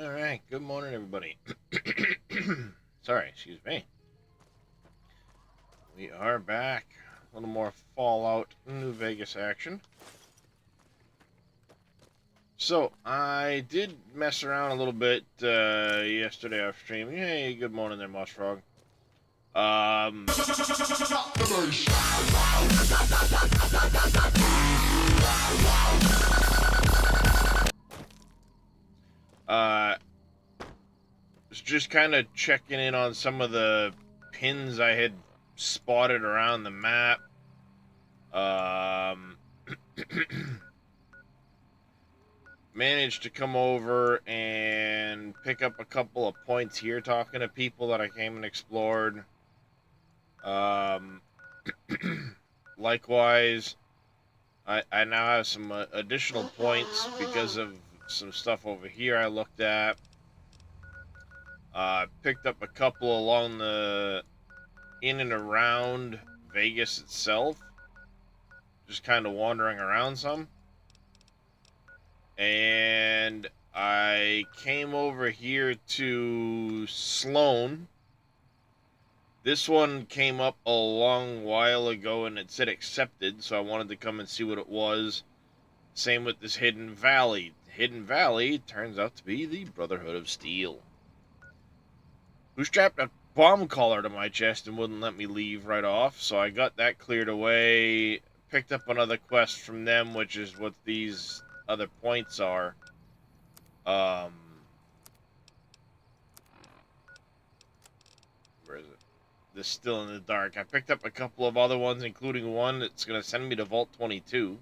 All right, good morning, everybody. Sorry, excuse me. We are back. A little more Fallout New Vegas action. So, I did mess around a little bit yesterday off stream. Hey, good morning there, Moss Frog. Um, uh, was just kind of checking in on some of the pins I had spotted around the map. Managed to come over and pick up a couple of points here talking to people that I came and explored. Um, Likewise, I now have some additional points because of some stuff over here I looked at. Picked up a couple along the in and around Vegas itself, just kind of wandering around some. And I came over here to Sloan. This one came up a long while ago and it said accepted, so I wanted to come and see what it was. Same with this Hidden Valley. Hidden Valley turns out to be the Brotherhood of Steel, who strapped a bomb collar to my chest and wouldn't let me leave right off, so I got that cleared away. Picked up another quest from them, which is what these other points are. Where is it? This Still in the Dark. I picked up a couple of other ones, including one that's going to send me to Vault 22.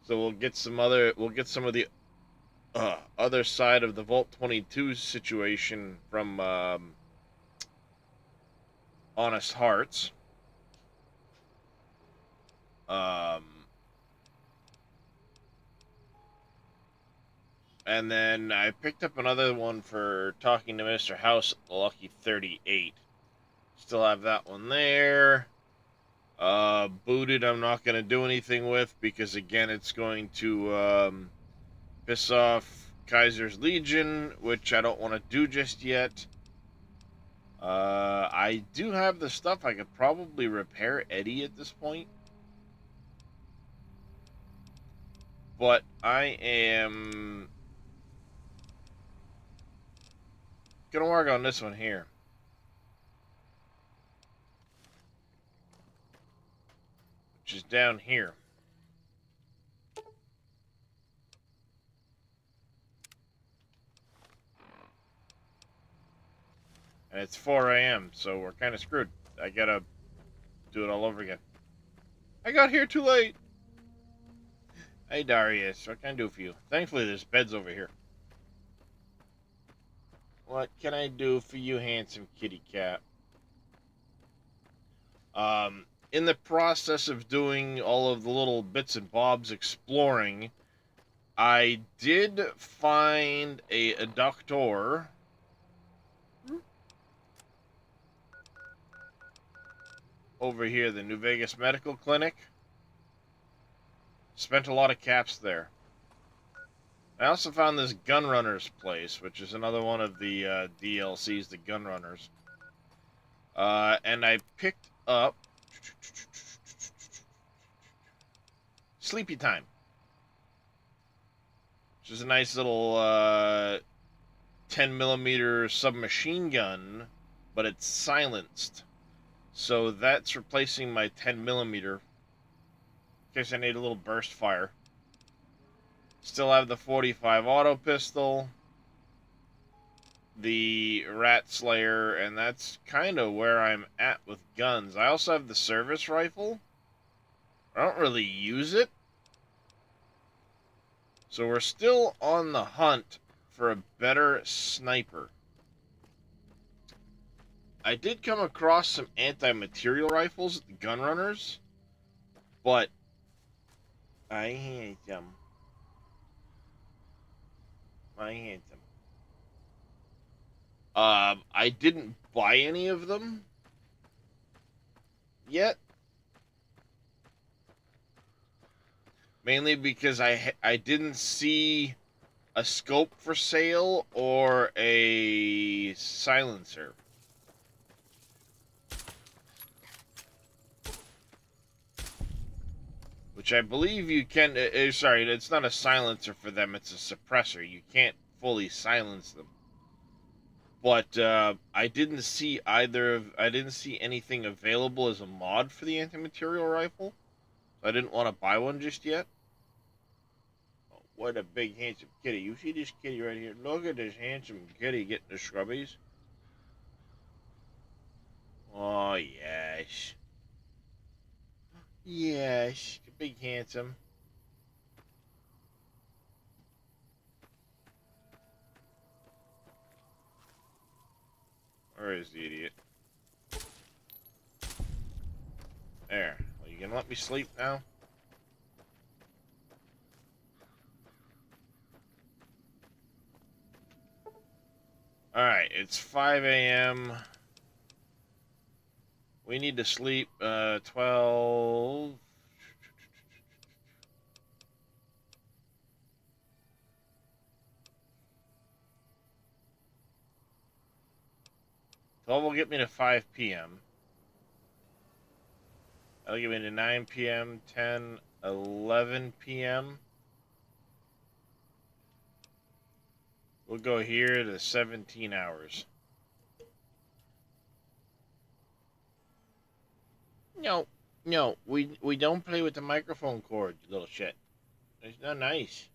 So we'll get some of the other side of the Vault 22 situation from Honest Hearts. And then I picked up another one for talking to Mr. House at the Lucky 38. Still have that one there. Booted I'm not going to do anything with because, again, it's going to piss off Kaiser's Legion, which I don't want to do just yet. I do have the stuff. I could probably repair Eddie at this point. But I am going to work on this one here. Which is down here. And it's 4 a.m., so we're kind of screwed. I gotta do it all over again. I got here too late. Hey, Darius, what can I do for you? Thankfully, there's beds over here. What can I do for you, handsome kitty cat? In the process of doing all of the little bits and bobs exploring, I did find a doctor over here, the New Vegas Medical Clinic. Spent a lot of caps there. I also found this Gunrunner's place, which is another one of the DLCs, the Gunrunners. And I picked up Sleepy Time, which is a nice little 10mm submachine gun, but it's silenced. So that's replacing my 10mm. In case I need a little burst fire. Still have the 45 auto pistol, the Rat Slayer, and that's kind of where I'm at with guns. I also have the service rifle. I don't really use it. So we're still on the hunt for a better sniper. I did come across some anti-material rifles at the Gunrunners, but I hate them. I hate them. I didn't buy any of them yet. Mainly because I didn't see a scope for sale or a silencer. Which I believe you can... sorry, it's not a silencer for them, it's a suppressor. You can't fully silence them. But I didn't see I didn't see anything available as a mod for the anti-material rifle. So I didn't want to buy one just yet. Oh, what a big handsome kitty. You see this kitty right here? Look at this handsome kitty getting the scrubbies. Oh, yes. Yes, big handsome. Where is the idiot? There. Well, you gonna let me sleep now? Alright, it's 5 a.m. We need to sleep 12. 12 will get me to 5 p.m. That'll get me to 9 p.m., 10, 11 p.m. We'll go here to 17 hours. No, no, we don't play with the microphone cord, you little shit. It's not nice.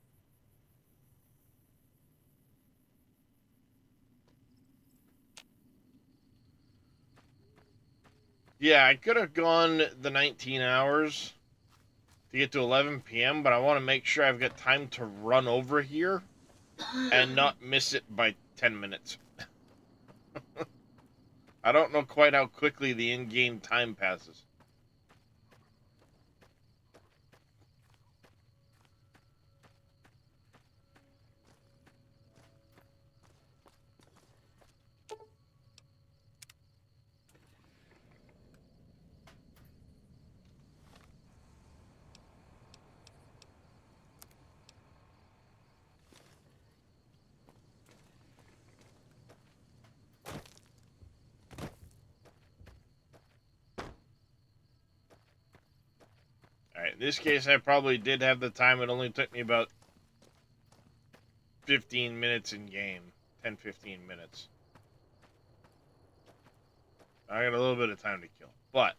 Yeah, I could have gone the 19 hours to get to 11 p.m., but I want to make sure I've got time to run over here and not miss it by 10 minutes. I don't know quite how quickly the in-game time passes. Alright, in this case, I probably did have the time. It only took me about 15 minutes in game. 10, 15 minutes. I got a little bit of time to kill. But,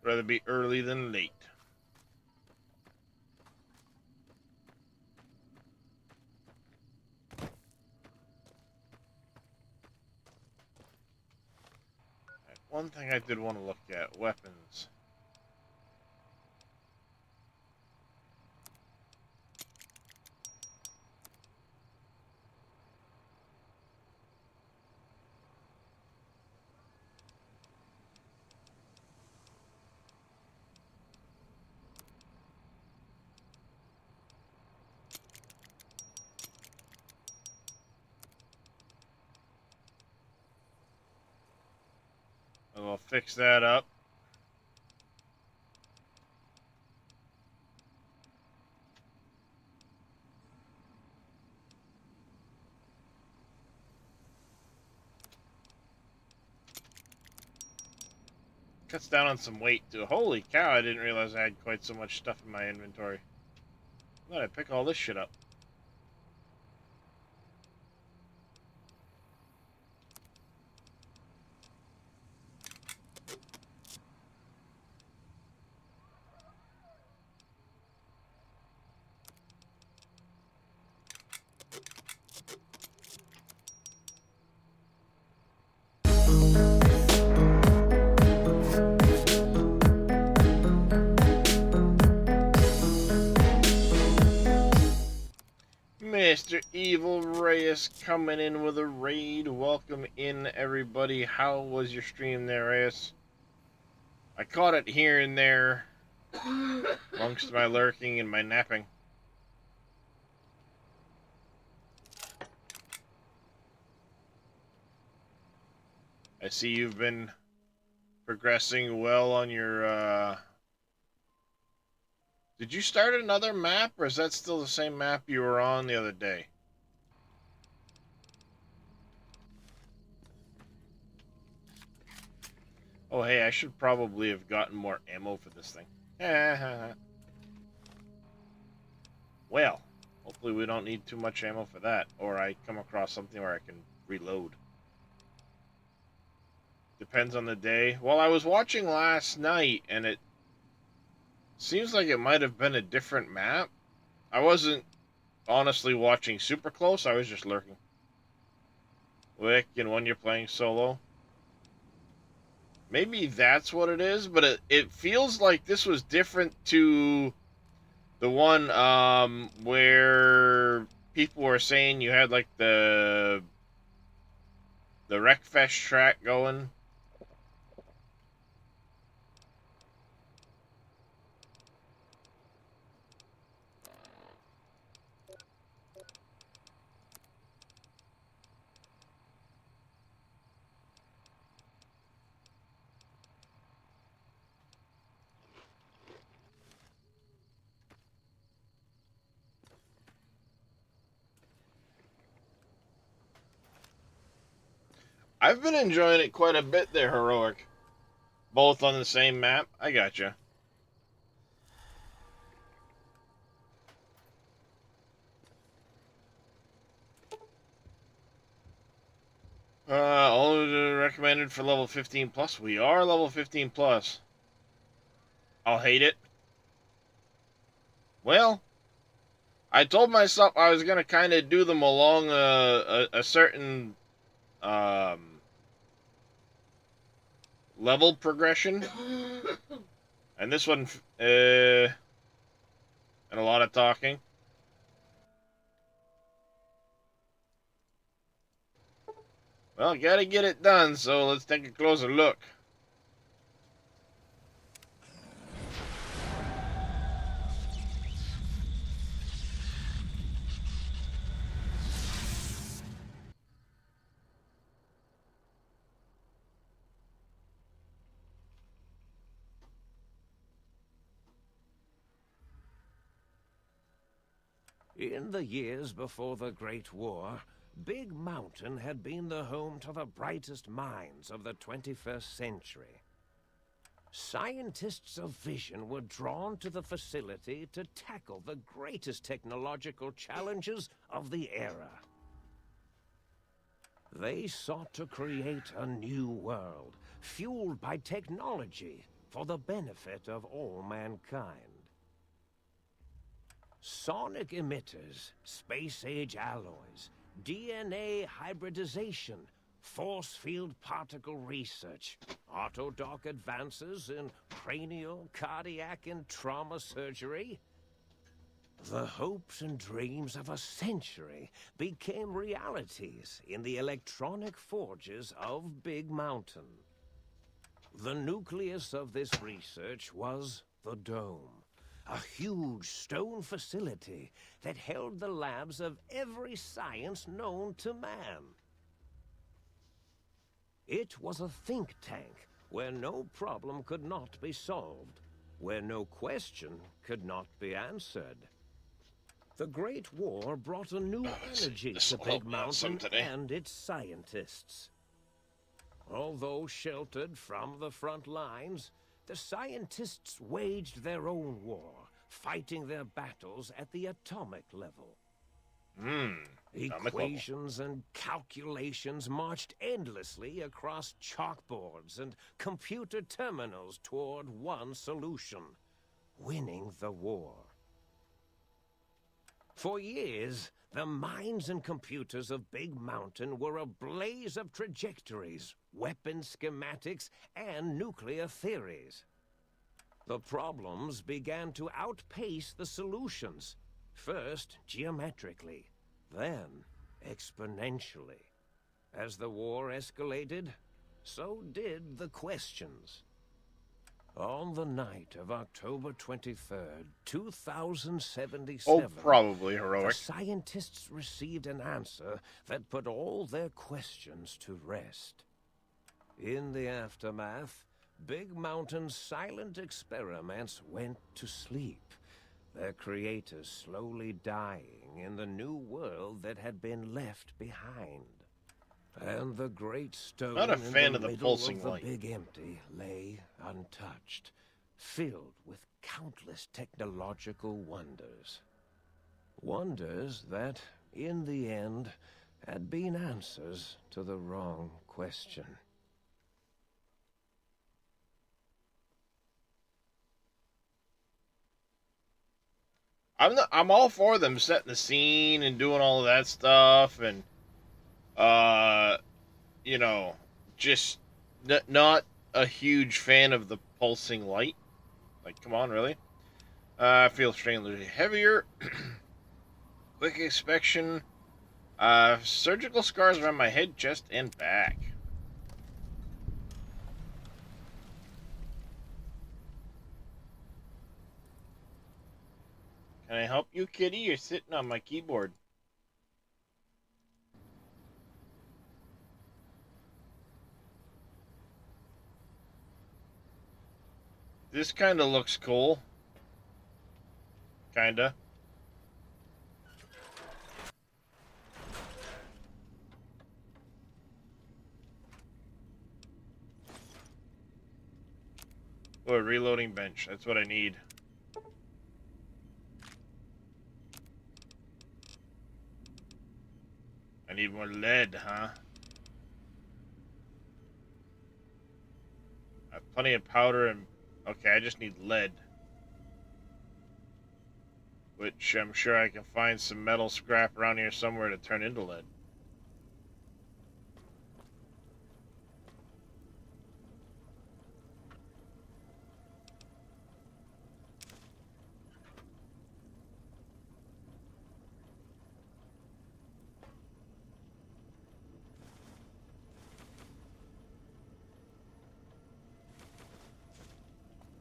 rather be early than late. Right, one thing I did want to look at. Weapons. I'll fix that up. Cuts down on some weight, too. Holy cow, I didn't realize I had quite so much stuff in my inventory. I thought I'd pick all this shit up. Mr. Evil Reyes coming in with a raid. Welcome in, everybody. How was your stream there, Reyes? I caught it here and there, amongst my lurking and my napping. I see you've been progressing well on your, Did you start another map, or is that still the same map you were on the other day? Oh, hey, I should probably have gotten more ammo for this thing. Well, hopefully we don't need too much ammo for that, or I come across something where I can reload. Depends on the day. Well, I was watching last night, and it seems like it might have been a different map. I wasn't honestly watching super close, I was just lurking. Wick, and when you're playing solo. Maybe that's what it is, but it feels like this was different to the one where people were saying you had like the Wreckfest track going. I've been enjoying it quite a bit there, Heroic. Both on the same map. I gotcha. Only recommended for level 15 plus. We are level 15 plus. I'll hate it. Well, I told myself I was gonna kind of do them along a certain level progression, and this one, and a lot of talking. Well, gotta get it done, so let's take a closer look. In the years before the Great War, Big Mountain had been the home to the brightest minds of the 21st century. Scientists of vision were drawn to the facility to tackle the greatest technological challenges of the era. They sought to create a new world, fueled by technology for the benefit of all mankind. Sonic emitters, space-age alloys, DNA hybridization, force field particle research, autodoc advances in cranial, cardiac, and trauma surgery. The hopes and dreams of a century became realities in the electronic forges of Big Mountain. The nucleus of this research was the Dome. A huge stone facility that held the labs of every science known to man. It was a think tank where no problem could not be solved, where no question could not be answered. The Great War brought a new energy to Big Mountain and its scientists. Although sheltered from the front lines, the scientists waged their own war, fighting their battles at the atomic level. Equations and calculations marched endlessly across chalkboards and computer terminals toward one solution: winning the war. For years, the minds and computers of Big Mountain were a blaze of trajectories, weapon schematics, and nuclear theories. The problems began to outpace the solutions, first geometrically, then exponentially. As the war escalated, so did the questions. On the night of October 23rd, 2077... Oh, probably Heroic. The scientists received an answer that put all their questions to rest. In the aftermath, Big Mountain's silent experiments went to sleep, their creators slowly dying in the new world that had been left behind. And the great stone Not a in fan the of the middle pulsing of the light. big empty lay untouched, filled with countless technological wonders. Wonders that, in the end, had been answers to the wrong question. I'm all for them setting the scene and doing all of that stuff, and uh, you know, just not a huge fan of the pulsing light. Like, come on, really? I feel strangely heavier. Quick inspection. Surgical scars around my head, chest, and back. Can I help you, kitty? You're sitting on my keyboard. This kind of looks cool. Kinda. Oh, a reloading bench. That's what I need. I need more lead, huh? I have plenty of powder and... Okay, I just need lead. Which I'm sure I can find some metal scrap around here somewhere to turn into lead.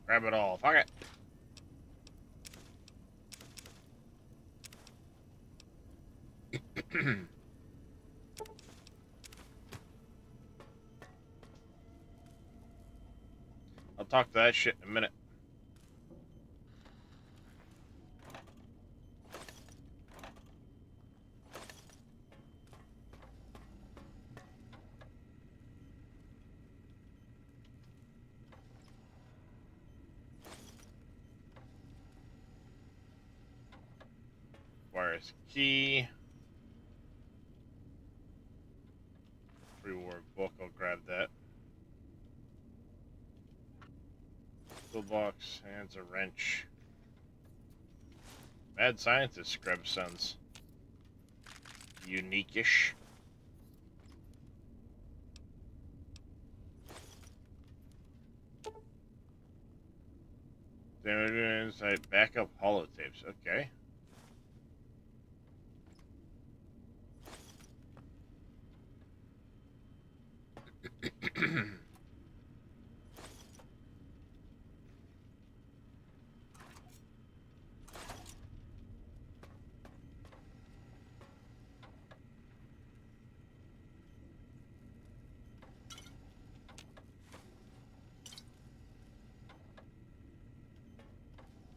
Grab it all. Fuck it. I'll talk to that shit in a minute. Where's key? Reward book. I'll grab that. Toolbox. Hands a wrench. Mad scientist, Scrub Sons. Unique-ish. Inside backup holotapes. Okay.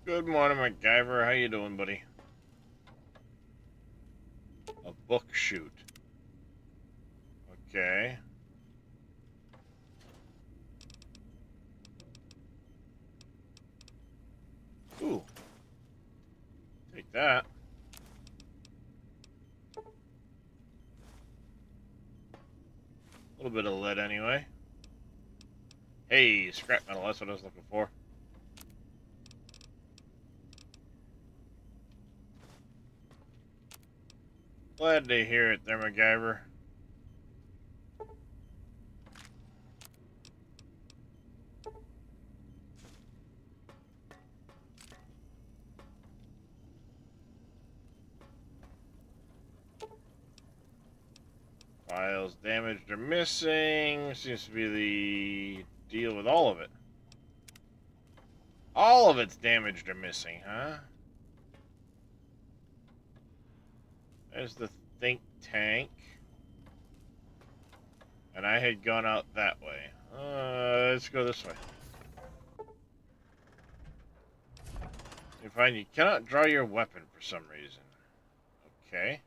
Good morning, MacGyver. How you doing, buddy? A book shoot. Okay. Ooh. Take that. A little bit of lead anyway. Hey, scrap metal. That's what I was looking for. Glad to hear it there, MacGyver. Files damaged or missing. Seems to be the deal with all of it. All of it's damaged or missing, huh? There's the think tank. And I had gone out that way. Let's go this way. You find you cannot draw your weapon for some reason. Okay.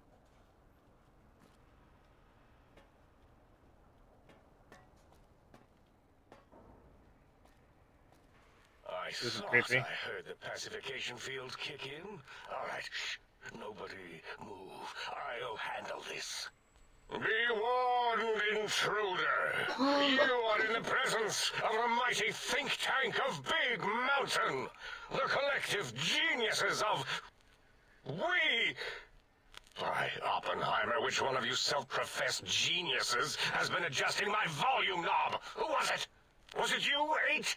I This is thought creepy. I heard the pacification field kick in. All right, shh. Nobody move. I'll handle this. Be warned, intruder. You are in the presence of a mighty think tank of Big Mountain. The collective geniuses of... We... By Oppenheimer, which one of you self-professed geniuses has been adjusting my volume knob? Who was it? Was it you, 8?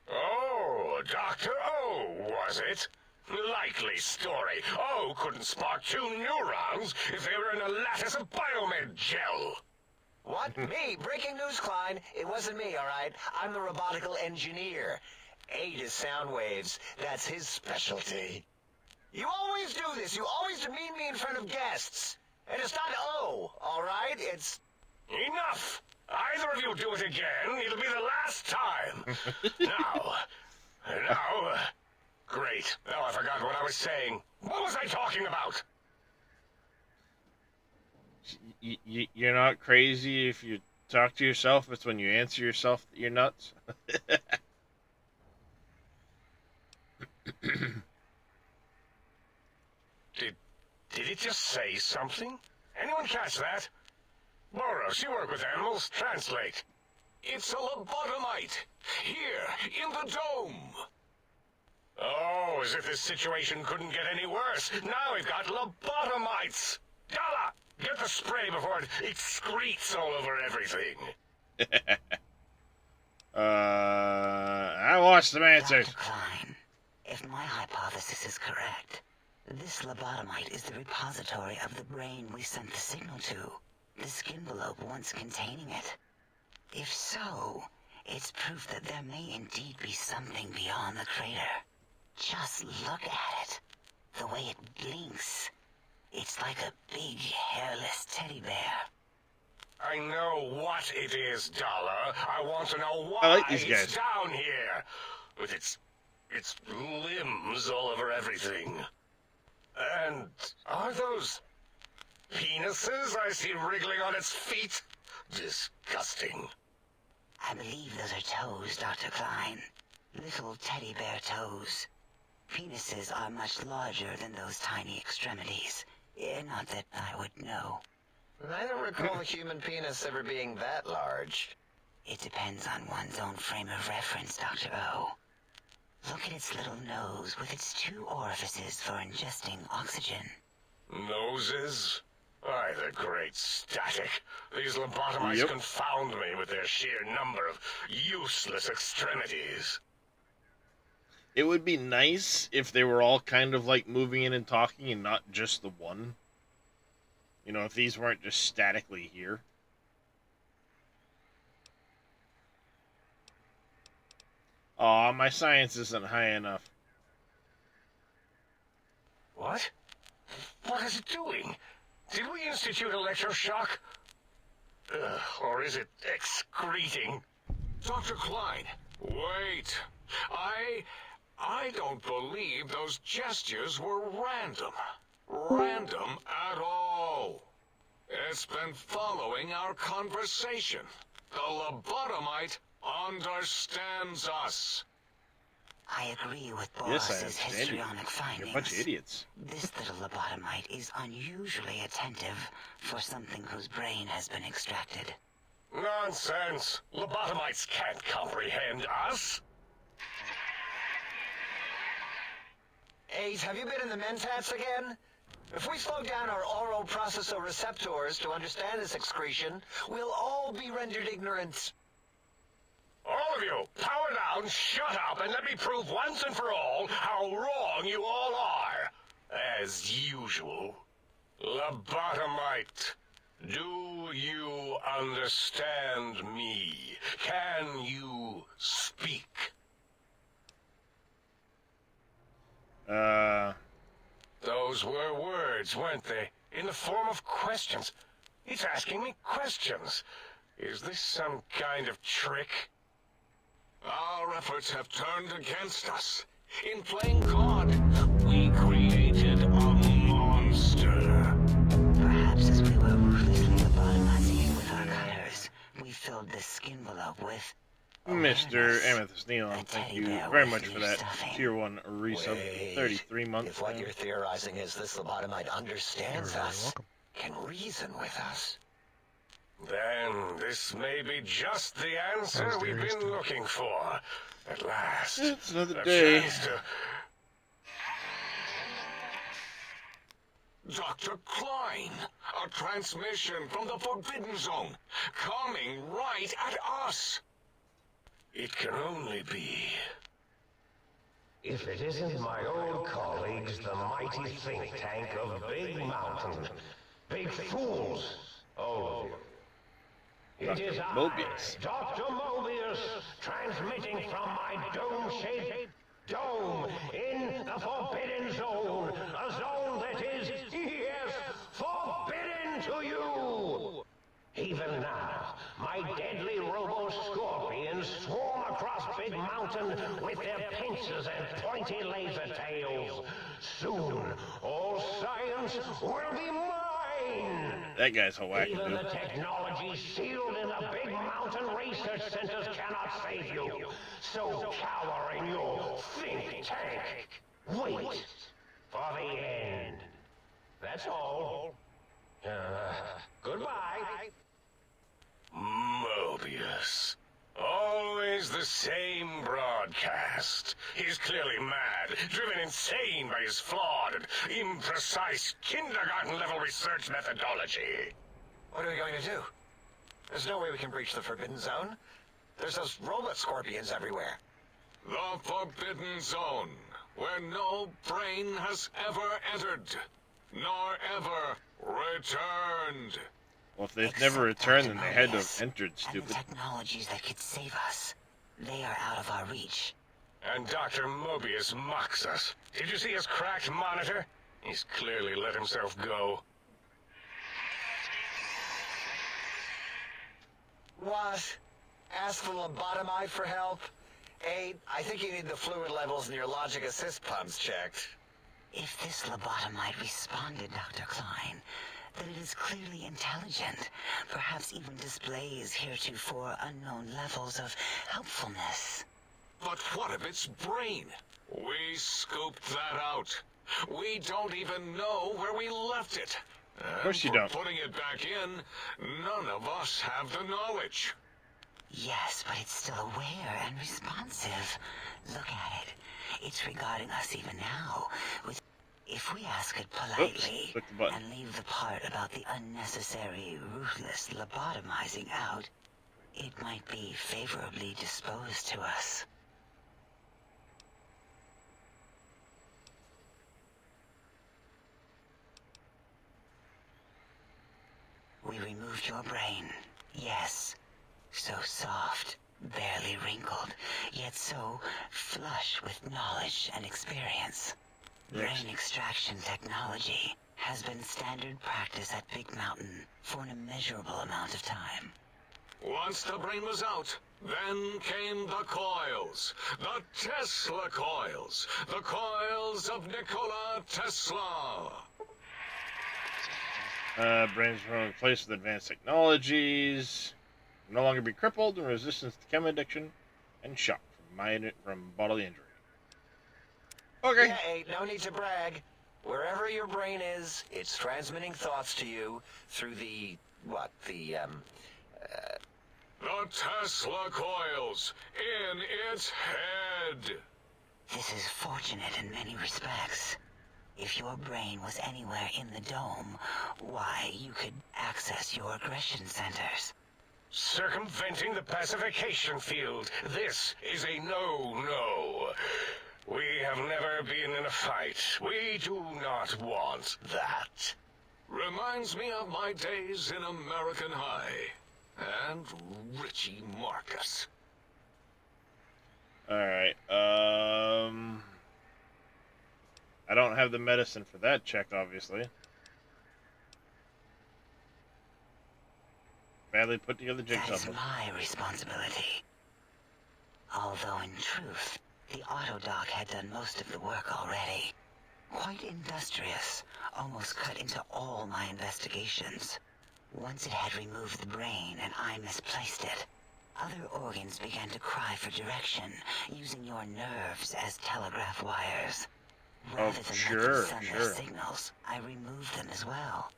Oh, Dr. O, was it? Likely story. O couldn't spark 2 neurons if they were in a lattice of biomed gel. What? Me? Breaking news, Klein. It wasn't me, all right? I'm the robotical engineer. 8 is sound waves. That's his specialty. You always do this. You always demean me in front of guests. And it's not O, all right? It's... Enough! Either of you do it again, it'll be the last time. Now, great. Now I forgot what I was saying. What was I talking about? You're not crazy if you talk to yourself. It's when you answer yourself that you're nuts. Did it just say something? Anyone catch that? Boros, you work with animals. Translate. It's a lobotomite. Here, in the dome. Oh, as if this situation couldn't get any worse. Now we've got lobotomites. Dalla, get the spray before it excretes all over everything. I watched some answers. Dr. Klein, if my hypothesis is correct, this lobotomite is the repository of the brain we sent the signal to, the skinvelope once containing it. If so, it's proof that there may indeed be something beyond the crater. Just look at it. The way it blinks. It's like a big, hairless teddy bear. I know what it is, Dollar. I want to know why I like these guys. it's down here. With its limbs all over everything. And are those penises I see wriggling on its feet? Disgusting. I believe those are toes, Dr. Klein. Little teddy bear toes. Penises are much larger than those tiny extremities. Not that I would know. I don't recall a human penis ever being that large. It depends on one's own frame of reference, Dr. O. Look at its little nose with its 2 orifices for ingesting oxygen. Noses? Why, the great static. These lobotomites Yep. confound me with their sheer number of useless extremities. It would be nice if they were all kind of like moving in and talking and not just the one. You know, if these weren't just statically here. Aw, my science isn't high enough. What? What is it doing? Did we institute electroshock? Or is it excreting? Dr. Klein, wait. I don't believe those gestures were random. Random at all. It's been following our conversation. The lobotomite understands us. I agree with Yes, I Boris's understand you. histrionic You're a findings. bunch of idiots. This little lobotomite is unusually attentive for something whose brain has been extracted. Nonsense. Lobotomites can't comprehend us. 8, have you been in the mentats again? If we slow down our oral processoreceptors to understand this excretion, we'll all be rendered ignorant. All of you, power down, shut up, and let me prove once and for all how wrong you all are. As usual. Lobotomite, do you understand me? Can you speak? Those were words, weren't they? In the form of questions. He's asking me questions. Is this some kind of trick? Our efforts have turned against us. In playing God, we created a monster. Perhaps as we were ruthlessly lobotomizing it with our cutters, we filled the skin envelope with Mr. awareness. Amethyst Neon, A thank teddy you bear very with much for loose that stuffing. tier 1 resub. Wait. 33 months. If what now. you're theorizing is this lobotomite understands You're very us, welcome. can reason with us. Then this may be just the answer Those we've days been do. looking for. At last. It's another A day. chance to... Dr. Klein, a transmission from the Forbidden Zone, coming right at us. It can only be... If it isn't my old colleagues, the mighty think tank of Big Mountain. Big fools, all of you. It is I, Mobius. Dr. Mobius, transmitting from my dome-shaped dome in the Forbidden Zone. A zone that is, yes, forbidden to you. Even now, my deadly robo-scorpions swarm across Big Mountain with their pincers and pointy laser tails. Soon, all science will be mine. That guy's a Even the wackadoo. technology sealed in the Big Mountain research centers cannot save you. So cower in your think tank. Wait for the end. That's all. Goodbye. Mobius. Always the same broadcast. He's clearly mad, driven insane by his flawed and imprecise kindergarten-level research methodology. What are we going to do? There's no way we can breach the Forbidden Zone. There's those robot scorpions everywhere. The Forbidden Zone, where no brain has ever entered, nor ever returned. Well, if they've Except never returned, then Dr. they had to Mobius have entered, And the stupid. technologies that could save us, they are out of our reach. And Dr. Mobius mocks us. Did you see his cracked monitor? He's clearly let himself go. What? Ask the lobotomite for help? Aid, I think you need the fluid levels in your logic assist pumps checked. If this lobotomite responded, Dr. Klein, then it is clearly intelligent, perhaps even displays heretofore unknown levels of helpfulness. But what of its brain? We scooped that out. We don't even know where we left it. Of course you don't. Putting it back in, none of us have the knowledge. Yes, but it's still aware and responsive. Look at it. It's regarding us even now. If we ask it politely click the button. and leave the part about the unnecessary, ruthless lobotomizing out, it might be favorably disposed to us. We removed your brain, yes. So soft, barely wrinkled, yet so flush with knowledge and experience. Yes. Brain extraction technology has been standard practice at Big Mountain for an immeasurable amount of time. Once the brain was out, then came the coils. The Tesla coils. The coils of Nikola Tesla. Brains were replaced with advanced technologies. No longer be crippled and resistance to chem addiction and shock from bodily injury. Okay. Yeah, Aid, no need to brag. Wherever your brain is, it's transmitting thoughts to you through the Tesla coils in its head. This is fortunate in many respects. If your brain was anywhere in the dome, why, you could access your aggression centers. Circumventing the pacification field. This is a no-no. We have never been in a fight. We do not want that. Reminds me of my days in American High. And Richie Marcus. Alright, I don't have the medicine for that check, obviously. Badly put together That jigsaw is puzzle. my responsibility. Although in truth, the autodoc had done most of the work already. Quite industrious, almost cut into all my investigations. Once it had removed the brain and I misplaced it, other organs began to cry for direction, using your nerves as telegraph wires. Rather than let them send their signals, I removed them as well.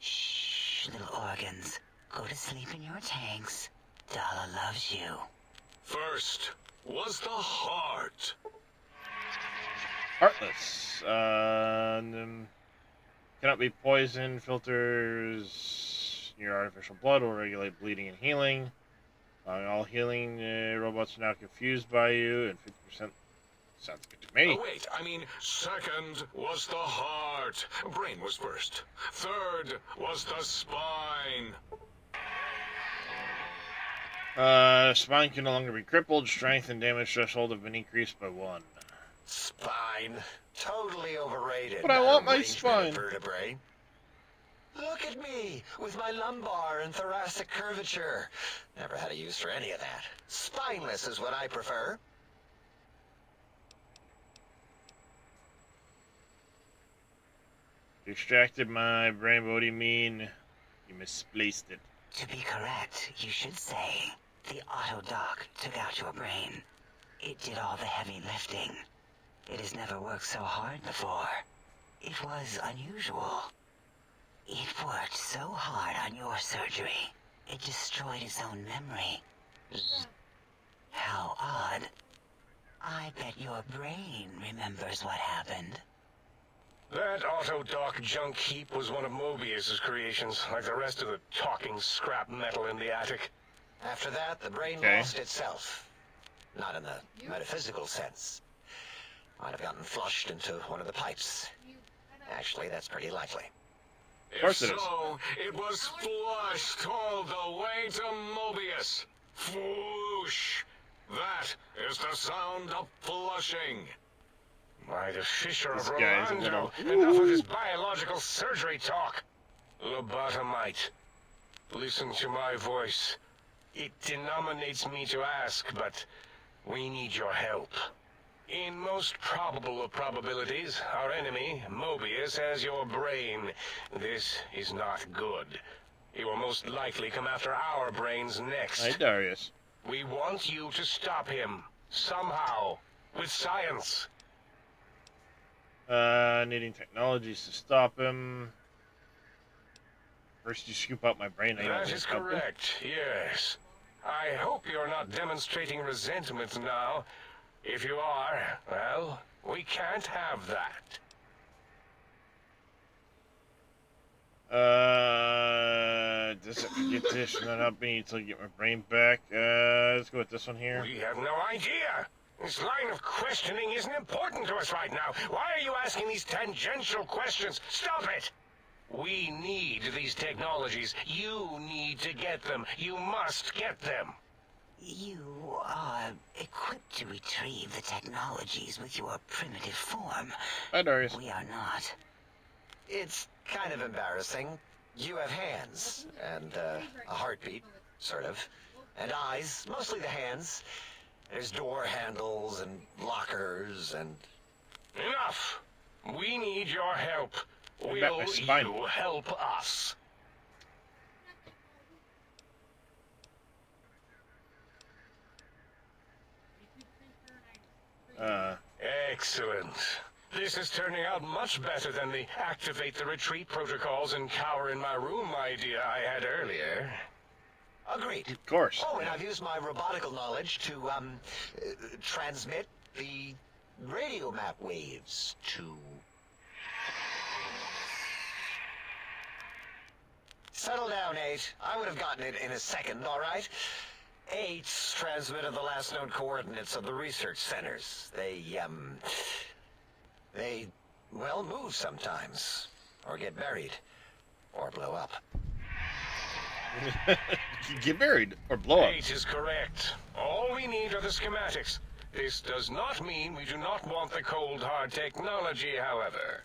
Shh, little organs. Go to sleep in your tanks. Dala loves you. First was the heart. Heartless. Cannot be poisoned. Filters your artificial blood will regulate bleeding and healing. All healing robots are now confused by you, and 50% sounds good to me. Oh, wait, I mean, second was the heart. Brain was first. Third was the spine. Spine can no longer be crippled. Strength and damage threshold have been increased by 1. Spine. Totally overrated. But I want my Arrangement of spine. Vertebrae. Look at me, with my lumbar and thoracic curvature. Never had a use for any of that. Spineless is what I prefer. You extracted my brain, what do you mean? You misplaced it. To be correct, you should say, the autodoc took out your brain. It did all the heavy lifting. It has never worked so hard before. It was unusual. It worked so hard on your surgery, it destroyed its own memory. How odd. I bet your brain remembers what happened. That autodoc junk heap was one of Mobius's creations, like the rest of the talking scrap metal in the attic. After that, the brain Okay. lost itself. Not in the metaphysical sense. Might have gotten flushed into one of the pipes. Actually, that's pretty likely. Of course it is. If so, it was flushed all the way to Mobius. Flush. That is the sound of flushing. By the Fisher This of guy's a Rolando, little- enough of this biological surgery talk. Lobotomite, listen to my voice. It denominates me to ask, but we need your help. In most probable of probabilities, our enemy, Mobius, has your brain. This is not good. He will most likely come after our brains next. Hi, Darius. We want you to stop him, somehow, with science. Needing technologies to stop him. First you scoop out my brain, I That don't is stop him. correct, yes. I hope you're not demonstrating resentment now. If you are, well, we can't have that. Does it get this and then help me until you get my brain back? Let's go with this one here. We have no idea. This line of questioning isn't important to us right now. Why are you asking these tangential questions? Stop it! We need these technologies. You need to get them. You must get them. You are equipped to retrieve the technologies with your primitive form. Hi, Darius. We are not. It's kind of embarrassing. You have hands, and a heartbeat, sort of, and eyes, mostly the hands. There's door handles and lockers and... Enough! We need your help. I bet my Will spine. you help us? Excellent. This is turning out much better than the activate the retreat protocols and cower in my room idea I had earlier. Agreed. Of course. Oh, and I've used my robotical knowledge to, transmit the radio map waves to... Settle down, 8. I would have gotten it in a second, all right? 8's transmitted the last known coordinates of the research centers. They, well, move sometimes. Or get buried. Or blow up. Get buried or blow up. 8 is correct. All we need are the schematics. This does not mean we do not want the cold hard technology, however.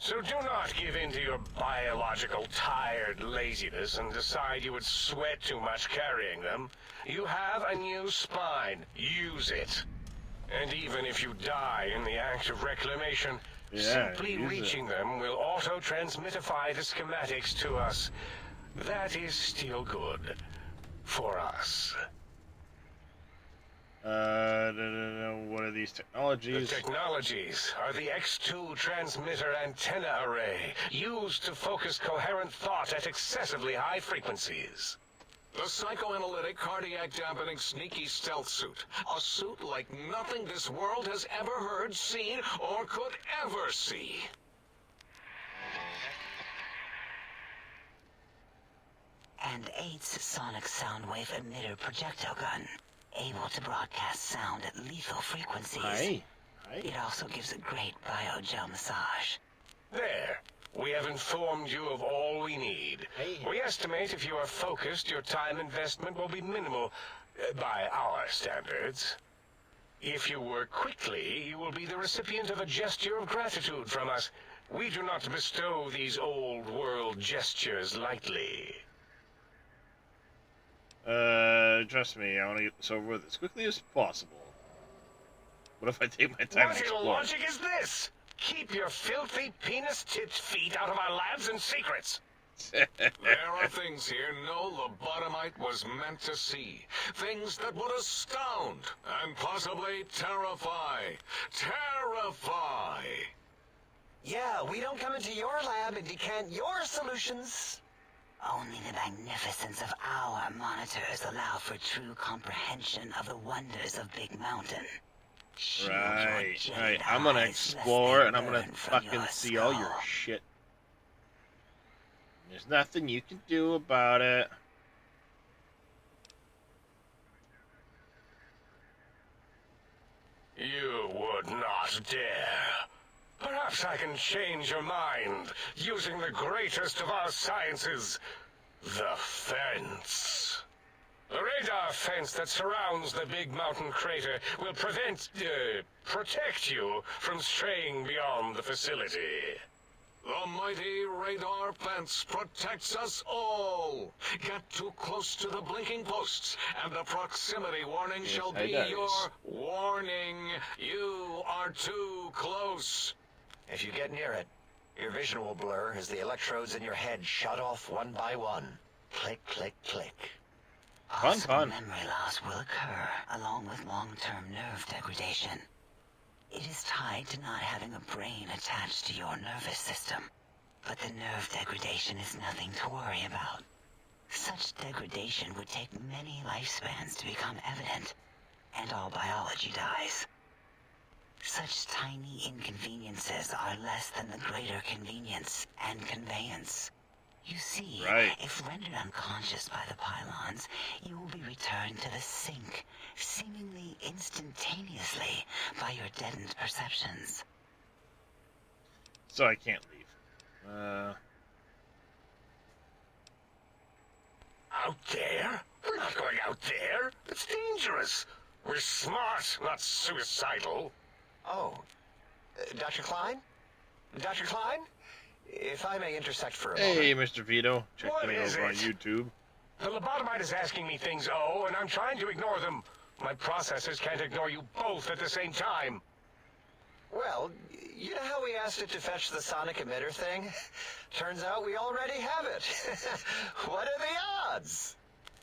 So do not give in to your biological tired laziness and decide you would sweat too much carrying them. You have a new spine. Use it. And even if you die in the act of reclamation, simply reaching them will auto-transmitify the schematics to us. That is still good. For us. What are these technologies? The technologies are the X2 transmitter antenna array, used to focus coherent thought at excessively high frequencies. The psychoanalytic, cardiac-dampening, sneaky stealth suit. A suit like nothing this world has ever heard, seen, or could ever see. And 8's sonic soundwave emitter projectile gun, able to broadcast sound at lethal frequencies. Hi. It also gives a great biogel massage. There. We have informed you of all we need. We estimate if you are focused, your time investment will be minimal, by our standards. If you work quickly, you will be the recipient of a gesture of gratitude from us. We do not bestow these old world gestures lightly. Trust me, I want to get this over with as quickly as possible. What if I take my time to What explore? logic is this? Keep your filthy, penis-tipped feet out of our labs and secrets. There are things here no lobotomite was meant to see. Things that would astound and possibly terrify. Terrify! Yeah, we don't come into your lab and decant your solutions. Only the magnificence of our monitors allow for true comprehension of the wonders of Big Mountain. Shield your Right. jaded I'm gonna eyes lest explore they and I'm gonna burn from fucking your see all your skull. shit. There's nothing you can do about it. You would not dare. Perhaps I can change your mind, using the greatest of our sciences, the fence. The radar fence that surrounds the Big Mountain crater will protect you from straying beyond the facility. The mighty radar fence protects us all. Get too close to the blinking posts, and the proximity warning shall it be does. your warning. You are too close. If you get near it, your vision will blur as the electrodes in your head shut off one by one. Click, click, click. Possible fun. memory loss will occur, along with long-term nerve degradation. It is tied to not having a brain attached to your nervous system. But the nerve degradation is nothing to worry about. Such degradation would take many lifespans to become evident, and all biology dies. Such tiny inconveniences are less than the greater convenience and conveyance. You see, Right. if rendered unconscious by the pylons, you will be returned to the sink, seemingly instantaneously by your deadened perceptions. So I can't leave. Out there? We're not going out there. It's dangerous. We're smart, not suicidal. Oh, Dr. Klein? Dr. Klein? If I may intersect for a moment. Hey, Mr. Vito. Check What me is over on it? YouTube. The lobotomite is asking me things, and I'm trying to ignore them. My processors can't ignore you both at the same time. Well, you know how we asked it to fetch the sonic emitter thing? Turns out we already have it. What are the odds?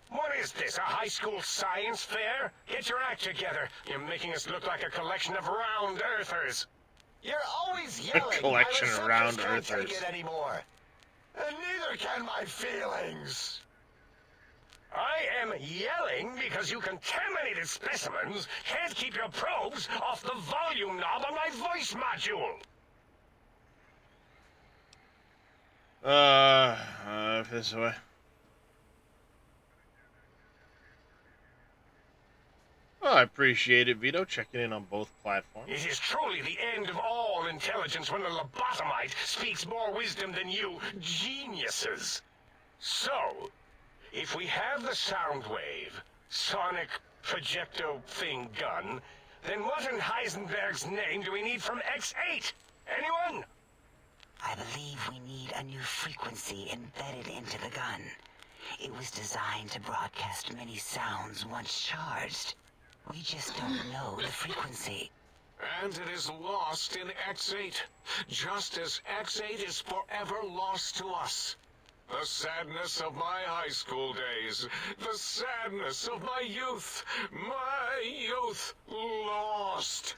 What is this, a high school science fair? Get your act together. You're making us look like a collection of round earthers. You're always yelling. Collection My of receptors round can't take earthers. it anymore. And neither can my feelings. I am yelling because you contaminated specimens can't keep your probes off the volume knob on my voice module. This way. Oh, I appreciate it, Vito. Checking in on both platforms. It is truly the end of all intelligence when the lobotomite speaks more wisdom than you geniuses. So, if we have the sound wave, sonic projecto thing gun, then what in Heisenberg's name do we need from X8? Anyone? I believe we need a new frequency embedded into the gun. It was designed to broadcast many sounds once charged. We just don't know the frequency. And it is lost in X8, just as X8 is forever lost to us. The sadness of my high school days, the sadness of my youth lost.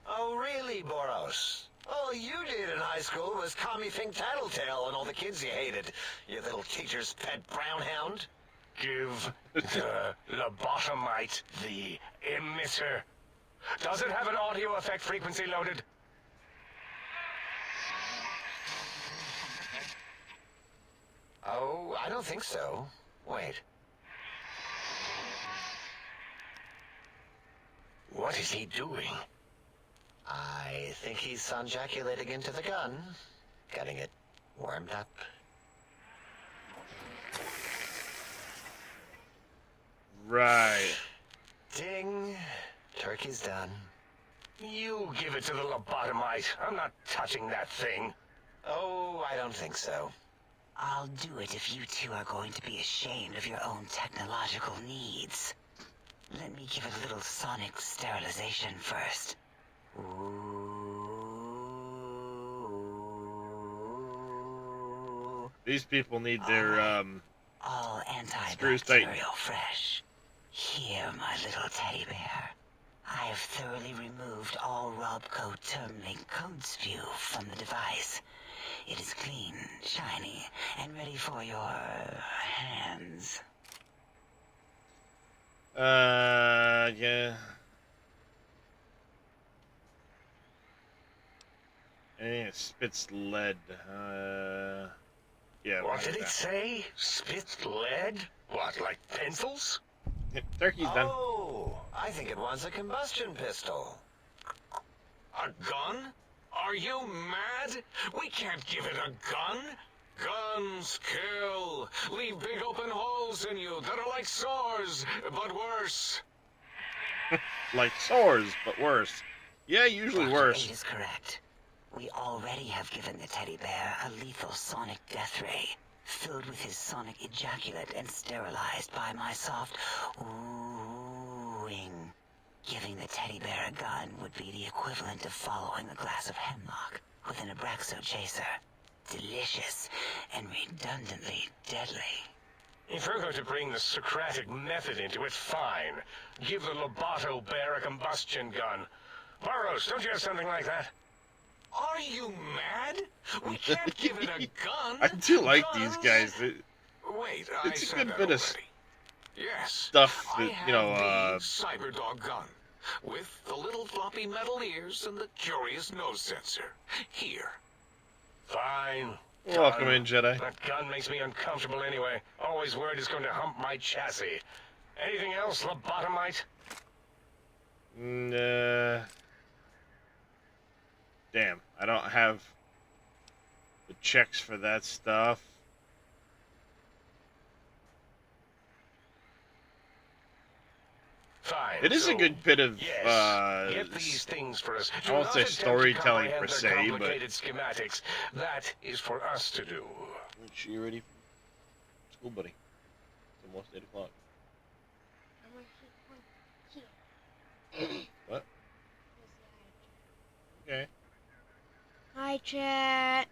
Oh, really, Boros? All you did in high school was call me Fink Tattletale and all the kids you hated. You little teacher's pet brown hound. Give the lobotomite the emitter. Does it have an audio effect frequency loaded? Oh, I don't think so. Wait. What is he doing? I think he's sonjaculating into the gun. Getting it warmed up. Right. Ding. Turkey's done. You give it to the lobotomite. I'm not touching that thing. Oh, I don't think so. I'll do it if you two are going to be ashamed of your own technological needs. Let me give it a little sonic sterilization first. Ooh. These people need their All screws tightened. antibacterial fresh. Here, my little teddy bear. I have thoroughly removed all Robco termlink code spew from the device. It is clean, shiny, and ready for your hands. Yeah. And it spits lead. Yeah. What did like it that. say? Spit lead? What, like pencils? Turkey's done. Oh, I think it wants a combustion pistol. A gun? Are you mad? We can't give it a gun. Guns kill. Leave big open holes in you that are like sores, but worse. Like sores, but worse. Yeah, usually Dr. worse. 8 is correct. We already have given the teddy bear a lethal sonic death ray, filled with his sonic ejaculate and sterilized by my soft oohing. Giving the teddy bear a gun would be the equivalent of following a glass of hemlock with an Abraxo chaser. Delicious and redundantly deadly. If you're going to bring the Socratic method into it, fine. Give the Loboto bear a combustion gun. Burroughs, don't you have something like that? Are you mad? We can't give it a gun. I do like these Guns? guys. Wait, It's a said good that bit of already. Yes. stuff I that, have you know, the Cyberdog gun with the little floppy metal ears and the curious nose sensor. Here. Fine. welcome Gun. in, Jedi. That gun makes me uncomfortable anyway. Always worried it's going to hump my chassis. Anything else, lobotomite? Damn, I don't have the checks for that stuff. Fine. It is a so, good bit of, yes, get these things for us. I won't Do say not attempt to storytelling comprehend per their se, but- complicated schematics. That is for us to do. Make sure you're ready for school, buddy. It's almost 8 o'clock. What? Okay. Hi, chat.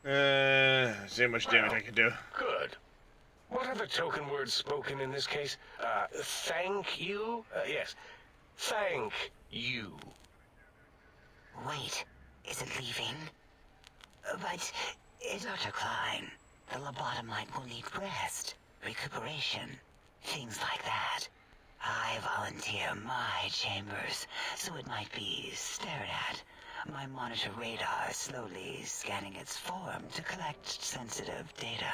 See how much damage I can do. Good. What are the token words spoken in this case? Thank you? Yes. Thank you. Wait, is it leaving? But, Dr. Klein, the lobotomite will need rest, recuperation, things like that. I volunteer my chambers, so it might be stared at. My monitor radar slowly scanning its form to collect sensitive data.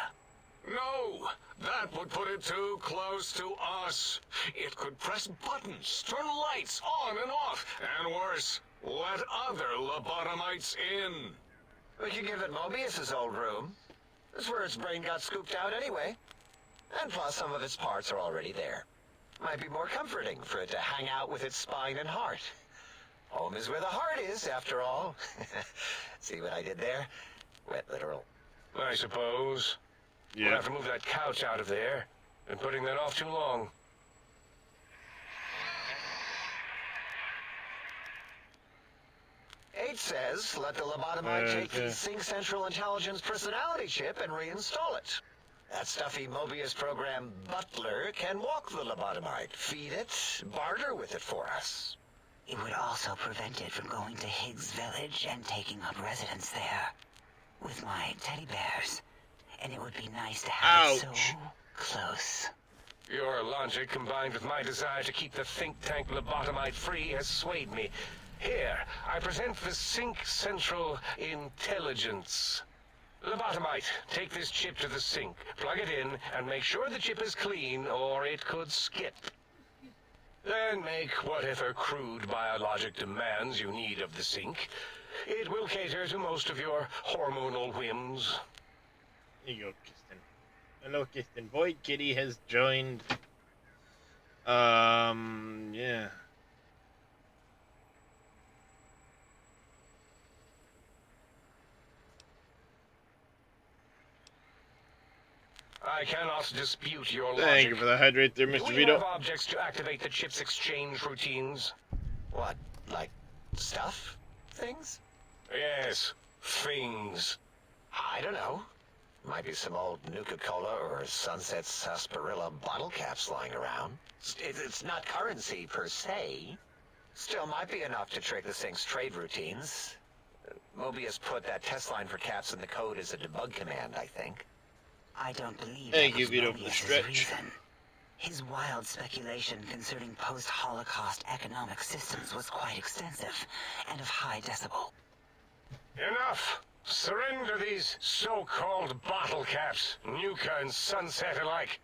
No, that would put it too close to us. It could press buttons, turn lights on and off, and worse, let other lobotomites in. We could give it Mobius's old room. That's where its brain got scooped out anyway. And plus, some of its parts are already there. Might be more comforting for it to hang out with its spine and heart. Home is where the heart is, after all. See what I did there? Wet literal. I suppose. We'll Yeah. have to move that couch out of there. Been putting that off too long. H says, let the lobotomite take the Okay. Sync Central Intelligence personality chip and reinstall it. That stuffy Mobius program butler can walk the lobotomite, feed it, barter with it for us. It would also prevent it from going to Higgs Village and taking up residence there. With my teddy bears. And it would be nice to have it so Ouch. close. Your logic, combined with my desire to keep the think tank lobotomite free, has swayed me. Here, I present the Sync Central Intelligence. Lobotomite, take this chip to the sink, plug it in, and make sure the chip is clean, or it could skip. Then make whatever crude biologic demands you need of the sink. It will cater to most of your hormonal whims. Here you go, Kristen. Hello, Kristen. Void Kitty has joined. Yeah. I cannot dispute your logic. Thank you for the hydrate there, Do Mr. we Vito. have objects to activate the chip's exchange routines? What, like stuff? Things? Yes, things. I don't know. Might be some old Nuka-Cola or Sunset Sarsaparilla bottle caps lying around. It's not currency per se. Still might be enough to trick the Sync's trade routines. Mobius put that test line for caps in the code as a debug command, I think. I don't believe Thank that you, was Vito, for the Mobius's stretch. reason. His wild speculation concerning post-Holocaust economic systems was quite extensive and of high decibel. Enough! Surrender these so-called bottle caps, Nuka and Sunset alike.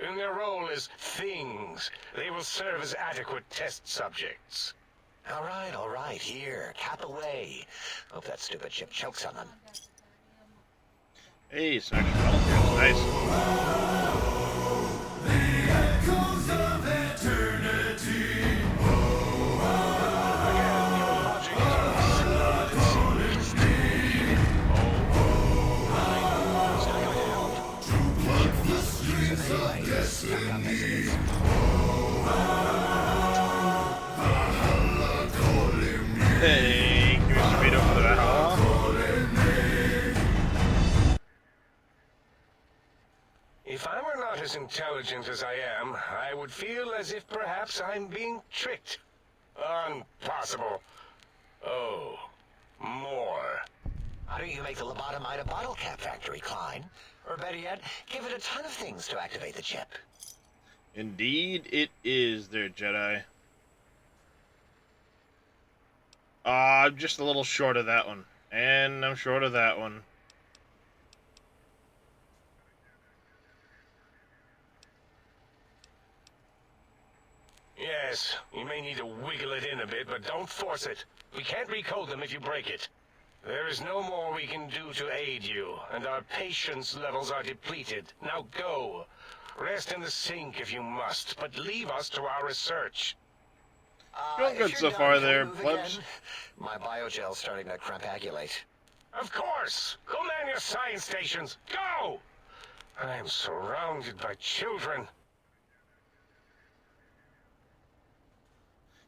In their role as things, they will serve as adequate test subjects. All right, here, cap away. Hope that stupid chip chokes on them. Hey, it's actually nice. Again, your logic Thank you, Mr. Vito, for that. If I were not as intelligent as I am, I would feel as if perhaps I'm being tricked. Impossible. Oh, more. Why don't you make the lobotomite a bottle cap factory, Klein? Or better yet, give it a ton of things to activate the chip. Indeed, it is there, Jedi. I'm just a little short of that one. And I'm short of that one. Yes, you may need to wiggle it in a bit, but don't force it. We can't recode them if you break it. There is no more we can do to aid you, and our patience levels are depleted. Now go. Rest in the sink if you must, but leave us to our research. Doing If good you're so done, far can we there, move plebs. again? My biogel's starting to crampagulate. Of course! Go man your science stations! Go! I am surrounded by children.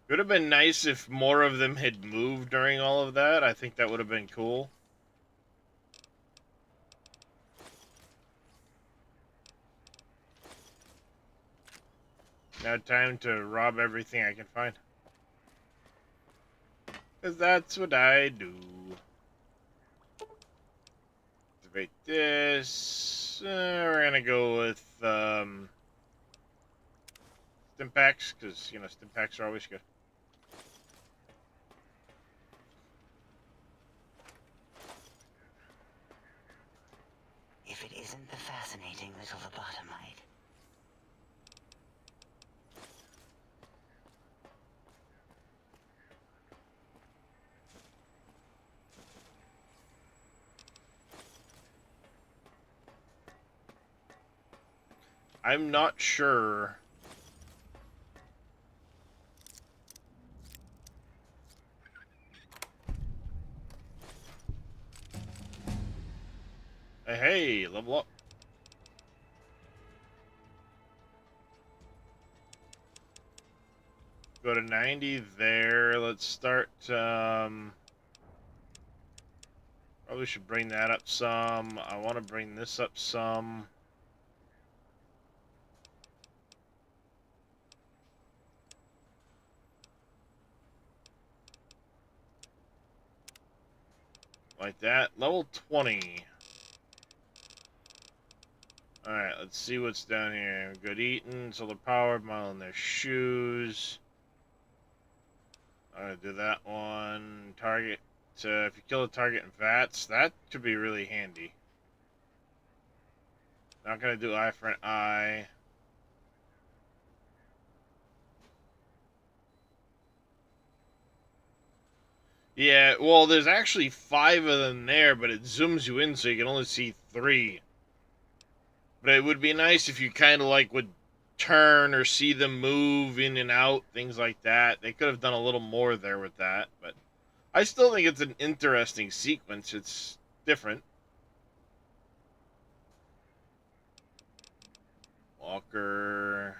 It would have been nice if more of them had moved during all of that. I think that would have been cool. Now time to rob everything I can find. 'Cause that's what I do. Activate this. We're gonna go with stim packs, because you know stim packs are always good. If it isn't the fascinating little lobotomite. I'm not sure. Hey, level up. Go to 90 there. Let's start, probably should bring that up some. I want to bring this up some. Like that. Level 20. Alright, let's see what's down here. Good eating, solar powered, mile in their shoes. I'm gonna do that one. Target. If you kill a target in VATS, that could be really handy. Not gonna do eye for an eye. Yeah, well, there's actually 5 of them there, but it zooms you in so you can only see 3. But it would be nice if you kind of like would turn or see them move in and out, things like that. They could have done a little more there with that, but I still think it's an interesting sequence. It's different. Walker.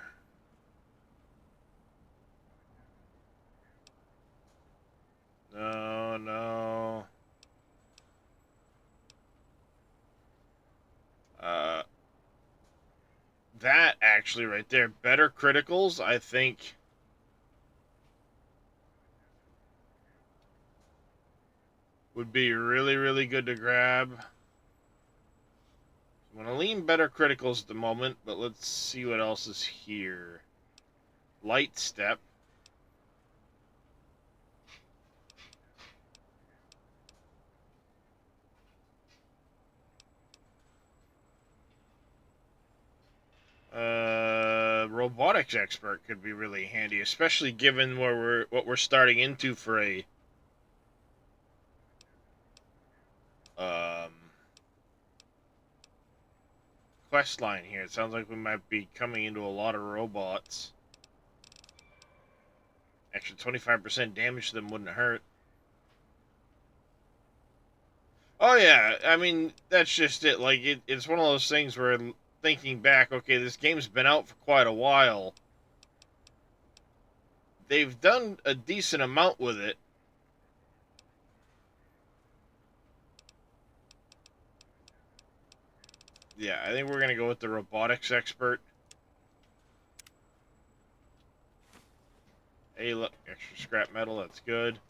No, no. That actually right there, better criticals, I think. Would be really, really good to grab. I'm going to lean better criticals at the moment, but let's see what else is here. Light step. Robotics expert could be really handy, especially given what we're starting into for a quest line here. It sounds like we might be coming into a lot of robots. Extra 25% damage to them wouldn't hurt. Oh yeah, I mean, that's just it. Like, it's one of those things where, thinking back, okay, this game's been out for quite a while. They've done a decent amount with it. Yeah, I think we're going to go with the robotics expert. Hey, look, extra scrap metal, that's good.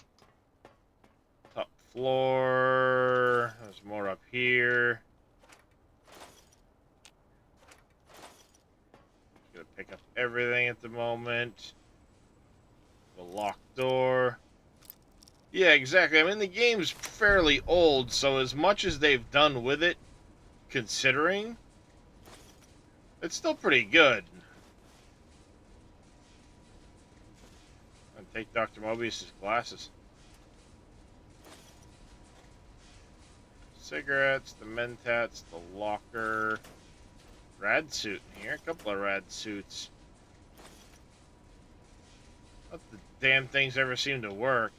Top floor, there's more up here. Gonna pick up everything at the moment. The locked door. Yeah, exactly. I mean, the game's fairly old, so as much as they've done with it, considering, it's still pretty good. And take Dr. Mobius's glasses. Cigarettes, the mentats, the locker. Rad suit in here. A couple of rad suits. Not the damn things ever seem to work.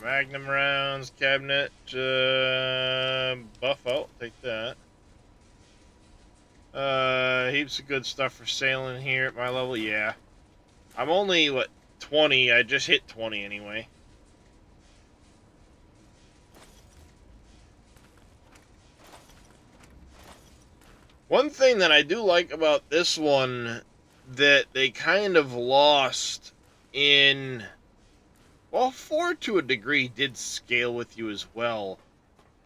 Magnum rounds, cabinet, buff out, take that. Heaps of good stuff for sailing here at my level, yeah. I'm only, what, 20, I just hit 20 anyway. One thing that I do like about this one that they kind of lost in... Well, 4 to a degree did scale with you as well.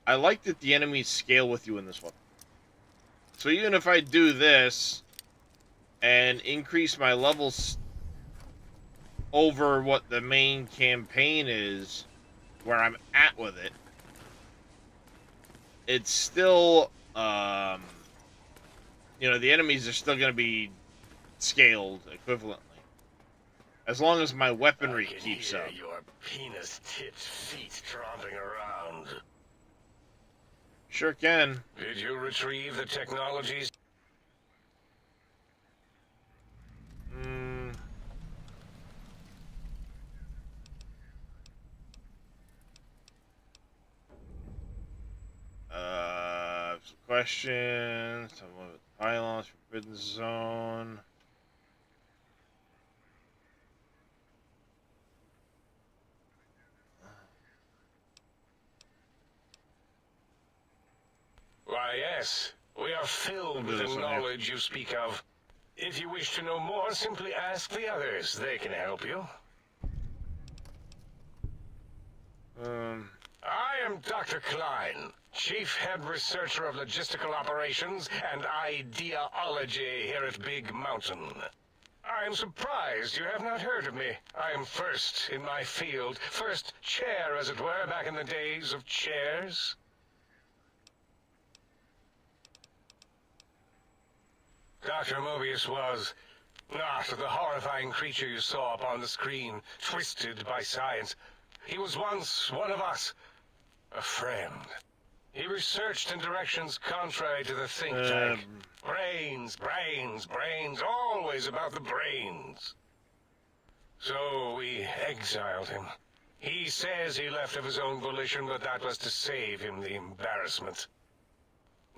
I like that the enemies scale with you in this one. So even if I do this and increase my levels over what the main campaign is, where I'm at with it, it's still you know, the enemies are still going to be scaled equivalently. As long as my weaponry I can keeps hear up. your penis-tipped feet tromping around. Sure can. Did you retrieve the technologies? Mm. Some questions. Some of the pylons, forbidden zone. Why, yes. We are filled with the knowledge you speak of. If you wish to know more, simply ask the others. They can help you. I am Dr. Klein, Chief Head Researcher of Logistical Operations and Ideology here at Big Mountain. I am surprised you have not heard of me. I am first in my field, first chair, as it were, back in the days of chairs. Dr. Mobius was not the horrifying creature you saw upon the screen, twisted by science. He was once one of us, a friend. He researched in directions contrary to the think tank. Brains, brains, brains, always about the brains. So we exiled him. He says he left of his own volition, but that was to save him the embarrassment.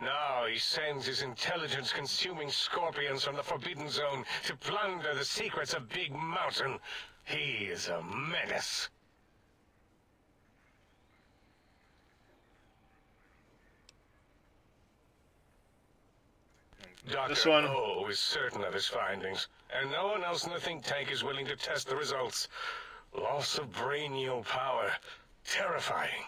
Now he sends his intelligence-consuming scorpions from the Forbidden Zone to plunder the secrets of Big Mountain. He is a menace. Dr. O is certain of his findings, and no one else in the think tank is willing to test the results. Loss of brainial power. Terrifying.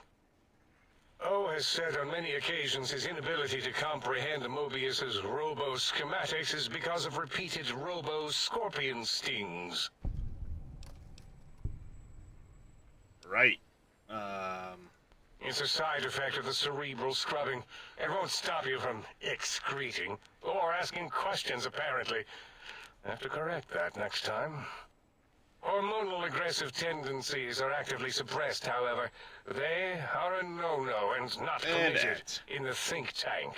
O has said on many occasions his inability to comprehend Mobius's robo-schematics is because of repeated robo-scorpion stings. Right. It's a side effect of the cerebral scrubbing. It won't stop you from excreting, or asking questions, apparently. Have to correct that next time. Hormonal aggressive tendencies are actively suppressed, however. They are a no-no and not permitted in the think tank.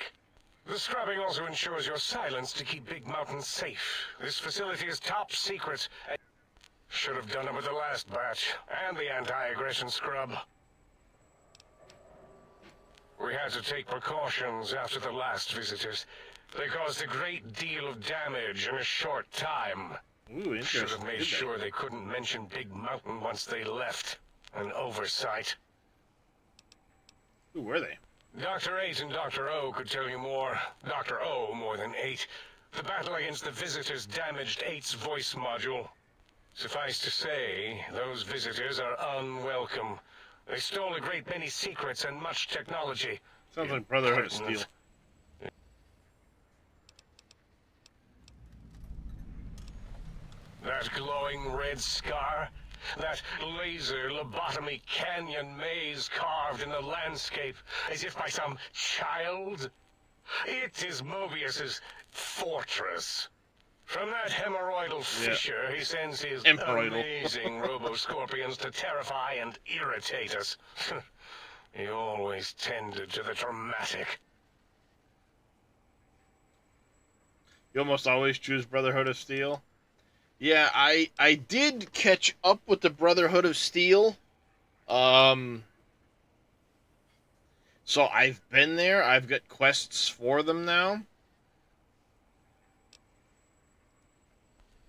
The scrubbing also ensures your silence to keep Big Mountain safe. This facility is top secret. Should have done it with the last batch, and the anti-aggression scrub. We had to take precautions after the last visitors. They caused a great deal of damage in a short time. Ooh, interesting. Should have made sure they couldn't mention Big Mountain once they left. An oversight. Who were they? Dr. 8 and Dr. O could tell you more. Dr. O more than 8. The battle against the visitors damaged 8's voice module. Suffice to say, those visitors are unwelcome. They stole a great many secrets and much technology. Sounds like Brotherhood of Steel. That glowing red scar, that laser lobotomy canyon maze carved in the landscape as if by some child. It is Mobius's fortress. From that hemorrhoidal fissure, he sends his amazing robo-scorpions to terrify and irritate us. He always tended to the dramatic. You almost always choose Brotherhood of Steel? Yeah, I did catch up with the Brotherhood of Steel. So I've been there. I've got quests for them now.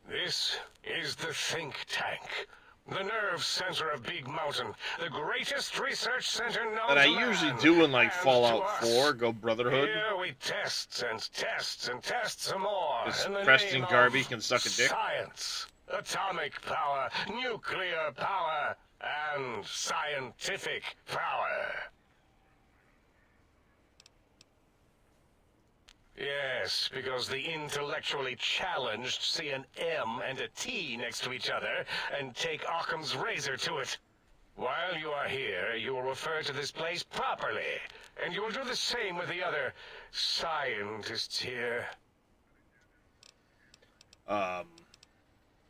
This is the think tank. The nerve center of Big Mountain. The greatest research center known That I to usually man do in like and Fallout to us. 4, go Brotherhood. Here we test and test and test some more. Because In the Preston name Garvey of can suck a dick. Science, atomic power, nuclear power, and scientific power. Yes, because the intellectually challenged see an M and a T next to each other and take Occam's razor to it. While you are here, you will refer to this place properly, and you will do the same with the other scientists here. Um,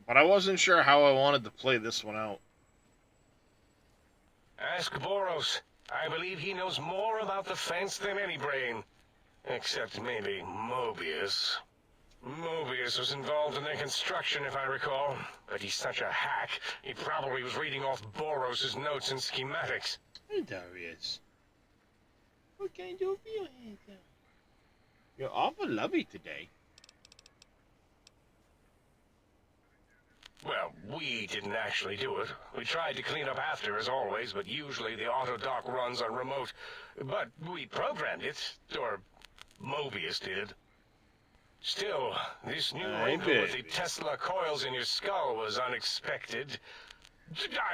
but I wasn't sure how I wanted to play this one out. Ask Boros. I believe he knows more about the fence than any brain. Except maybe Mobius. Mobius was involved in their construction, if I recall. But he's such a hack, he probably was reading off Boros' notes and schematics. Hey, Darius. What can I do for you, handsome? You're awful lovely today. Well, we didn't actually do it. We tried to clean up after, as always, but usually the auto dock runs on remote. But we programmed it, or Mobius did. Still, this new Hey, wrinkle with the baby. Tesla coils in your skull was unexpected.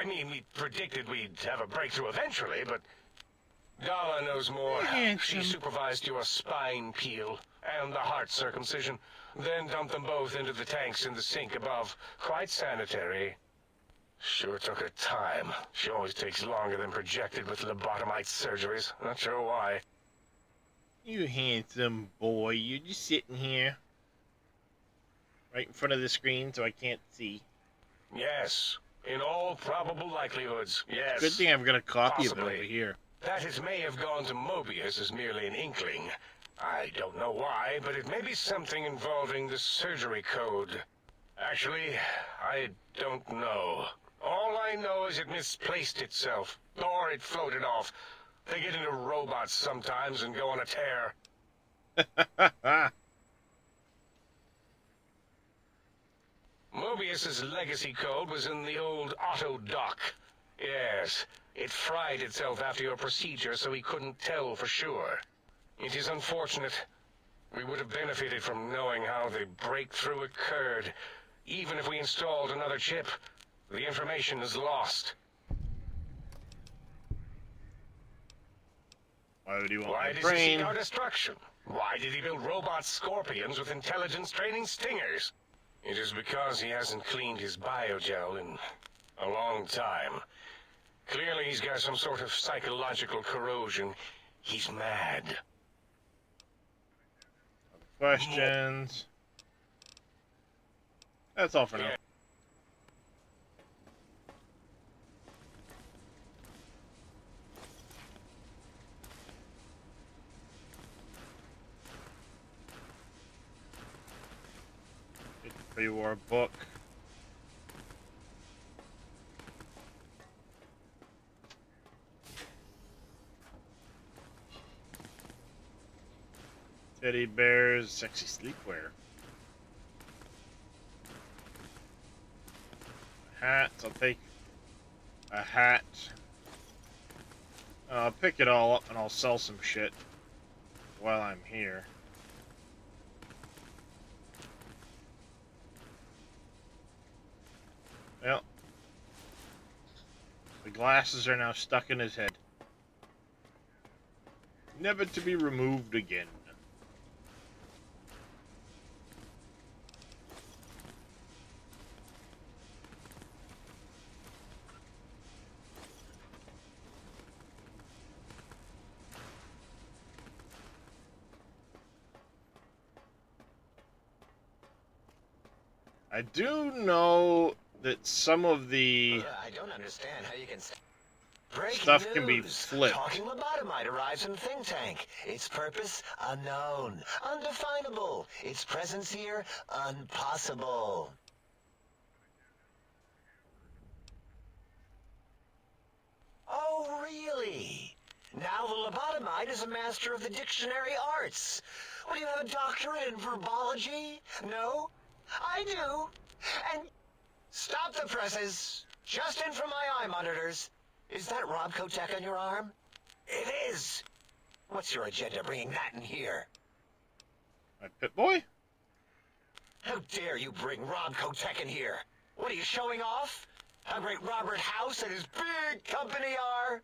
I mean, we predicted we'd have a breakthrough eventually, but Dala knows more. She supervised your spine peel and the heart circumcision, then dumped them both into the tanks in the sink above. Quite sanitary. Sure took her time. She always takes longer than projected with lobotomite surgeries. Not sure why. You handsome boy. You're just sitting here. Right in front of the screen so I can't see. Yes. In all probable likelihoods, yes. Good thing I've got a copy of Possibly. it over here. That it may have gone to Mobius is merely an inkling. I don't know why, but it may be something involving the surgery code. Actually, I don't know. All I know is it misplaced itself, or it floated off. They get into robots sometimes and go on a tear. Mobius's legacy code was in the old auto dock. Yes, it fried itself after your procedure, so he couldn't tell for sure. It is unfortunate. We would have benefited from knowing how the breakthrough occurred. Even if we installed another chip, the information is lost. Why would you want Why my does he brain? seek our destruction? Why did he build robot scorpions with intelligence training stingers? It is because he hasn't cleaned his biogel in a long time. Clearly he's got some sort of psychological corrosion. He's mad. Questions? That's all for now. Yeah. Pre-war book. Teddy bears, sexy sleepwear. Hats, I'll take a hat. I'll pick it all up and I'll sell some shit while I'm here. Well, the glasses are now stuck in his head. Never to be removed again. I do know that some of the I don't understand how you can... Breaking stuff can be news. flipped. Talking lobotomite arrives in think tank. Its purpose, unknown. Undefinable. Its presence here, impossible. Oh, really? Now the lobotomite is a master of the dictionary arts. What, do you have a doctorate in verbology? No? I do. And... Stop the presses. Just in from my eye monitors. Is that Rob Kotek on your arm? It is. What's your agenda bringing that in here? My pit boy? How dare you bring Rob Kotek in here? What are you showing off? How great Robert House and his big company are?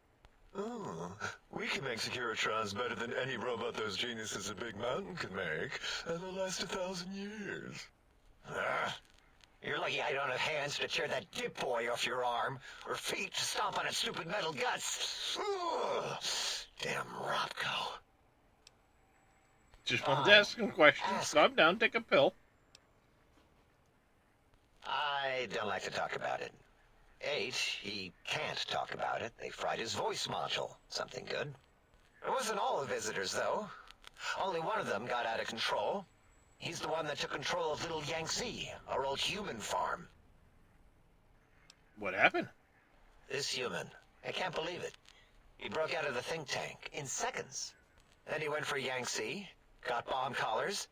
Oh, we can make Securitrons better than any robot those geniuses at Big Mountain can make, and they'll last 1,000 years. You're lucky I don't have hands to tear that dip boy off your arm, or feet to stomp on its stupid metal guts. Ugh. Damn Robco. Just wanted to ask him questions. Ask. Calm down, take a pill. They don't like to talk about it. 8, he can't talk about it. They fried his voice module. Something good. It wasn't all the visitors, though. Only one of them got out of control. He's the one that took control of Little Yangtze, our old human farm. What happened? This human. I can't believe it. He broke out of the think tank in seconds. Then he went for Yangtze, got bomb collars,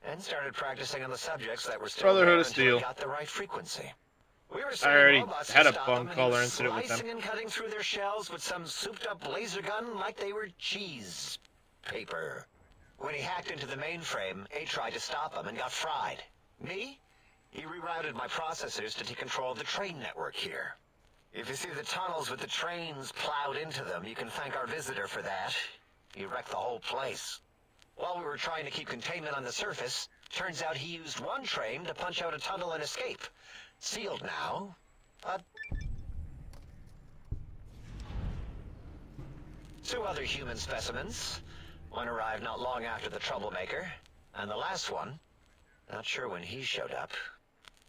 and started practicing on the subjects that were still Brotherhood there of until he Steel. got the right frequency. We were I sending already robots had to a stop bomb him, and he collar was incident with them. slicing and cutting through their shells with some souped-up laser gun like they were cheese paper. When he hacked into the mainframe, A tried to stop him and got fried. Me? He rerouted my processors to take control of the train network here. If you see the tunnels with the trains plowed into them, you can thank our visitor for that. He wrecked the whole place. While we were trying to keep containment on the surface, turns out he used one train to punch out a tunnel and escape. Sealed now, but 2 other human specimens. One arrived not long after the troublemaker, and the last one, not sure when he showed up.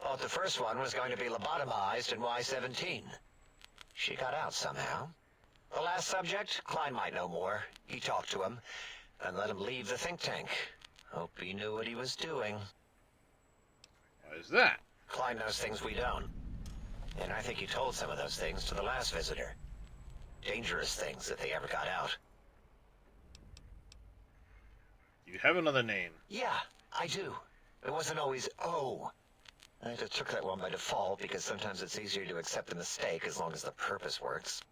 Thought the first one was going to be lobotomized in Y-17. She got out somehow. The last subject, Klein might know more. He talked to him, and let him leave the think tank. Hope he knew what he was doing. What is that? Klein knows things we don't. And I think he told some of those things to the last visitor. Dangerous things if they ever got out. You have another name. Yeah, I do. It wasn't always O. I just took that one by default because sometimes it's easier to accept a mistake as long as the purpose works.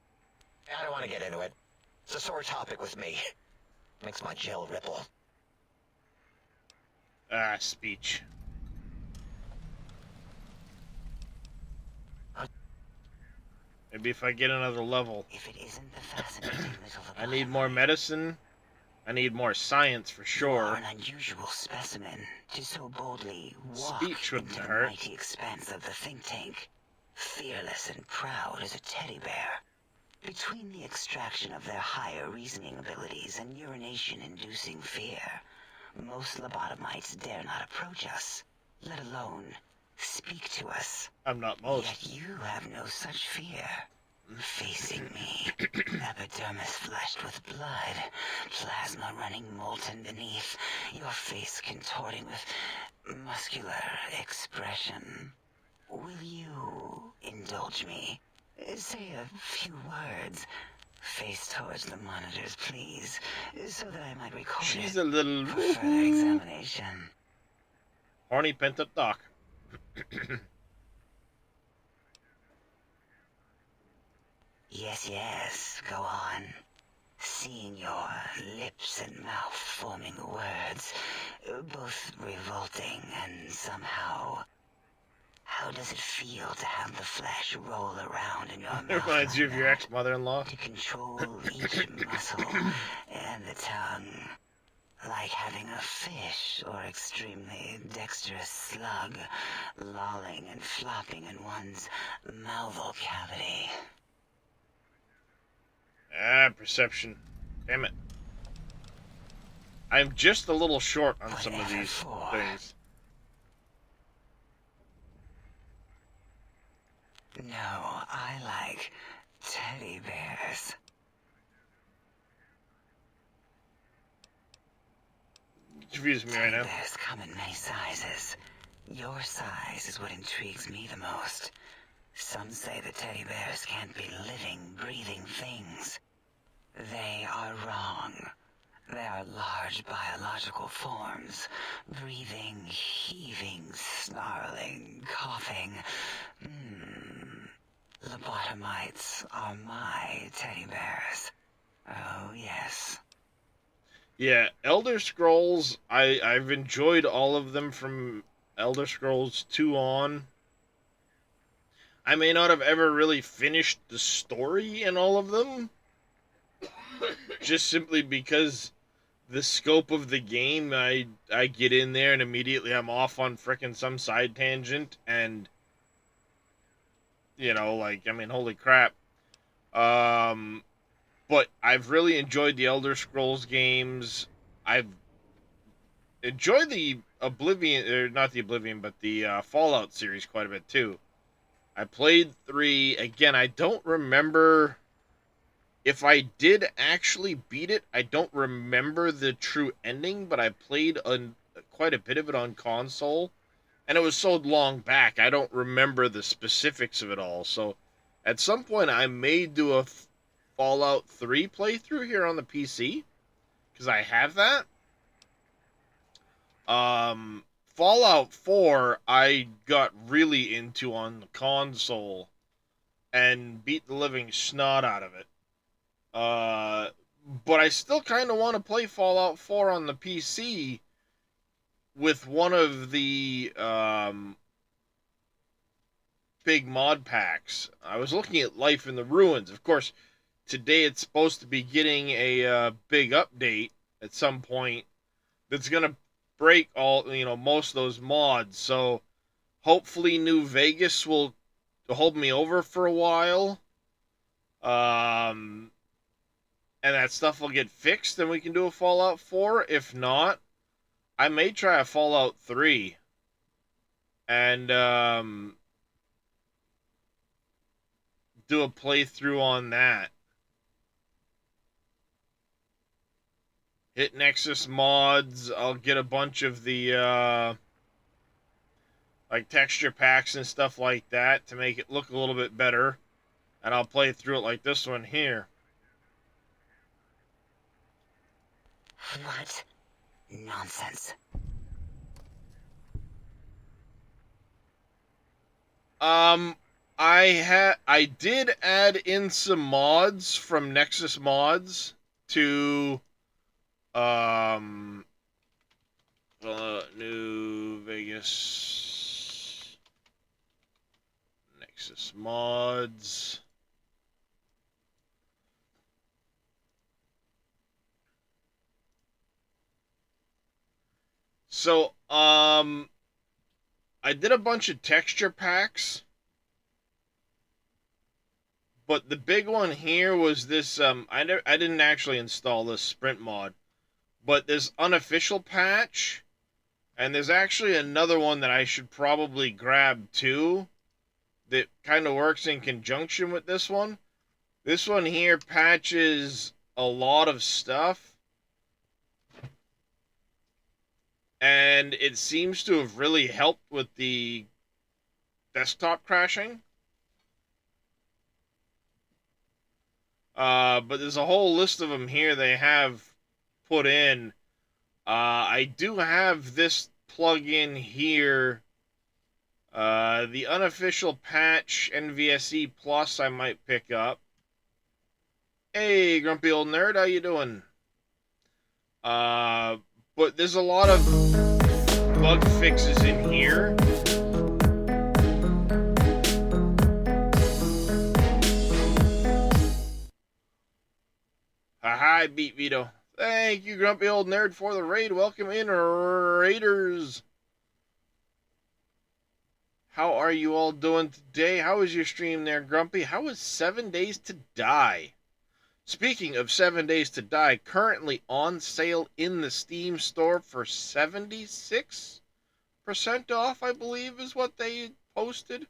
I don't want to get into it. It's a sore topic with me. Makes my gel ripple. Ah, speech. Maybe if I get another level. If it isn't the fascinating little I need more medicine. I need more science for You are sure. an unusual specimen to so boldly walk Speech wouldn't into the hurt. mighty expanse of the think tank, fearless and proud as a teddy bear. Between the extraction of their higher reasoning abilities and urination-inducing fear, most lobotomites dare not approach us, let alone speak to us. I'm not most. Yet you have no such fear. Facing me, epidermis flushed with blood, plasma running molten beneath, your face contorting with muscular expression. Will you indulge me? Say a few words. Face towards the monitors, please, so that I might record She's it a little for further examination. horny pent-up doc. Yes, yes, go on. Seeing your lips and mouth forming words, both revolting and somehow... How does it feel to have the flesh roll around in your mouth? It reminds you of your ex-mother-in-law. To control each muscle and the tongue. Like having a fish or extremely dexterous slug lolling and flopping in one's mouthal cavity. Ah, perception. Damn it. I'm just a little short on some of these things. No, I like teddy bears. Confusing me right Teddy now. bears come in many sizes. Your size is what intrigues me the most. Some say that teddy bears can't be living, breathing things. They are wrong. They are large biological forms. Breathing, heaving, snarling, coughing. Lobotomites are my teddy bears. Oh, yes. Yeah, Elder Scrolls, I've enjoyed all of them from Elder Scrolls 2 on. I may not have ever really finished the story in all of them. Just simply because the scope of the game, I get in there and immediately I'm off on frickin' some side tangent and, you know, like, I mean, holy crap. But I've really enjoyed the Elder Scrolls games. I've enjoyed the Oblivion, or not the Oblivion, but the Fallout series quite a bit too. I played 3. Again, I don't remember if I did actually beat it. I don't remember the true ending, but I played quite a bit of it on console. And it was so long back, I don't remember the specifics of it all. So at some point, I may do a Fallout 3 playthrough here on the PC, because I have that. Fallout 4, I got really into on the console and beat the living snot out of it. But I still kind of want to play Fallout 4 on the PC with one of the big mod packs. I was looking at Life in the Ruins. Of course, today it's supposed to be getting a big update at some point that's going to break most of those mods. So hopefully New Vegas will hold me over for a while. And that stuff will get fixed and we can do a Fallout 4. If not, I may try a Fallout 3. And do a playthrough on that. Hit Nexus mods. I'll get a bunch of the like texture packs and stuff like that to make it look a little bit better. And I'll play through it like this one here. What? Nonsense. I did add in some mods from Nexus Mods to New Vegas Nexus Mods. So, I did a bunch of texture packs, but the big one here was this, I didn't actually install this sprint mod, but this unofficial patch, and there's actually another one that I should probably grab too, that kind of works in conjunction with this one. This one here patches a lot of stuff, and it seems to have really helped with the desktop crashing. But there's a whole list of them here they have put in. I do have this plug-in here. The unofficial patch NVSE Plus I might pick up. Hey, grumpy old nerd, how you doing? But there's a lot of bug fixes in here. Hi, Beat Vito. Thank you, grumpy old nerd, for the raid. Welcome in, Raiders. How are you all doing today? How was your stream there, Grumpy? How was 7 Days to Die? Speaking of 7 Days to Die, currently on sale in the Steam store for 76% off, I believe, is what they posted.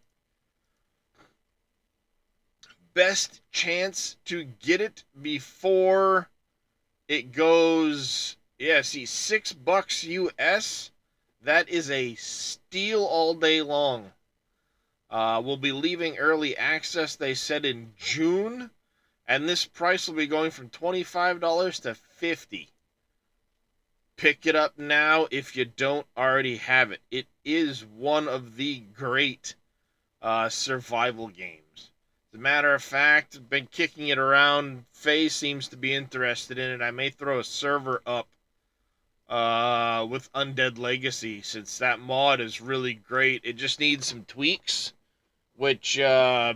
Best chance to get it before it goes, yeah, see, $6 US. That is a steal all day long. We'll be leaving early access, they said, in June. And this price will be going from $25 to $50. Pick it up now if you don't already have it. It is one of the great survival games. As a matter of fact, I've been kicking it around. Faye seems to be interested in it. I may throw a server up with Undead Legacy, since that mod is really great. It just needs some tweaks, which I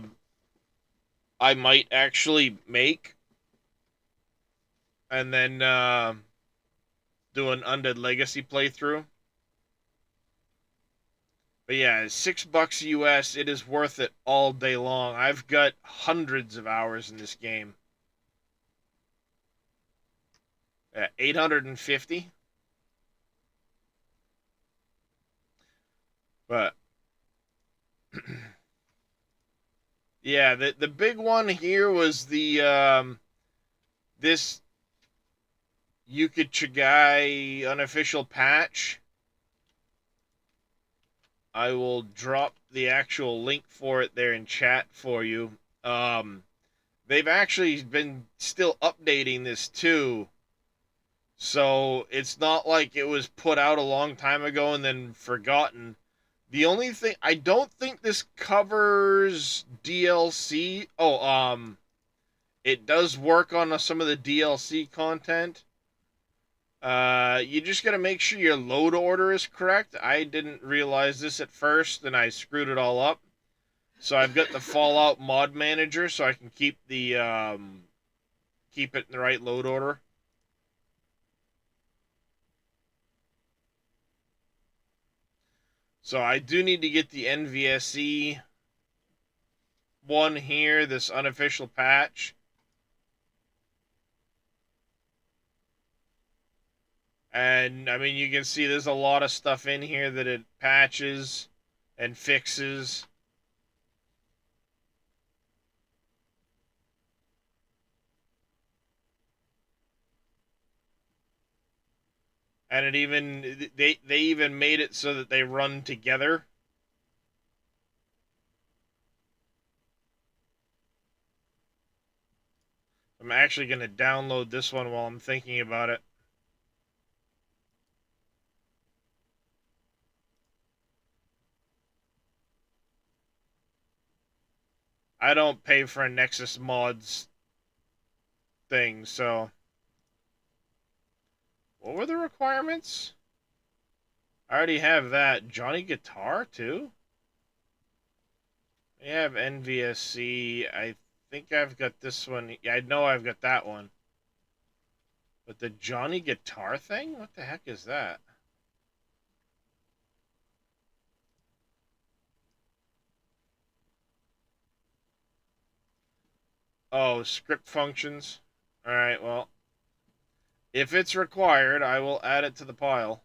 might actually make, and then do an Undead Legacy playthrough. But yeah, $6 US, it is worth it all day long. I've got hundreds of hours in this game. 850. But Yeah, the big one here was the this Yukichigai unofficial patch. I will drop the actual link for it there in chat for you. They've actually been still updating this too. So it's not like it was put out a long time ago and then forgotten. The only thing, I don't think this covers DLC. Oh, it does work on some of the DLC content. You just gotta make sure your load order is correct. I didn't realize this at first, and I screwed it all up. So I've got the Fallout mod manager, so I can keep keep it in the right load order. So I do need to get the NVSE one here, this unofficial patch. And, I mean, you can see there's a lot of stuff in here that it patches and fixes. And it even, they even made it so that they run together. I'm actually going to download this one while I'm thinking about it. I don't pay for a Nexus Mods thing, so... What were the requirements? I already have that. Johnny Guitar, too? I have NVSC. I think I've got this one. Yeah, I know I've got that one. But the Johnny Guitar thing? What the heck is that? Oh, script functions. Alright, well. If it's required, I will add it to the pile.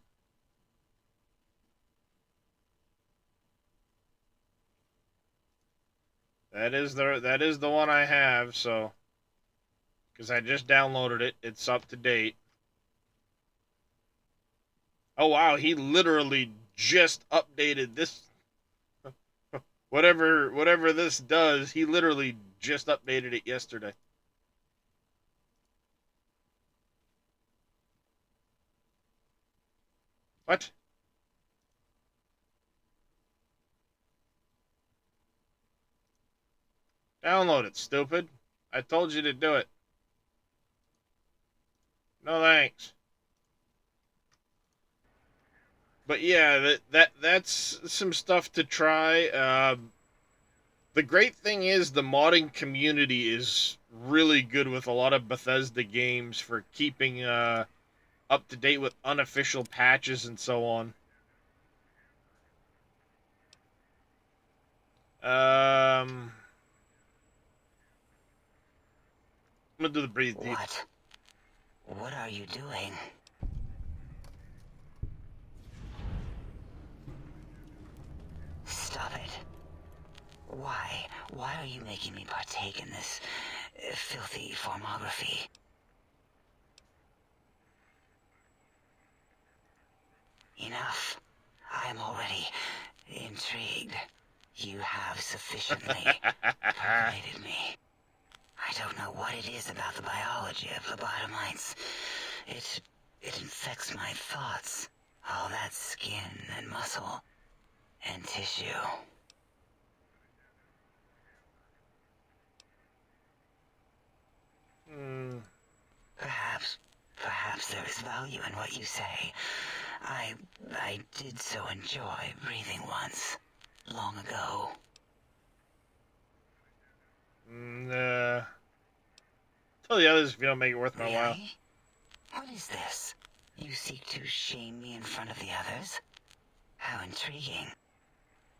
That is the one I have, so... Because I just downloaded it. It's up to date. Oh, wow, he literally just updated this. Whatever this does, he literally just updated it yesterday. What? Download it, stupid. I told you to do it. No thanks. But yeah, that's some stuff to try. The great thing is the modding community is really good with a lot of Bethesda games for keeping up to date with unofficial patches and so on. I'm gonna do the breathe deep. What? What are you doing? Stop it. Why? Why are you making me partake in this filthy formography? Enough. I am already intrigued. You have sufficiently permeated me. I don't know what it is about the biology of lobotomites. It infects my thoughts. All that skin and muscle and tissue. Perhaps there is value in what you say. I did so enjoy breathing once, long ago. Tell the others if you don't make it worth my while. Really? What is this? You seek to shame me in front of the others? How intriguing.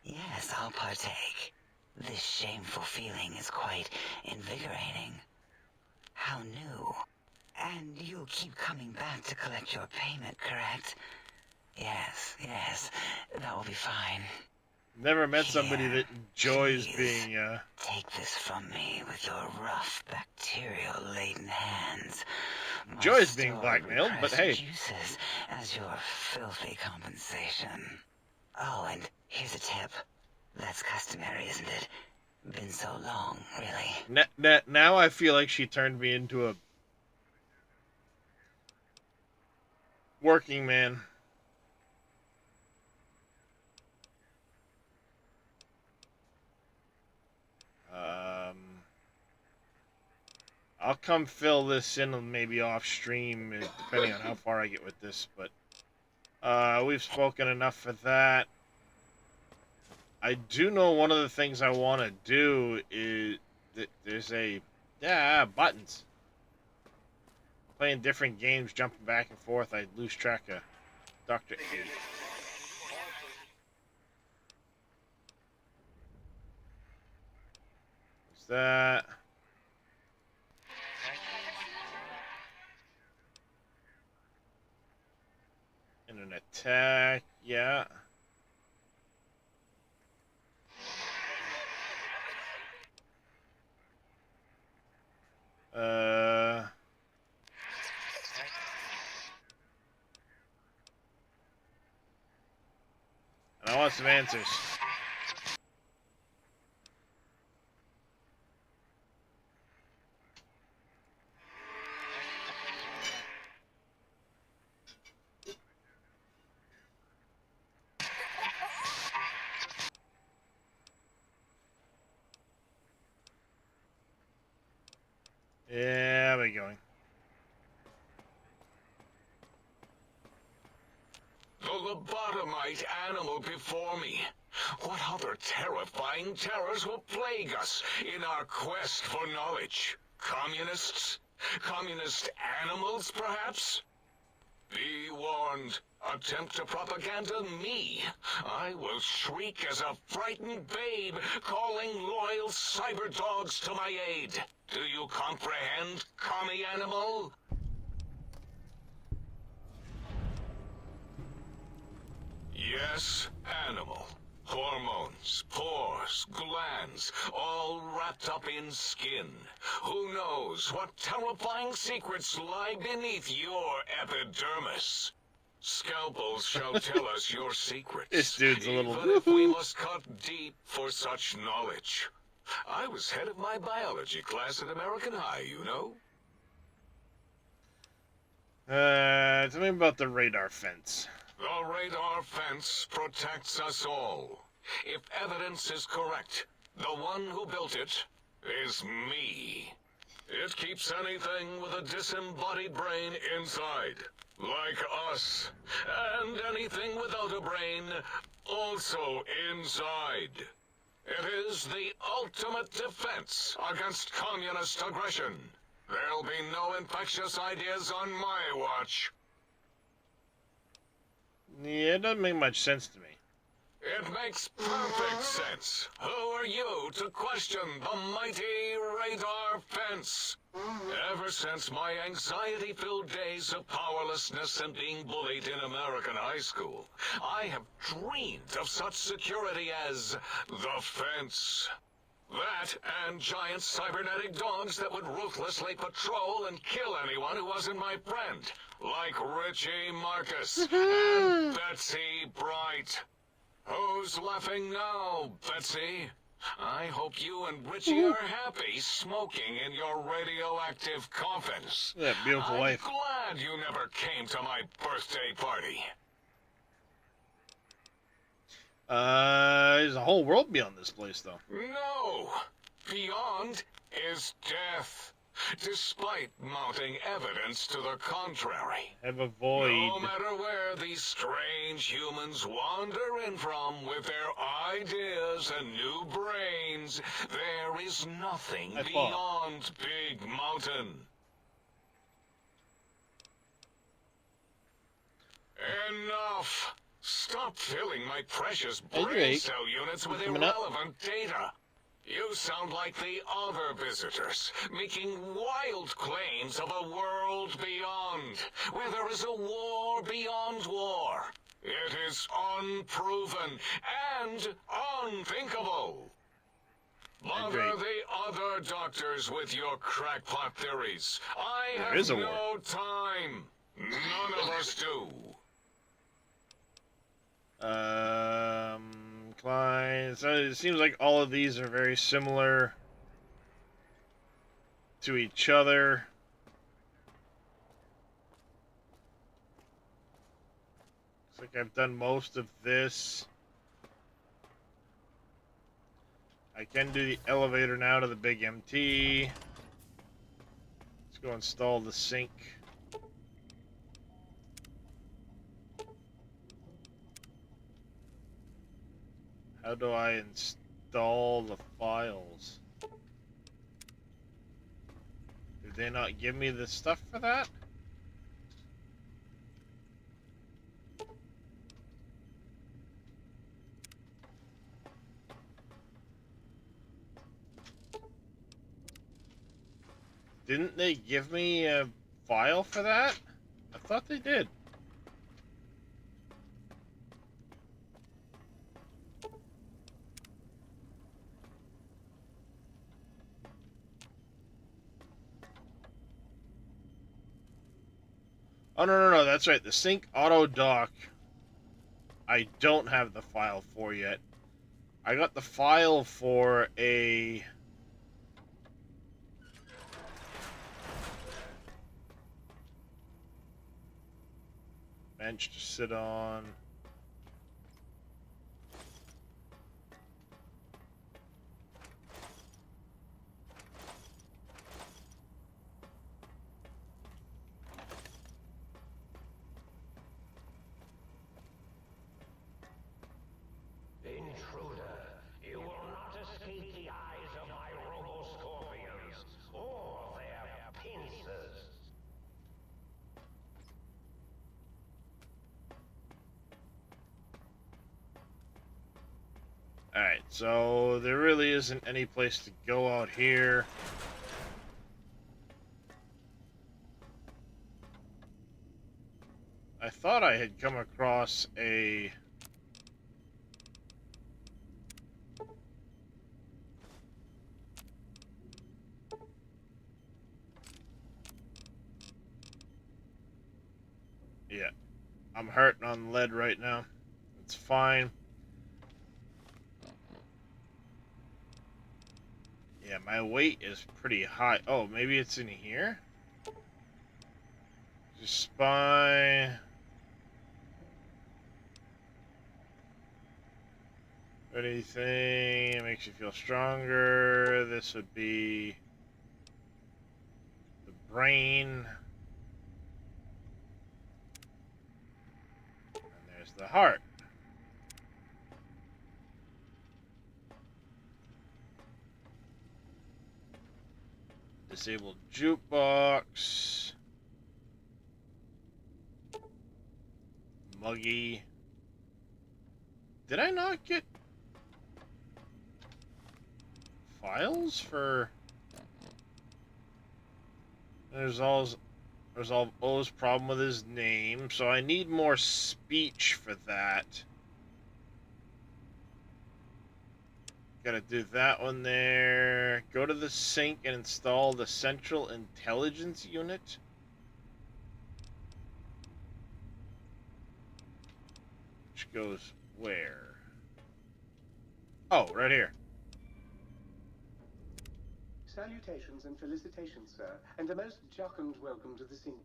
Yes, I'll partake. This shameful feeling is quite invigorating. How new. And you'll keep coming back to collect your payment, correct? Yes, that will be fine. Never met somebody that enjoys Please. being, Take this from me with your rough, bacterial-laden hands. My enjoys being stored blackmailed, but repressed hey. juices as your filthy compensation. Oh, and here's a tip. That's customary, isn't it? Been so long, really. Now I feel like she turned me into a working man. I'll come fill this in maybe off stream, depending on how far I get with this, but we've spoken enough for that. I do know one of the things I want to do is that there's buttons. Playing different games, jumping back and forth, I lose track of Dr. 8. What's that? And an attack, yeah. And I want some answers. Yeah, we're going. The lobotomite animal before me. What other terrifying terrors will plague us in our quest for knowledge? Communists? Communist animals, perhaps? Be warned. Attempt to propaganda me. I will shriek as a frightened babe, calling loyal cyber dogs to my aid. Do you comprehend, commie animal? Yes, animal. Hormones, pores, glands, all wrapped up in skin. Who knows what terrifying secrets lie beneath your epidermis? Scalpels shall tell us your secrets. This dude's a little even if we must cut deep for such knowledge. I was head of my biology class at American High, you know. Tell me about the radar fence. The radar fence protects us all. If evidence is correct, the one who built it is me. It keeps anything with a disembodied brain inside, like us. And anything without a brain, also inside. It is the ultimate defense against communist aggression. There'll be no infectious ideas on my watch. Yeah, it doesn't make much sense to me. It makes perfect sense. Who are you to question the mighty radar fence? Ever since my anxiety-filled days of powerlessness and being bullied in American high school, I have dreamed of such security as the fence. That and giant cybernetic dogs that would ruthlessly patrol and kill anyone who wasn't my friend, like Richie Marcus and Betsy Bright. Who's laughing now, Betsy? I hope you and Richie are happy smoking in your radioactive coffins. That beautiful wife. I'm glad you never came to my birthday party. There's a whole world beyond this place, though. No! Beyond is death, despite mounting evidence to the contrary. Have a void. No matter where these strange humans wander in from with their ideas and new brains, there is nothing beyond Big Mountain. Enough! Stop filling my precious brain cell units with irrelevant data. You sound like the other visitors, making wild claims of a world beyond, where there is a war beyond war. It is unproven and unthinkable. Bother the other doctors with your crackpot theories. I There have is a no time. None of us do. Klein. So it seems like all of these are very similar to each other. Looks like I've done most of this. I can do the elevator now to the big MT. Let's go install the sink. How do I install the files? Did they not give me the stuff for that? Didn't they give me a file for that? I thought they did. Oh, no, that's right. The sync auto dock, I don't have the file for yet. I got the file for a... bench to sit on. Intruder, you will not escape the eyes of my robo-scorpions or their pincers. Alright, so there really isn't any place to go out here. I thought I had come across a... yeah, I'm hurting on lead right now. It's fine. Yeah, my weight is pretty high. Oh, maybe it's in here? Just spy... anything that makes you feel stronger. This would be the brain. And there's the heart. Disabled jukebox. Muggy. Did I not get files for... resolve O's problem with his name, so I need more speech for that. Gotta do that one there. Go to the sink and install the central intelligence unit. Which goes where? Oh, right here. Salutations and felicitations, sir, and a most jocund welcome to the sink.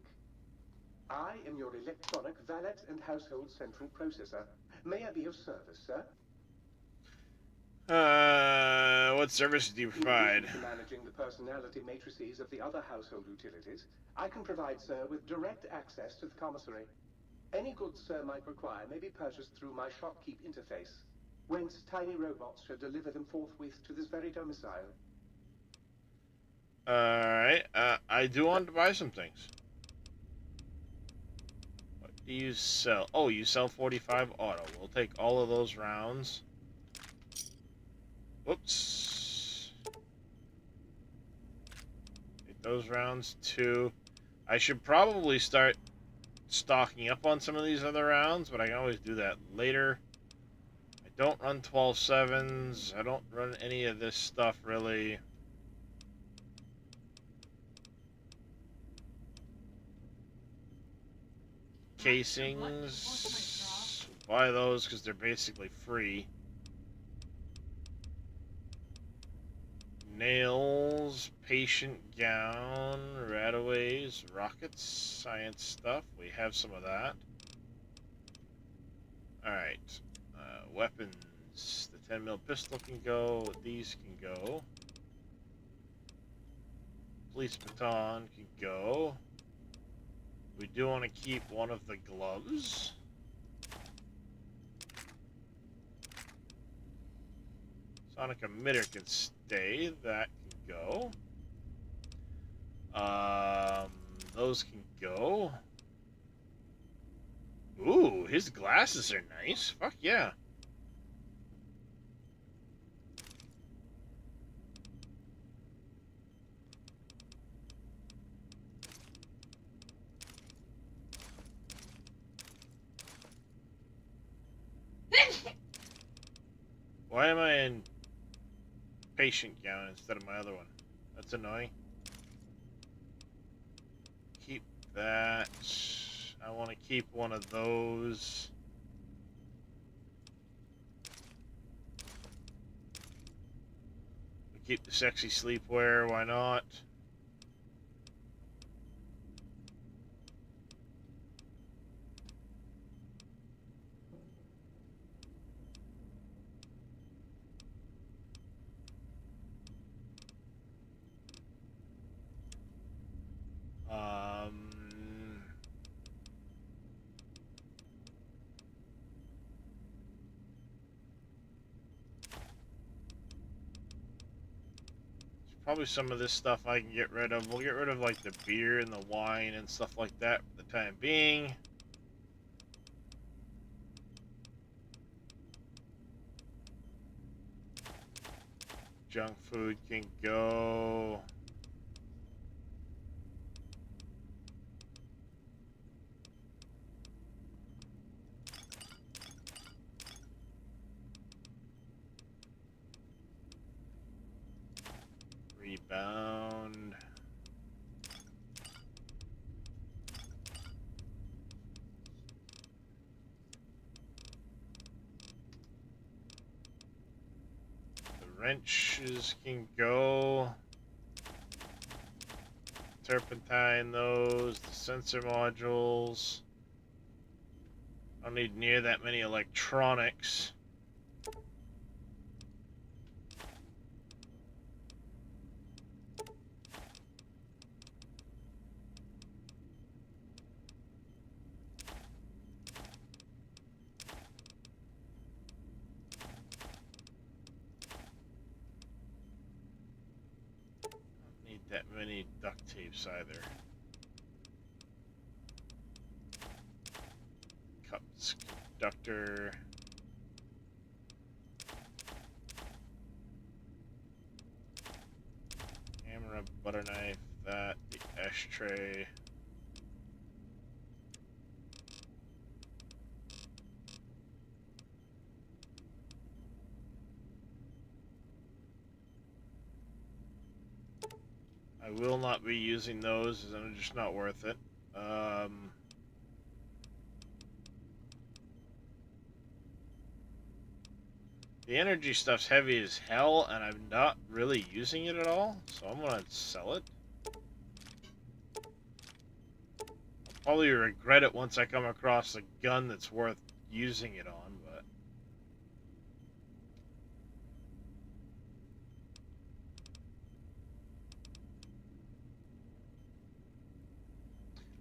I am your electronic valet and household central processor. May I be of service, sir? What service do you provide? In addition to managing the personality matrices of the other household utilities, I can provide, sir, with direct access to the commissary. Any goods sir might require may be purchased through my shopkeep interface, whence tiny robots shall deliver them forthwith to this very domicile. Alright, I do want to buy some things. What do you sell? Oh, you sell 45 auto. We'll take all of those rounds. Whoops. Take those rounds too. I should probably start stocking up on some of these other rounds, but I can always do that later. I don't run 12-7s. I don't run any of this stuff, really. Casings. Buy those because they're basically free. Nails, patient gown, rataways, rockets, science stuff. We have some of that. Alright. Weapons. The 10mm pistol can go. These can go. Police baton can go. We do want to keep one of the gloves. Sonic emitter can stay. That can go. Those can go. Ooh, his glasses are nice. Fuck yeah. Why am I in patient gown instead of my other one? That's annoying. Keep that. I want to keep one of those. We keep the sexy sleepwear, why not? Probably some of this stuff I can get rid of. We'll get rid of like the beer and the wine and stuff like that for the time being. Junk food can go. Rebound. The wrenches can go. Turpentine those. The sensor modules. I don't need near that many electronics. That many duct tapes either. Cups, conductor. Camera, butter knife, that, the ashtray. I will not be using those, as they're just not worth it. The energy stuff's heavy as hell, and I'm not really using it at all, so I'm gonna sell it. I'll probably regret it once I come across a gun that's worth using it on, but...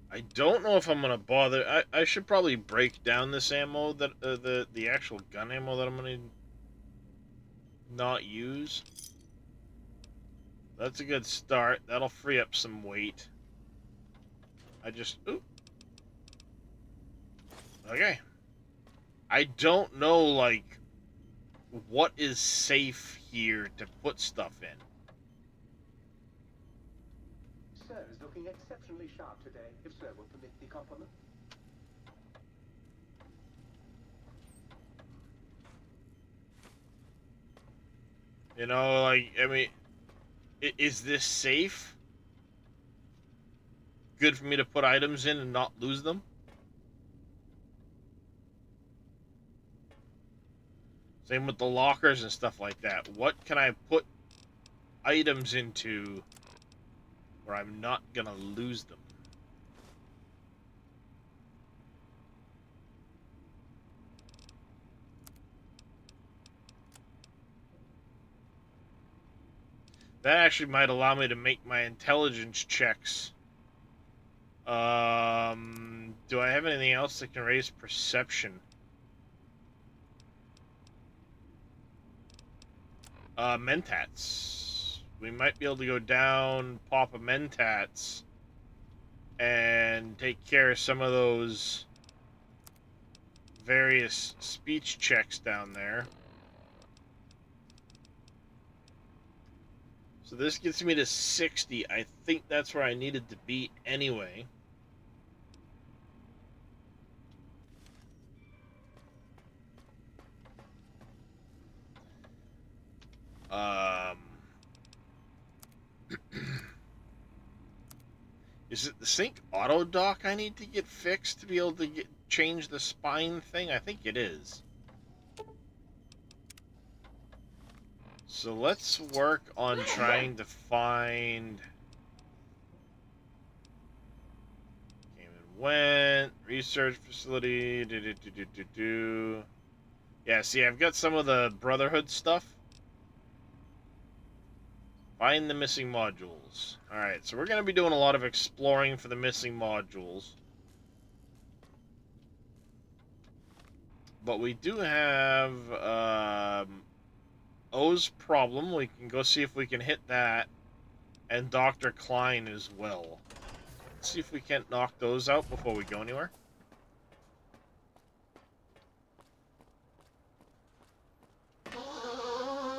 I don't know if I'm gonna bother. I should probably break down this ammo, that the actual gun ammo that I'm gonna not use. That's a good start. That'll free up some weight. Ooh. Okay. I don't know, like, what is safe here to put stuff in. Sir is looking exceptionally sharp today, if sir will permit the compliment. You know, like, I mean, is this safe? Good for me to put items in and not lose them? Same with the lockers and stuff like that. What can I put items into where I'm not gonna lose them? That actually might allow me to make my intelligence checks. Do I have anything else that can raise perception? Mentats. We might be able to go down, pop a Mentats, and take care of some of those various speech checks down there. So this gets me to 60. I think that's where I needed to be anyway. Is it the sync auto dock I need to get fixed to be able to change the spine thing? I think it is. So let's work on trying to find... Came and went. Research facility. Yeah, see, I've got some of the Brotherhood stuff. Find the missing modules. Alright, so we're going to be doing a lot of exploring for the missing modules. But we do have O's problem. We can go see if we can hit that. And Dr. Klein as well. Let's see if we can't knock those out before we go anywhere.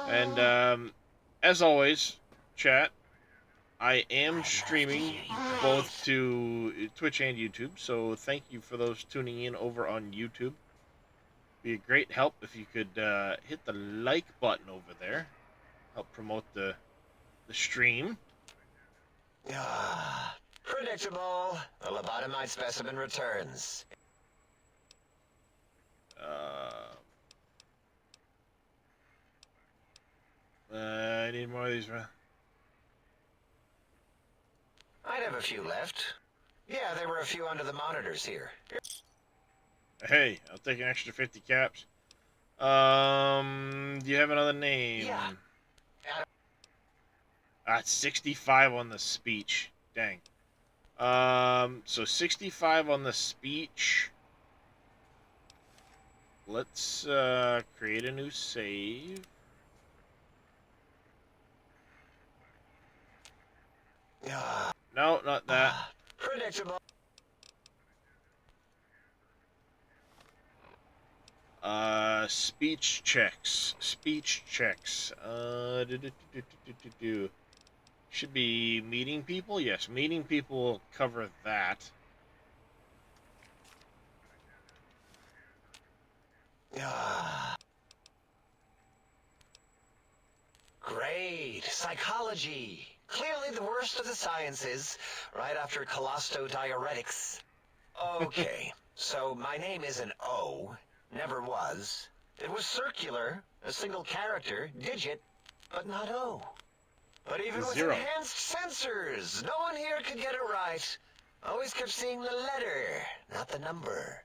And as always, chat, I am streaming both to Twitch and YouTube, so thank you for those tuning in over on YouTube. Be a great help if you could hit the like button over there. Help promote the stream. Predictable. The lobotomite specimen returns. I need more of these. I'd have a few left. Yeah, there were a few under the monitors here. Hey, I'll take an extra 50 caps. Do you have another name? Yeah. It's 65 on the speech. Dang. So 65 on the speech. Let's create a new save. No, not that. Predictable. Speech checks. Speech checks. Should be meeting people? Yes, meeting people will cover that. Great. Psychology. Clearly the worst of the sciences, right after colostodiuretics. Okay, so my name isn't O. Never was. It was circular, a single character, digit, but not O. But even with Zero. enhanced sensors, no one here could get it right. Always kept seeing the letter, not the number.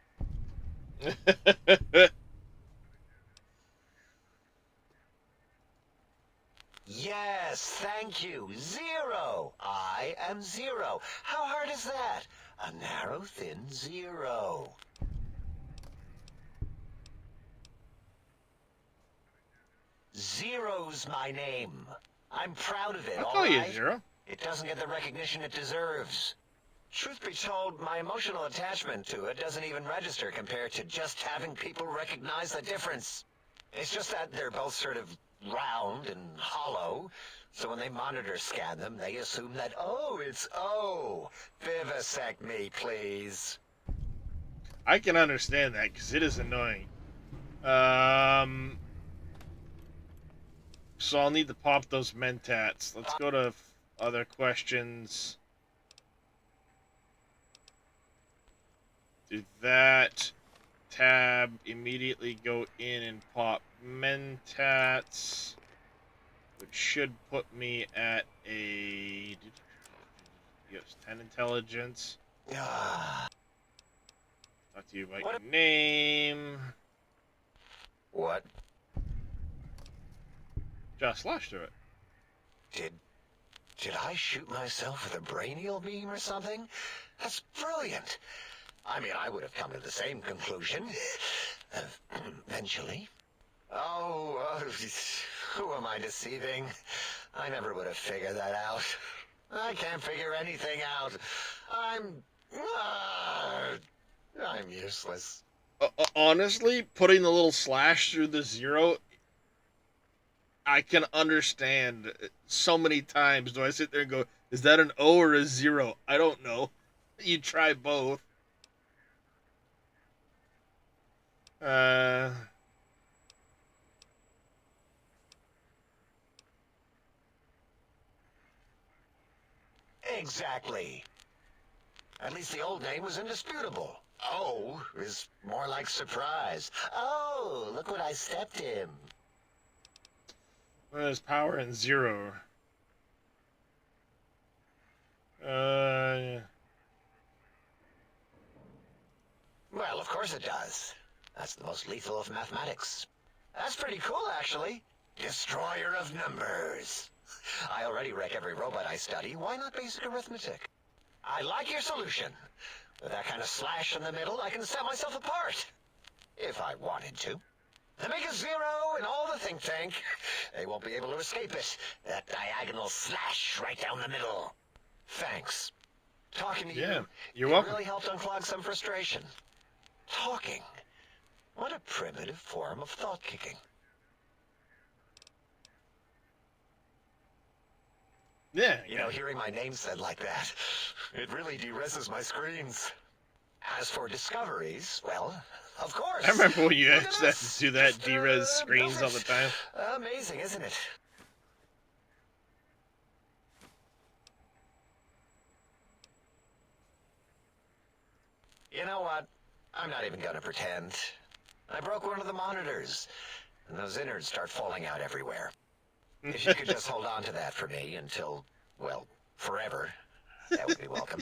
Yes, thank you. 0. I am 0. How hard is that? A narrow, thin 0. Zero's my name. I'm proud of it, I'll all call you right? Zero. It doesn't get the recognition it deserves. Truth be told, my emotional attachment to it doesn't even register compared to just having people recognize the difference. It's just that they're both sort of round and hollow, so when they monitor scan them, they assume that, oh, it's O. Vivisect me, please. I can understand that, because it is annoying. So so I'll need to pop those mentats. Let's go to other questions. Do that. Tab. Immediately go in and pop mentats. Which should put me at a... Yes, 10 intelligence. Talk to you about your name. What? Just slash through it. Did I shoot myself with a brainial beam or something? That's brilliant. I mean, I would have come to the same conclusion. Eventually. Oh, who am I deceiving? I never would have figured that out. I can't figure anything out. I'm useless. Honestly, putting the little slash through the 0, I can understand. So many times do I sit there and go, is that an O or a 0? I don't know. You try both. Exactly. At least the old name was indisputable. O is more like surprise. Oh, look what I stepped in. There's power in 0. Well, of course it does. That's the most lethal of mathematics. That's pretty cool, actually. Destroyer of numbers. I already wreck every robot I study. Why not basic arithmetic? I like your solution. With that kind of slash in the middle, I can set myself apart. If I wanted to. The make a 0 in all the think tank. They won't be able to escape it. That diagonal slash right down the middle. Thanks. Talking to you, you're welcome. really helped unclog some frustration. Talking. What a primitive form of thought kicking. Yeah. You know, hearing my name said like that, it really de-reses my screens. As for discoveries, well, of course. I remember when you Look used at to this. do that Just, D-res screens all the time. Amazing, isn't it? You know what? I'm not even gonna pretend. I broke one of the monitors, and those innards start falling out everywhere. If you could just hold on to that for me until, well, forever, that would be welcome.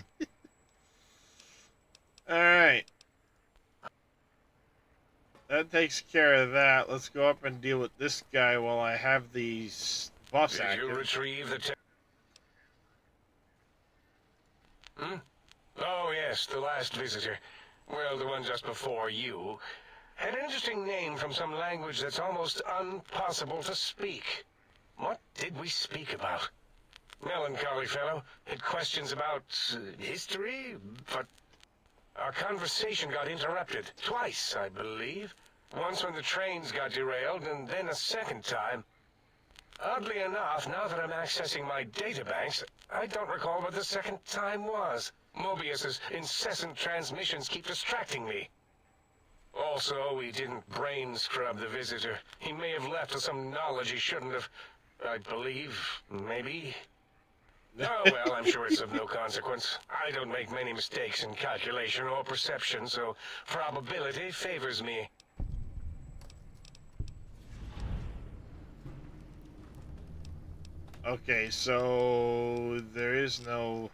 Alright. That takes care of that. Let's go up and deal with this guy while I have the boss Did you active. retrieve the Oh, yes, the last visitor. Well, the one just before you. Had an interesting name from some language that's almost impossible to speak. What did we speak about? Melancholy fellow. Had questions about history, but our conversation got interrupted. Twice, I believe. Once when the trains got derailed, and then a second time. Oddly enough, now that I'm accessing my databanks, I don't recall what the second time was. Mobius's incessant transmissions keep distracting me. Also, we didn't brain scrub the visitor. He may have left with some knowledge he shouldn't have. I believe, maybe. Oh, well, I'm sure it's of no consequence. I don't make many mistakes in calculation or perception, so probability favors me. Okay, so there is no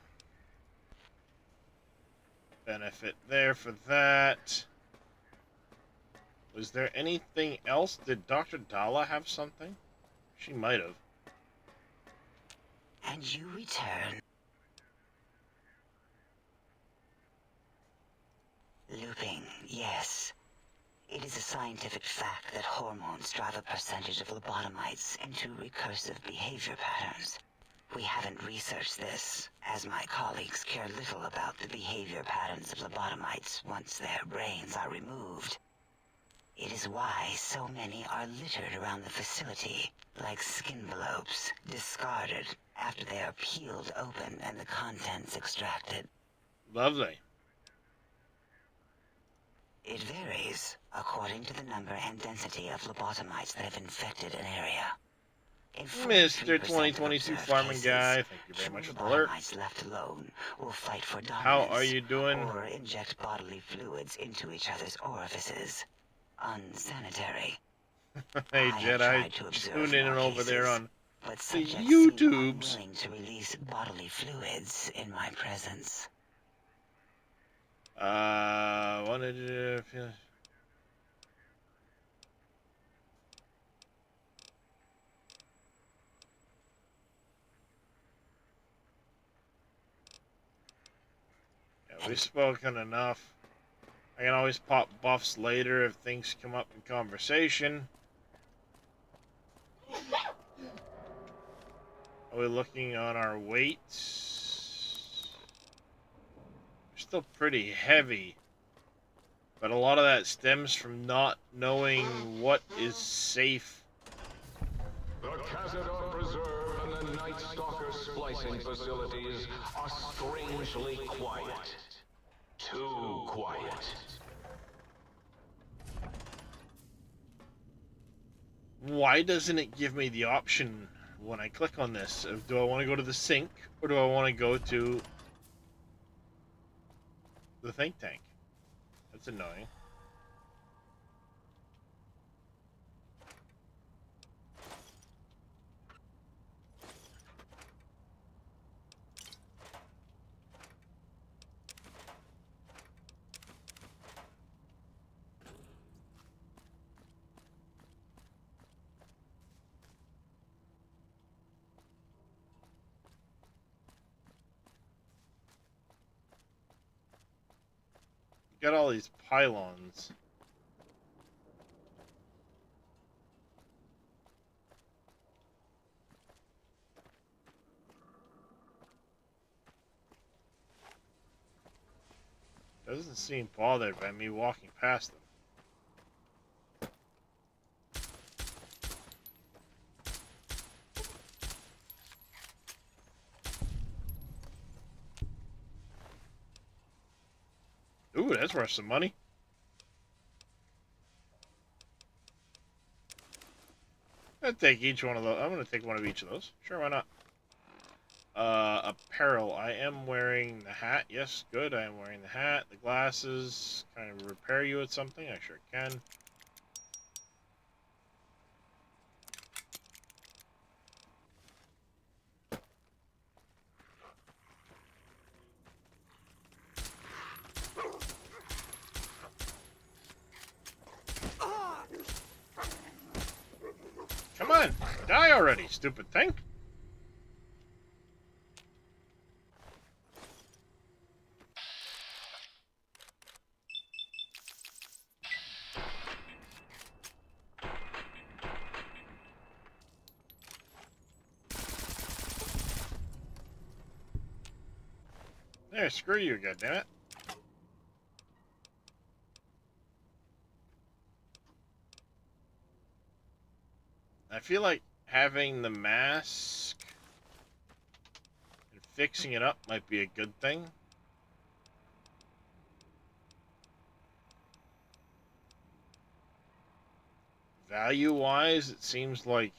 benefit there for that. Was there anything else? Did Dr. Dala have something? She might have. And you return. Looping, yes. It is a scientific fact that hormones drive a percentage of lobotomites into recursive behavior patterns. We haven't researched this, as my colleagues care little about the behavior patterns of lobotomites once their brains are removed. It is why so many are littered around the facility, like skinvelopes, discarded after they are peeled open and the contents extracted. Lovely. It varies according to the number and density of lobotomites that have infected an area. In Mr. 43% of 2022 observed farming cases, guy, thank you very true much for the alert. lobotomites left alone will fight for dominance How are you doing? or inject bodily fluids into each other's orifices. Unsanitary. Hey I have Jedi, tried to observe tune in more and over there cases, on but the subjects seem YouTubes. unwilling to release bodily fluids in my presence. Wanted to feel. Yeah, we've spoken enough. I can always pop buffs later if things come up in conversation. Are we looking on our weights? We're still pretty heavy. But a lot of that stems from not knowing what is safe. The Cazador Preserve and the Night Stalker splicing facilities are strangely quiet. Too quiet. Why doesn't it give me the option when I click on this of do I want to go to the sink or do I want to go to the think tank? That's annoying. Got all these pylons. Doesn't seem bothered by me walking past them. Ooh, that's worth some money. I'm gonna take each one of those. I'm gonna take one of each of those. Sure, why not? Apparel. I am wearing the hat. Yes, good. I am wearing the hat. The glasses. Can I repair you with something? I sure can. Come on! Die already, stupid thing! There, screw you, goddammit. I feel like having the mask and fixing it up might be a good thing. Value-wise, it seems like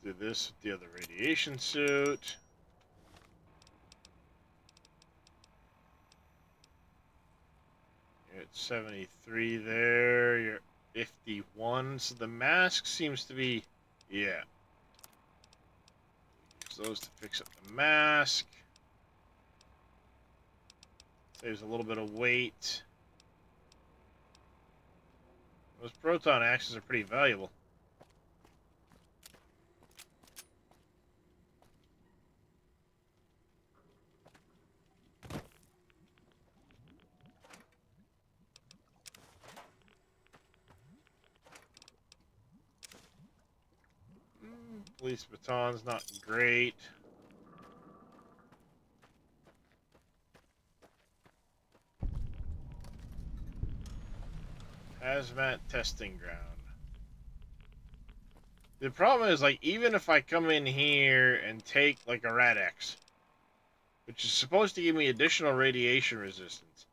do this with the other radiation suit. You're at 73 there. You're at 51. So the mask seems to be, yeah. Use those to fix up the mask. Saves a little bit of weight. Those proton axes are pretty valuable. Police baton's not great. Hazmat testing ground. The problem is, like, even if I come in here and take, like, a Rad-X, which is supposed to give me additional radiation resistance,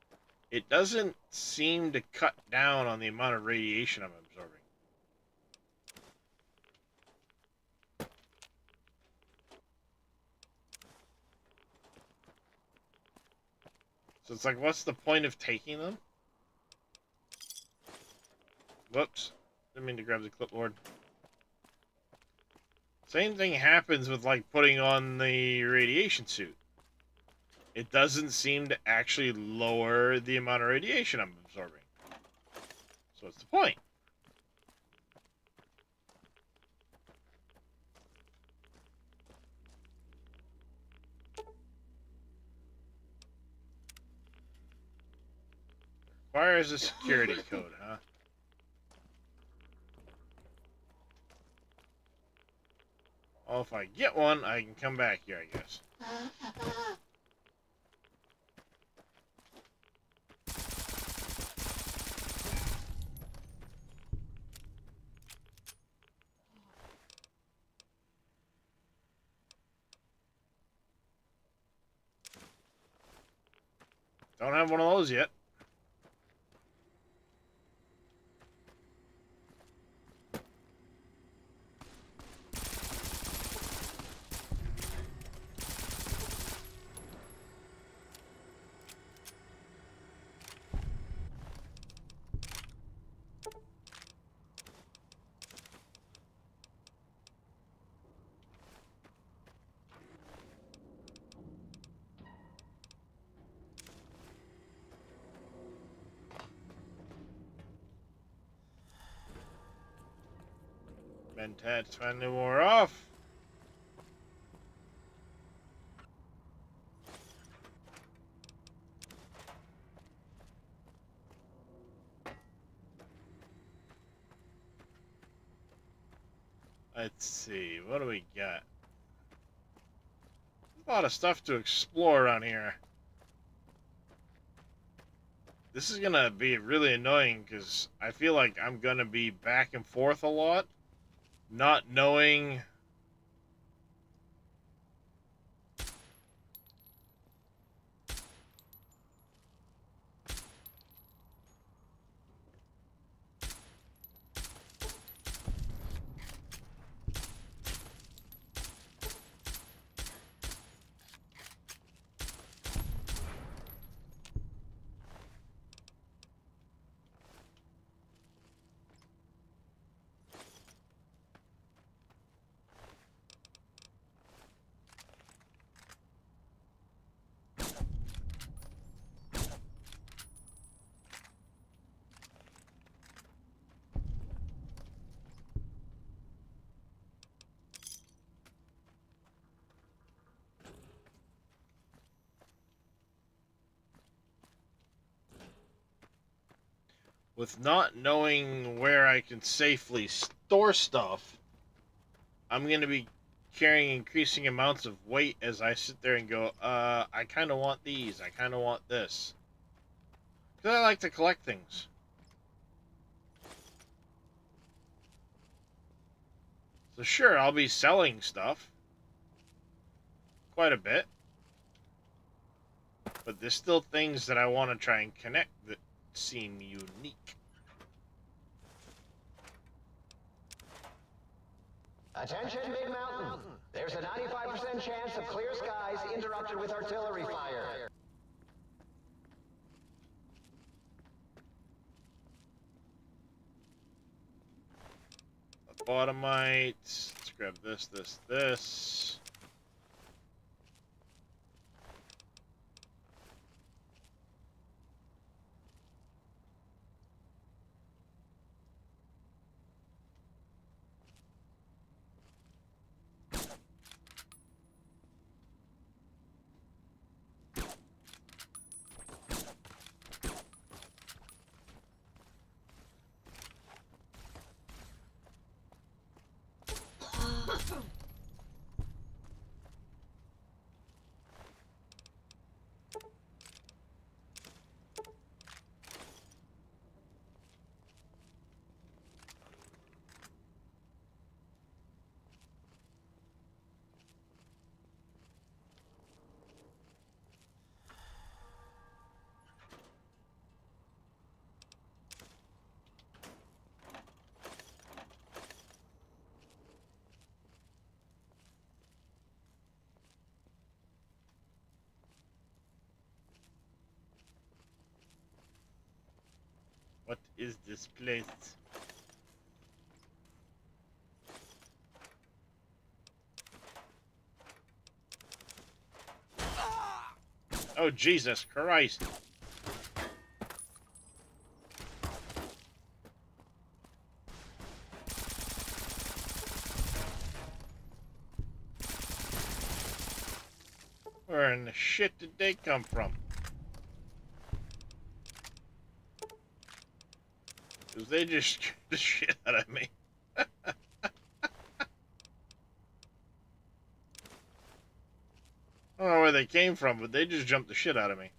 it doesn't seem to cut down on the amount of radiation I'm absorbing. So it's like, what's the point of taking them? Whoops. Didn't mean to grab the clipboard. Same thing happens with, like, putting on the radiation suit. It doesn't seem to actually lower the amount of radiation I'm absorbing. So what's the point? Requires a security code, huh? Well, if I get one, I can come back here, I guess. Don't have one of those yet. Mentats finally wore off. Let's see, what do we got? A lot of stuff to explore around here. This is gonna be really annoying because I feel like I'm gonna be back and forth a lot, not knowing with not knowing where I can safely store stuff, I'm going to be carrying increasing amounts of weight as I sit there and go, I kind of want these, I kind of want this. Because I like to collect things. So sure, I'll be selling stuff. Quite a bit. But there's still things that I want to try and connect that seem unique. Attention, Big Mountain. There's a 95% chance of clear skies interrupted with artillery fire. Bottomite. Let's grab this. is displaced. Oh, Jesus Christ. Where in the shit did they come from? Because they just scared the shit out of me. I don't know where they came from, but they just jumped the shit out of me.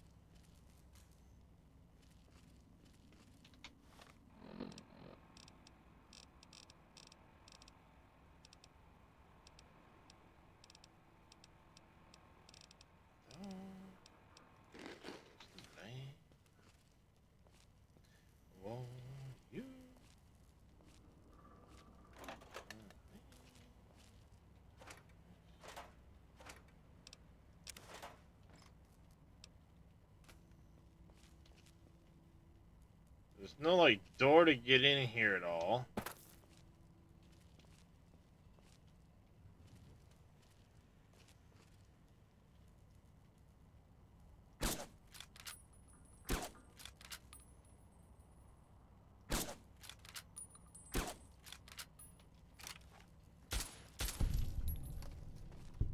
There's no, like, door to get in here at all.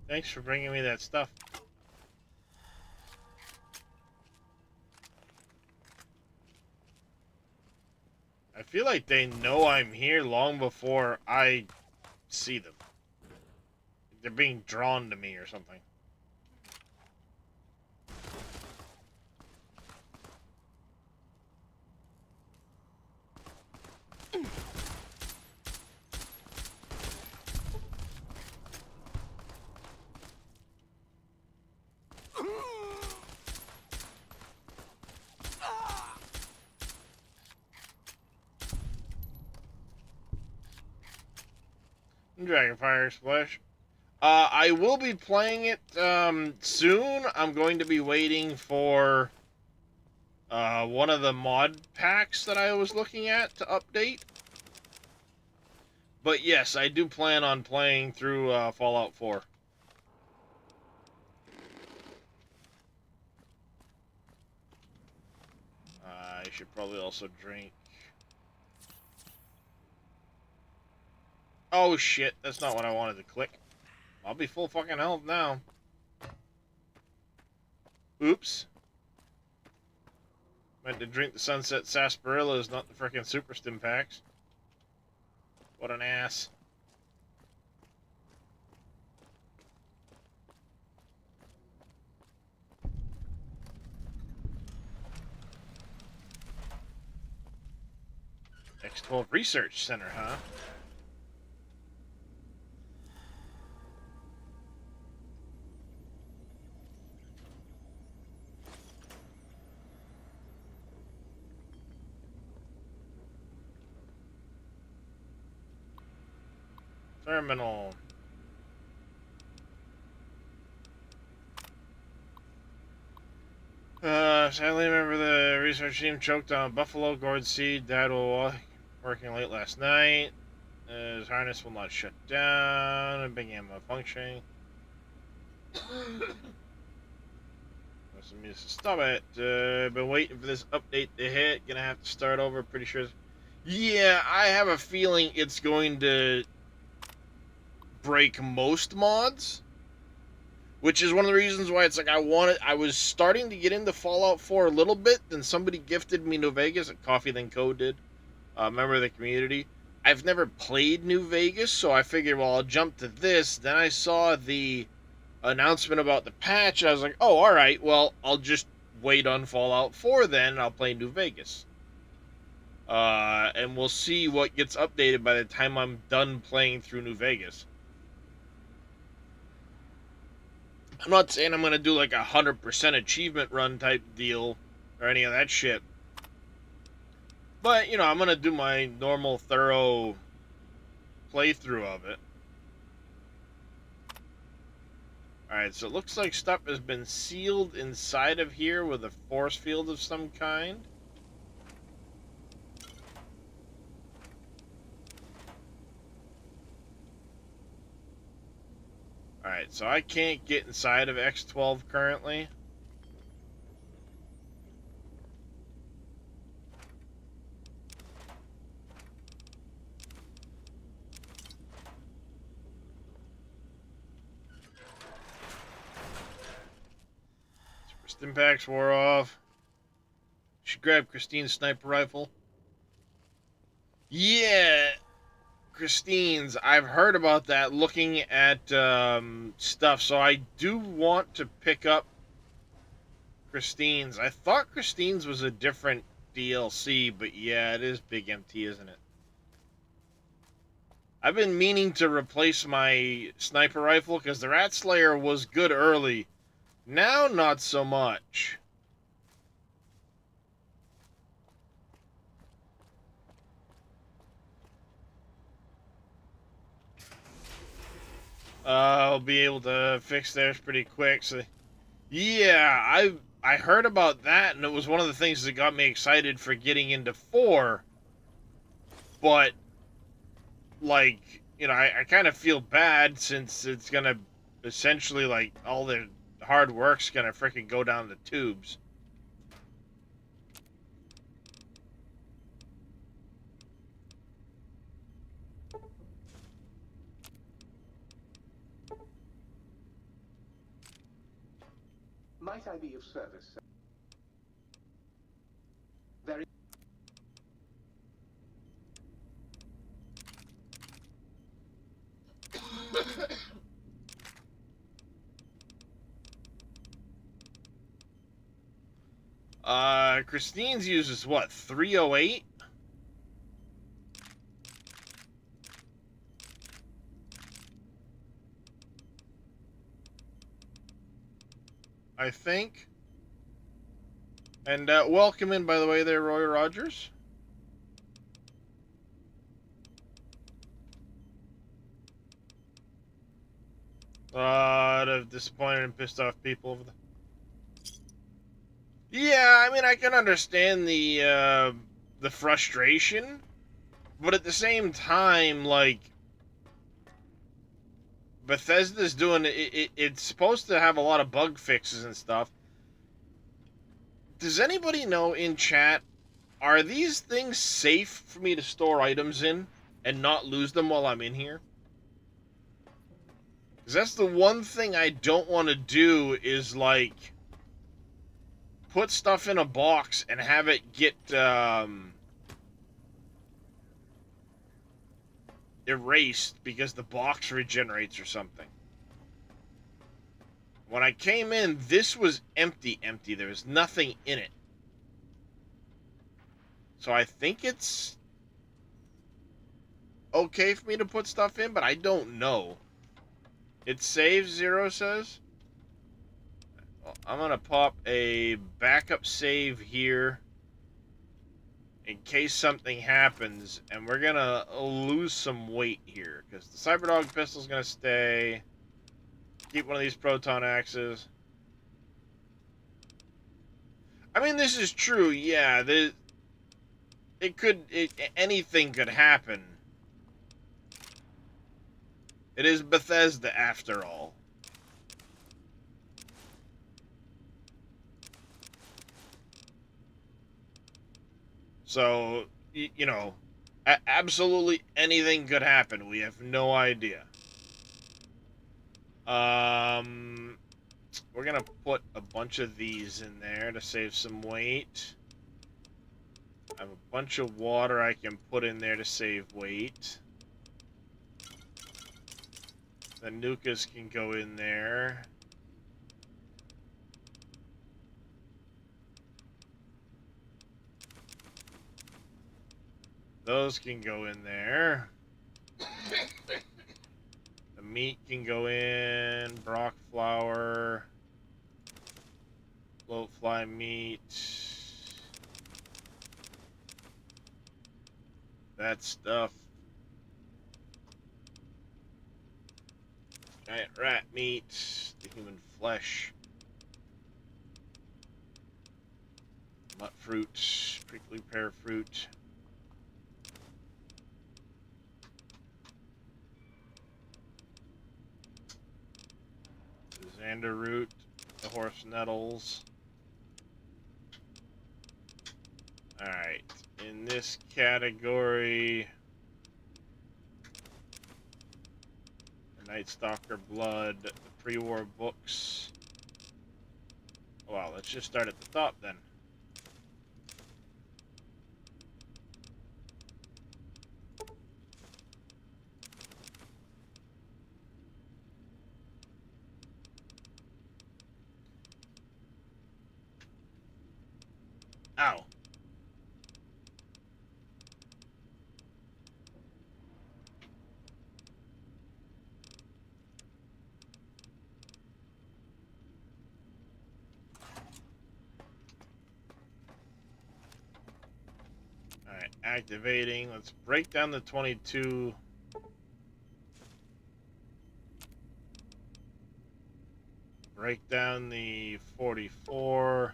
Thanks for bringing me that stuff. I feel like they know I'm here long before I see them. They're being drawn to me or something. Dragonfire Splash. I will be playing it soon. I'm going to be waiting for one of the mod packs that I was looking at to update. But yes, I do plan on playing through Fallout 4. I should probably also drink. Oh shit, that's not what I wanted to click. I'll be full fucking health now. Oops. Meant to drink the Sunset Sarsaparillas, not the frickin' Super Stim packs. What an ass. X12 Research Center, huh? Terminal. Sadly, a member of the research team choked on buffalo gourd seed. Died while working late last night. His harness will not shut down and began malfunctioning. Stop it. Been waiting for this update to hit. Gonna have to start over. Pretty sure. Yeah, I have a feeling it's going to break most mods. Which is one of the reasons why it's like I was starting to get into Fallout 4 a little bit, then somebody gifted me New Vegas, Coffee Then Co did, a member of the community. I've never played New Vegas, so I figured, well, I'll jump to this. Then I saw the announcement about the patch, and I was like, oh, alright, well, I'll just wait on Fallout 4 then, and I'll play New Vegas. And we'll see what gets updated by the time I'm done playing through New Vegas. I'm not saying I'm going to do like a 100% achievement run type deal or any of that shit. But, you know, I'm going to do my normal, thorough playthrough of it. Alright, so it looks like stuff has been sealed inside of here with a force field of some kind. so I can't get inside of X12 currently. Super Stimpaks wore off. Should grab Christine's sniper rifle. Yeah, Christine's. I've heard about that looking at stuff, so I do want to pick up Christine's. I thought Christine's was a different DLC, but yeah, it is Big MT, isn't it? I've been meaning to replace my sniper rifle because the Rat Slayer was good early. Now, not so much. I'll be able to fix theirs pretty quick. So, yeah, I heard about that, and it was one of the things that got me excited for getting into 4. But, like, you know, I kind of feel bad since it's gonna essentially, like, all the hard work's gonna freaking go down the tubes. Might I be of service, sir? Very... Christine's uses what, 308? I think. And welcome in, by the way, there, Roy Rogers. A lot of disappointed and pissed off people over there. Yeah, I mean, I can understand the frustration, but at the same time, like, Bethesda's doing it. It's supposed to have a lot of bug fixes and stuff. Does anybody know in chat, are these things safe for me to store items in and not lose them while I'm in here? Because that's the one thing I don't want to do is, like, put stuff in a box and have it get erased because the box regenerates or something. When I came in, this was empty. There was nothing in it. So I think it's okay for me to put stuff in, but I don't know. It saves, Zero says. Well, I'm going to pop a backup save here in case something happens, and we're going to lose some weight here, because the Cyberdog pistol's going to stay. Keep one of these proton axes. I mean, this is true, yeah. Anything could happen. It is Bethesda, after all. So, you know, absolutely anything could happen. We have no idea. We're gonna put a bunch of these in there to save some weight. I have a bunch of water I can put in there to save weight. The Nukas can go in there. Those can go in there. The meat can go in. Brock flour. Float fly meat. That stuff. Giant rat meat. The human flesh. Nut fruit. Prickly pear fruit. The Xander root, the horse nettles. Alright, in this category, the Night Stalker blood, the pre-war books. Well, let's just start at the top then. Ow. Alright, activating. Let's break down the 22. Break down the 44.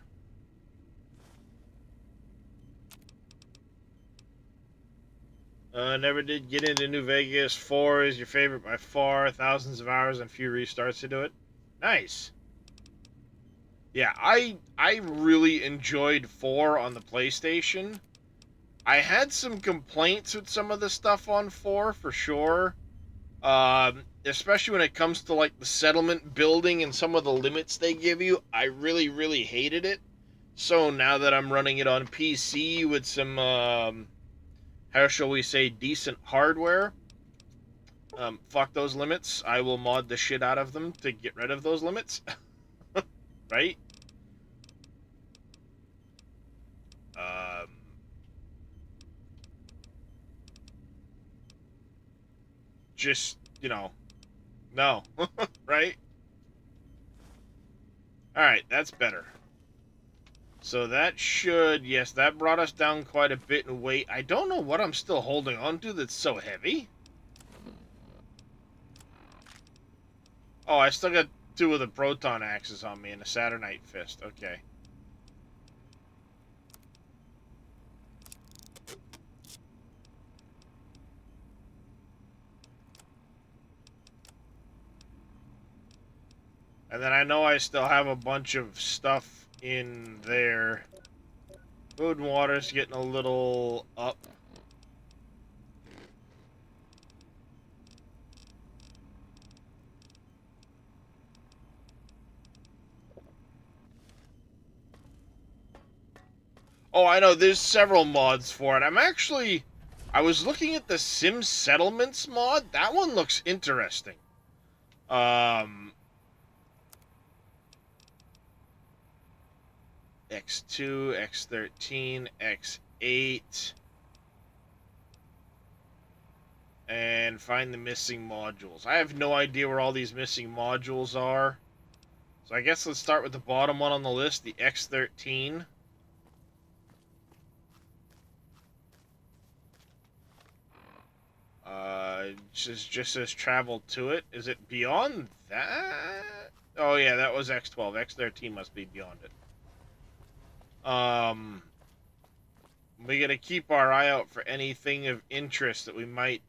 Never did get into New Vegas. 4 is your favorite by far. Thousands of hours and few restarts to do it. Nice. Yeah, I really enjoyed 4 on the PlayStation. I had some complaints with some of the stuff on 4 for sure. Especially when it comes to like the settlement building and some of the limits they give you. I really, really hated it. So now that I'm running it on PC with some, how shall we say, decent hardware, fuck those limits. I will mod the shit out of them to get rid of those limits. Right? Just, you know, no. Right? Alright, that's better. So that should, yes, that brought us down quite a bit in weight. I don't know what I'm still holding on to that's so heavy. Oh, I still got 2 of the proton axes on me and a Saturnite fist. Okay. And then I know I still have a bunch of stuff in there. Food and water's getting a little up. Oh, I know, there's several mods for it. I was looking at the Sim Settlements mod. That one looks interesting. X2, X13, X8. And find the missing modules. I have no idea where all these missing modules are. So I guess let's start with the bottom one on the list, the X13. Just says travel to it. Is it beyond that? Oh yeah, that was X12. X13 must be beyond it. We gotta keep our eye out for anything of interest that we might,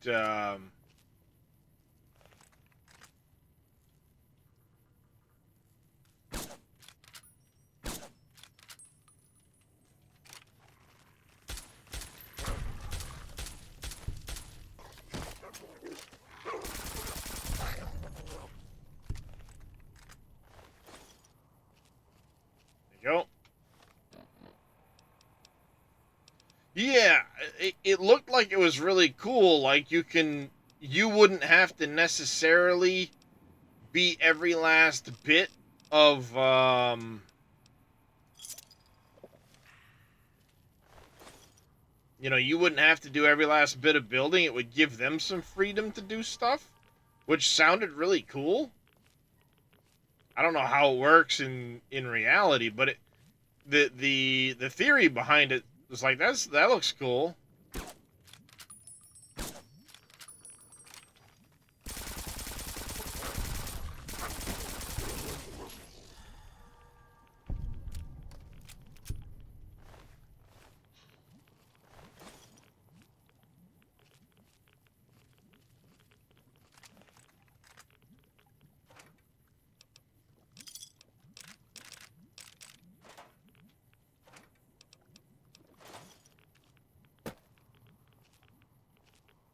go. Yeah, it looked like it was really cool. Like you wouldn't have to necessarily beat every last bit of, you know, you wouldn't have to do every last bit of building. It would give them some freedom to do stuff, which sounded really cool. I don't know how it works in reality, but the theory behind it was like that looks cool.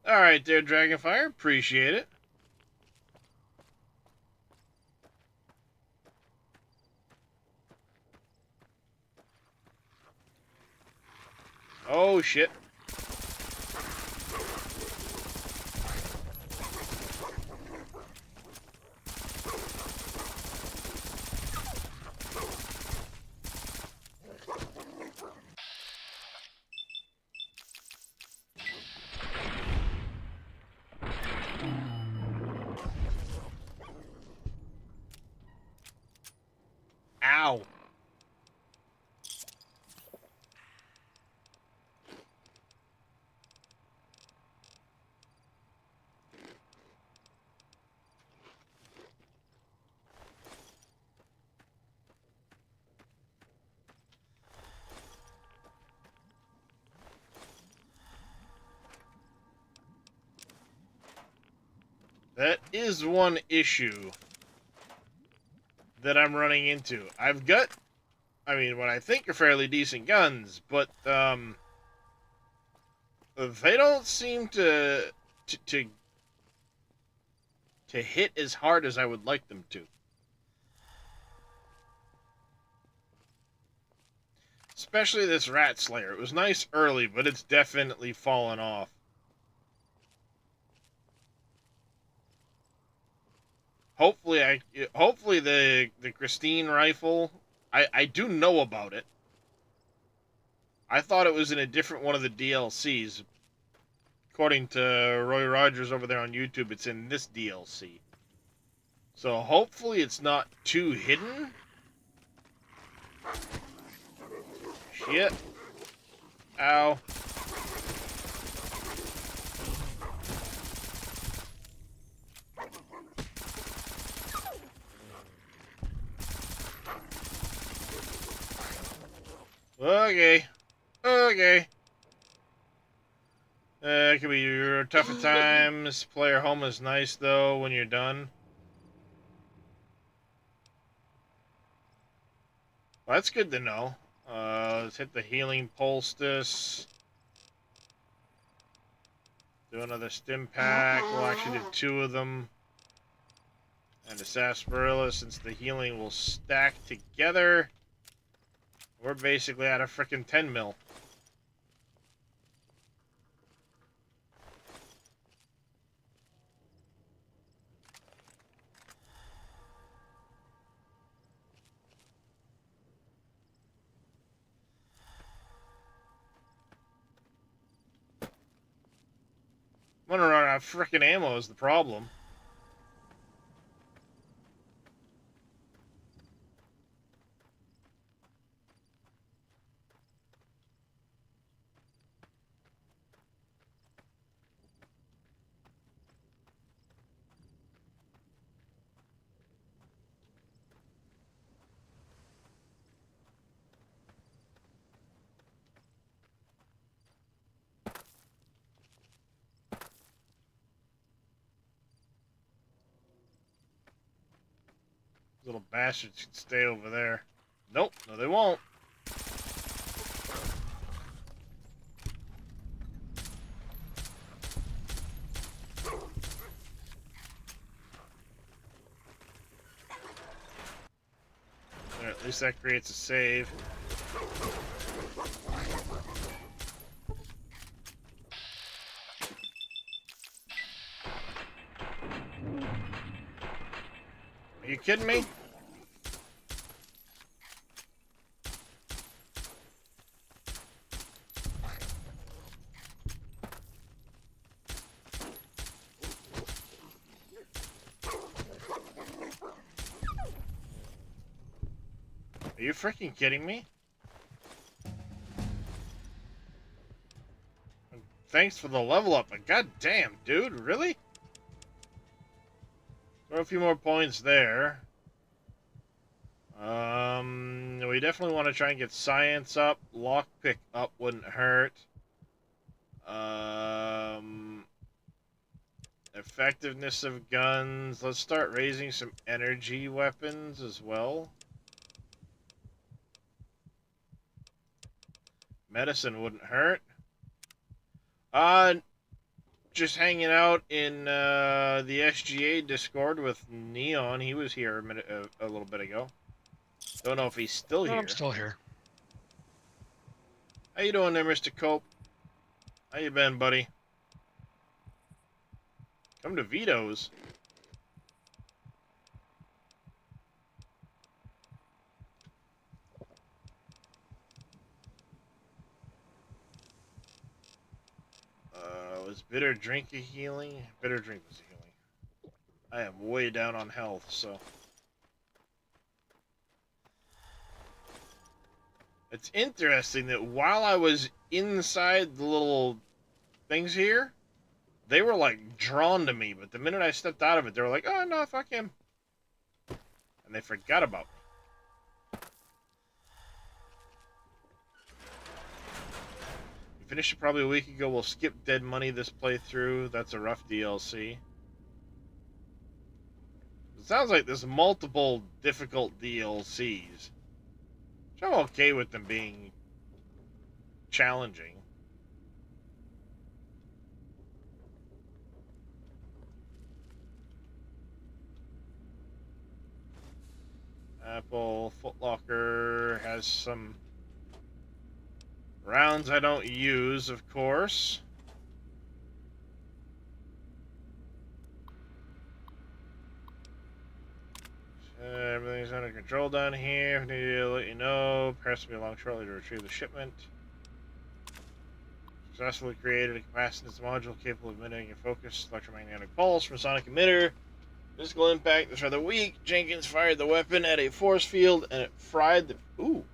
Alright there, Dragonfire. Appreciate it. Oh, shit. Ow. That is one issue that I'm running into. I've got, I mean, what I think are fairly decent guns, but, they don't seem to hit as hard as I would like them to. Especially this Rat Slayer. It was nice early, but it's definitely fallen off. Hopefully the Christine rifle, I do know about it. I thought it was in a different one of the DLCs. According to Roy Rogers over there on YouTube, it's in this DLC. So hopefully it's not too hidden. Shit. Ow. Okay. Okay. It could be your tougher times. Player home is nice, though, when you're done. Well, that's good to know. Let's hit the healing poultice. Do another stim pack. We'll actually do 2 of them. And the sarsaparilla, since the healing will stack together. We're basically at a frickin' 10 mil. I'm gonna run out of frickin' ammo is the problem. Little bastards should stay over there. Nope, no they won't. There, at least that creates a save. Are you kidding me? Are you freaking kidding me? Thanks for the level up, but goddamn, dude, really? Throw a few more points there. We definitely want to try and get science up. Lockpick up wouldn't hurt. Effectiveness of guns. Let's start raising some energy weapons as well. Medicine wouldn't hurt. just hanging out in the SGA Discord with Neon. He was here a little bit ago. Don't know if he's still No, here. I'm still here. How you doing there, Mr. Cope? How you been, buddy? Come to Vito's. Was bitter drink a healing? Bitter drink was a healing. I am way down on health, so. It's interesting that while I was inside the little things here, they were like drawn to me, but the minute I stepped out of it, they were like, oh no, fuck him. And they forgot about me. We finished it probably a week ago. We'll skip Dead Money this playthrough. That's a rough DLC. It sounds like there's multiple difficult DLCs. Which I'm okay with them being challenging. Apple Footlocker has some rounds I don't use, of course. Everything's under control down here. I need to let you know. Press me along shortly to retrieve the shipment. Successfully created a capacitance module capable of emitting a focused electromagnetic pulse from a sonic emitter. Physical impact is rather weak. Jenkins fired the weapon at a force field and it fried the... Ooh.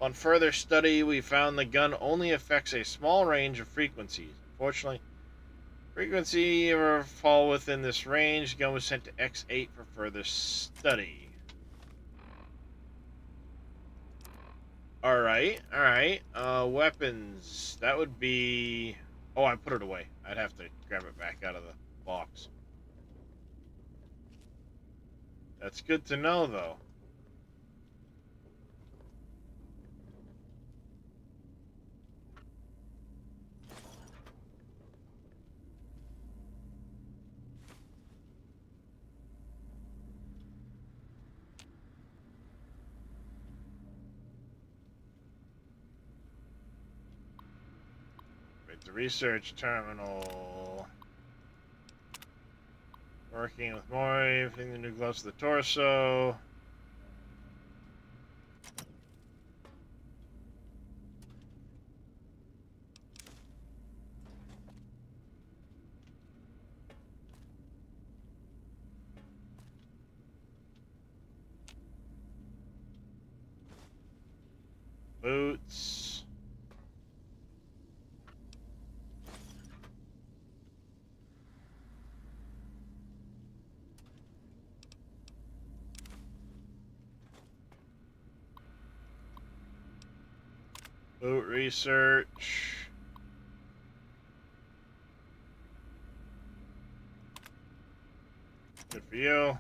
On further study, we found the gun only affects a small range of frequencies. Unfortunately, frequency ever fall within this range. The gun was sent to X8 for further study. Alright. Weapons. That would be... Oh, I put it away. I'd have to grab it back out of the box. That's good to know, though. The research terminal. Working with Mori, fitting the new gloves to the torso. Boots. Boot research. Good for you.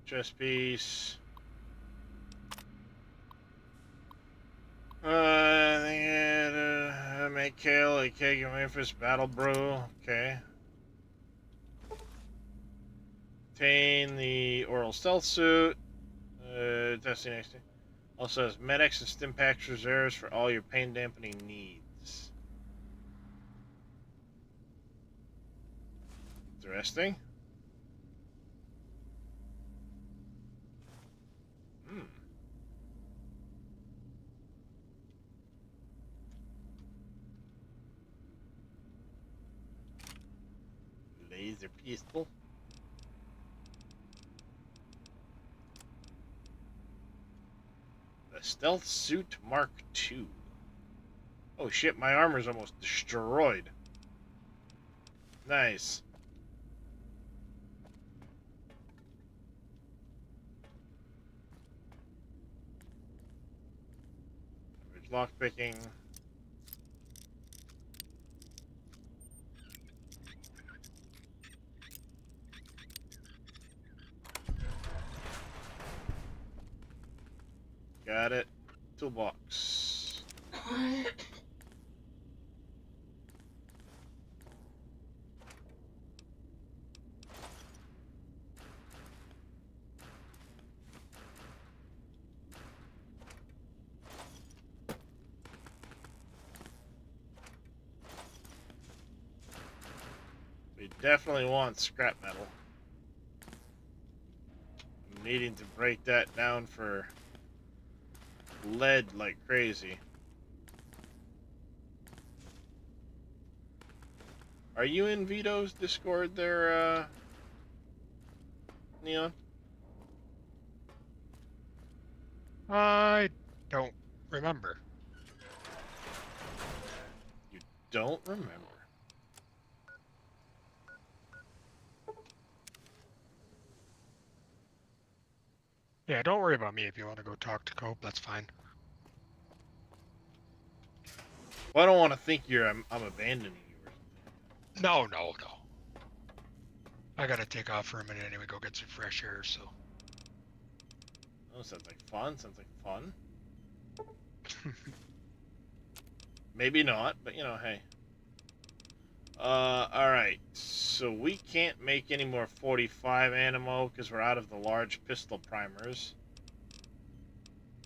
Chest piece. I think it make kale a keg of Memphis battle brew. Okay. Obtain the oral stealth suit. Testing next. Also has medics and stimpaks reserves for all your pain dampening needs. Interesting. Laser pistol. The Stealth Suit Mark II. Oh shit, my armor's almost destroyed. Nice. Lockpicking. Got it. Toolbox. We definitely want scrap metal. I'm needing to break that down for lead like crazy. Are you in Vito's Discord there, Neon? I don't remember. You don't remember. Yeah, don't worry about me. If you want to go talk to Cope, that's fine. Well, I don't want to think I'm abandoning you or something. No. I gotta take off for a minute anyway, go get some fresh air, so. Oh, sounds like fun. Sounds like fun. Maybe not, but you know, hey. Alright. So we can't make any more 45 ammo because we're out of the large pistol primers.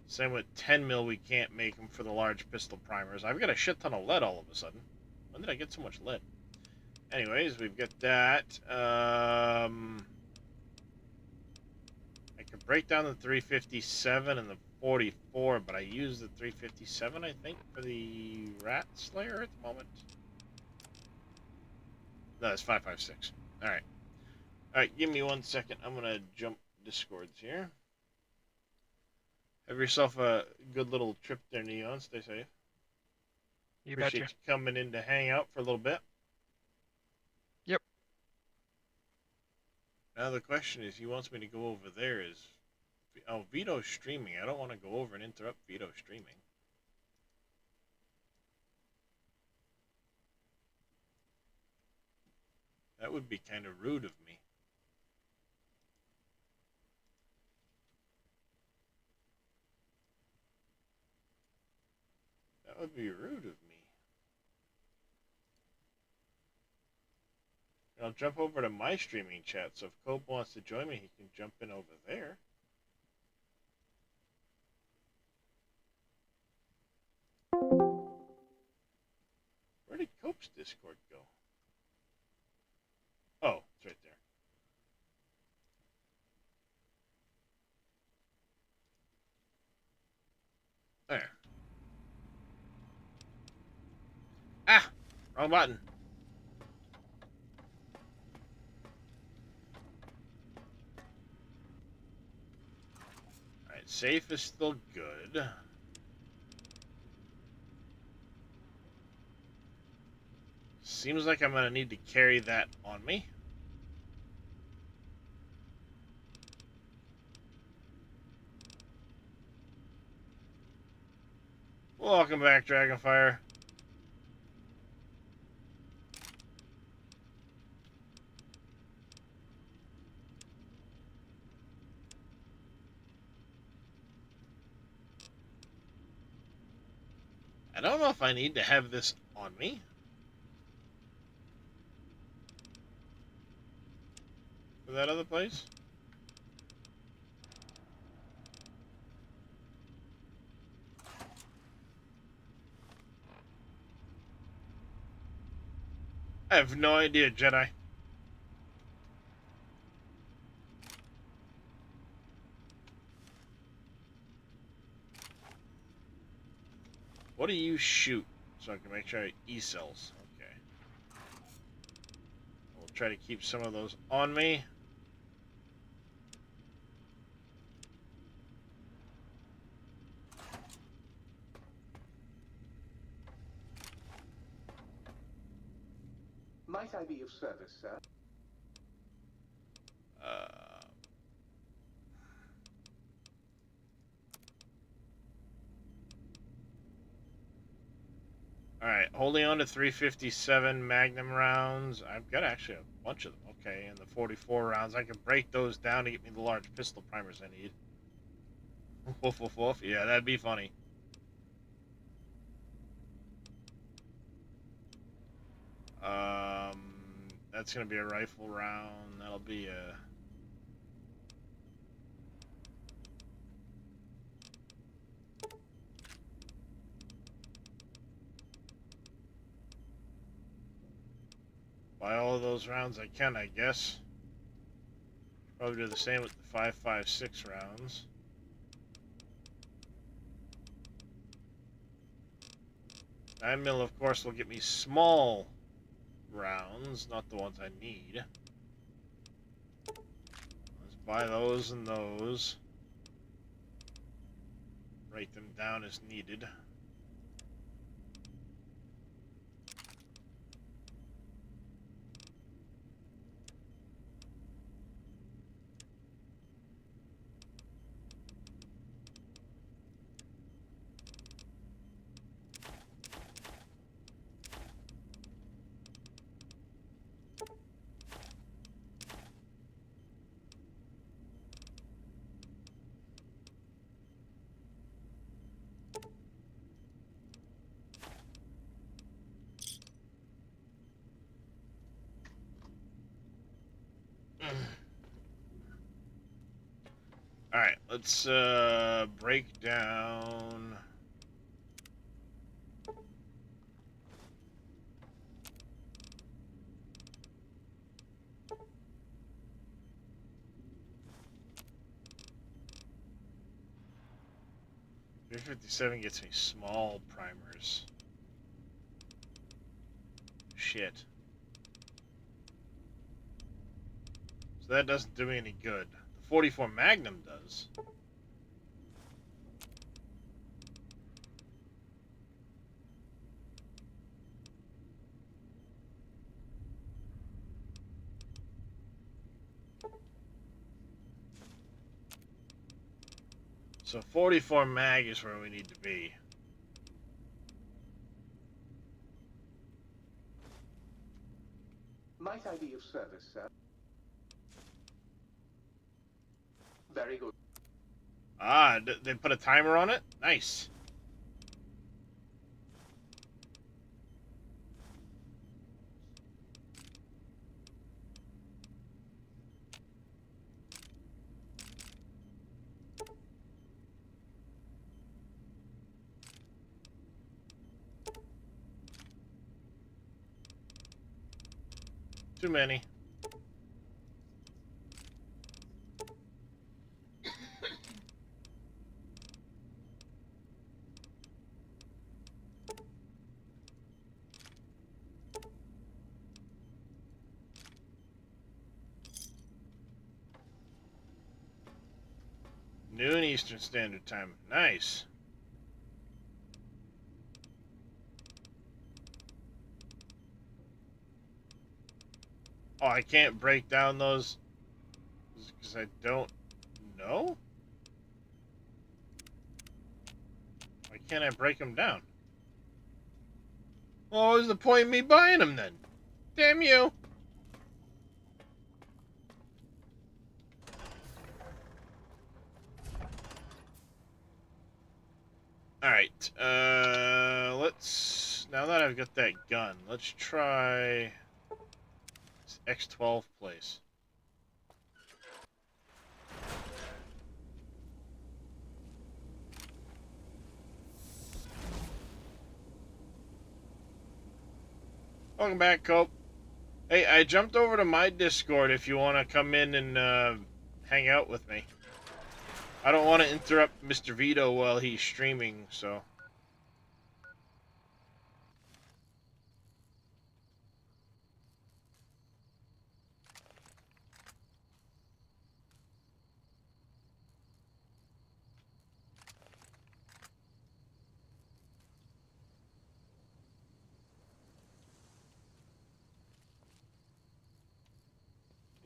Same with 10 mil, we can't make them for the large pistol primers. I've got a shit ton of lead all of a sudden. When did I get so much lead? Anyways, we've got that. I could break down the 357 and the 44, but I use the 357, I think, for the Rat Slayer at the moment. No, it's 556. Alright. Alright, give me 1 second. I'm going to jump Discords here. Have yourself a good little trip there, Neon. Stay safe. You Appreciate betcha. you coming in to hang out for a little bit. Yep. Now the question is, he wants me to go over there. Oh, Vito's streaming. I don't want to go over and interrupt Vito's streaming. That would be kind of rude of me. That would be rude of me. I'll jump over to my streaming chat, so if Cope wants to join me, he can jump in over there. Where did Cope's Discord go? Oh, it's right there. There. Ah! Wrong button. Alright, safe is still good. Seems like I'm gonna need to carry that on me. Welcome back, Dragonfire. I don't know if I need to have this on me. For that other place? I have no idea, Jedi. What do you shoot? So I can make sure I E-cells. Okay. We'll try to keep some of those on me. Might I be of service, sir? Alright, holding on to 357 Magnum rounds. I've got actually a bunch of them. Okay, and the 44 rounds. I can break those down to get me the large pistol primers I need. Woof, woof, woof. Yeah, that'd be funny. That's gonna be a rifle round. That'll be a... Buy all of those rounds I can, I guess. Probably do the same with the 5.56 rounds. Nine mil, of course, will get me small rounds, not the ones I need. Let's buy those and those. Write them down as needed. Alright, let's break down... .357 gets me small primers. Shit. So that doesn't do me any good. The 44 Magnum does. So 44 mag is where we need to be. Might I be of service, sir? Very good. Ah, they put a timer on it? Nice. Too many. Noon Eastern Standard Time. Nice. Oh, I can't break down those because I don't know? Why can't I break them down? Well, what was the point of me buying them then? Damn you! Alright, let's... Now that I've got that gun, let's try... this X12 place. Welcome back, Cope. Hey, I jumped over to my Discord if you want to come in and hang out with me. I don't want to interrupt Mr. Vito while he's streaming, so...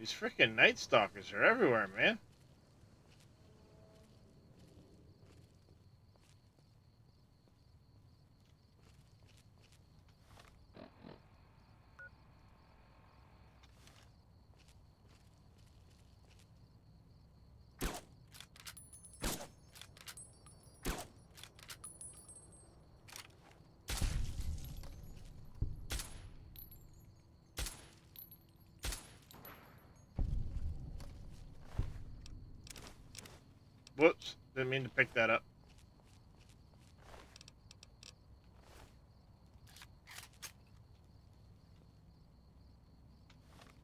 These freaking Night Stalkers are everywhere, man. Whoops. Didn't mean to pick that up.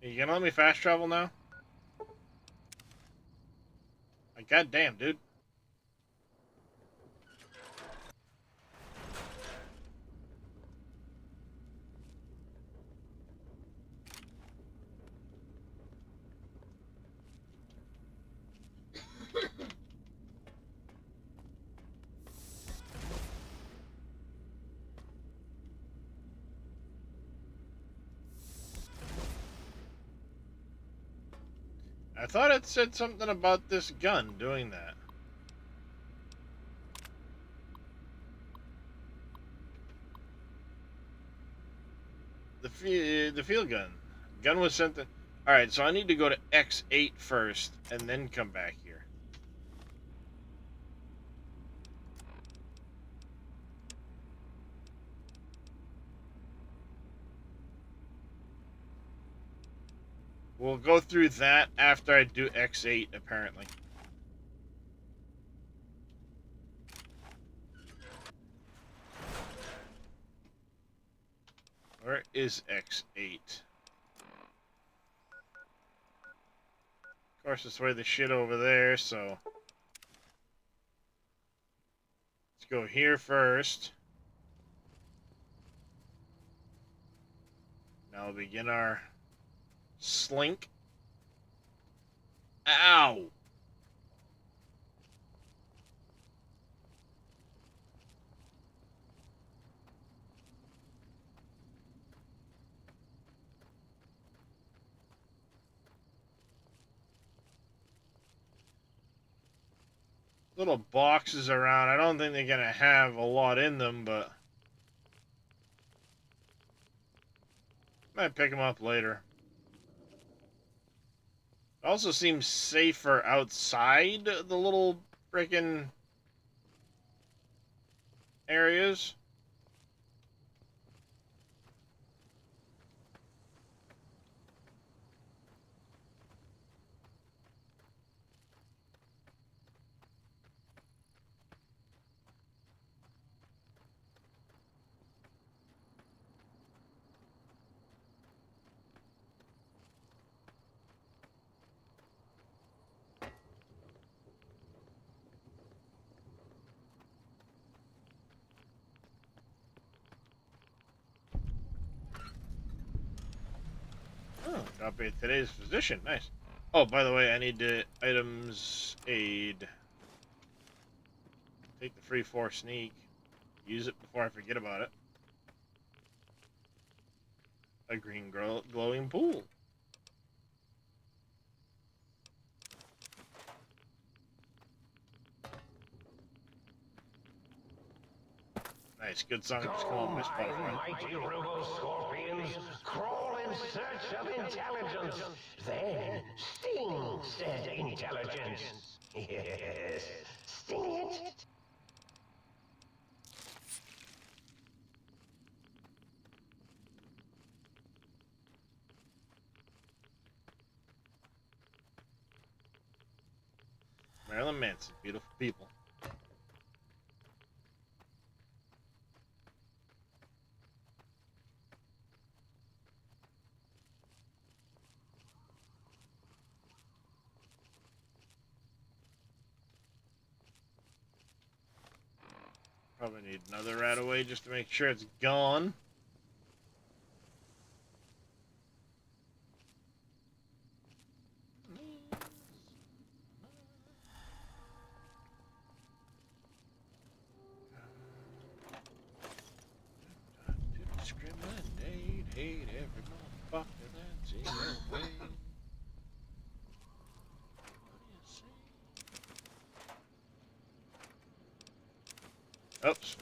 You gonna let me fast travel now? Like, goddamn, dude. I thought it said something about this gun doing that. The field gun. Gun was sent to... Alright, so I need to go to X8 first, and then come back here. We'll go through that after I do X8, apparently. Where is X8? Of course, it's way the shit over there, so... Let's go here first. Now we'll begin our... slink. Ow! Little boxes around. I don't think they're gonna have a lot in them, but might pick them up later. It also seems safer outside the little frickin' areas. Oh, copy today's position. Nice. Oh, by the way, I need to items aid. Take the free 4 sneak. Use it before I forget about it. A green glowing pool. Nice, good song. Just come on, Miss Butterfly. Mighty robo-scorpions, crawl in search of intelligence. Then sting said intelligence. Yes, sting it. Marilyn Manson, beautiful people. Probably need another rat away just to make sure it's gone. Discriminate, hate every motherfucker that's in your way. Oops.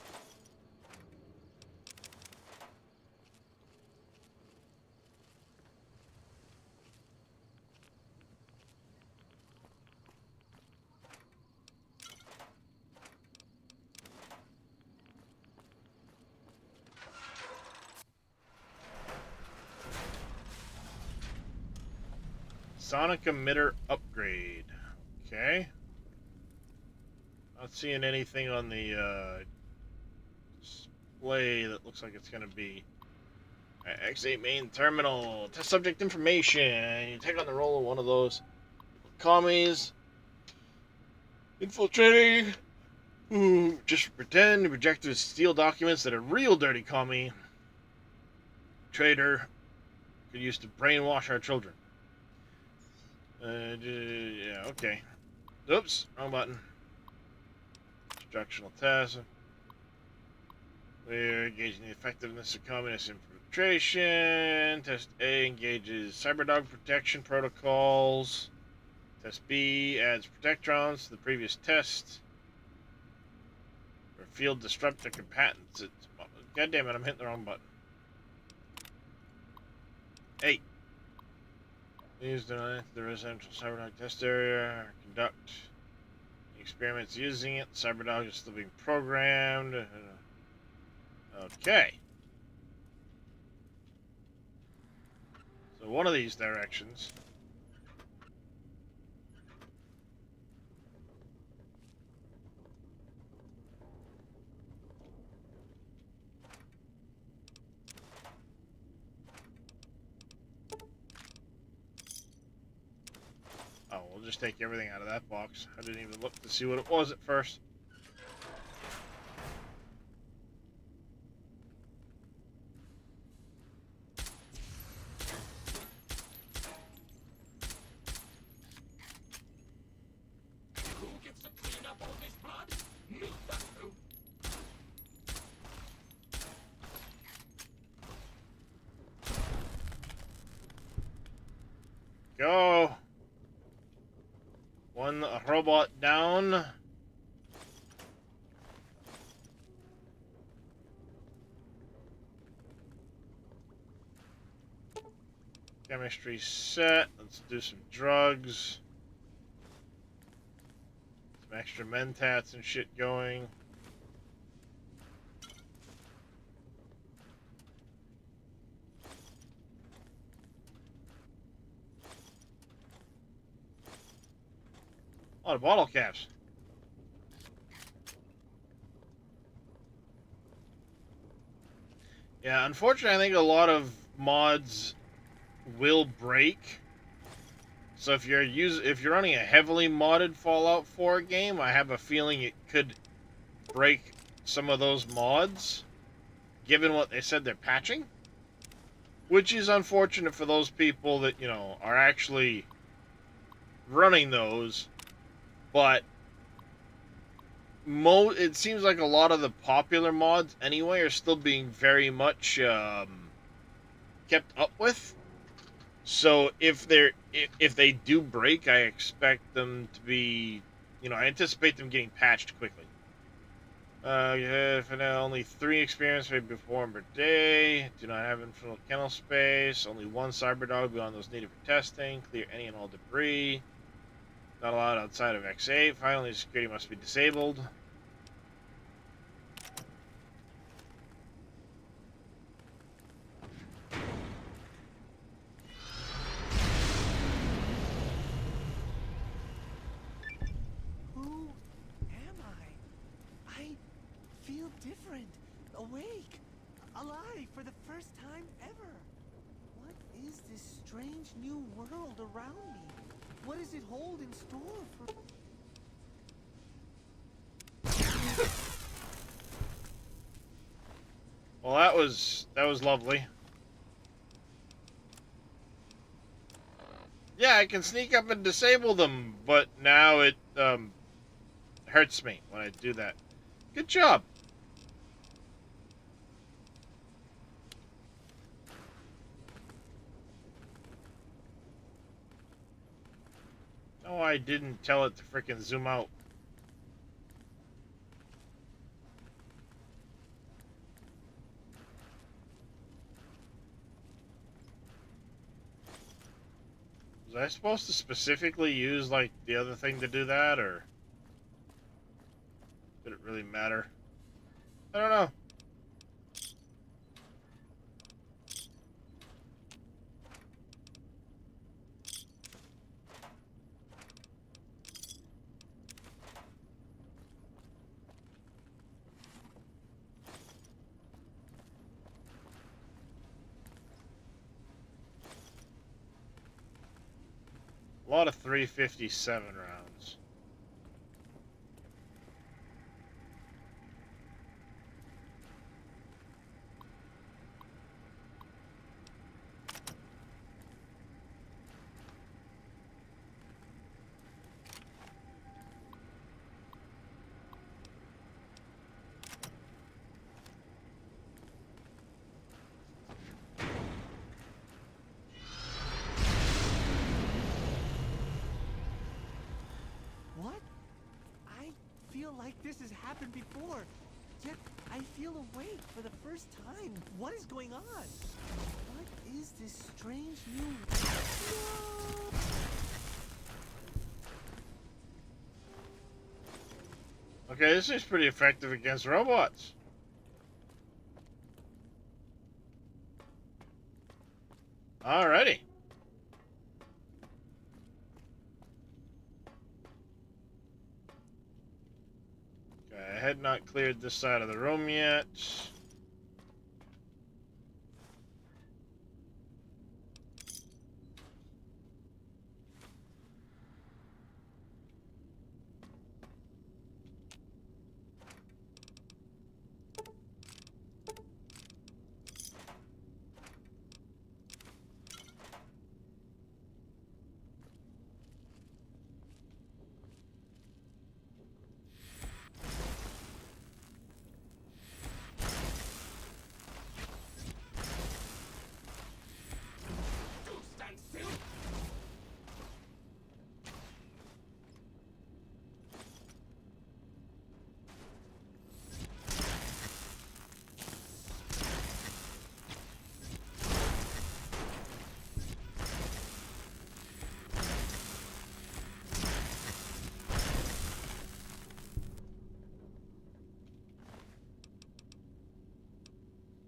Sonic emitter upgrade. Okay. not seeing anything on the display that looks like it's going to be X8 main terminal. Test subject information. You take on the role of one of those commies infiltrating who just pretend to project to steal documents that a real dirty commie traitor could use to brainwash our children. Yeah, okay. Oops, wrong button. Instructional test. We're engaging the effectiveness of communist infiltration. Test A engages cyberdog protection protocols. Test B adds protectrons to the previous test. For field disruptor combatants. God damn it, I'm hitting the wrong button. 8. Use the residential cyberdog test area. Conduct experiments using it. Cyberdog is still being programmed. Okay. So one of these directions. Oh, we'll just take everything out of that box. I didn't even look to see what it was at first. Go. One robot down. Chemistry set. Let's do some drugs. Some extra mentats and shit going. A lot of bottle caps. Yeah, unfortunately, I think a lot of mods will break. So if you're running a heavily modded Fallout 4 game, I have a feeling it could break some of those mods, given what they said they're patching. Which is unfortunate for those people that, you know, are actually running those. But it seems like a lot of the popular mods anyway are still being very much kept up with. So if they do break, I expect them to be, you know, I anticipate them getting patched quickly. Yeah, for now, only 3 experience may be performed per day. Do not have infinite kennel space. Only 1 cyberdog beyond those needed for testing. Clear any and all debris. Not allowed outside of X8. Finally, security must be disabled. Who am I? I feel different, awake, alive for the first time ever. What is this strange new world around me? What does it hold in store for... Well, that was lovely. Yeah, I can sneak up and disable them, but now it hurts me when I do that. Good job. No, I didn't tell it to frickin' zoom out. Was I supposed to specifically use, like, the other thing to do that, or did it really matter? I don't know. A lot of 357 rounds. What? I feel like this has happened before. Yet I feel awake for the first time. What is going on? What is this strange new... No! Okay, this is pretty effective against robots. Alrighty. Okay, I had not cleared this side of the room yet.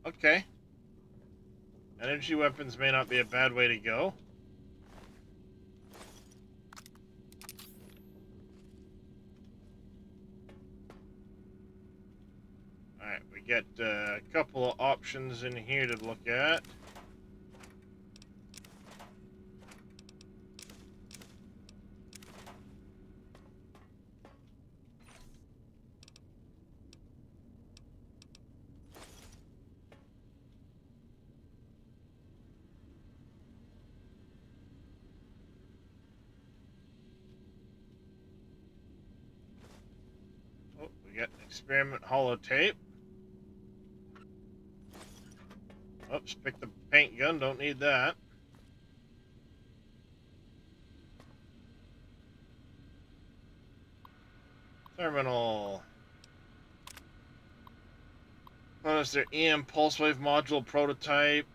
Okay. Energy weapons may not be a bad way to go. Alright, we get a couple of options in here to look at. Oh, we got an experiment holotape. Oops, pick the paint gun, don't need that. Terminal. Notice their EM pulse wave module prototype.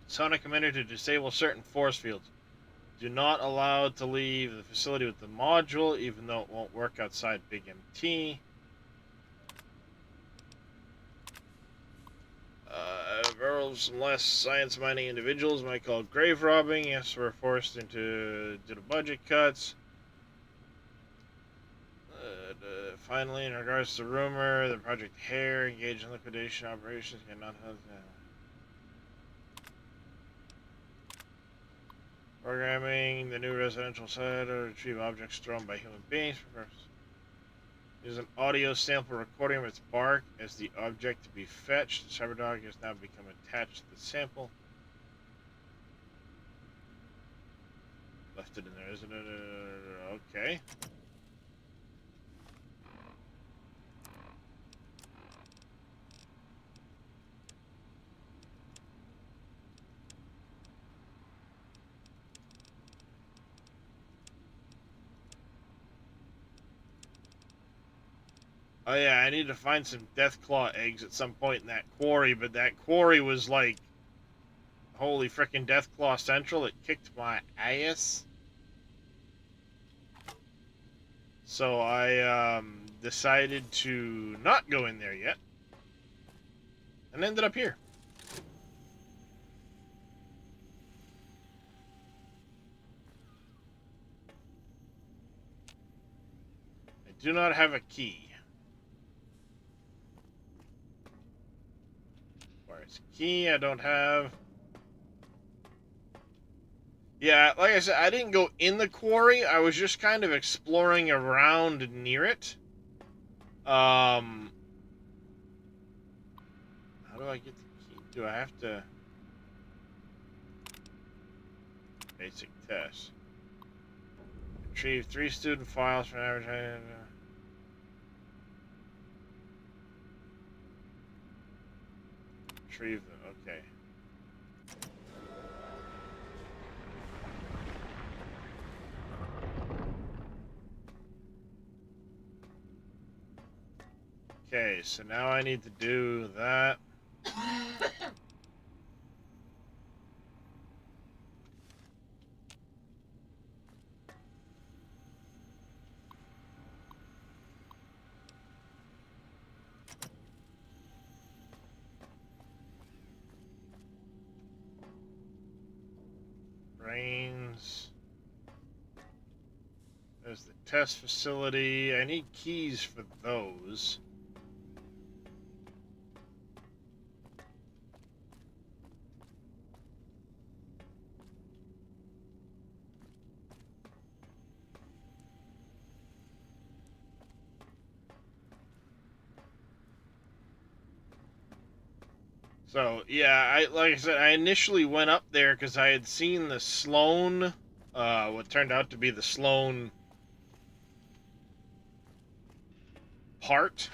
Sonic emitter to disable certain force fields. Do not allow it to leave the facility with the module, even though it won't work outside Big MT. Some less science-minding individuals might call it grave robbing. Yes, we're forced into due to budget cuts. Finally, in regards to rumor, the Project Hare engaged in liquidation operations cannot have... Programming the new residential site to retrieve objects thrown by human beings. Use an audio sample recording of its bark as the object to be fetched. The Cyberdog has now become attached to the sample. Left it in there, isn't it? Okay. Oh yeah, I need to find some Deathclaw eggs at some point in that quarry, but that quarry was like, holy frickin' Deathclaw Central, it kicked my ass. So I decided to not go in there yet, and ended up here. I do not have a key. Key I don't have. Yeah, like I said, I didn't go in the quarry. I was just kind of exploring around near it. How do I get the key? Do I have to... Basic test. Retrieve 3 student files from advertising. Retrieve them. Okay. Okay, so now I need to do that. Brains. There's the test facility. I need keys for those. So, yeah, like I said, I initially went up there because I had seen the Sloan, what turned out to be the Sloan part.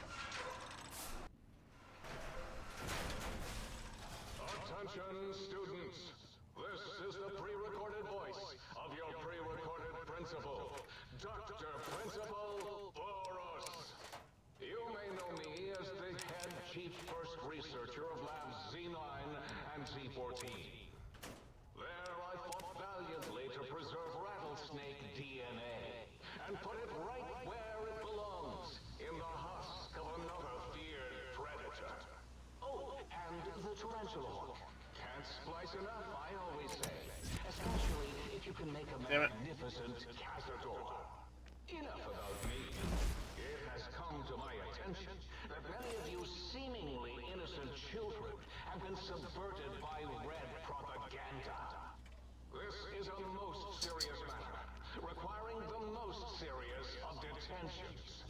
Attention, students. This is the pre-recorded voice of your pre-recorded principal, Dr. Principal Boros. You may know me as the head chief first researcher of Labs Z9 and Z14. There I fought valiantly to preserve rattlesnake DNA and put it right where it belongs, in the husk of another feared predator. Oh, and the tarantula hook. Can't splice enough, I always say. Especially if you can make a magnificent cazador. Enough about me. It has come to my attention that many of you seemingly innocent children have been subverted by red propaganda. This is a most serious matter, requiring the most serious of detentions.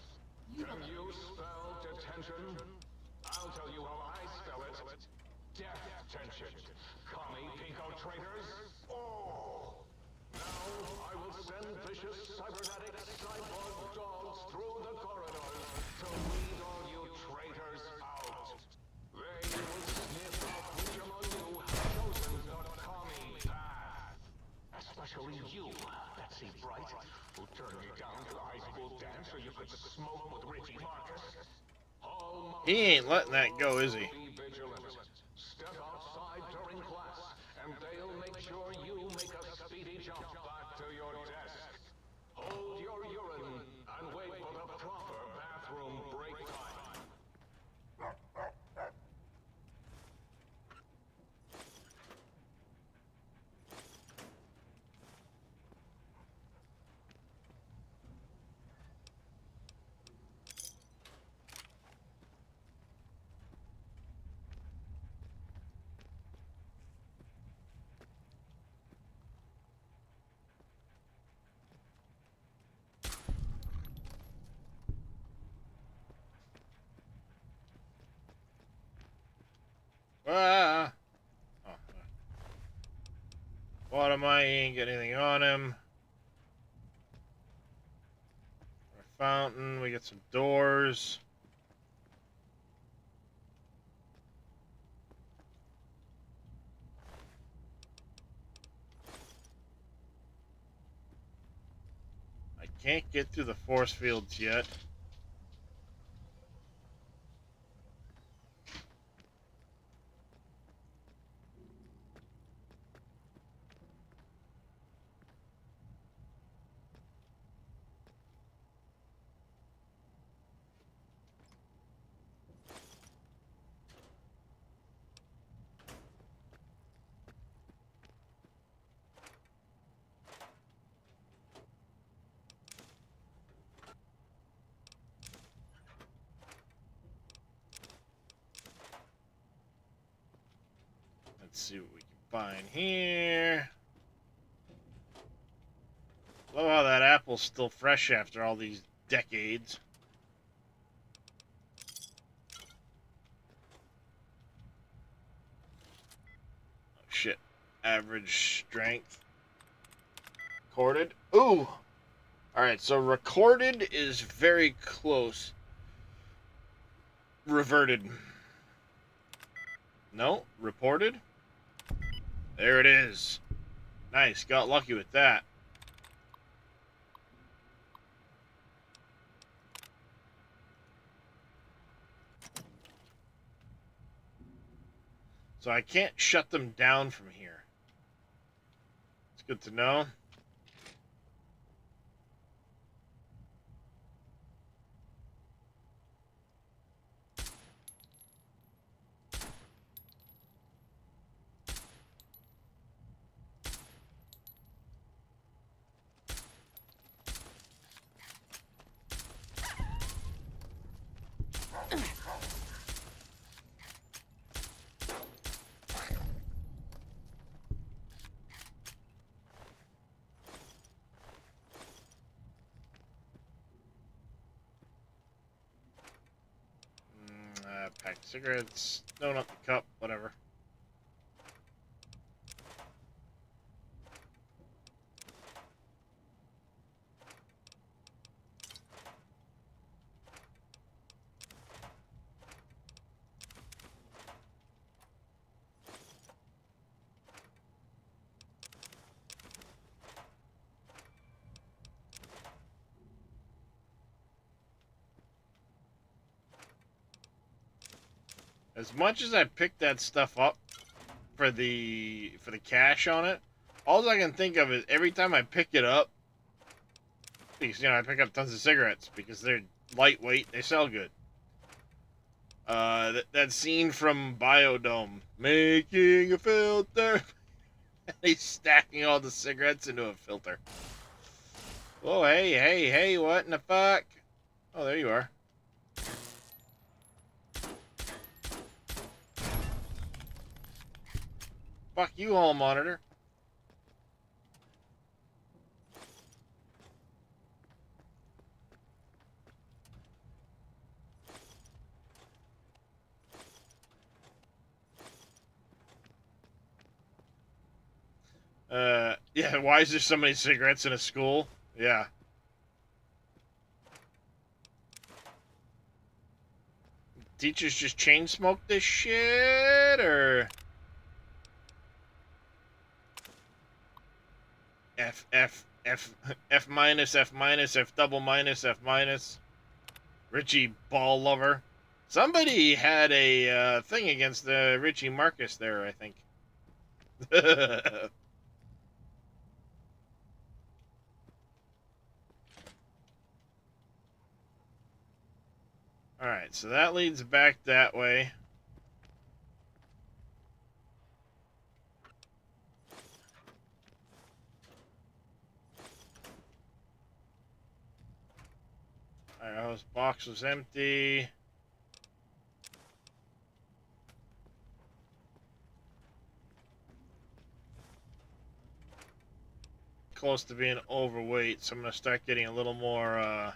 Can you spell detention? I'll tell you how I spell it. Death tension. Commie pinko traitors. Oh! Now I will send vicious cybernetic cyborg dogs through the corridors to weed all you traitors out. They will sniff out which among you have chosen the commie path. Especially you, Betsy Bright, who turned me down to the high school dance so you could smoke with Richie Marcus. He ain't letting that go, is he? Be vigilant. Step outside during class, and they'll make sure you make a speedy jump back to your desk. Hold your urine and wait for the proper bathroom break time. Ah! Oh. Bottom eye, he ain't got anything on him. Our fountain, we got some doors. I can't get through the force fields yet. Let's see what we can find here. Love how that apple's still fresh after all these decades. Oh, shit. Average strength. Recorded. Ooh! Alright, so recorded is very close. Reverted. No, reported. There it is. Nice, got lucky with that. So I can't shut them down from here. It's good to know. Packed cigarettes. No, not the cup. Whatever. As much as I picked that stuff up for the cash on it, all I can think of is every time I pick it up, because I pick up tons of cigarettes because they're lightweight, they sell good. That scene from Biodome, making a filter. He's stacking all the cigarettes into a filter. Oh, hey, what in the fuck? Oh, there you are. Fuck you, hall monitor. Yeah, why is there so many cigarettes in a school? Yeah. Teachers just chain smoke this shit, or... F minus, F minus, F double minus, F minus. Richie ball lover. Somebody had a thing against Richie Marcus there, I think. Alright, so that leads back that way. Alright, this box was empty. Close to being overweight, so I'm going to start getting a little more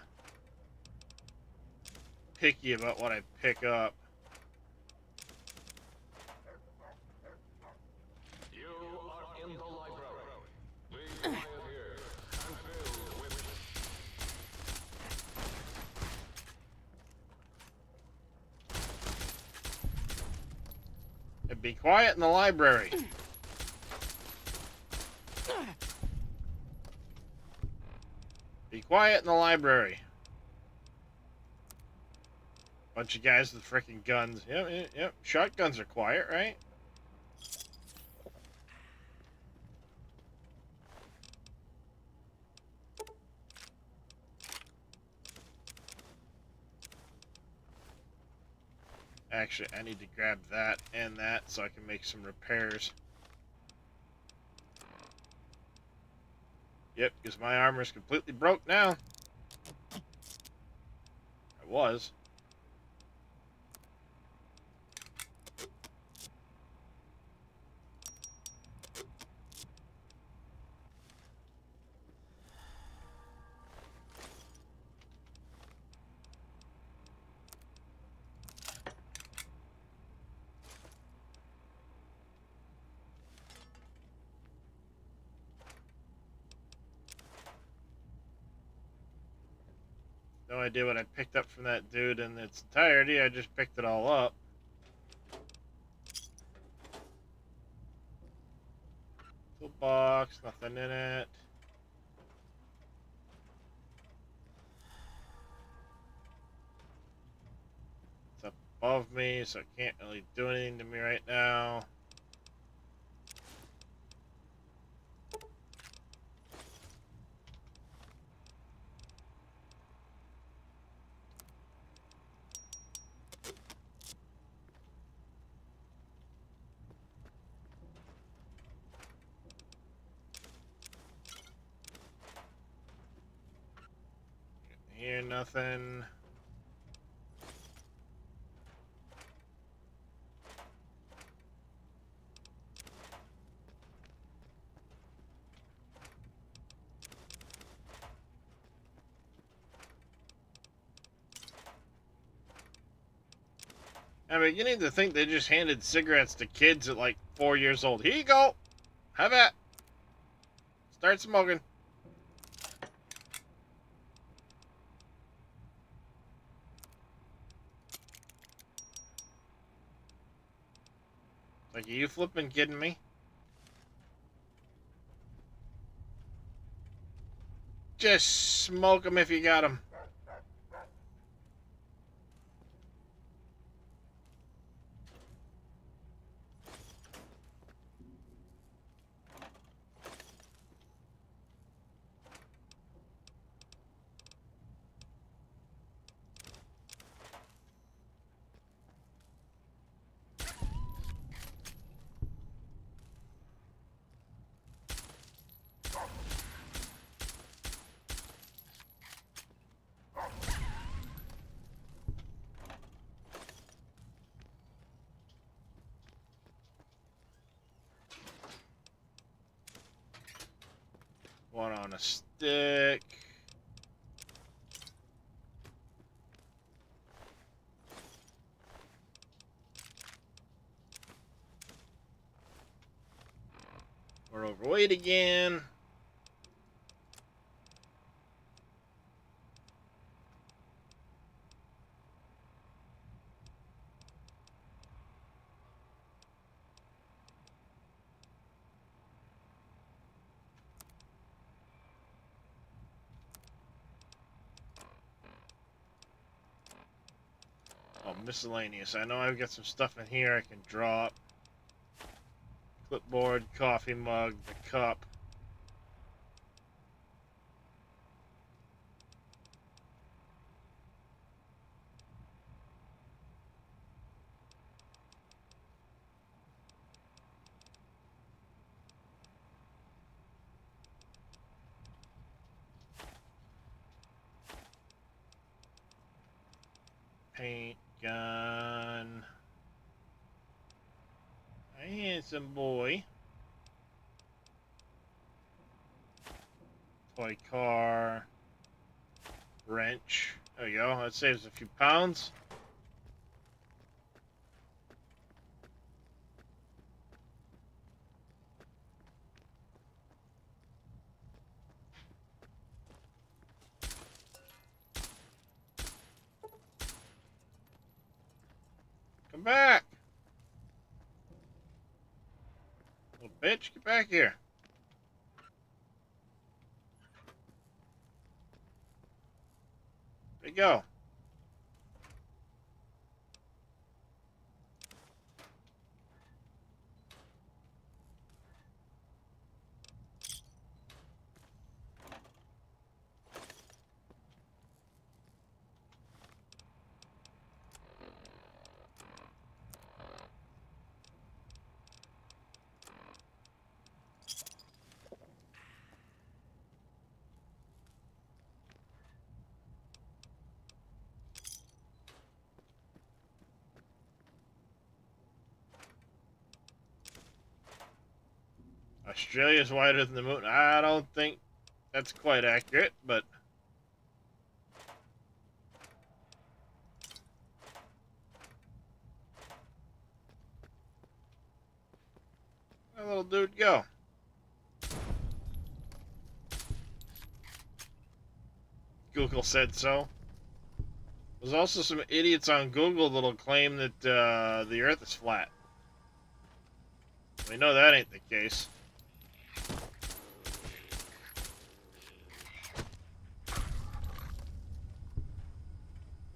picky about what I pick up. You are in the library. Please quiet here and filled with... And be quiet in the library. Be quiet in the library. Bunch of guys with freaking guns. Yep. Shotguns are quiet, right? Actually, I need to grab that and that so I can make some repairs. Yep, because my armor is completely broke now. It was. No idea what I picked up from that dude in its entirety. I just picked it all up. Toolbox, nothing in it. It's up above me, so it can't really do anything to me right now. Here, nothing. I'm beginning to think they just handed cigarettes to kids at like 4 years old. Here you go. Have it. Start smoking. Like, are you flipping kidding me? Just smoke them if you got them. One on a stick. We're overweight again. Oh, miscellaneous. I know I've got some stuff in here I can drop. Clipboard, coffee mug, the cup. Paint gun. A handsome boy. Toy car. Wrench. There we go. That saves a few pounds. Come back! Little bitch, get back here. There you go. Australia's wider than the moon. I don't think that's quite accurate, but that little dude go. Google said so. There's also some idiots on Google that'll claim that the Earth is flat. We know that ain't the case.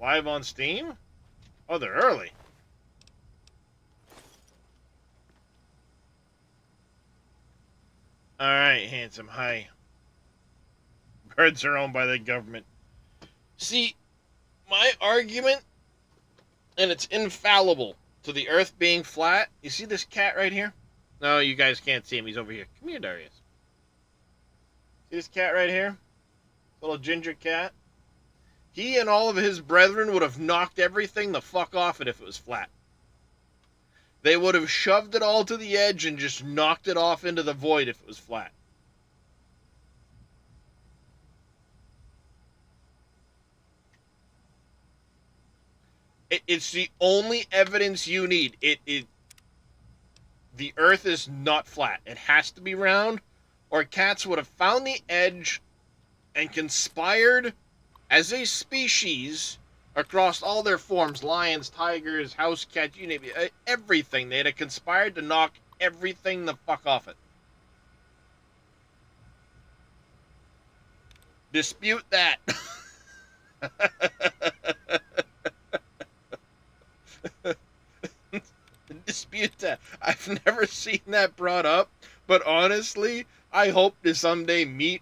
Live on Steam? Oh, they're early. Alright, handsome. Hi. Birds are owned by the government. See, my argument, and it's infallible, to the Earth being flat. You see this cat right here? No, you guys can't see him. He's over here. Come here, Darius. See this cat right here? Little ginger cat? He and all of his brethren would have knocked everything the fuck off it if it was flat. They would have shoved it all to the edge and just knocked it off into the void if it was flat. It's the only evidence you need. The Earth is not flat. It has to be round, or cats would have found the edge and conspired as a species across all their forms, lions, tigers, house cats, you name it, everything. They'd have conspired to knock everything the fuck off it. Dispute that. Dispute that. I've never seen that brought up, but honestly, I hope to someday meet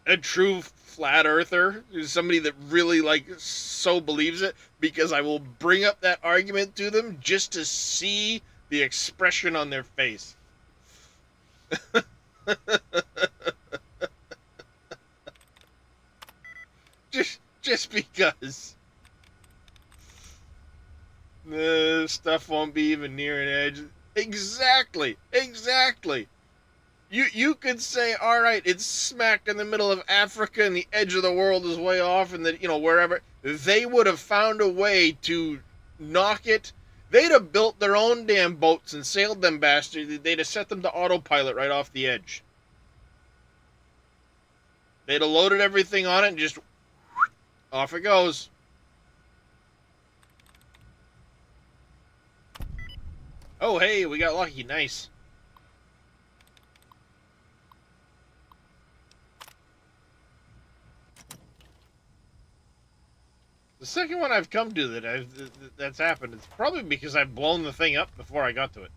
a true flat earther, somebody that really so believes it, because I will bring up that argument to them just to see the expression on their face. just because. Stuff won't be even near an edge. Exactly. You could say, all right, it's smack in the middle of Africa and the edge of the world is way off, and that, wherever. They would have found a way to knock it. They'd have built their own damn boats and sailed them bastards. They'd have set them to autopilot right off the edge. They'd have loaded everything on it and just off it goes. Oh, hey, we got lucky. Nice. The second one I've come to that's happened, it's probably because I've blown the thing up before I got to it.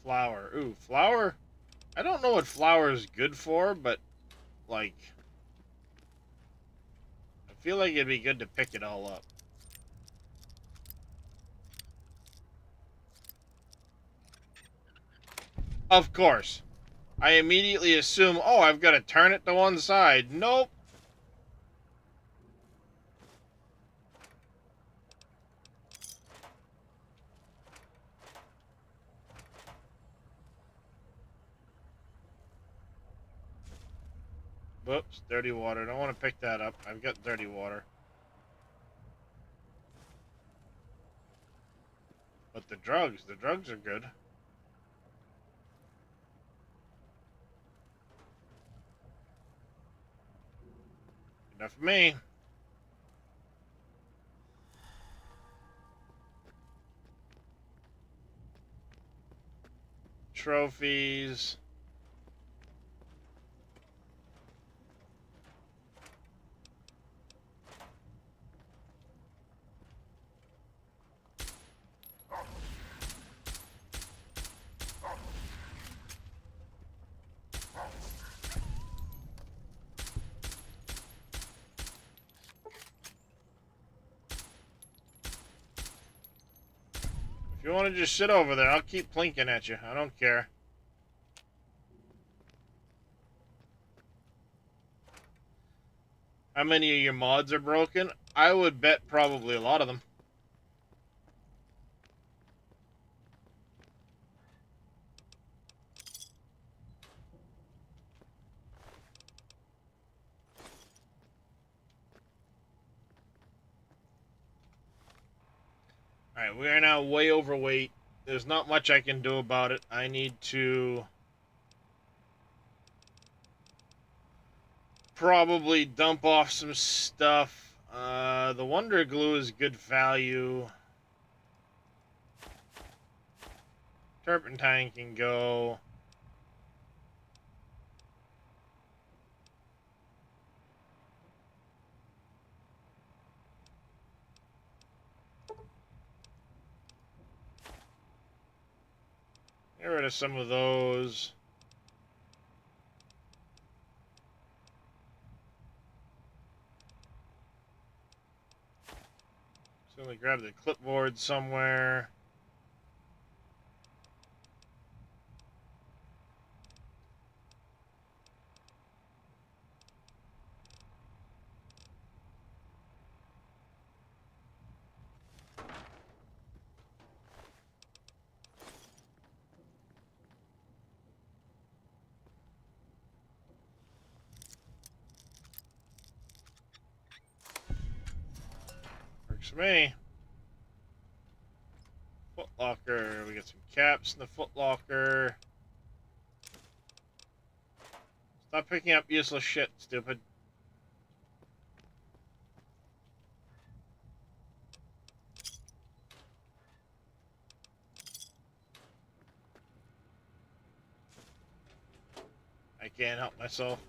Flour. Ooh, flour. I don't know what flour is good for, but, I feel like it'd be good to pick it all up. Of course. I immediately assume, oh, I've got to turn it to one side. Nope. Whoops, dirty water. I don't want to pick that up. I've got dirty water. But the drugs are good. Enough for me. Trophies. If you want to just sit over there, I'll keep plinking at you. I don't care. How many of your mods are broken? I would bet probably a lot of them. Alright, we are now way overweight. There's not much I can do about it. I need to probably dump off some stuff. The Wonder Glue is good value. Turpentine can go. Get rid of some of those. So let me grab the clipboard somewhere. Works for me. Foot locker. We got some caps in the foot locker. Stop picking up useless shit, stupid. I can't help myself.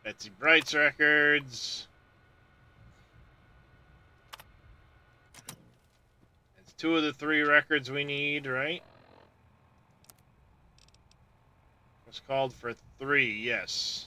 Betsy Bright's records. It's 2 of the 3 records we need, right? It's called for 3, yes.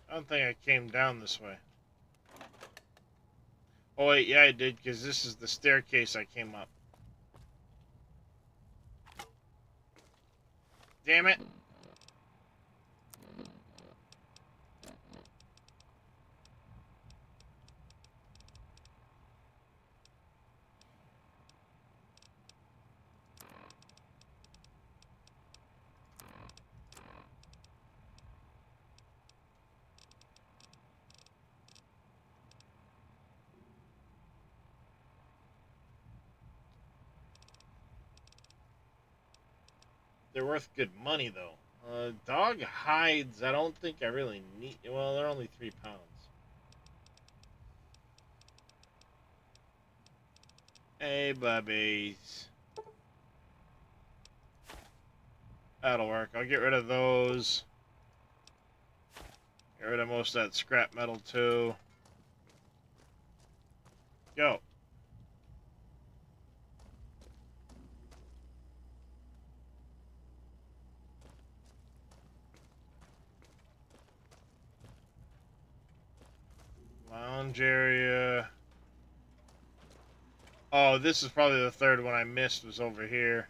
I don't think I came down this way. Oh wait, yeah I did, because this is the staircase I came up. Damn it! They're worth good money, though. Dog hides, I don't think I really need... Well, they're only 3 pounds. Hey, bubbies. That'll work. I'll get rid of those. Get rid of most of that scrap metal, too. Go. Lounge area. Oh, this is probably the 3rd one I missed, was over here.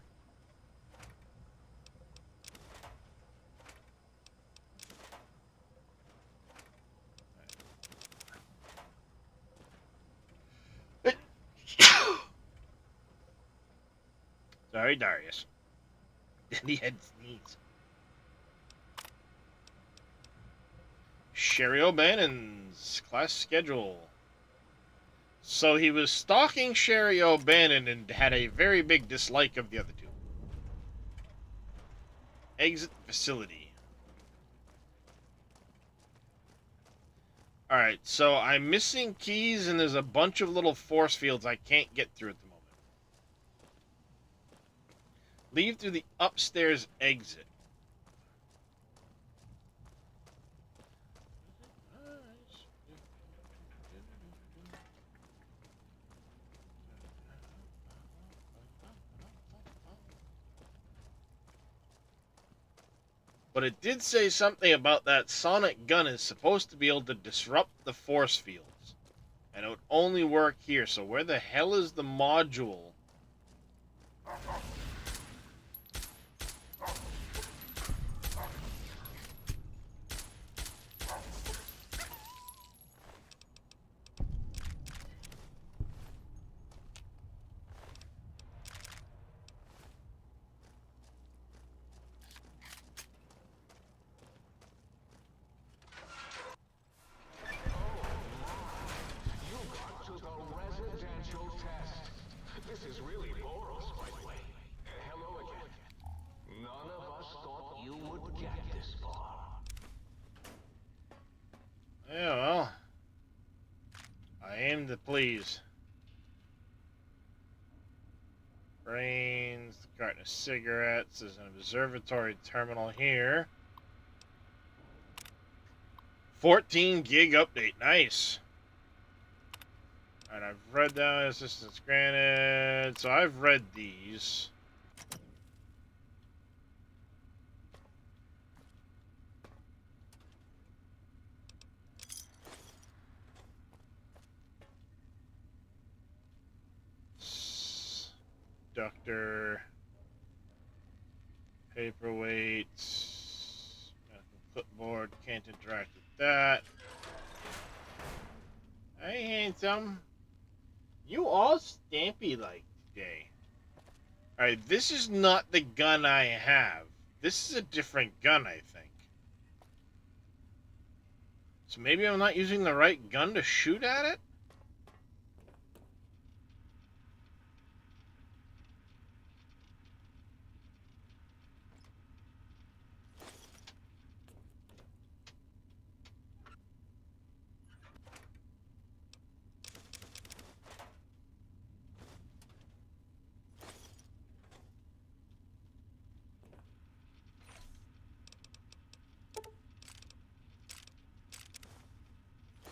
Sorry, Darius. He had sneeze. Sherry O'Bannon's class schedule. So he was stalking Sherry O'Bannon and had a very big dislike of the other 2. Exit facility. Alright, so I'm missing keys and there's a bunch of little force fields I can't get through at the moment. Leave through the upstairs exit. But it did say something about that sonic gun is supposed to be able to disrupt the force fields. And it would only work here, so where the hell is the module? You got to the residential test. This is really Boros, by the way. Hello again. None of us thought you would get this far. Yeah, well, I aim to please. Brains, carton of cigarettes. There's an observatory terminal here. 14 gig update, nice. Alright, I've read down assistance granted. So I've read these. Doctor, paperweight, clipboard, can't interact with that. Hey, handsome. You all stampy like today. Alright, this is not the gun I have. This is a different gun, I think. So maybe I'm not using the right gun to shoot at it?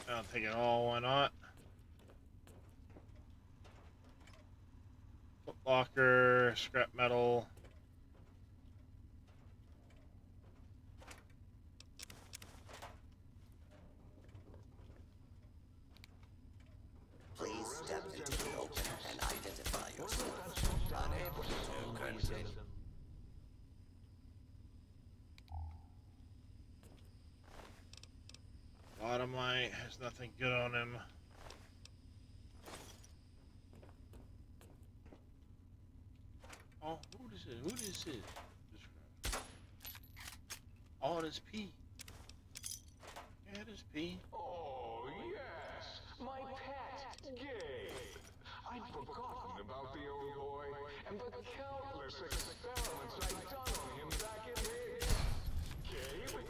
I'll take it all, why not? Foot locker, scrap metal. Please step into the open and identify yourself. Unable to continue. Bottom light has nothing good on him. Oh, who this is? Who this is? Oh, this P. Yeah, this P. Oh, yes, my pet, Gabe. I'd forgotten about the old boy and the countless experiments I'd done on him back in the... Gabe?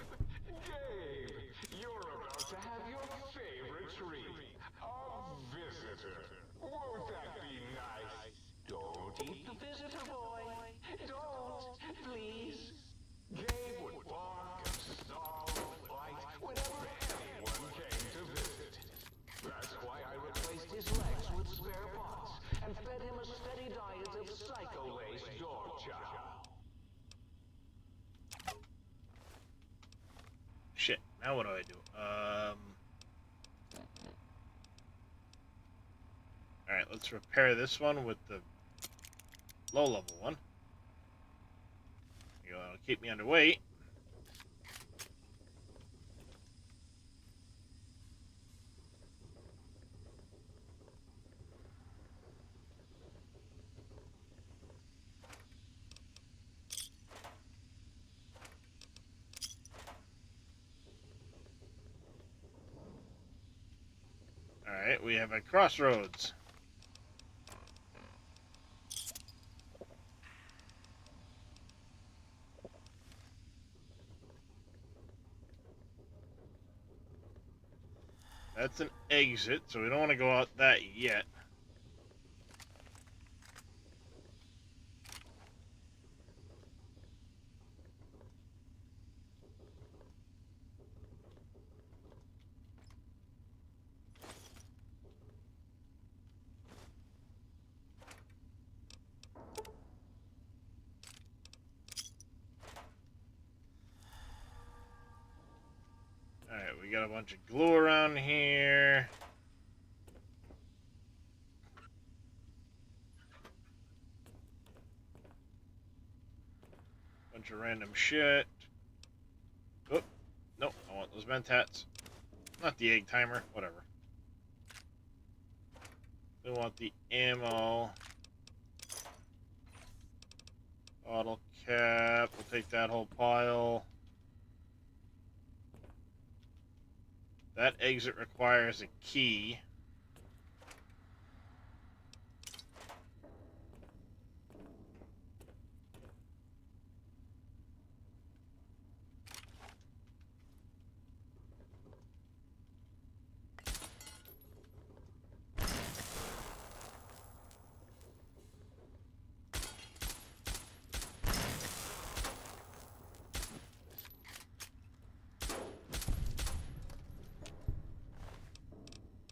Gabe, you're about to have your favorite treat. A visitor. Won't that be nice? Don't eat the visitor, boy. Don't, please. Gabe would bark and snarl and bite whenever anyone came to visit. That's why I replaced his legs with spare parts and fed him a steady diet of psycho-laced dog chow. Shit, now what do I do? Alright, let's repair this one with the low-level one. It'll keep me underweight. Alright, we have a crossroads. That's an exit, so we don't want to go out that yet. Alright, we got a bunch of glue around here. Bunch of random shit. Oh, no, I want those mentats. Not the egg timer, whatever. We want the ammo. Bottle cap, we'll take that whole pile. That exit requires a key.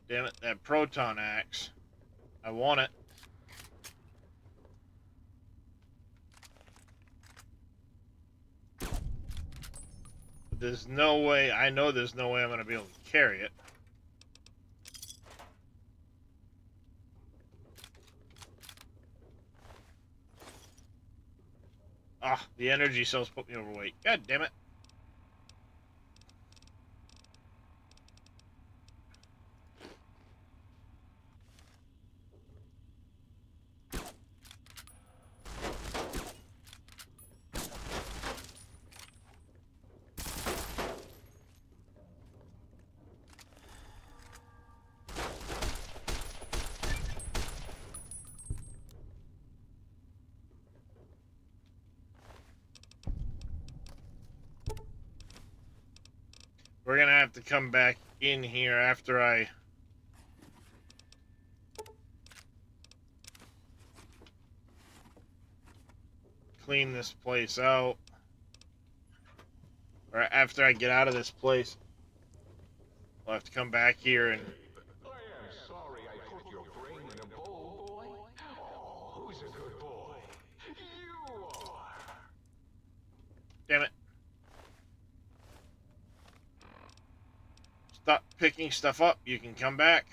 Damn it, that proton axe. I want it. But there's no way, I know there's no way I'm going to be able to carry it. Ah, the energy cells put me overweight. God damn it. We're gonna have to come back in here after I clean this place out. Or after I get out of this place. We'll have to come back here and... I am sorry I put your brain in a bowl, boy. Oh, who's a good boy? You are. Damn it. Stop picking stuff up. You can come back.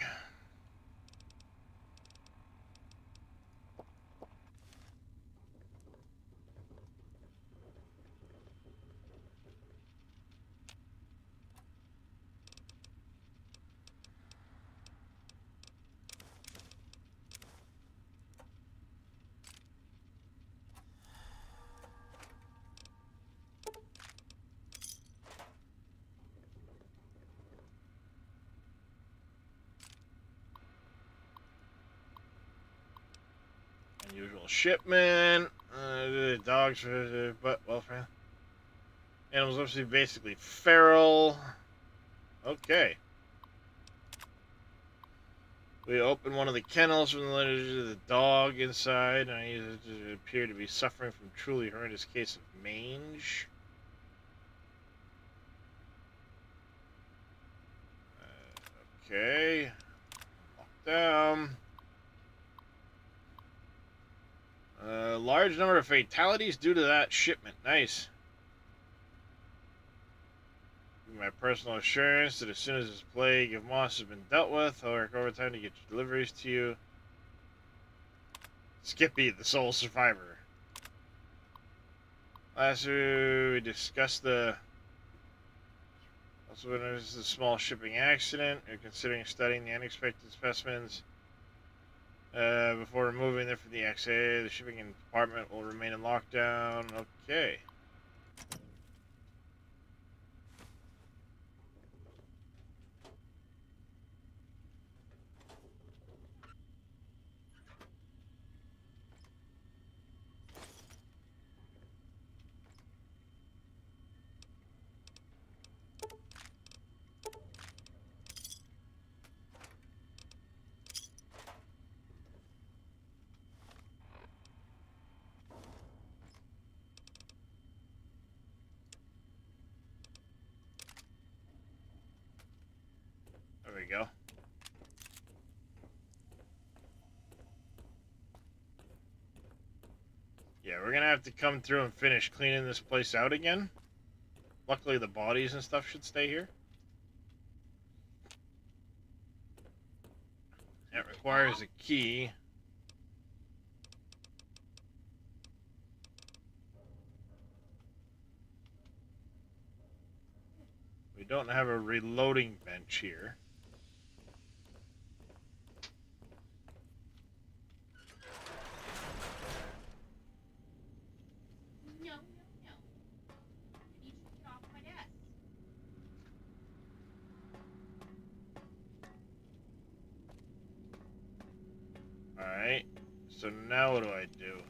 Unusual shipment. Dogs for but welfare. Animals obviously basically feral. Okay. We open one of the kennels from the litter to the dog inside, and it appeared to be suffering from truly horrendous case of mange. Okay. Lock down. Large number of fatalities due to that shipment. Nice. My personal assurance that as soon as this plague of moss has been dealt with, I'll work overtime to get your deliveries to you. Skippy, the sole survivor. Last year, we discussed the... Also, when there's a small shipping accident, we're considering studying the unexpected specimens. Before removing them from the XA, the shipping compartment will remain in lockdown. Okay. There we go. Yeah, we're gonna have to come through and finish cleaning this place out again. Luckily, the bodies and stuff should stay here. That requires a key. We don't have a reloading bench here. No, no, no. I need you to get off my desk. Alright. So now what do I do?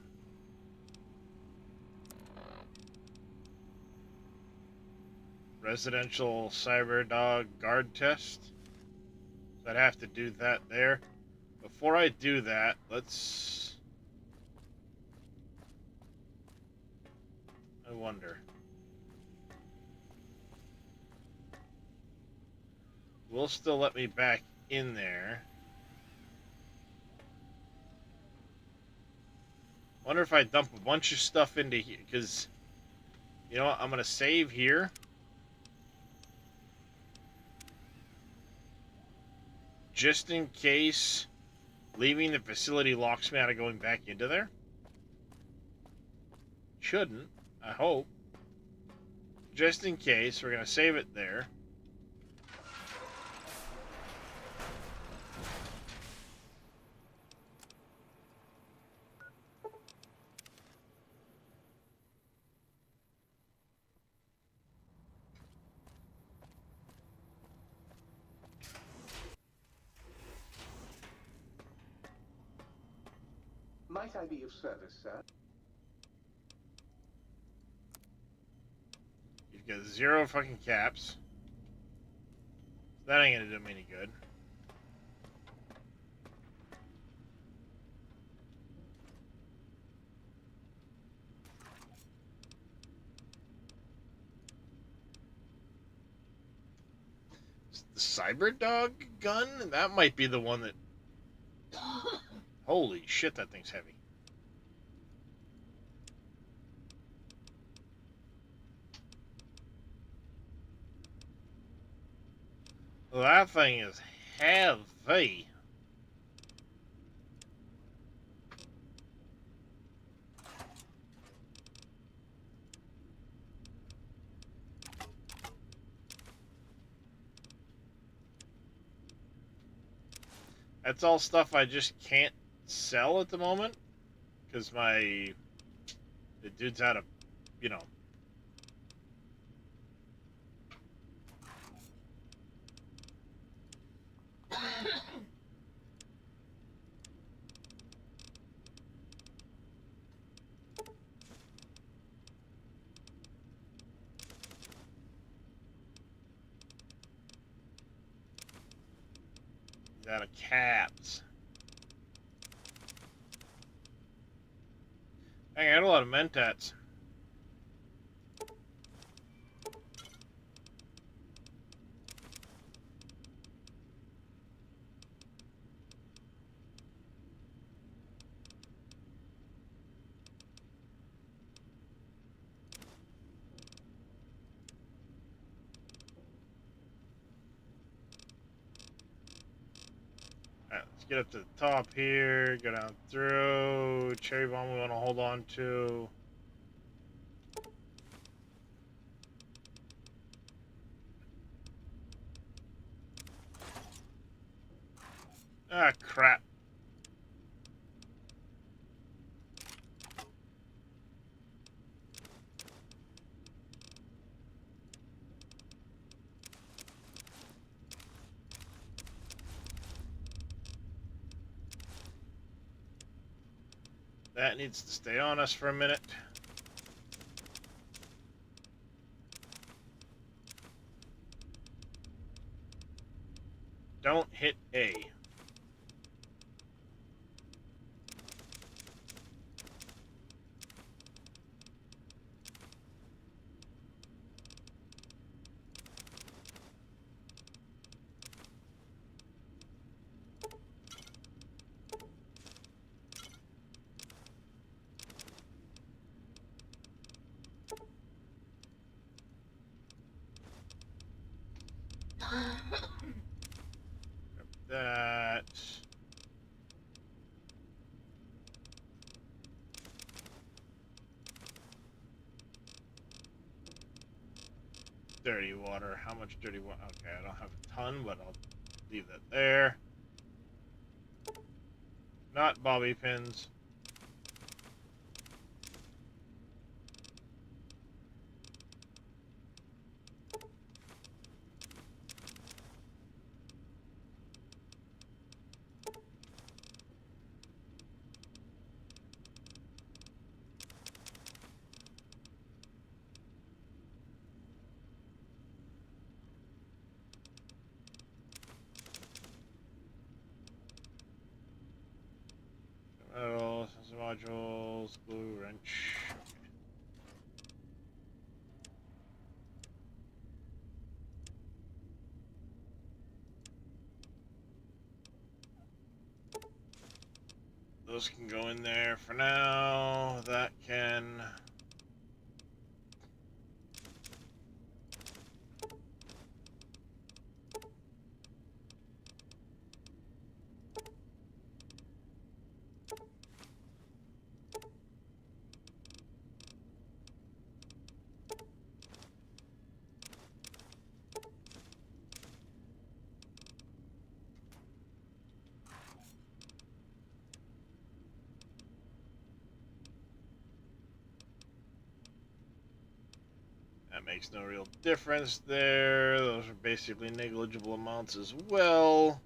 Residential cyber dog guard test. So I'd have to do that there. Before I do that, let's... I wonder. Will still let me back in there. Wonder if I dump a bunch of stuff into here, because, you know what, I'm going to save here. Just in case leaving the facility locks me out of going back into there. Shouldn't, I hope. Just in case, we're going to save it there. Might I be of service, sir? You've got 0 fucking caps. That ain't gonna do me any good. The cyber dog gun? That might be the one that... Holy shit, that thing's heavy. That thing is heavy. That's all stuff I just can't sell at the moment. Because the dude's out of, you know. He's out of cabs. I got a lot of mentats. Alright, let's get up to the top here, go down through. Cherry bomb we want to hold on to. Ah, crap. That needs to stay on us for a minute. Don't hit A. That. dirty water. How much dirty water? Okay, I don't have a ton, but I'll leave that there. Not bobby pins. Metal, sensor modules, glue wrench. Those can go in there for now. That can. That makes no real difference there. Those are basically negligible amounts as well.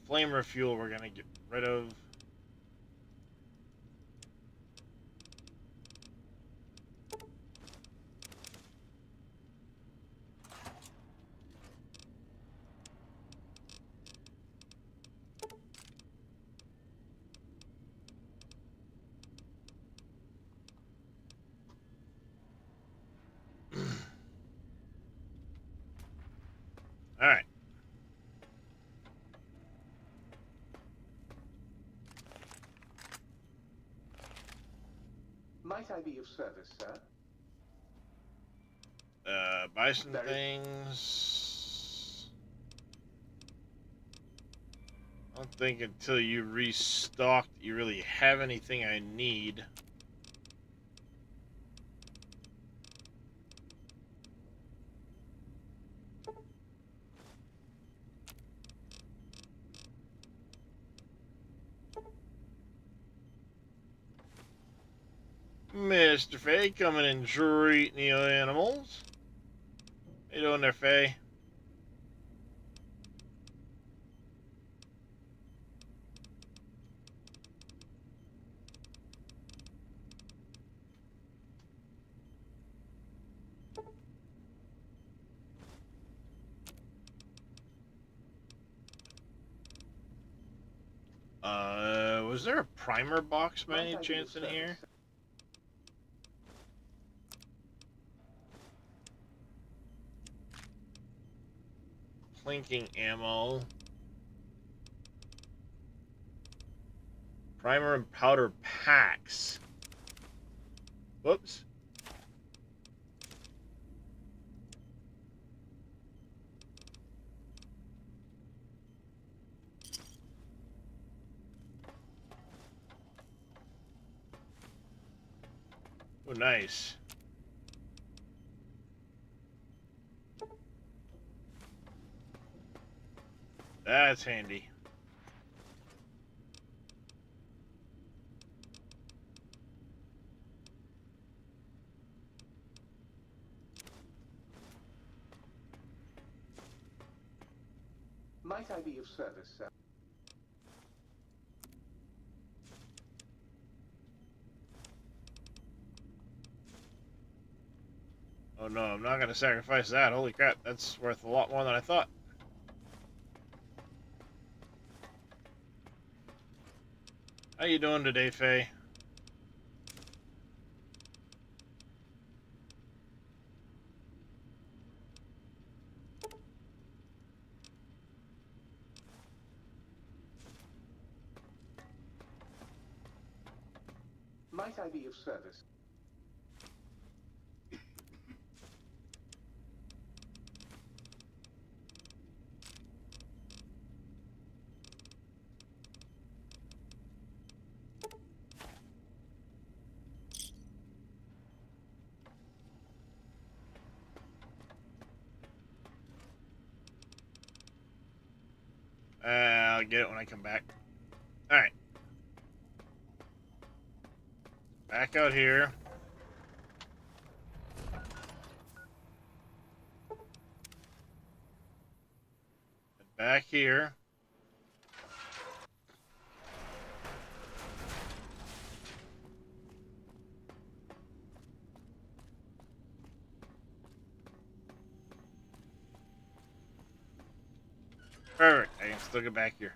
The flamer fuel we're going to get rid of. All right. Might I be of service, sir? Buy some things. I don't think until you restocked you really have anything I need. Mr. Faye coming in treating the animals. How you doing there, Faye? Was there a primer box by any chance in here? Plinking ammo. Primer and powder packs. Whoops. Oh, nice. That's handy. Might I be of service, sir? Oh no, I'm not gonna sacrifice that. Holy crap, that's worth a lot more than I thought. How you doing today, Faye? Might I be of service? I'll get it when I come back. Alright. Back out here. Back here. Perfect. I can still get back here.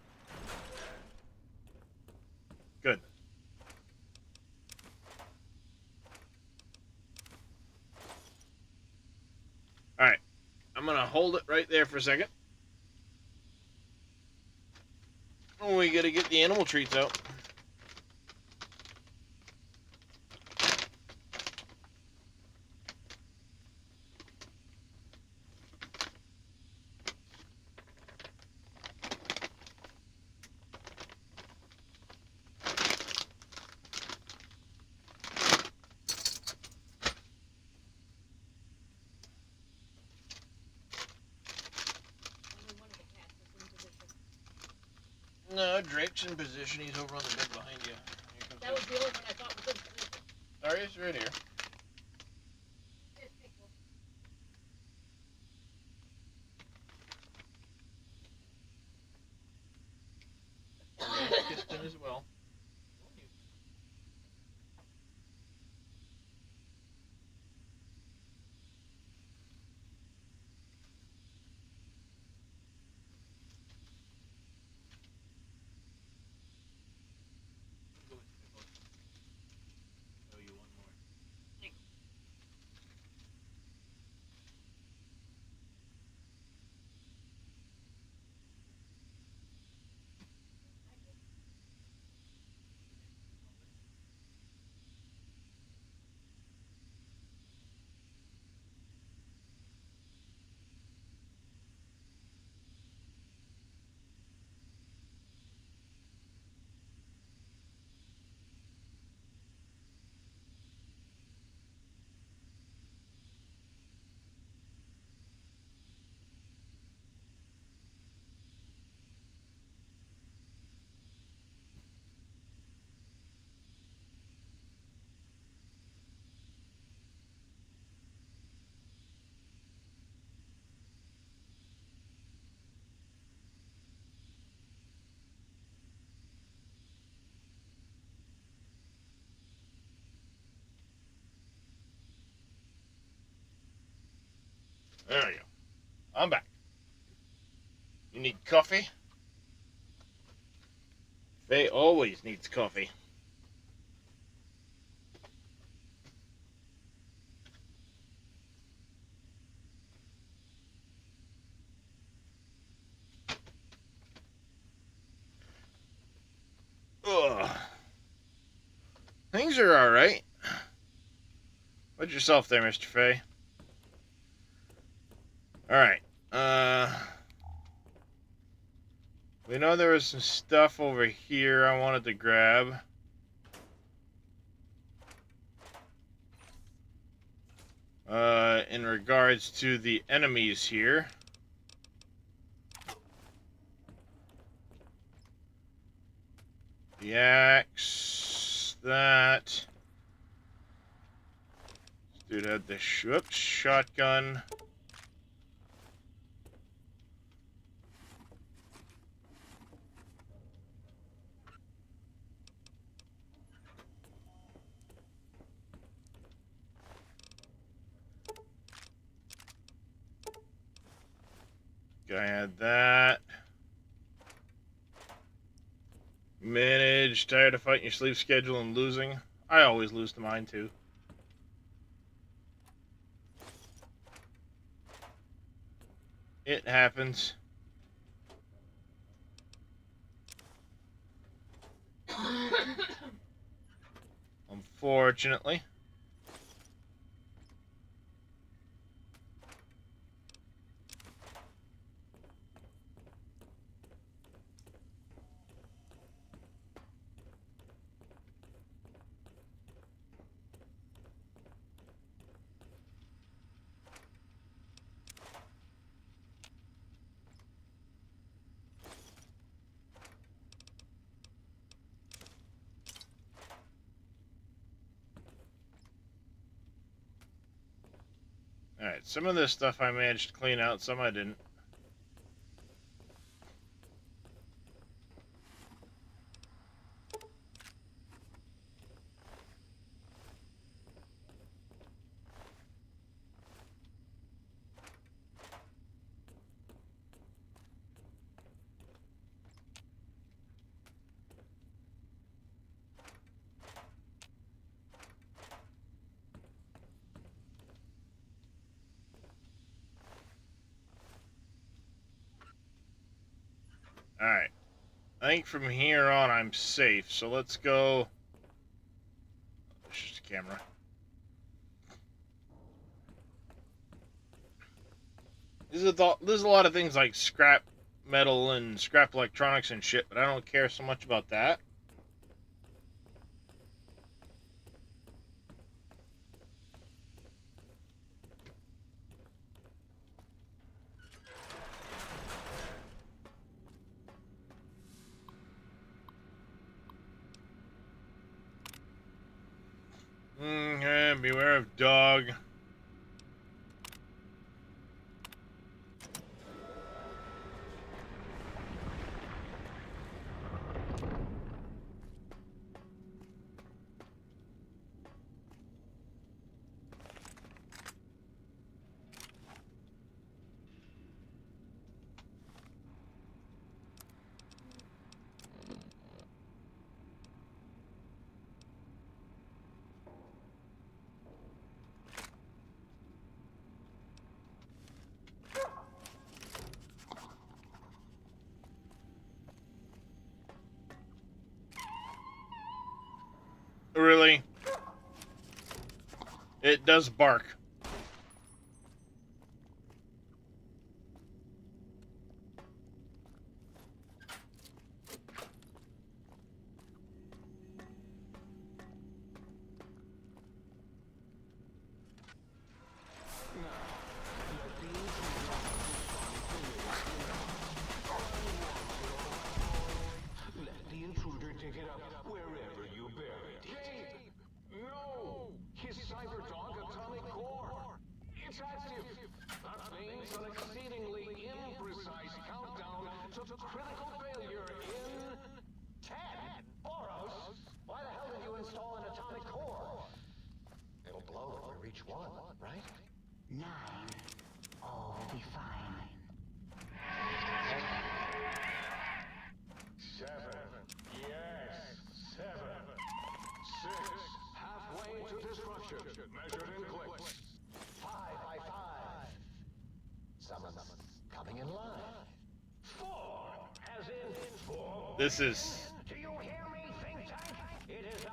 Good. Alright. I'm going to hold it right there for a second. We got to get the animal treats out. Only one of the cats is in position. No, Drake's in position. He's over on the bed behind you. That was the only one I thought was in position. Darius, right here. There's Pickle. Kissed him as well. There we go. I'm back. You need coffee? Faye always needs coffee. Ugh. Things are alright. What's yourself there, Mr. Faye? Alright. We know there was some stuff over here I wanted to grab. In regards to the enemies here. The axe, that. This dude had the shotgun. Guy had that. Manage. Tired of fighting your sleep schedule and losing. I always lose to mine too. It happens. Unfortunately. Alright, some of this stuff I managed to clean out, some I didn't. Alright. I think from here on I'm safe, so let's go... It's just a camera. There's a lot of things like scrap metal and scrap electronics and shit, but I don't care so much about that. Beware of dog. Really? It does bark. Let the intruder dig it up wherever you buried it. No! His cyber dog atomic core! It's active! That means an exceedingly imprecise countdown to critical failure in... 10? Boros? Why the hell did you install an atomic core? It'll blow when we reach 1, right? 9. All will be fine. 7. Yes, 7. 6. Halfway to destruction, measured in clicks. 5 by 5. Someone's coming in line. 4, as in 4. This is... Do you hear me, think tank? It is I,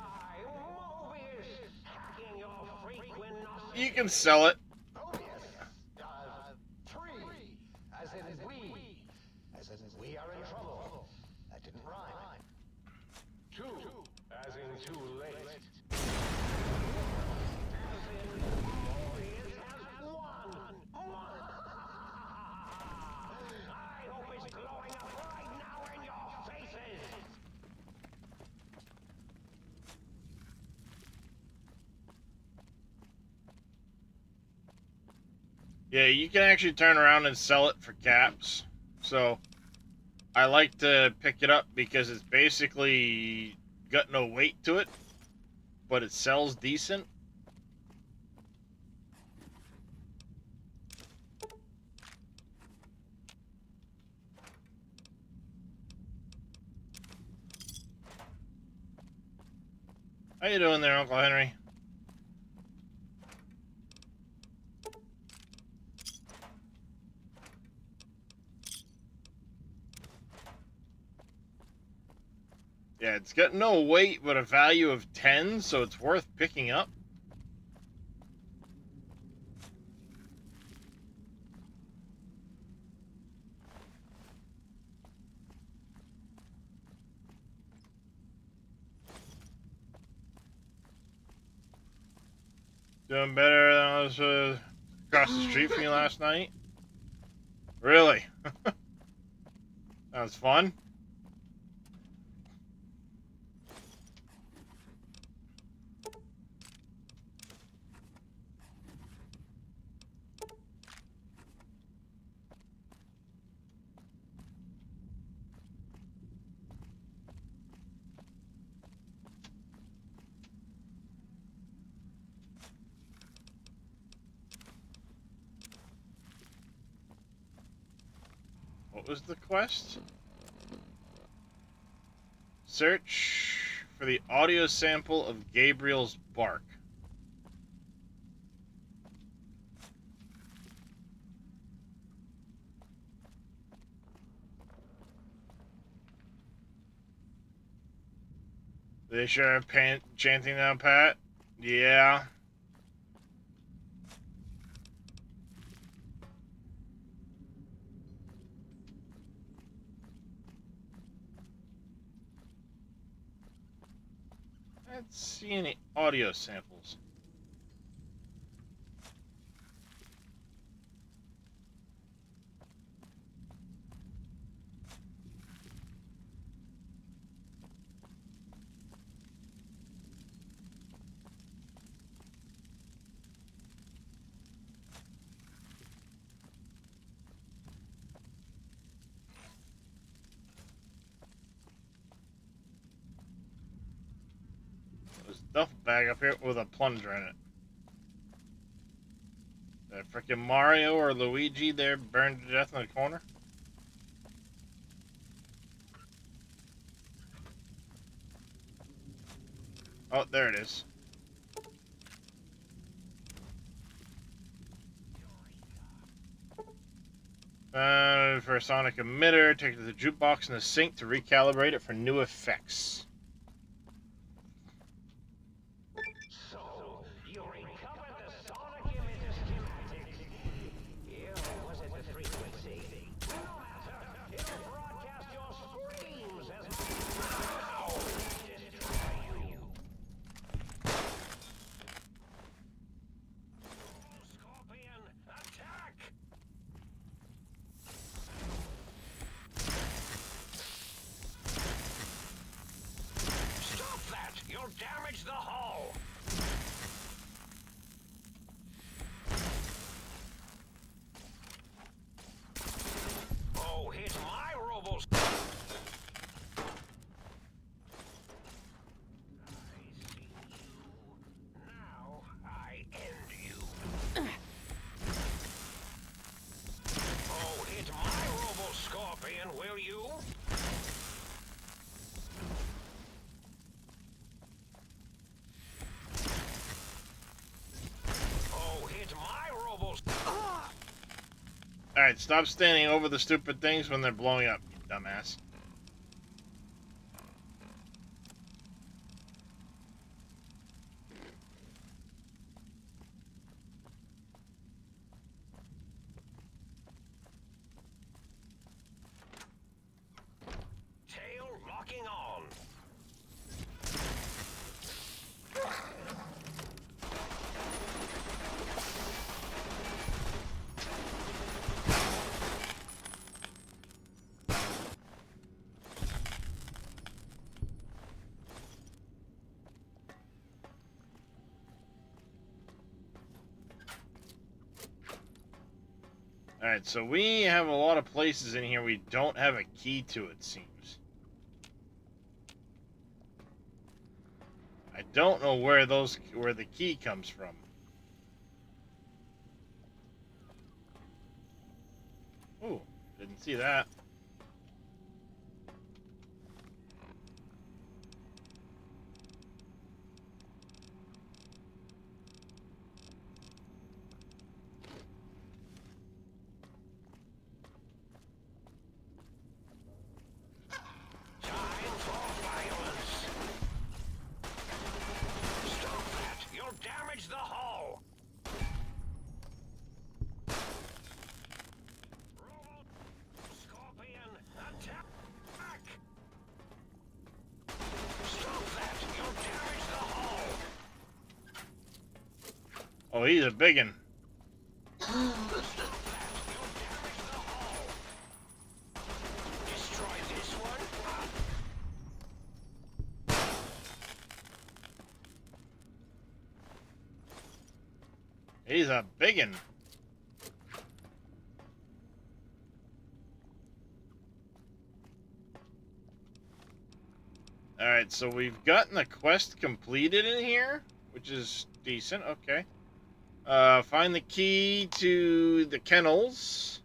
Mobius, hacking your frequent nostrils. You can sell it. Mobius. 3. As in we. As in we are in trouble. That didn't rhyme. 2, as in too late. I hope it's glowing up right now in your faces! Yeah, you can actually turn around and sell it for caps. So, I like to pick it up because it's basically got no weight to it, but it sells decent. How you doing there, Uncle Henry? Yeah, it's got no weight, but a value of 10, so it's worth picking up. Doing better than I was across the street from you last night? Really? That was fun. What was the quest? Search for the audio sample of Gabriel's bark. They sure are chanting now, Pat? Yeah. I don't see any audio samples. There's a duffel bag up here with a plunger in it. That frickin' Mario or Luigi there burned to death in the corner? Oh, there it is. For a sonic emitter, take it to the jukebox in the sink to recalibrate it for new effects. So, you recovered the sonic emitter schematics. Yeah, was it the frequency? No matter. It'll broadcast your screams as my destroy you. Scorpion, attack! Stop that! You'll damage the hull! Oh, hit my robos! I see you. Now I end you. Oh, hit my robo-scorpion, will you? Oh, hit my robos. Alright, stop standing over the stupid things when they're blowing up, you dumbass. Tail locking on. Alright, so we have a lot of places in here we don't have a key to, it seems. I don't know where the key comes from. Ooh, didn't see that. Time for violence. Stop that! You'll damage the hull. Scorpion, attack! Stop that! You'll damage the hull. Oh, he's a biggin'. Stop that! You'll damage the hull. Destroy this one. He's a biggin'. Alright, so we've gotten the quest completed in here, which is decent, okay. Find the key to the kennels.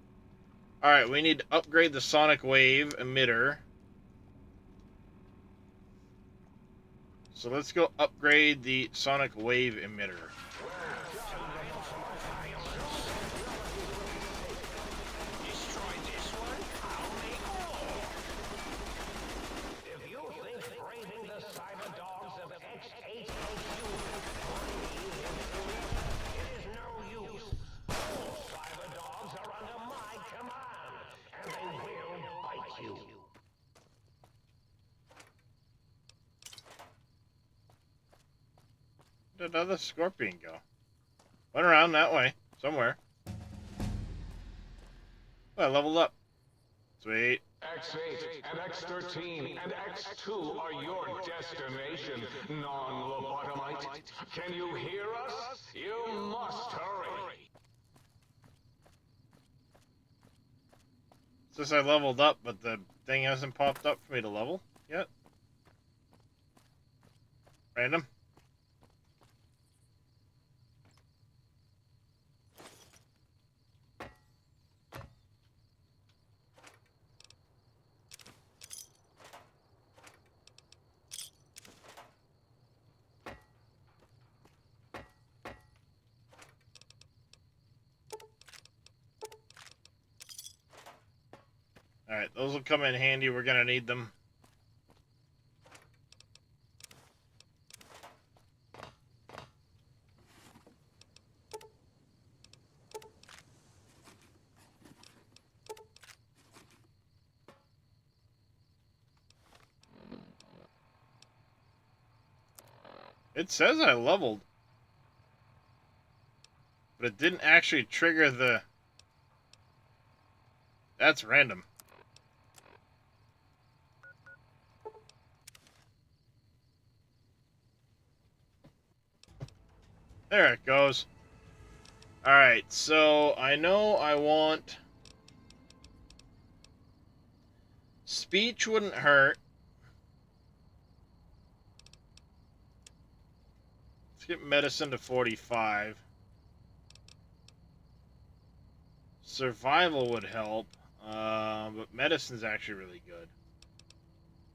Alright, we need to upgrade the sonic wave emitter. So let's go upgrade the sonic wave emitter. Where did another scorpion go? Went around that way, somewhere. Well, I leveled up. Sweet. X8 and X13 and X2 are your destination, non-lobotomite. Can you hear us? You must hurry. Since I leveled up, but the thing hasn't popped up for me to level yet. Random. Alright, those will come in handy. We're gonna need them. It says I leveled, but it didn't actually trigger the... That's random. There it goes. Alright, so I know I want... Speech wouldn't hurt. Let's get medicine to 45. Survival would help, but medicine's actually really good.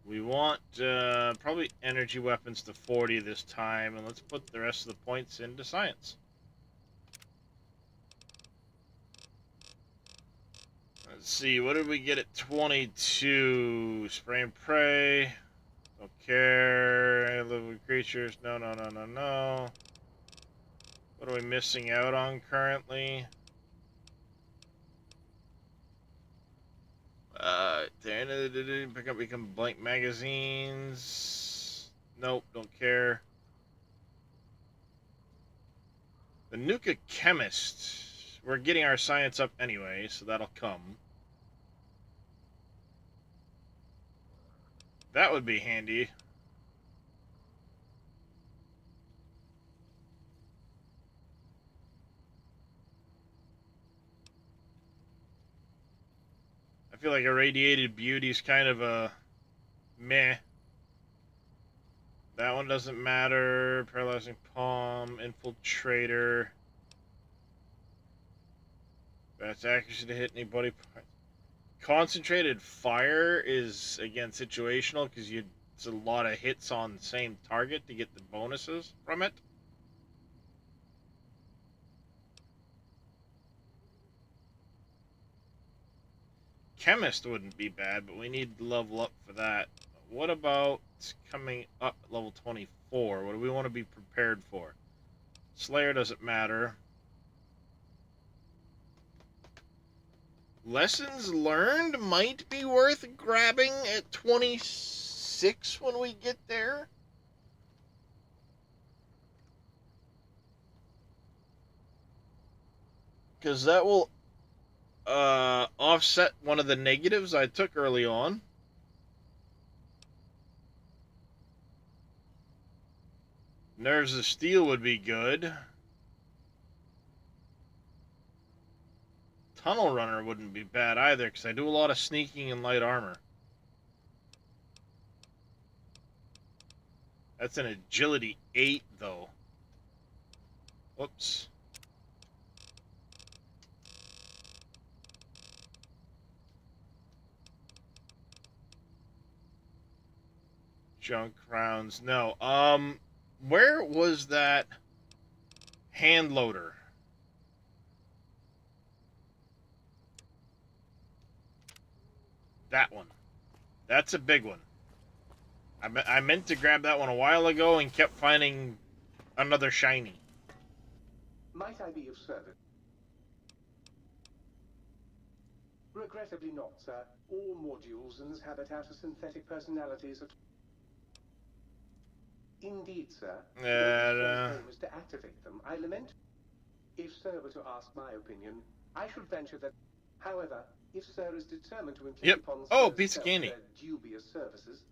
We want probably energy weapons to 40 this time, and let's put the rest of the points into science. Let's see, what did we get at 22? Spray and pray. Don't care. Live with creatures. No, no, no, no, no. What are we missing out on currently? Pick up become blank magazines. Nope, don't care. The Nuka Chemist. We're getting our science up anyway, so that'll come. That would be handy. I feel like Irradiated Beauty's kind of a meh. That one doesn't matter. Paralyzing Palm, Infiltrator. That's accuracy to hit anybody. Concentrated Fire is, again, situational because it's a lot of hits on the same target to get the bonuses from it. Chemist wouldn't be bad, but we need to level up for that. What about coming up at level 24? What do we want to be prepared for? Slayer doesn't matter. Lessons learned might be worth grabbing at 26 when we get there. Because that will offset one of the negatives I took early on. Nerves of Steel would be good. Tunnel Runner wouldn't be bad either, because I do a lot of sneaking in light armor. That's an agility 8, though. Whoops. Junk rounds. No. Where was that hand loader? That one. That's a big one. I meant to grab that one a while ago and kept finding another shiny. Might I be of service? Regrettably not, sir. All modules in this habitat are synthetic personalities. Indeed, sir. Sir's aim is to activate them. I lament. If Sir were to ask my opinion, I should venture that. However, if Sir is determined to inflict upon Sir's piece of candy. their dubious services.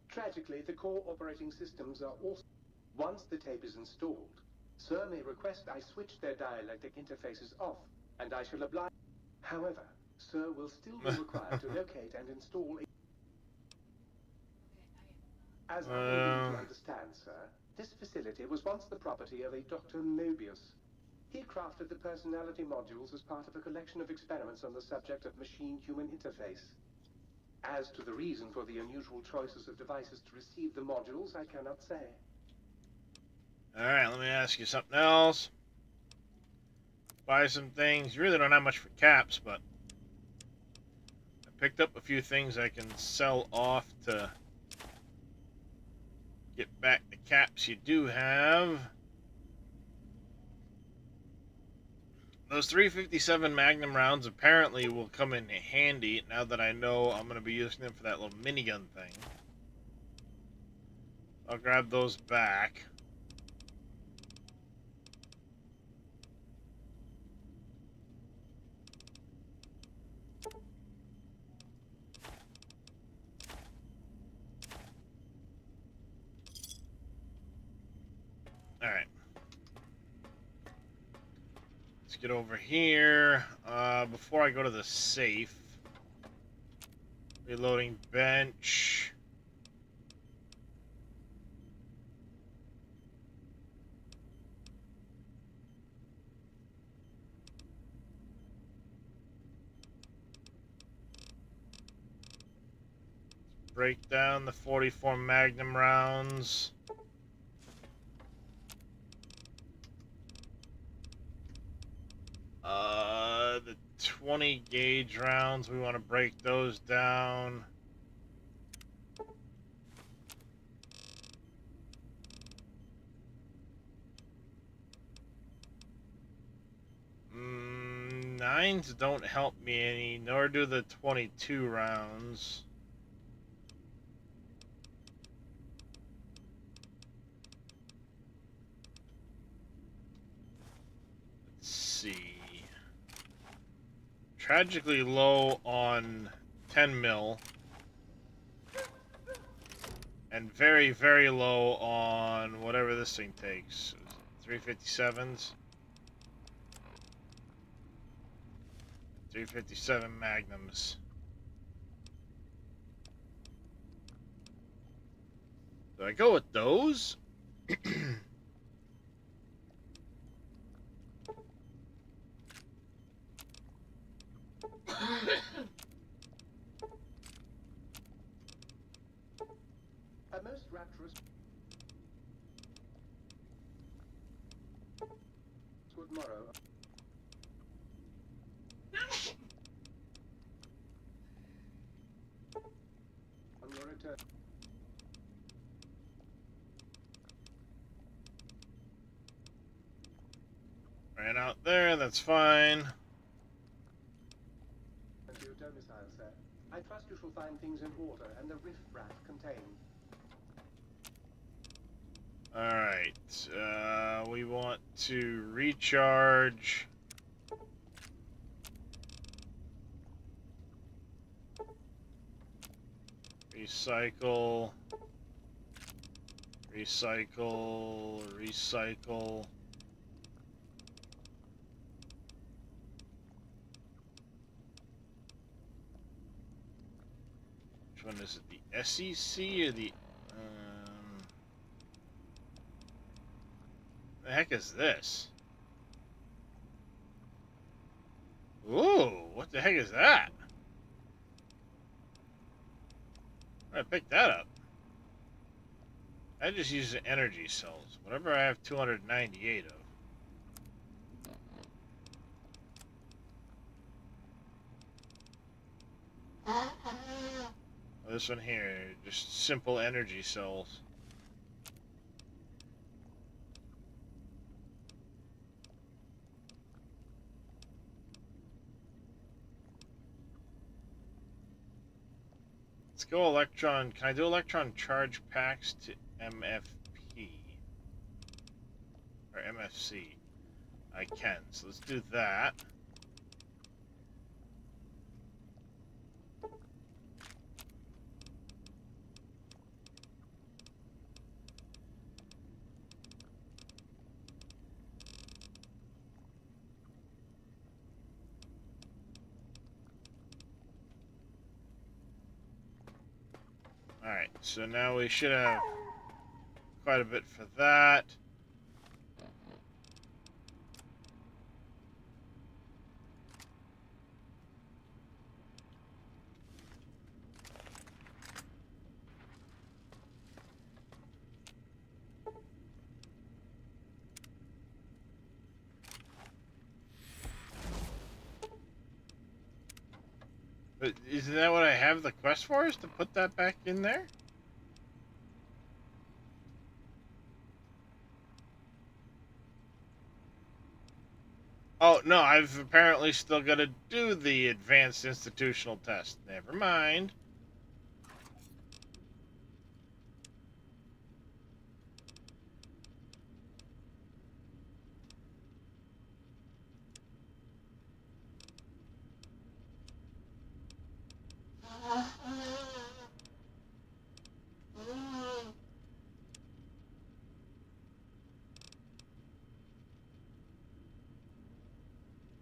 Tragically, the core operating systems are also. Once the tape is installed, Sir may request I switch their dialectic interfaces off, and I shall oblige. However, Sir will still be required to locate and install a... As I am to understand, sir, this facility was once the property of a Dr. Mobius. He crafted the personality modules as part of a collection of experiments on the subject of machine-human interface. As to the reason for the unusual choices of devices to receive the modules, I cannot say. Alright, let me ask you something else. Buy some things. You really don't have much for caps, but I picked up a few things I can sell off to get back the caps you do have. Those 357 Magnum rounds apparently will come in handy now that I know I'm going to be using them for that little minigun thing. I'll grab those back. Alright. Let's get over here. Before I go to the safe. Reloading bench. Break down the 44 Magnum rounds. The 20 gauge rounds, we want to break those down. Nines don't help me any, nor do the 22 rounds. Let's see. Tragically low on 10 mil. And very, very low on whatever this thing takes. 357s. 357 Magnums. Do I go with those? A most rapturous Woodmorrow. On your return. Ran out there, that's fine. And to your domicile, sir. I trust you shall find things in order and the riff-raff contained. Alright, we want to recharge. Recycle. Recycle. Recycle. Which one is it? The SEC or the... the heck is this? Ooh, what the heck is that? I picked that up. I just use the energy cells. Whatever I have 298 of. This one here, just simple energy cells. Let's go electron. Can I do electron charge packs to MFP? Or MFC? I can, so let's do that. Alright, so now we should have quite a bit for that. But isn't that what I have the quest for, is to put that back in there? Oh, no, I've apparently still got to do the advanced institutional test. Never mind.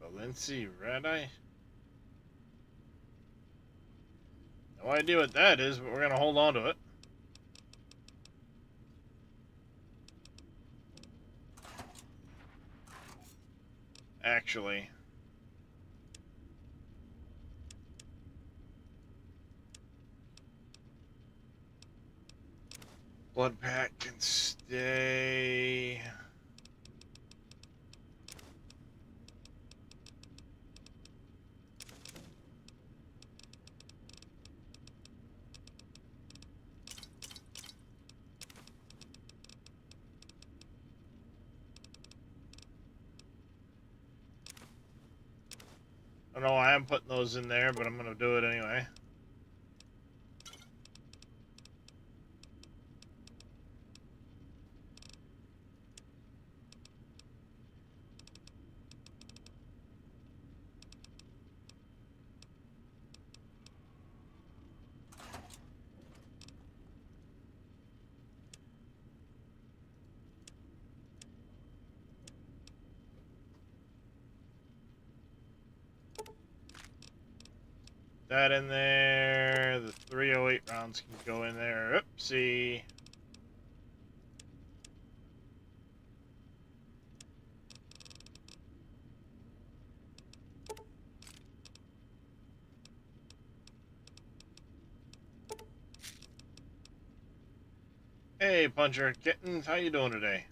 Valency Red Eye? No idea what that is, but we're going to hold on to it. Actually. Blood pack can stay. I don't know why I'm putting those in there, but I'm going to do it anyway. That in there. The 308 rounds can go in there. Oopsie. Hey, Puncher Kittens, how you doing today?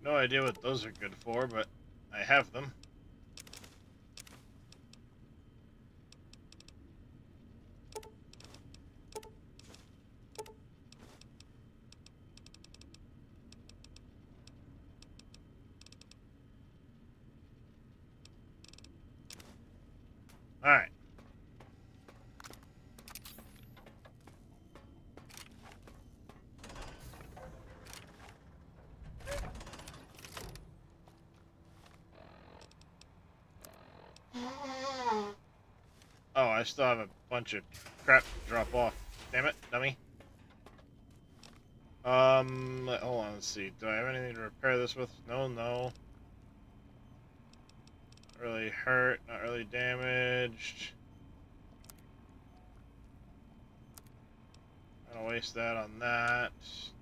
No idea what those are good for, but I have them. Alright. Oh, I still have a bunch of crap to drop off. Damn it, dummy. Hold on, let's see. Do I have anything to repair this with? No, no. Not really hurt, not really damaged. I'm gonna waste that on that.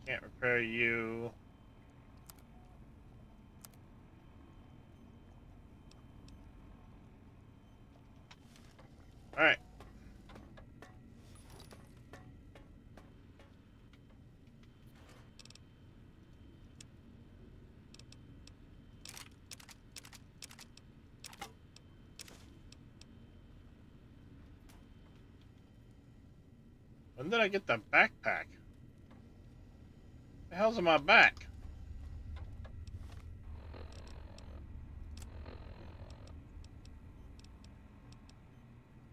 Can't repair you. Alright. When did I get the backpack? The hell's in my back?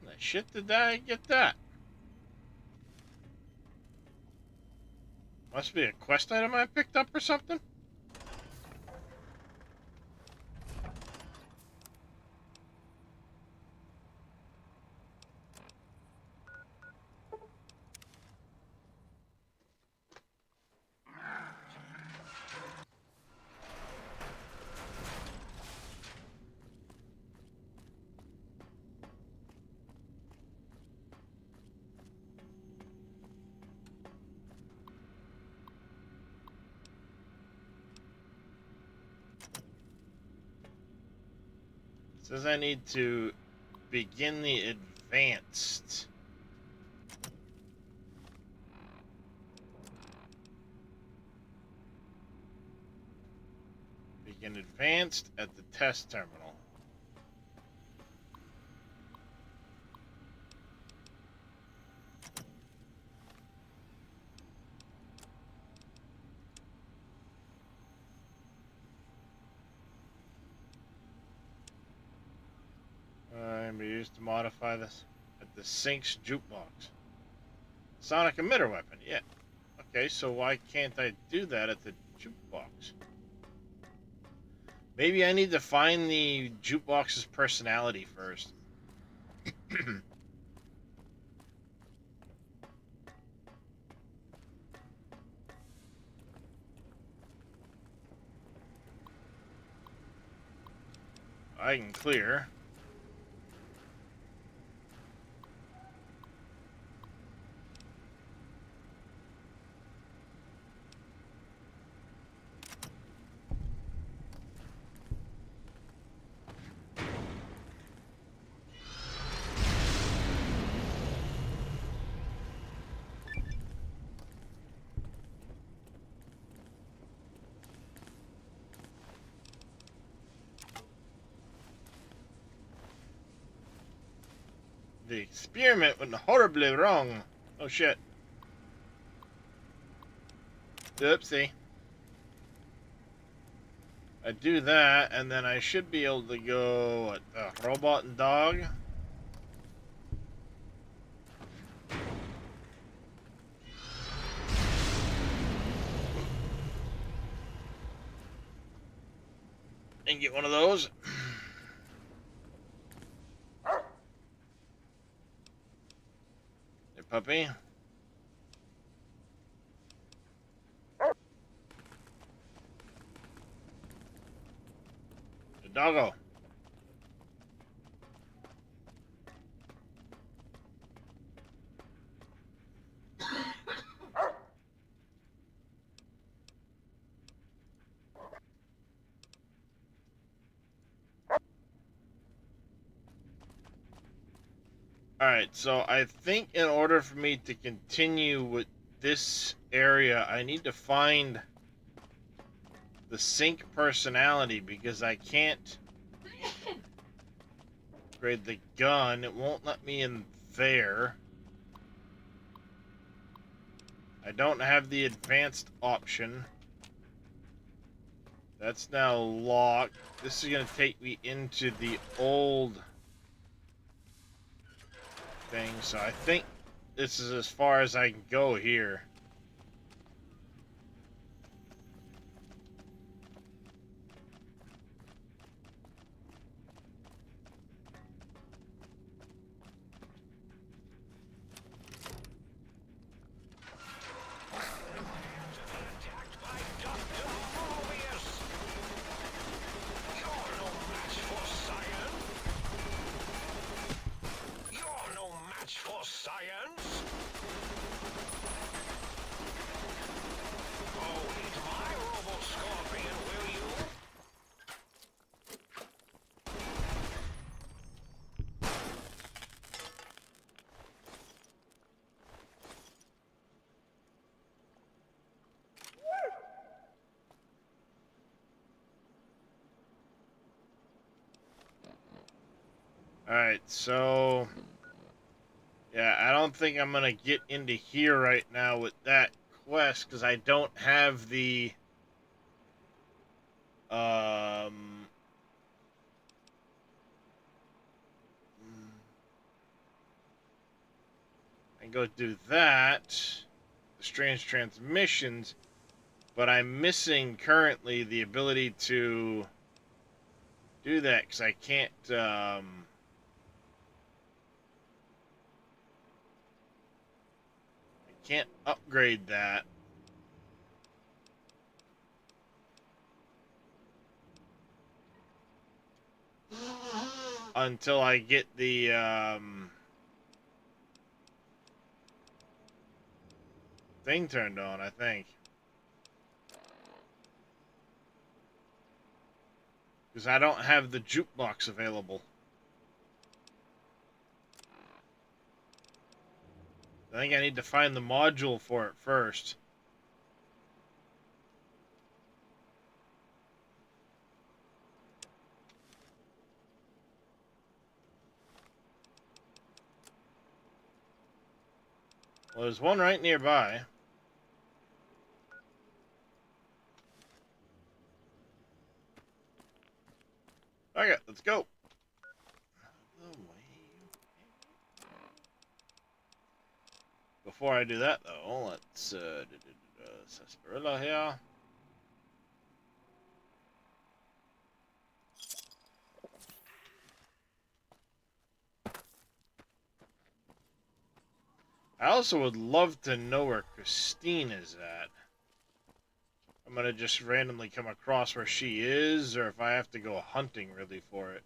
When the shit did I get that? Must be a quest item I picked up or something? Says I need to begin the advanced. Begin advanced at the test terminal. Be used to modify this at the Sync's jukebox. Sonic emitter weapon, yeah. Okay, so why can't I do that at the jukebox? Maybe I need to find the jukebox's personality first. I can clear. The experiment went horribly wrong. Oh shit. Oopsie. I do that, and then I should be able to go at robot and dog. And get one of those. Hey, puppy. The doggo. Alright, so I think in order for me to continue with this area, I need to find the Sync personality, because I can't upgrade the gun. It won't let me in there. I don't have the advanced option. That's now locked. This is going to take me into the old thing, so I think this is as far as I can go here. Alright, so... yeah, I don't think I'm gonna get into here right now with that quest, because I don't have the... I can go do that. The strange transmissions. But I'm missing currently the ability to do that, because I can't upgrade that until I get the thing turned on, I think. Because I don't have the jukebox available. I think I need to find the module for it first. Well, there's one right nearby. Okay, let's go. Before I do that, though, let's sarsaparilla here. I also would love to know where Christine is at. I'm gonna just randomly come across where she is, or if I have to go hunting really for it.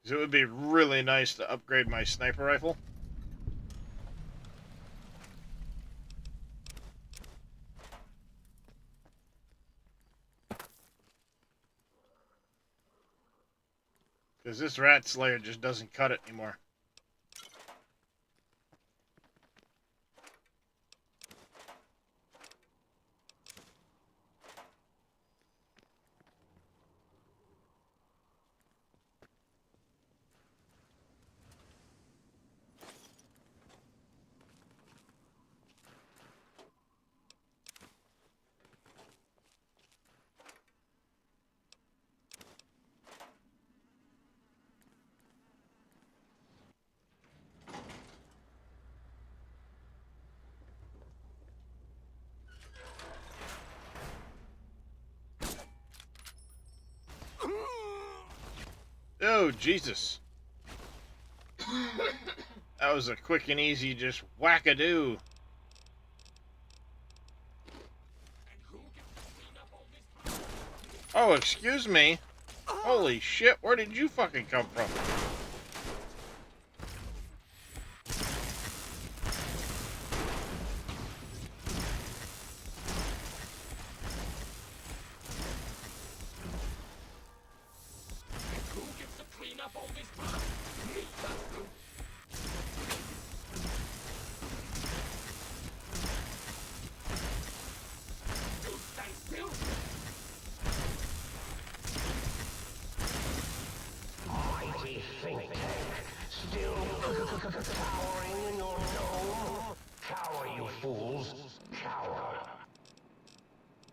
So it would be really nice to upgrade my sniper rifle. Because this rat slayer just doesn't cut it anymore. Oh, Jesus. That was a quick and easy just whack-a-doo. Oh, excuse me. Holy shit, where did you fucking come from? Mighty think tank, still cowering in your dome? Cower, you fools, cower.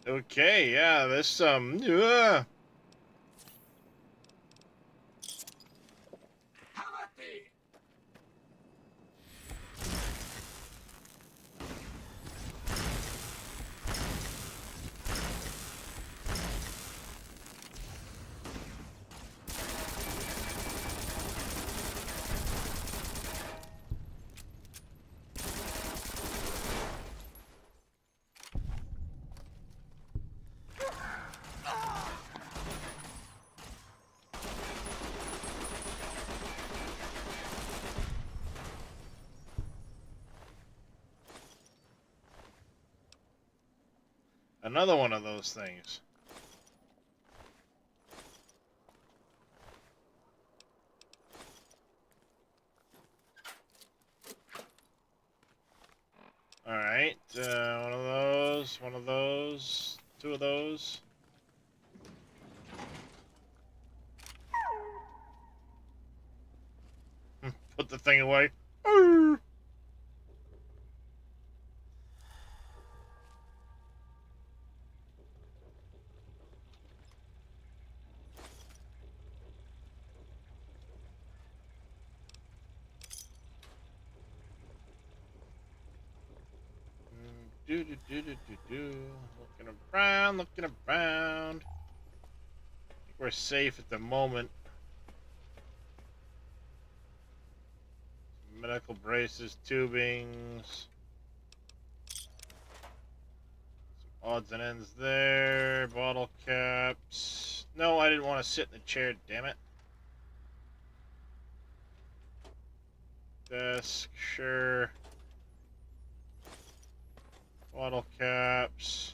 Okay, yeah, this, another one of those things. Alright, one of those, two of those. Put the thing away. Do do do do do do. Looking around, looking around. I think we're safe at the moment. Medical braces, tubings. Some odds and ends there. Bottle caps. No, I didn't want to sit in the chair, damn it. Desk, sure. Bottle caps.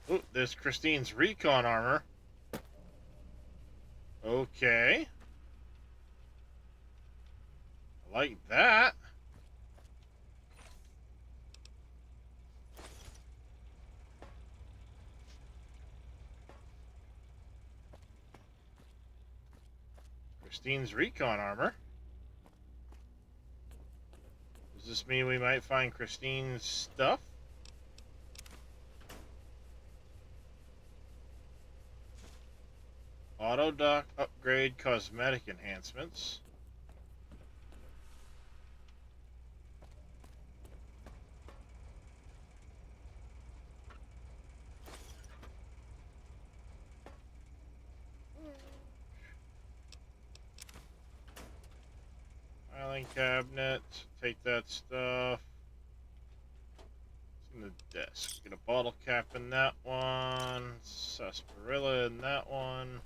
Ooh, there's Christine's recon armor. Okay. I like that. Christine's recon armor. Does this mean we might find Christine's stuff? Auto dock upgrade, cosmetic enhancements. Filing cabinet, take that stuff. It's in the desk. Get a bottle cap in that one. Sarsaparilla in that one.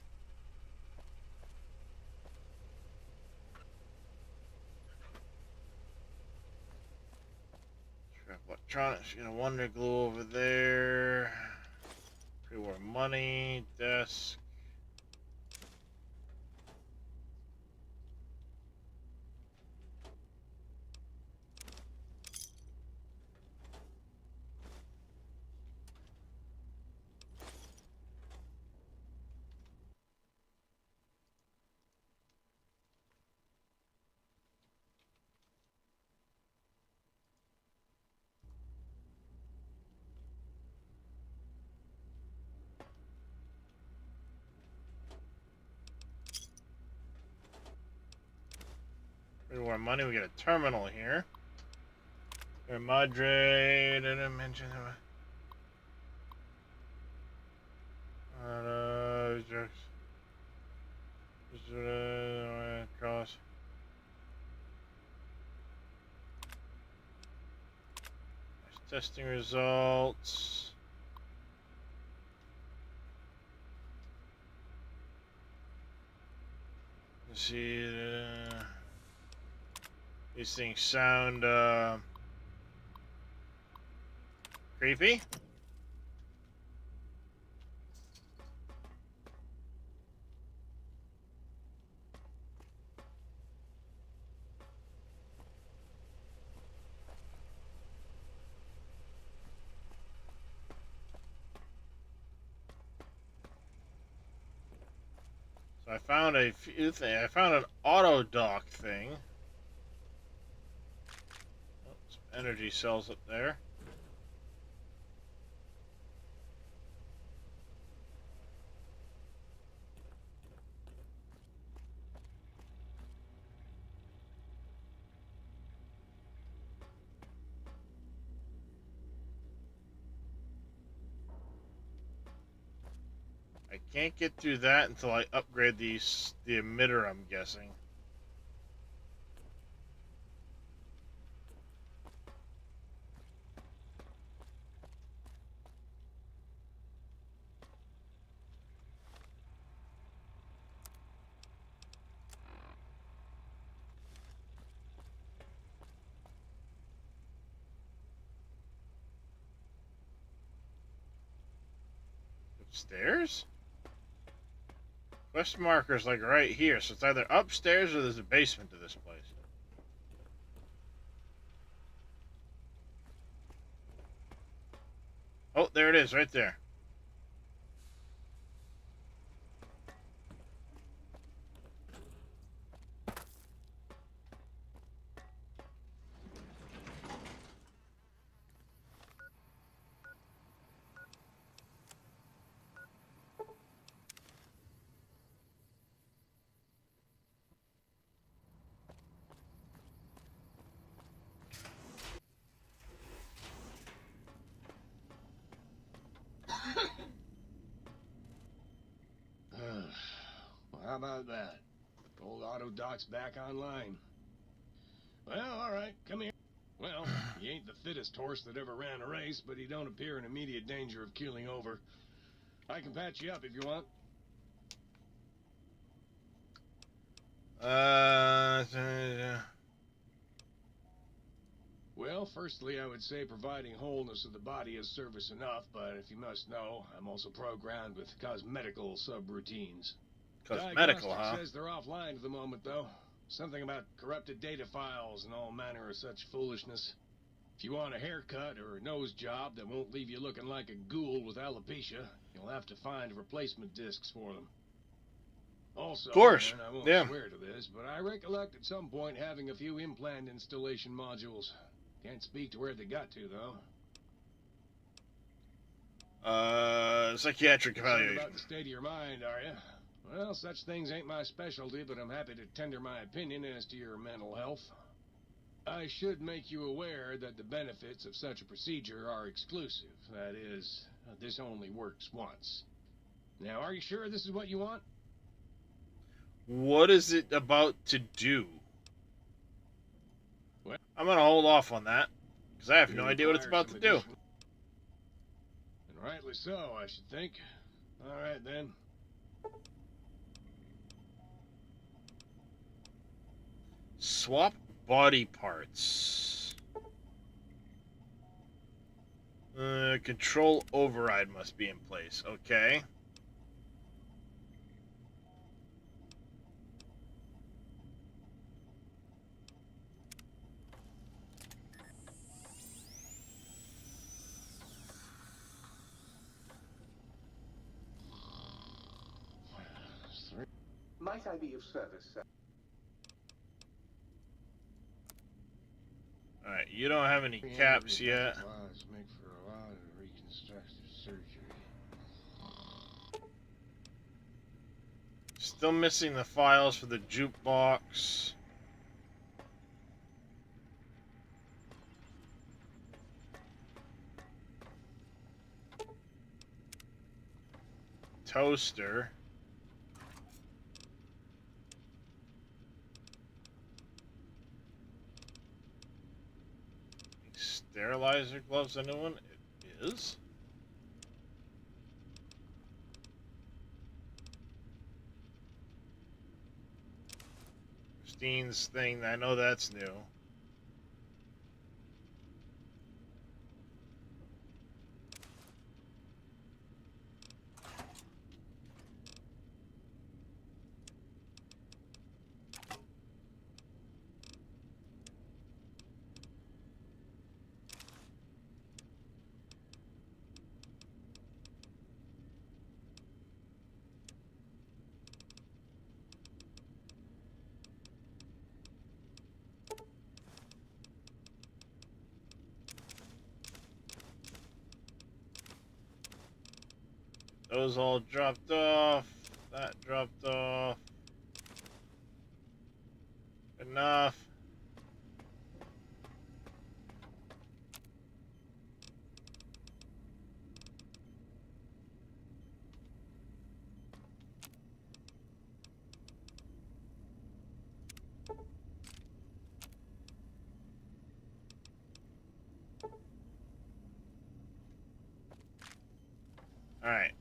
Scrap electronics. Get a Wonder Glue over there. Pre-war money, desk. Pre-war money. We get a terminal here. Madre, didn't mention cross. Testing results. Let's see. These things sound creepy. So I found a few things. I found an auto dock thing. Oh, some energy cells up there. I can't get through that until I upgrade the emitter, I'm guessing. Stairs? Quest marker's like right here, so it's either upstairs or there's a basement to this place. Oh, there it is, right there. Well, how about that? Old auto dock's back online. Well, all right, come here. Well, he ain't the fittest horse that ever ran a race, but he don't appear in immediate danger of keeling over. I can patch you up if you want. Well, firstly, I would say providing wholeness of the body is service enough, but if you must know, I'm also programmed with cosmetical subroutines. Cosmetical, huh? Says they're offline at the moment, though. Something about corrupted data files and all manner of such foolishness. If you want a haircut or a nose job that won't leave you looking like a ghoul with alopecia, you'll have to find replacement discs for them. Also, of course, and I won't yeah. swear to this, but I recollect at some point having a few implant installation modules. Can't speak to where they got to, though. Psychiatric Concerned evaluation. about the state of your mind, are you? Well, such things ain't my specialty, but I'm happy to tender my opinion as to your mental health. I should make you aware that the benefits of such a procedure are exclusive. That is, this only works once. Now, are you sure this is what you want? What is it about to do? Well, I'm gonna hold off on that, because I have no idea what it's about to do. And rightly so, I should think. All right, then. Swap body parts. Control override must be in place. Okay. Might I be of service, sir? Alright, you don't have any caps yet. Make for a lot of reconstructive surgery. Still missing the files for the jukebox. Toaster. Sterilizer gloves, anyone? It is. Christine's thing, I know that's new. Those all dropped off. That dropped off. Enough. All right.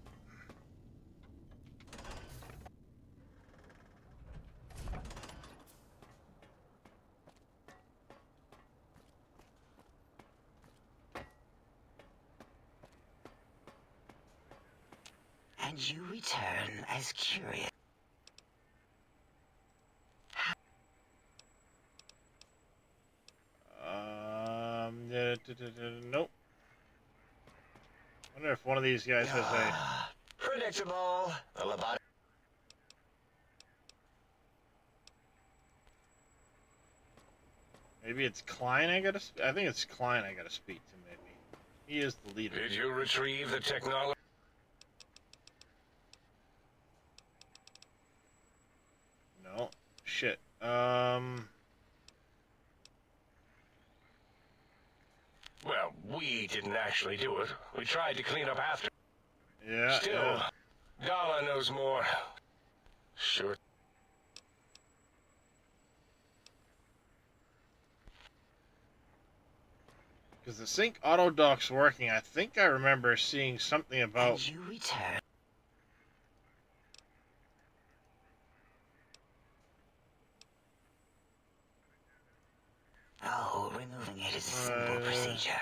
And you return as curious. Nope. I wonder if one of these guys has a... Predictable. The lobotomy. Maybe it's Klein I gotta... I think it's Klein I gotta speak to, maybe. He is the leader. Did you retrieve the technology? No. Shit. Well, we didn't actually do it. We tried to clean up after. Yeah. Still, Gala knows more. Sure. Because the sync auto dock's working. I think I remember seeing something about... And you return. Oh, removing it is a simple procedure.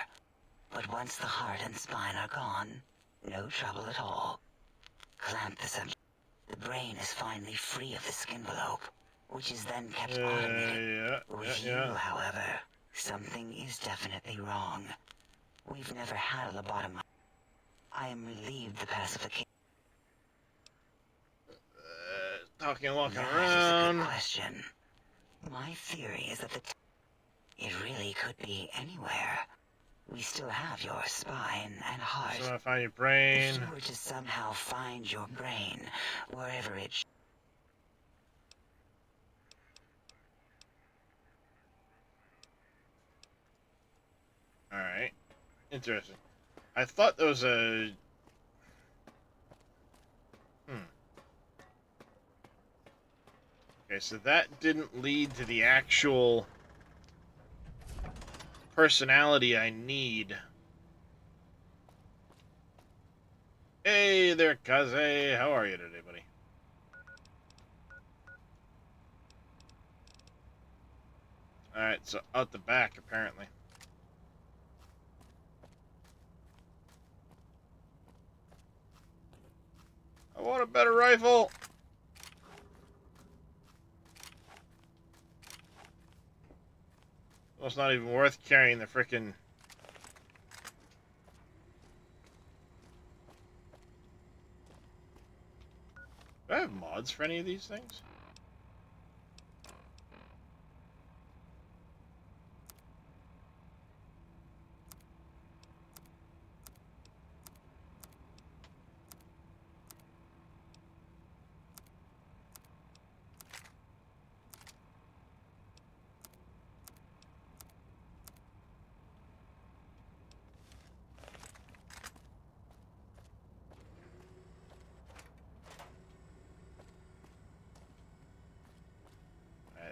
But once the heart and spine are gone, no trouble at all. Clamp the subject. The brain is finally free of the skin envelope, which is then kept automated. With you, however, something is definitely wrong. We've never had a lobotomy. I am relieved the pacification. Talking, walking That around. is a good question. My theory is that it really could be anywhere. We still have your spine and heart. So I find your brain. If you were to somehow find your brain, wherever it... Alright. Interesting. I thought there was a... Okay, so that didn't lead to the actual personality I need. Hey there, Kaze. How are you today, buddy? Alright, so out the back, apparently. I want a better rifle! Well, it's not even worth carrying the frickin'... Do I have mods for any of these things?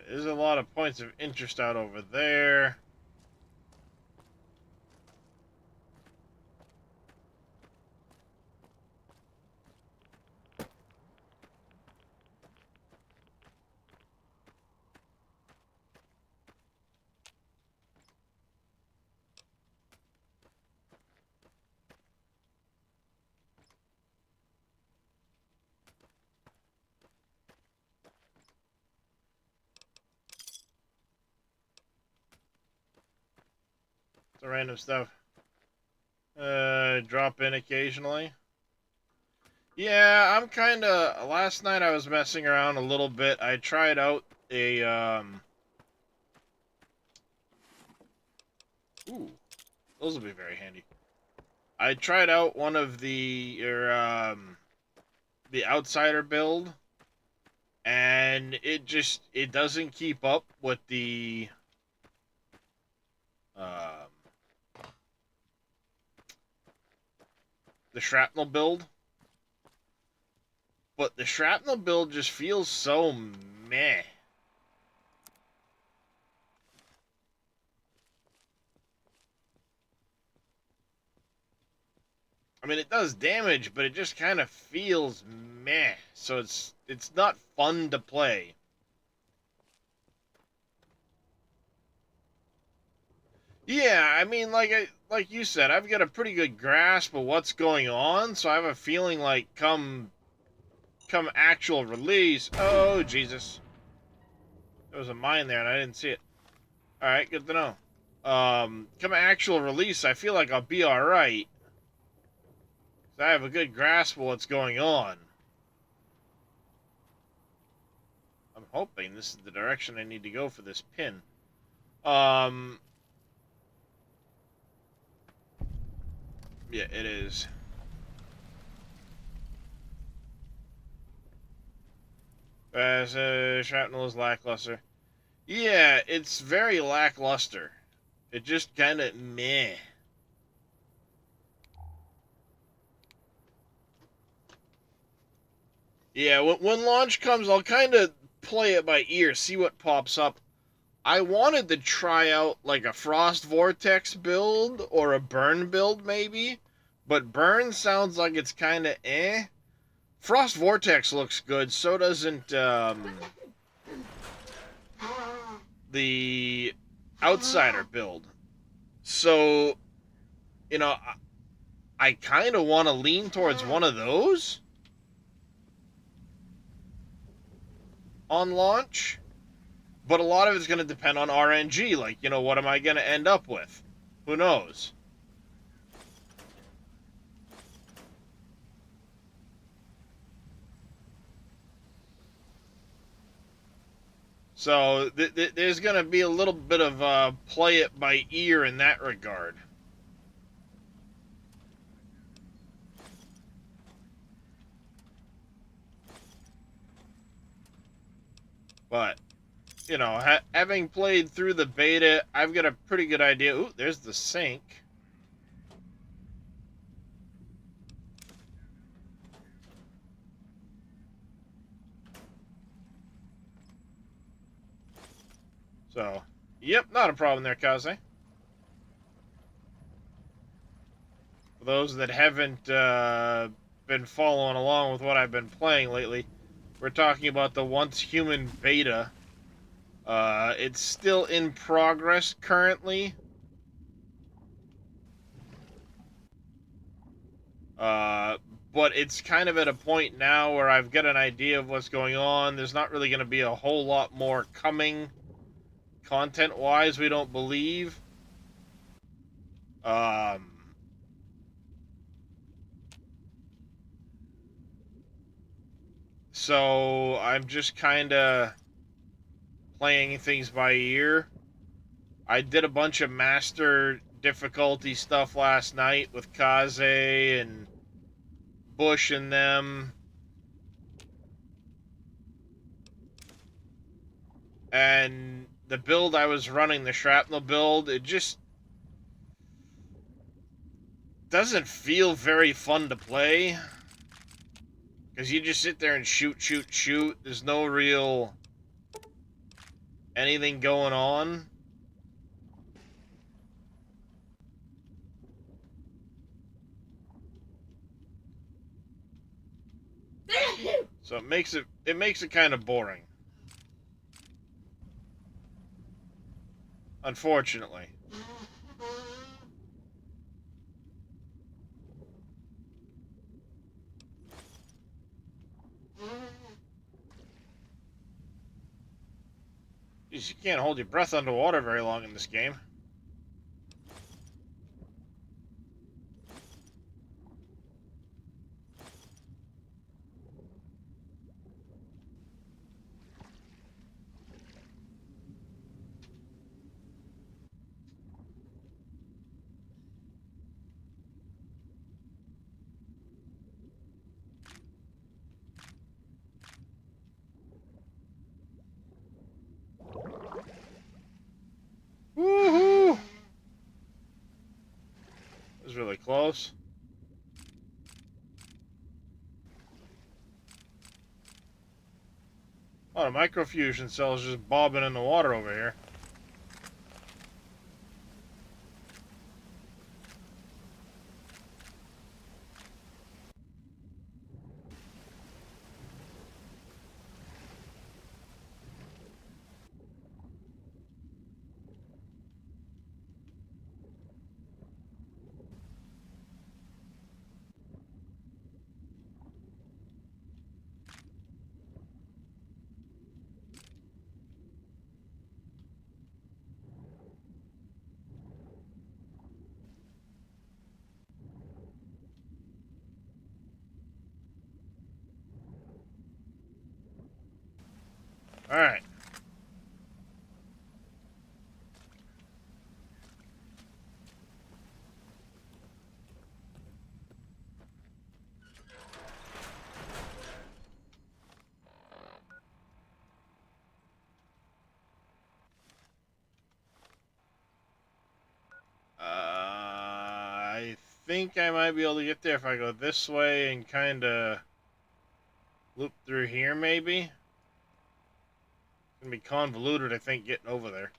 There's a lot of points of interest out over there. The random stuff. Drop in occasionally. Yeah, I'm kinda... Last night I was messing around a little bit. I tried out a, Ooh. Those will be very handy. I tried out one of the Outsider build. And it doesn't keep up with the... the shrapnel build, but the shrapnel build just feels so meh. I mean, it does damage, but it just kind of feels meh. So it's not fun to play. Yeah, I mean, like you said, I've got a pretty good grasp of what's going on, so I have a feeling like come come actual release... Oh, Jesus. There was a mine there and I didn't see it. Alright, good to know. Come actual release, I feel like I'll be alright. I have a good grasp of what's going on. I'm hoping this is the direction I need to go for this pin. Yeah, it is. Shrapnel is lackluster. Yeah, it's very lackluster. It just kind of meh. Yeah, when launch comes, I'll kind of play it by ear, see what pops up. I wanted to try out like a Frost Vortex build or a Burn build maybe, but Burn sounds like it's kind of eh. Frost Vortex looks good, so doesn't the Outsider build. So, you know, I kind of want to lean towards one of those on launch, but a lot of it's going to depend on RNG. Like, you know, what am I going to end up with? Who knows? So there's going to be a little bit of play it by ear in that regard. But, you know, having played through the beta, I've got a pretty good idea. Ooh, there's the sink. So, yep, not a problem there, Kaze. For those that haven't been following along with what I've been playing lately, we're talking about the Once Human beta. It's still in progress currently. But it's kind of at a point now where I've got an idea of what's going on. There's not really going to be a whole lot more coming content-wise, we don't believe. So I'm just kind of playing things by ear. I did a bunch of master difficulty stuff last night with Kaze and Bush and them. And the build I was running, the shrapnel build, it just doesn't feel very fun to play. Because you just sit there and shoot, shoot, shoot. There's no real anything going on. So it makes it kind of boring. Unfortunately. Jeez, you can't hold your breath underwater very long in this game. Woohoo! That was really close. A lot of microfusion cells just bobbing in the water over here. All right. I think I might be able to get there if I go this way and kind of loop through here, maybe. It's gonna be convoluted, I think, getting over there.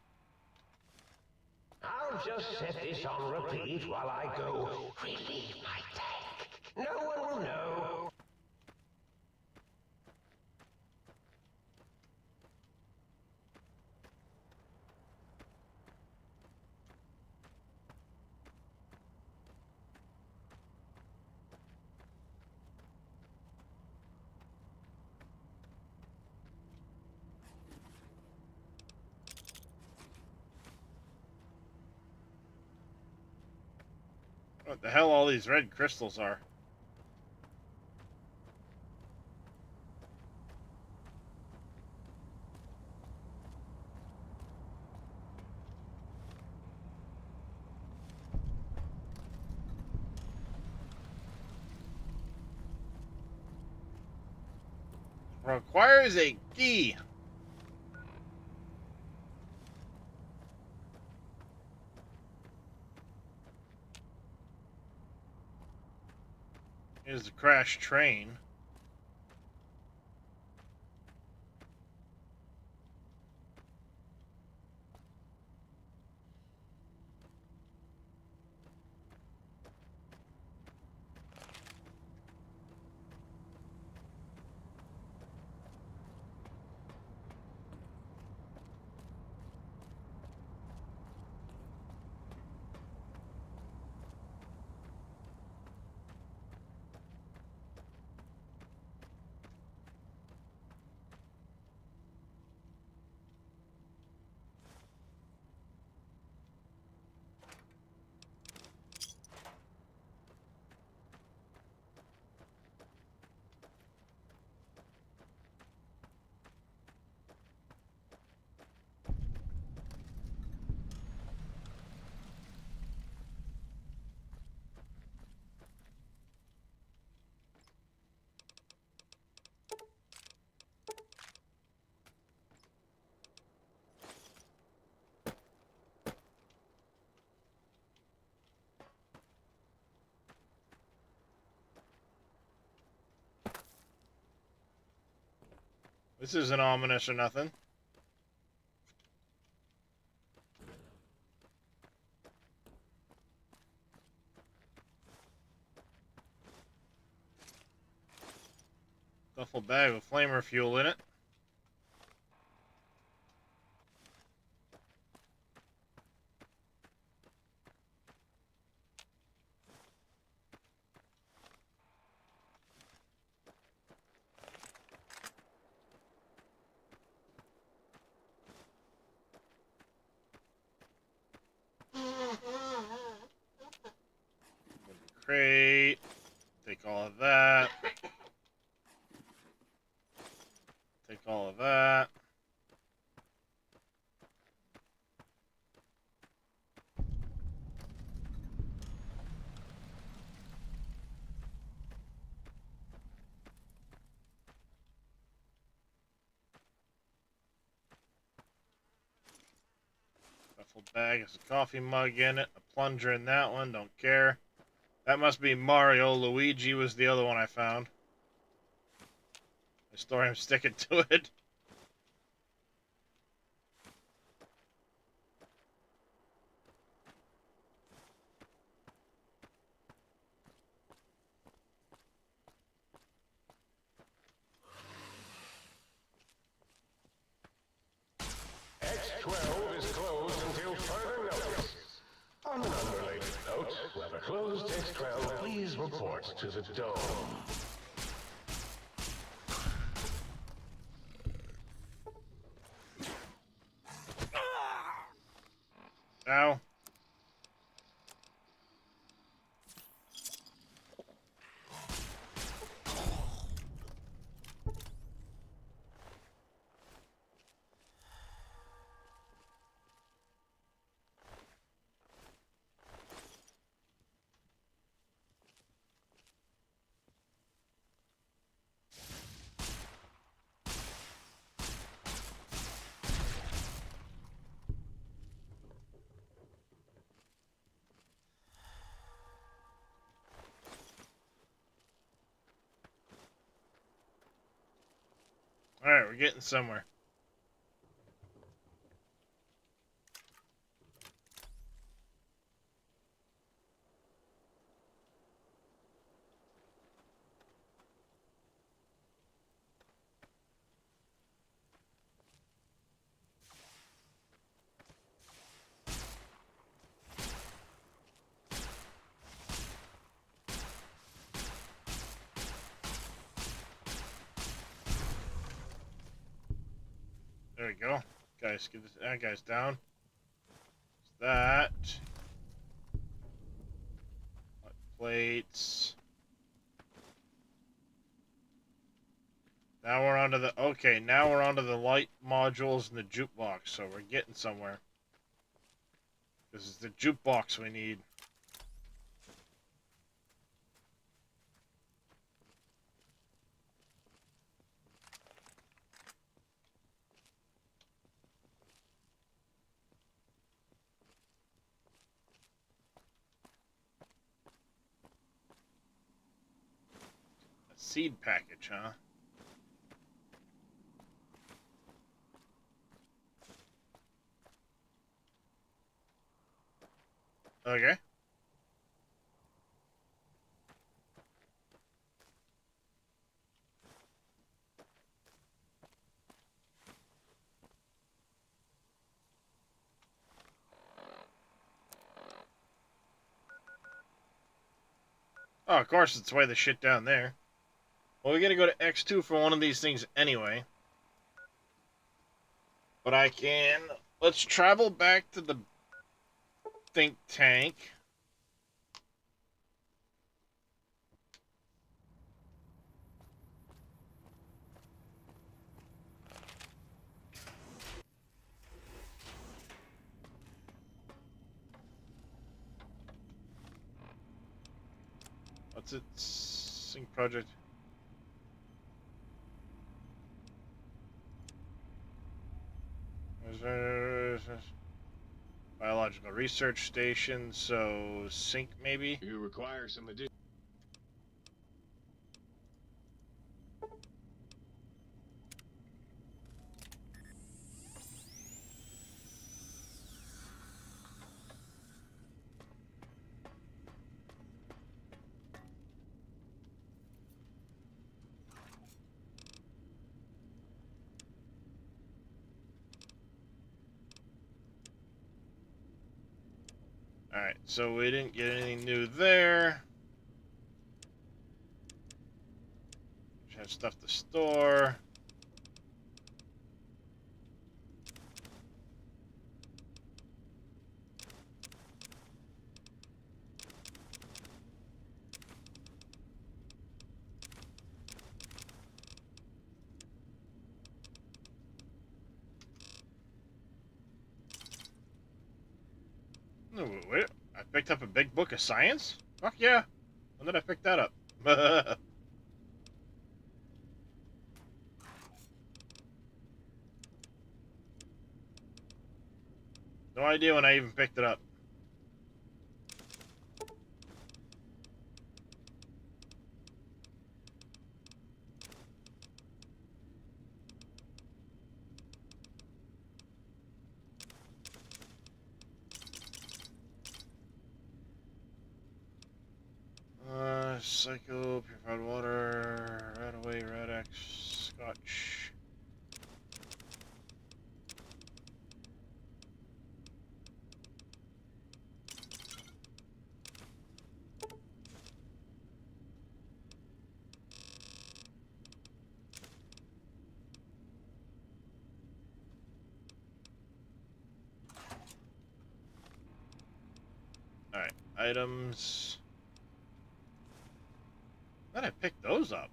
I'll just set this on repeat while I go relieve my tank. No one will know. What the hell all these red crystals are? Requires a key. Here's the crashed train. This isn't ominous or nothing. Duffel bag with flamer fuel in it. Crate. Take all of that. Take all of that. Duffel bag has a coffee mug in it. A plunger in that one. Don't care. That must be Mario. Luigi was the other one I found. The story I'm sticking to it. X12 is closed until further notice. On an unrelated note, whoever closed X12, please report to the dome. Ow. Alright, we're getting somewhere. There we go. Guys, get that guy's down. That. Hot plates. Now we're onto the... Okay, now we're onto the light modules and the jukebox, so we're getting somewhere. This is the jukebox we need. A seed package, huh? Okay. Oh, of course, it's way the shit down there. Well, we're gonna go to X2 for one of these things anyway. But I can... Let's travel back to the think tank. What's it? Sync project. Biological research station, so sync maybe? You require some additional... Alright, so we didn't get anything new there. Just have stuff to store. No, wait, I picked up a big book of science? Fuck yeah. When did I pick that up? No idea when I even picked it up. Psycho, purified water, Radaway, Radax, Scotch. Alright, items. How did I pick those up?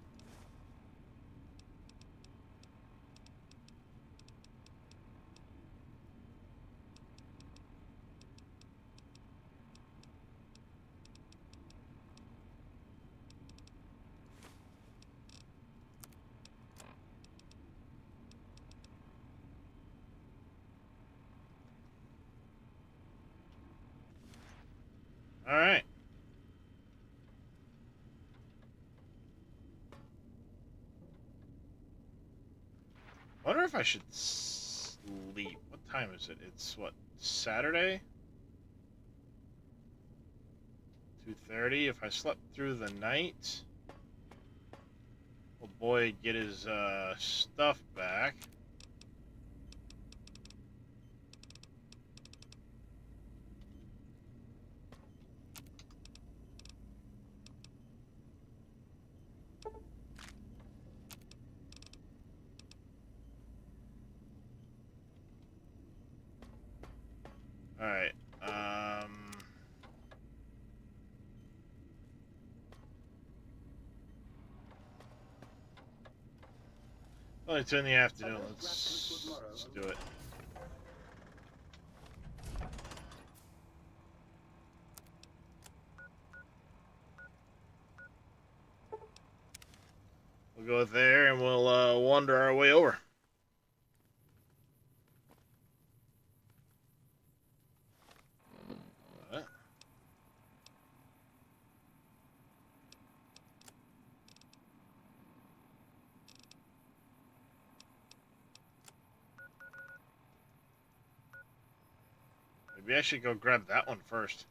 Alright. if I should sleep. What time is it? It's what, Saturday? 2:30. If I slept through the night, oh boy, get his stuff back. All right. Well, it's in the afternoon. Let's do it. We'll go there and we'll wander our way over. Maybe I should go grab that one first.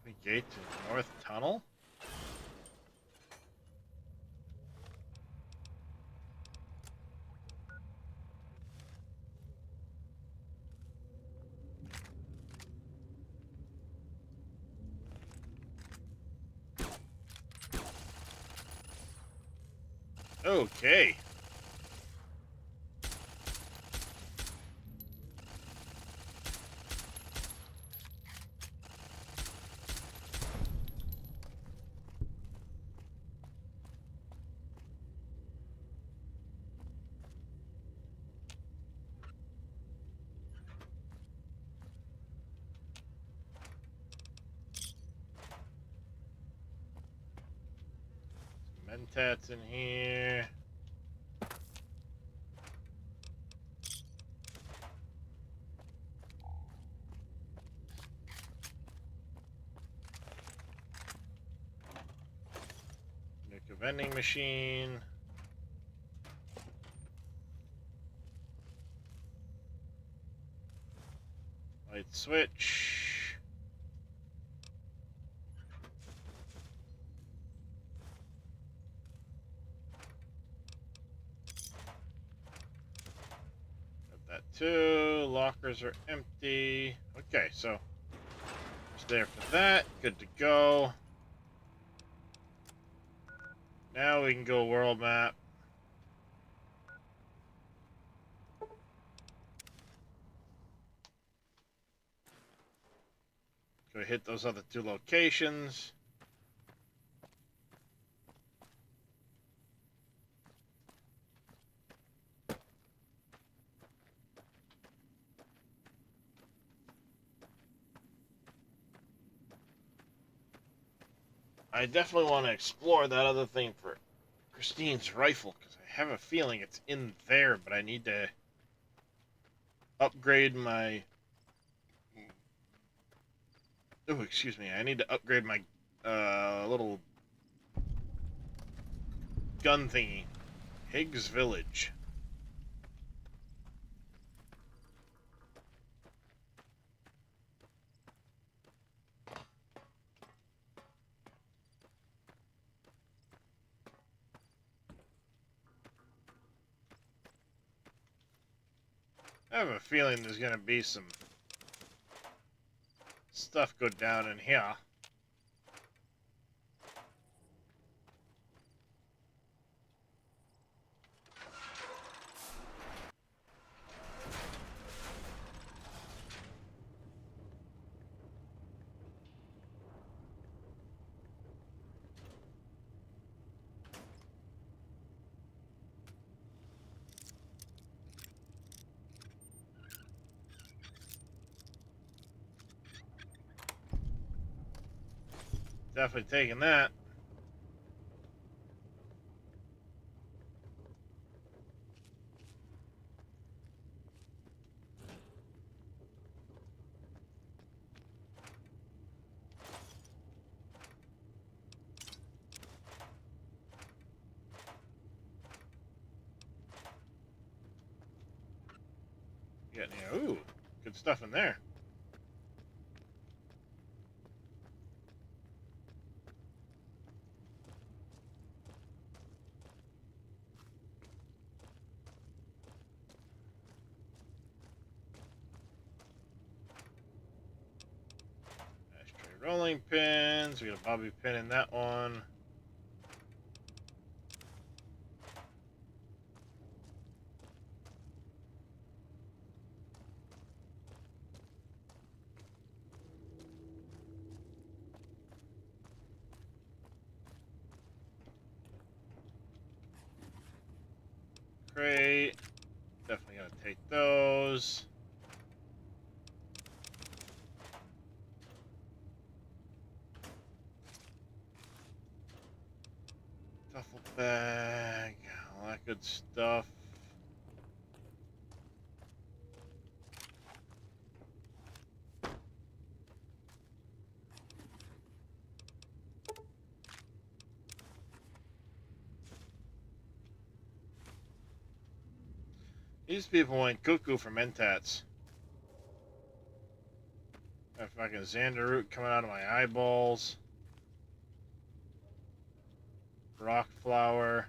Open gate to North Tunnel. Okay. Mentats in here. Make a vending machine. Light switch. Got that too. Lockers are empty. Okay, so it's there for that. Good to go. Now we can go world map. Go hit those other two locations. I definitely want to explore that other thing for Christine's rifle, because I have a feeling it's in there, but I need to upgrade my... Oh, excuse me. I need to upgrade my little gun thingy. Higgs Village. I have a feeling there's going to be some stuff go down in here. Definitely taking that. Getting here. Ooh, good stuff in there. Ashtray rolling pins. We got a bobby pin in that one. Great. Definitely gonna take those. Duffel bag, all that good stuff. These people went cuckoo for mentats. Got fucking Xander root coming out of my eyeballs. Rock flower.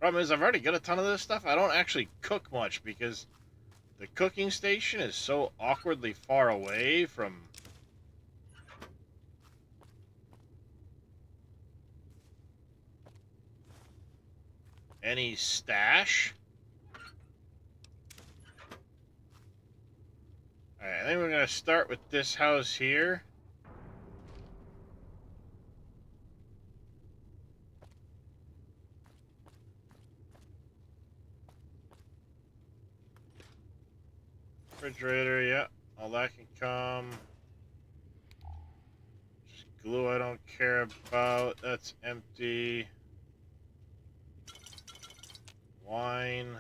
Problem is, I've already got a ton of this stuff. I don't actually cook much because the cooking station is so awkwardly far away from any stash. Alright, I think we're going to start with this house here. Refrigerator, yeah, all that can come. Just glue I don't care about, that's empty. Wine.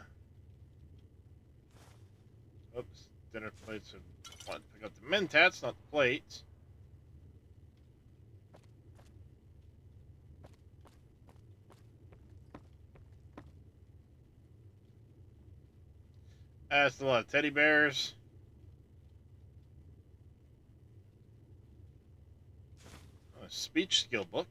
Oops, dinner plates. I want to pick up the mentats, not the plates. That's a lot of teddy bears. A speech skill book.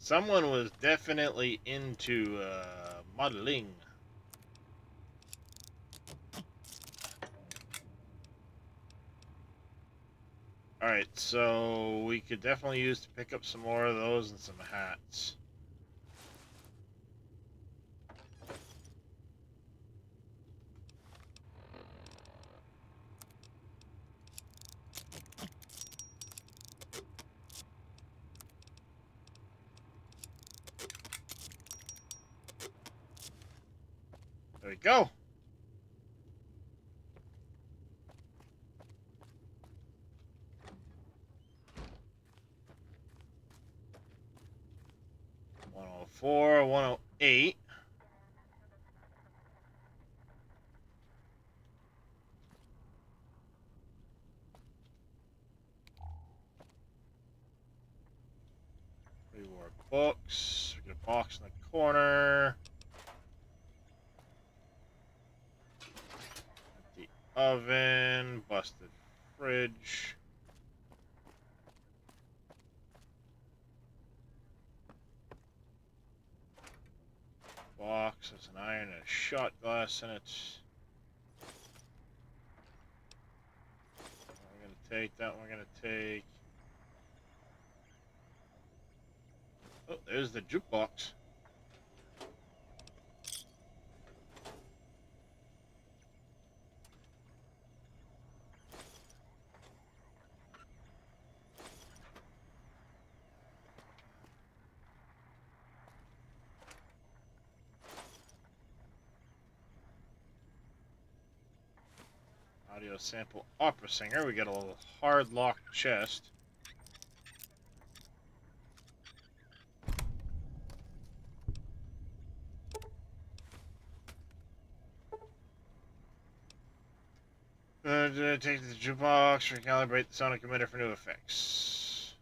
Someone was definitely into modeling. Alright, so we could definitely use to pick up some more of those and some hats. There we go. $104, $108. Reward books. We got a box in the corner. Empty oven. Busted fridge. Box. There's an iron and a shot glass in it. We're gonna take that. We're gonna take. Oh, there's the jukebox. Audio sample opera singer. We got a little hard locked chest. Take the jukebox, recalibrate the sonic emitter for new effects.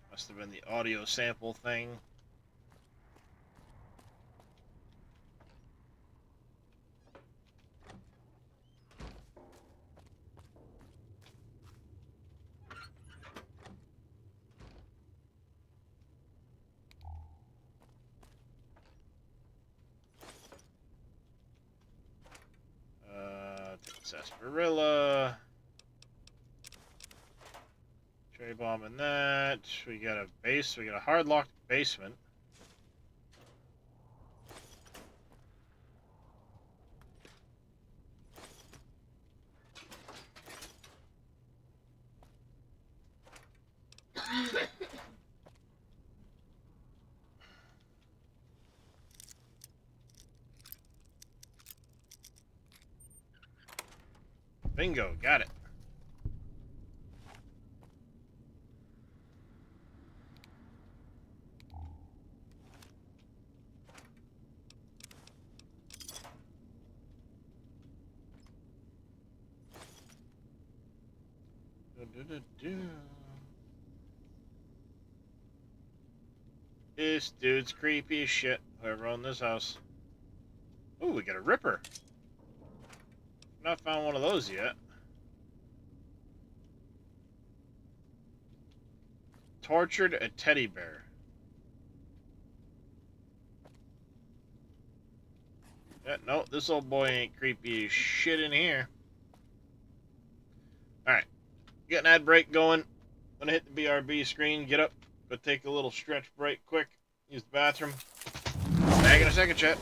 Must have been the audio sample thing. Sarsaparilla. Cherry bomb in that. We got a base. We got a hard locked basement. Bingo, got it. This dude's creepy as shit. Whoever owned this house. Ooh, we got a ripper. Not found one of those yet. Tortured a teddy bear. Yeah, no, this old boy ain't creepy as shit in here. Alright. Get an ad break going. Gonna hit the BRB screen, get up, go take a little stretch break quick, use the bathroom. Back in a second, chat.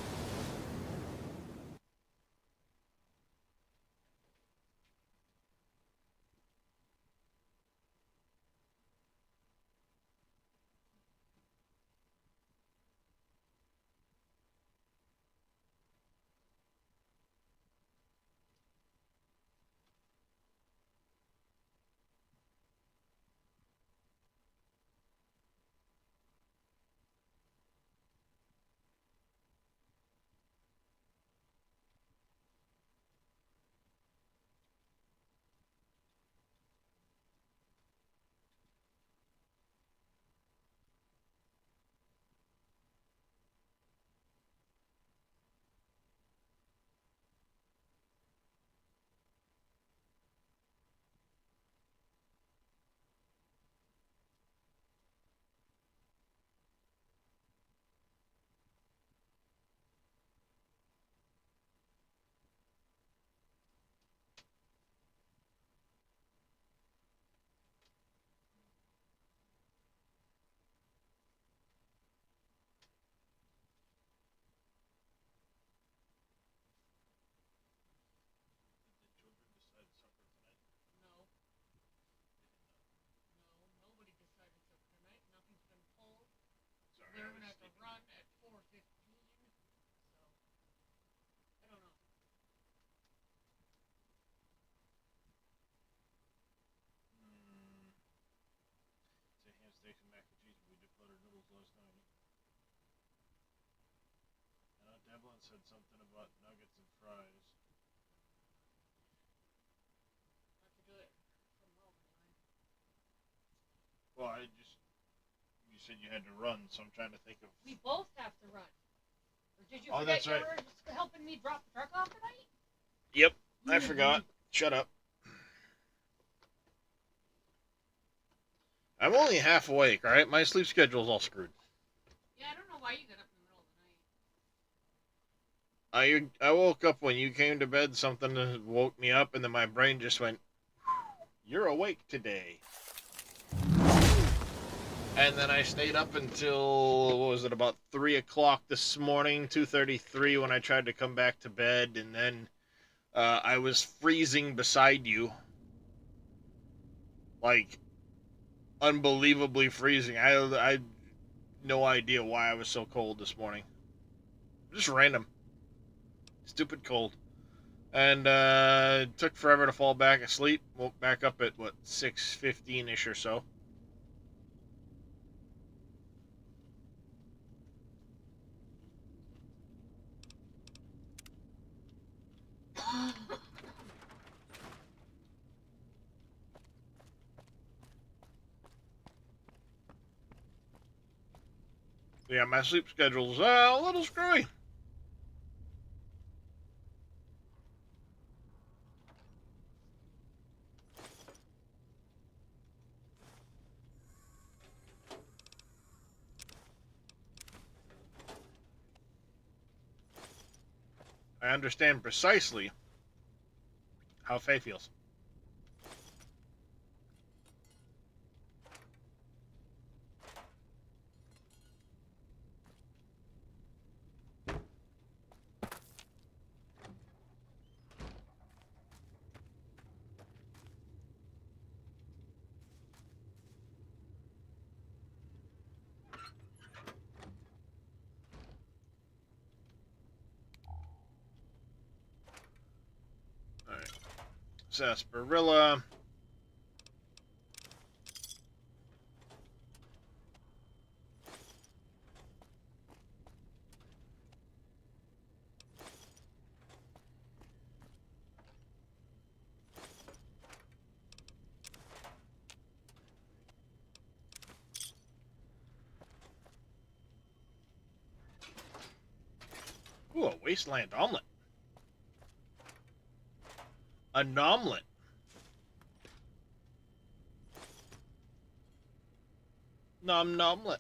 They're gonna have to run at 4:15, so I don't know. Say ham steaks and mac and cheese, but we did buttered noodles last night. Devlin said something about nuggets and fries. I have to do it from home anyway. Well, you said you had to run, so I'm trying to think of. We both have to run. Or did you Oh, forget that's right. you were helping me drop the truck off tonight? Yep, I forgot. Shut up. I'm only half awake, alright? My sleep schedule's all screwed. Yeah, I don't know why you got up in the middle of the night. I woke up when you came to bed, something woke me up, and then my brain just went, you're awake today. And then I stayed up until, what was it, about 3 o'clock this morning, 2:33 when I tried to come back to bed, and then I was freezing beside you. Like, unbelievably freezing. I had no idea why I was so cold this morning. Just random. Stupid cold. And it took forever to fall back asleep. Woke back up at, what, 6:15-ish or so. So yeah, my sleep schedule's a little screwy. I understand precisely how Faye feels. Alright. Sarsaparilla. Ooh, a wasteland omelet. A nomlet. Nomlet.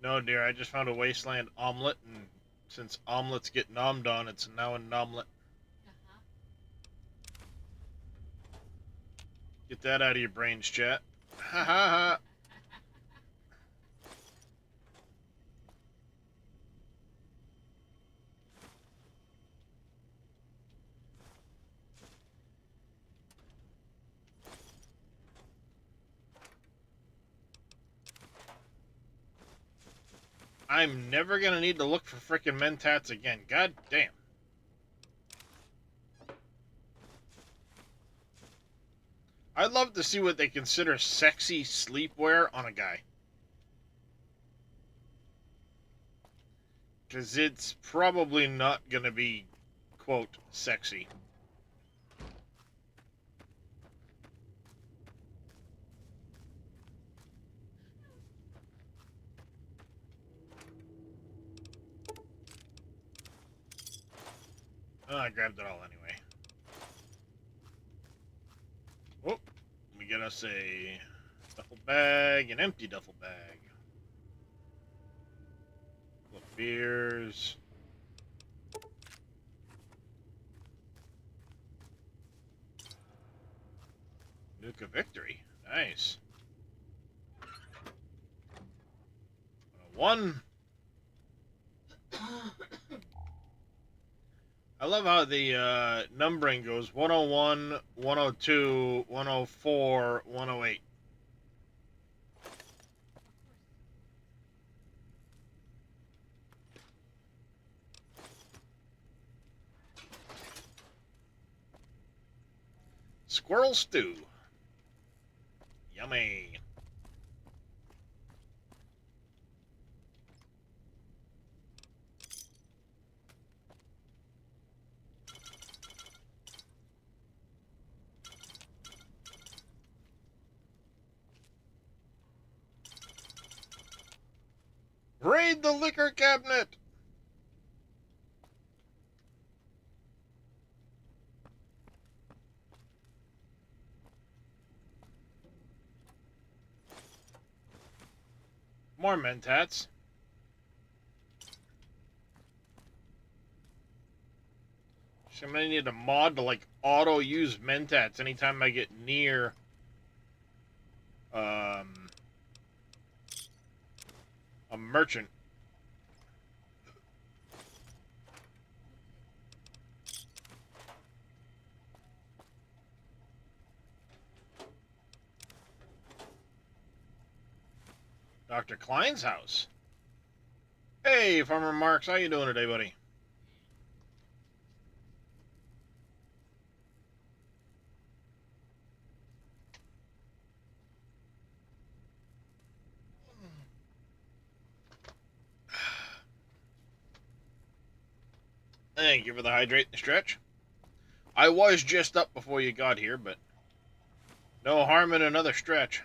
No, dear, I just found a wasteland omelet, and since omelets get nommed on, it's now a nomlet. Get that out of your brains, chat. Ha ha ha. I'm never gonna need to look for frickin' mentats again. God damn. I'd love to see what they consider sexy sleepwear on a guy. Because it's probably not gonna be, quote, sexy. Oh, I grabbed it all anyway. Oh, let me get us a duffel bag, an empty duffel bag. Couple of beers. Nuka Victory. Nice. 101. I love how the numbering goes 101, 102, 104, 108. Squirrel stew. Yummy. Raid the liquor cabinet! More mentats. So I'm gonna need a mod to like auto use mentats anytime I get near a merchant. Dr. Klein's house. Hey, Farmer Marks, how you doing today, buddy? Thank you for the hydrate and stretch. I was just up before you got here, but no harm in another stretch.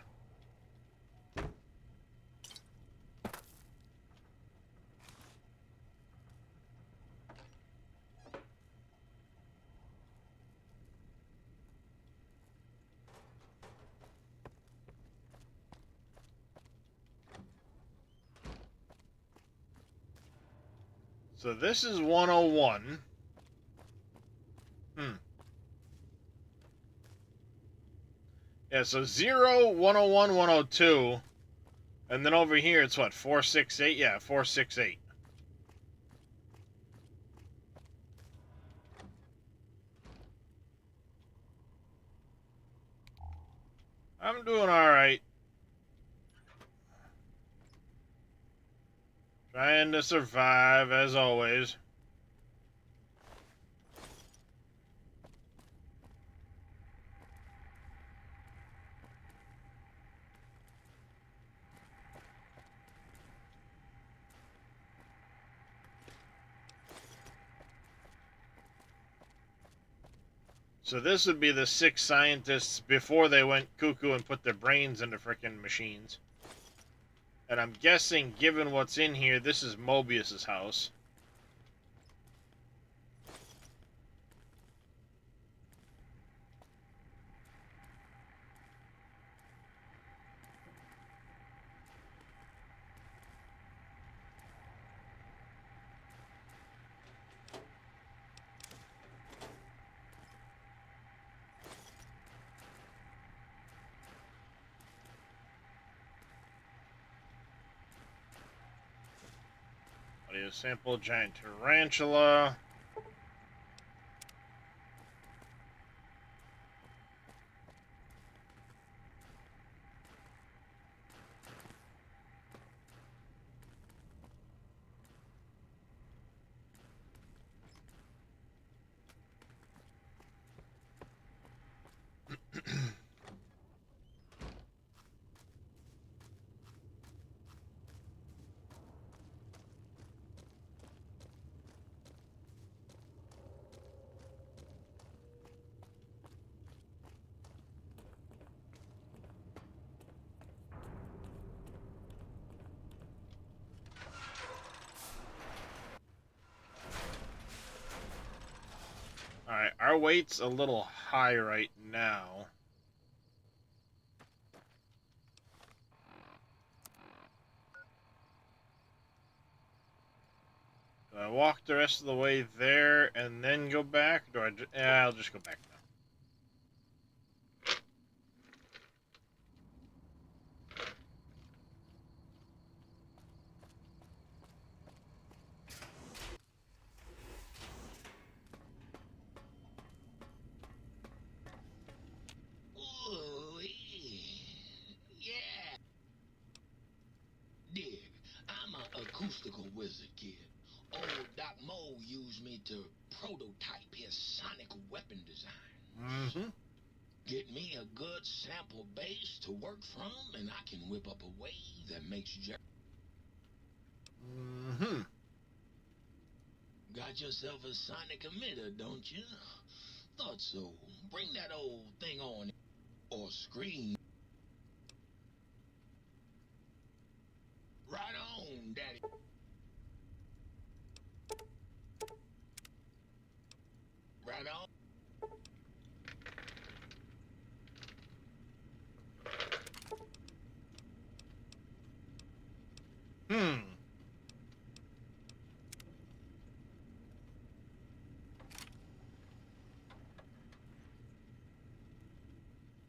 So this is 101. Yeah, so 0, 101, 102. And then over here, it's what, 468? Yeah, 468. I'm doing alright. Trying to survive, as always. So this would be the 6 scientists before they went cuckoo and put their brains into frickin' machines. And I'm guessing, given what's in here, this is Mobius's house. Audio sample, giant tarantula. Alright, our weight's a little high right now. Do I walk the rest of the way there and then go back? Or do I I'll just go back now. Ooh, yeah. Dig, I'm an acoustical wizard, kid. Old Doc Mo used me to prototype his sonic weapon design. Get me a good sample base to work from, and I can whip up a wave that makes Got yourself a sonic emitter, don't you? Thought so. Bring that old thing on. Or scream. Right on, Daddy. Right on.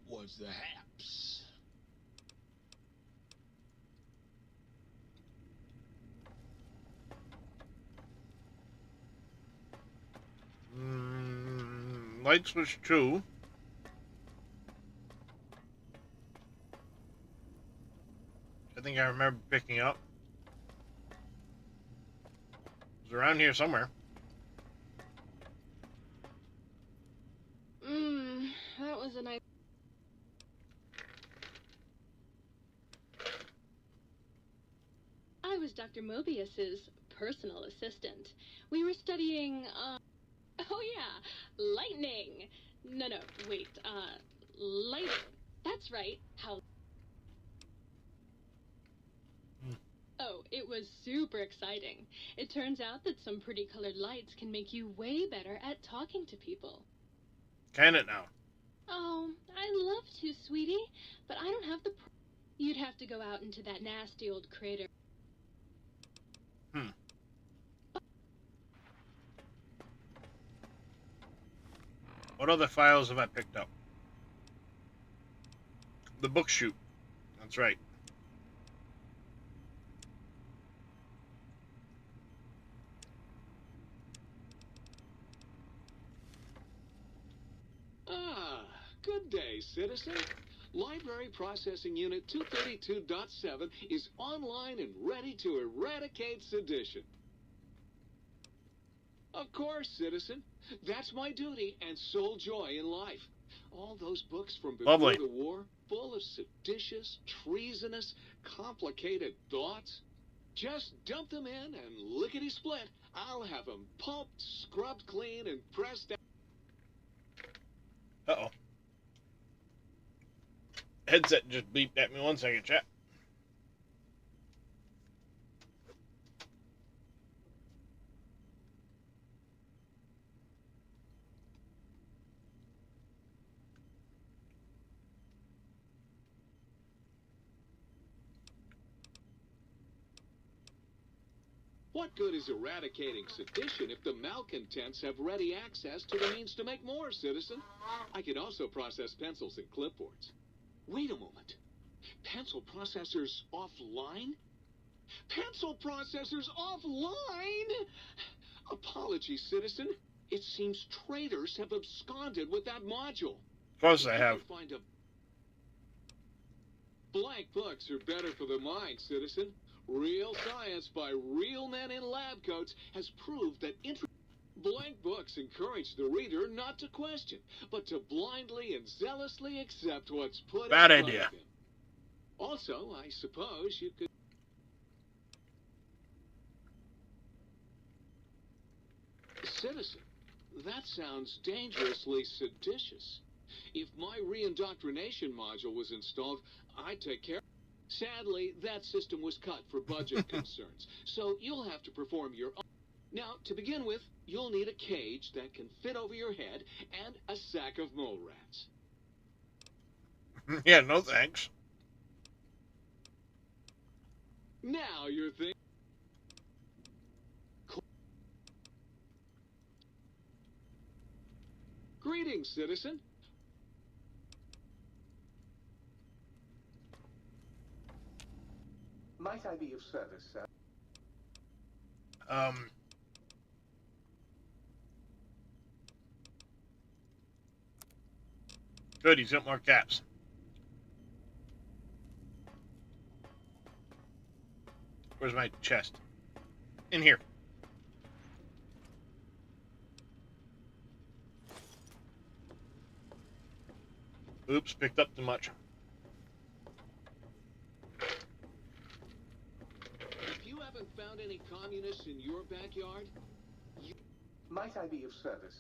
What's the haps? Light switch 2. I think think I remember picking up. It was around here somewhere. That was a nice... I was Dr. Mobius's personal assistant. We were studying, oh yeah, lightning. No, wait, lighting. That's right, how... Oh, it was super exciting. It turns out that some pretty colored lights can make you way better at talking to people. Can it now? Oh, I'd love to, sweetie, but I don't have the... You'd have to go out into that nasty old crater. What other files have I picked up? The book chute. That's right. Good day, citizen. Library Processing Unit 232.7 is online and ready to eradicate sedition. Of course, citizen. That's my duty and sole joy in life. All those books from before Lovely. the war, full of seditious, treasonous, complicated thoughts. Just dump them in and lickety-split. I'll have them pulped, scrubbed clean, and pressed out. Uh-oh. Headset just beeped at me 1 second, chat. What good is eradicating sedition if the malcontents have ready access to the means to make more, citizen? I can also process pencils and clipboards. Wait a moment. Pencil processors offline? Pencil processors offline? Apologies, citizen. It seems traitors have absconded with that module. Of course I have. Find a... Blank books are better for the mind, citizen. Real science by real men in lab coats has proved that blank books encourage the reader not to question, but to blindly and zealously accept what's put Bad in front idea. of him. Also, I suppose you could... Citizen, that sounds dangerously seditious. If my re-indoctrination module was installed, I'd take care... Sadly, that system was cut for budget concerns, so you'll have to perform your own. Now, to begin with, you'll need a cage that can fit over your head and a sack of mole rats. Yeah, no thanks. Now you're thinking... Greetings, citizen. Might I be of service, sir? Good, he's got more caps. Where's my chest? In here. Oops, picked up too much. If you haven't found any communists in your backyard, Might I be of service?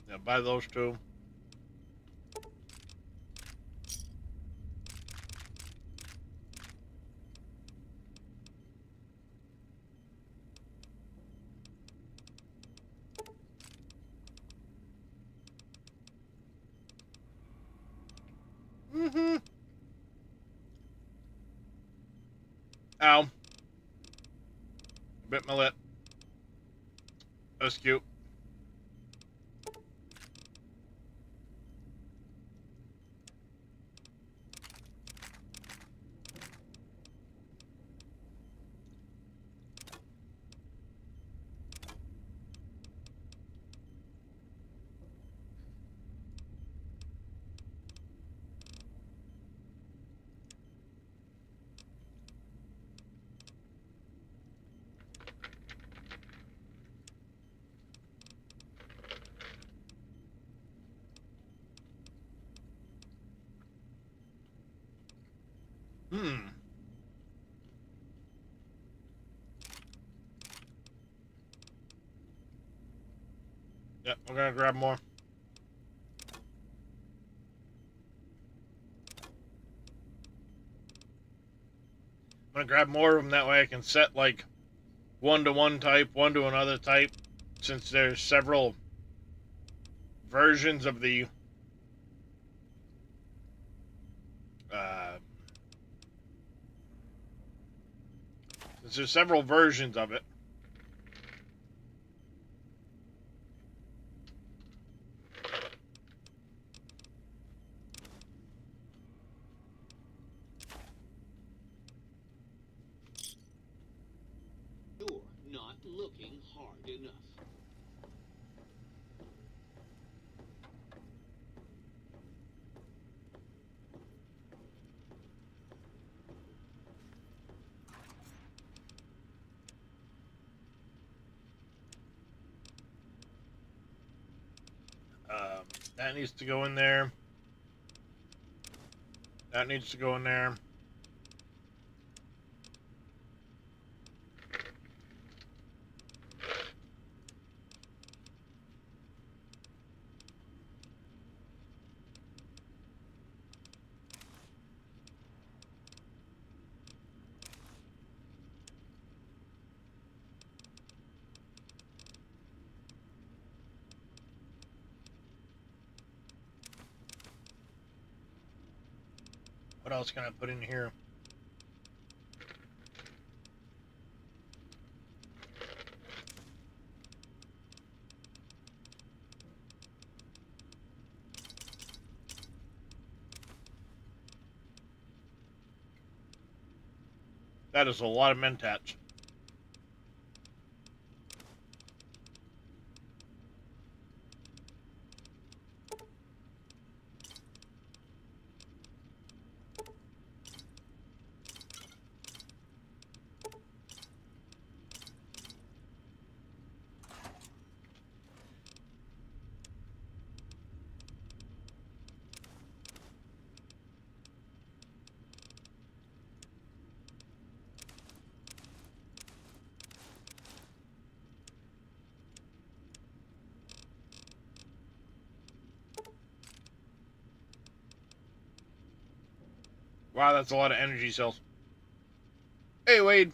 Yeah, buy those two. Ow. Bit my lip. That's cute. Yep, we're gonna grab more. I'm gonna grab more of them, that way I can set like one to one type, one to another type, since there's several versions of the since there's several versions of it. You're not looking hard enough. That needs to go in there. That needs to go in there. What else can I put in here? That is a lot of mentats. Wow, that's a lot of energy cells. Hey, Wade.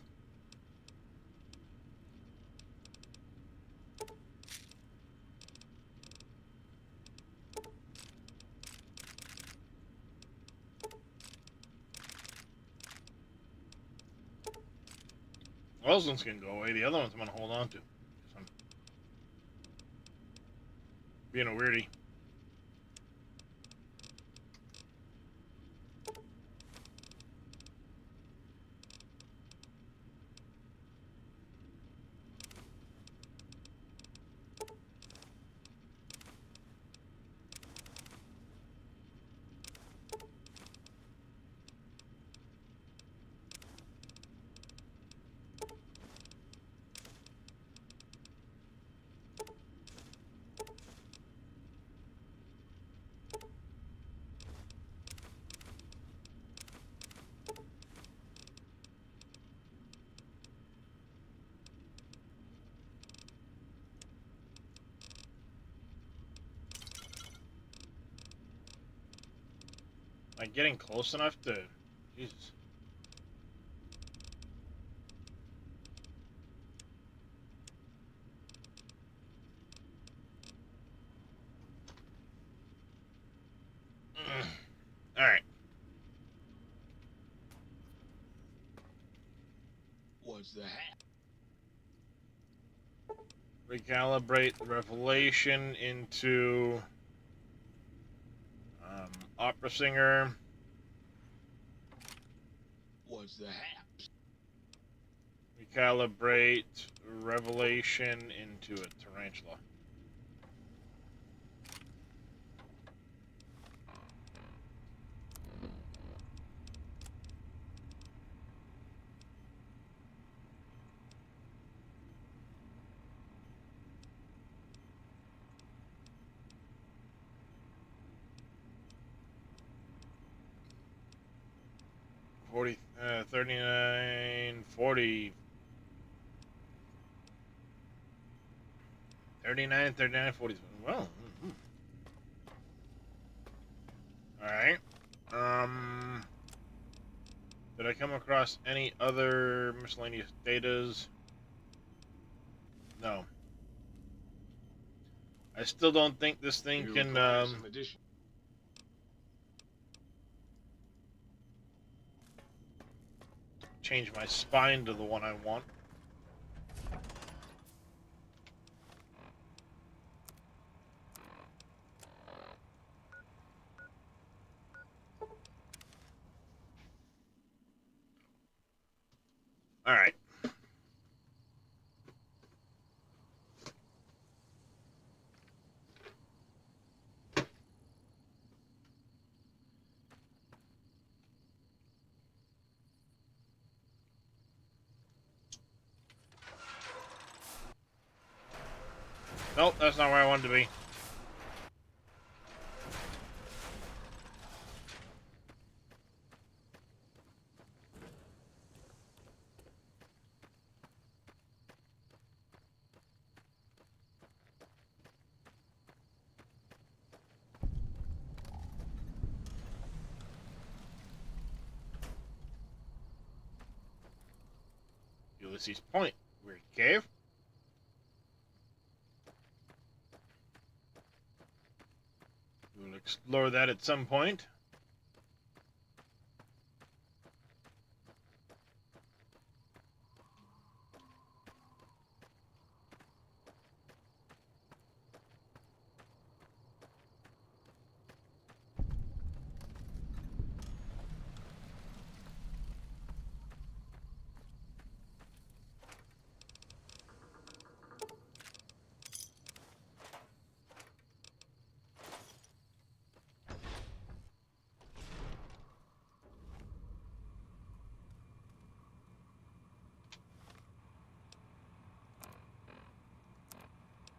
Those ones can go away. The other ones I'm going to hold on to. I'm being a weirdie. Am I getting close enough to... Jesus. Alright. What's the hat? Recalibrate the revelation into... opera singer. What's the hat? Recalibrate revelation into a tarantula. 40, 39, 40. 39, 39, 40. Well, alright. Did I come across any other miscellaneous datas? No. I still don't think this thing can, some addition. change my spine to the one I want. Alright. Nope, that's not where I wanted to be. Ulysses Point. Weird cave. We'll explore that at some point.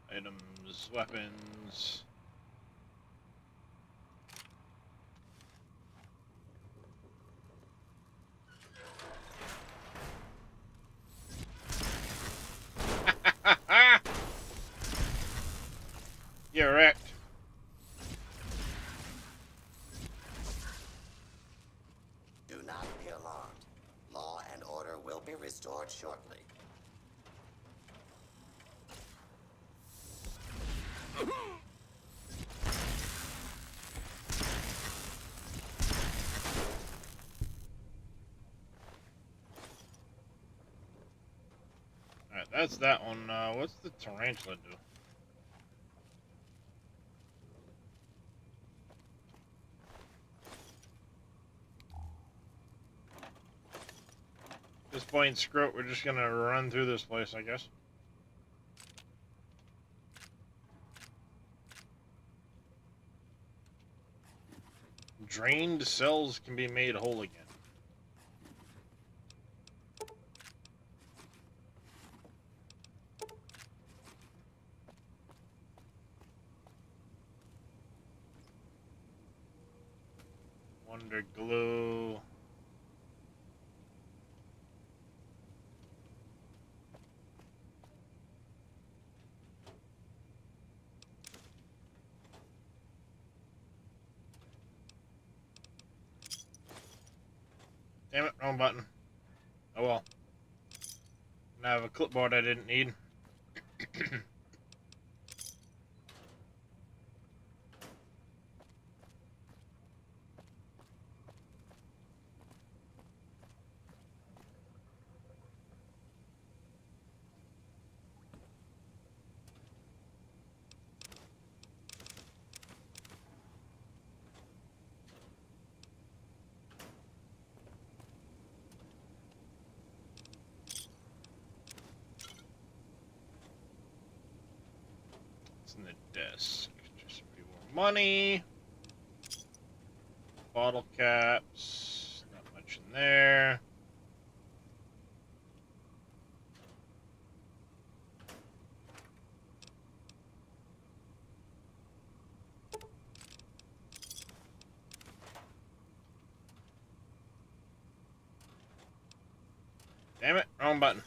Items, weapons. You're wrecked. Do not be alarmed. Law and order will be restored shortly. Alright, that's that one. What's the tarantula do? At this point, screw it. We're just gonna run through this place, I guess. Drained cells can be made whole again. Wonder glue. Damn it, wrong button. Oh well. Now I have a clipboard I didn't need. In the desk. Just a few more money. Bottle caps. Not much in there. Damn it, wrong button.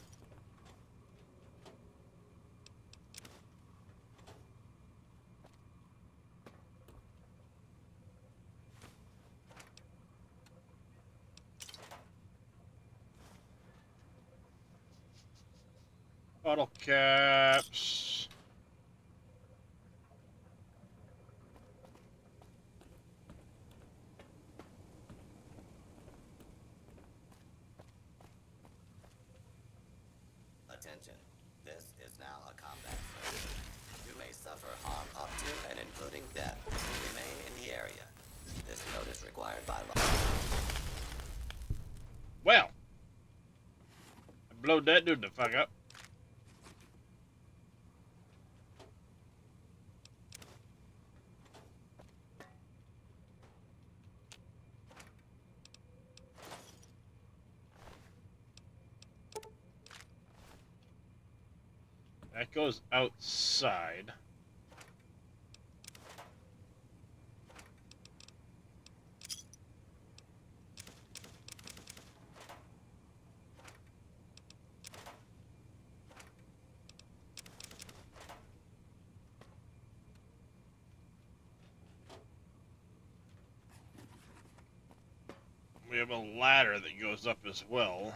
Bottle caps. Attention. This is now a combat zone. You may suffer harm up to and including death if you remain in the area. This note is required by law. Well, I blowed that dude the fuck up. That goes outside. We have a ladder that goes up as well.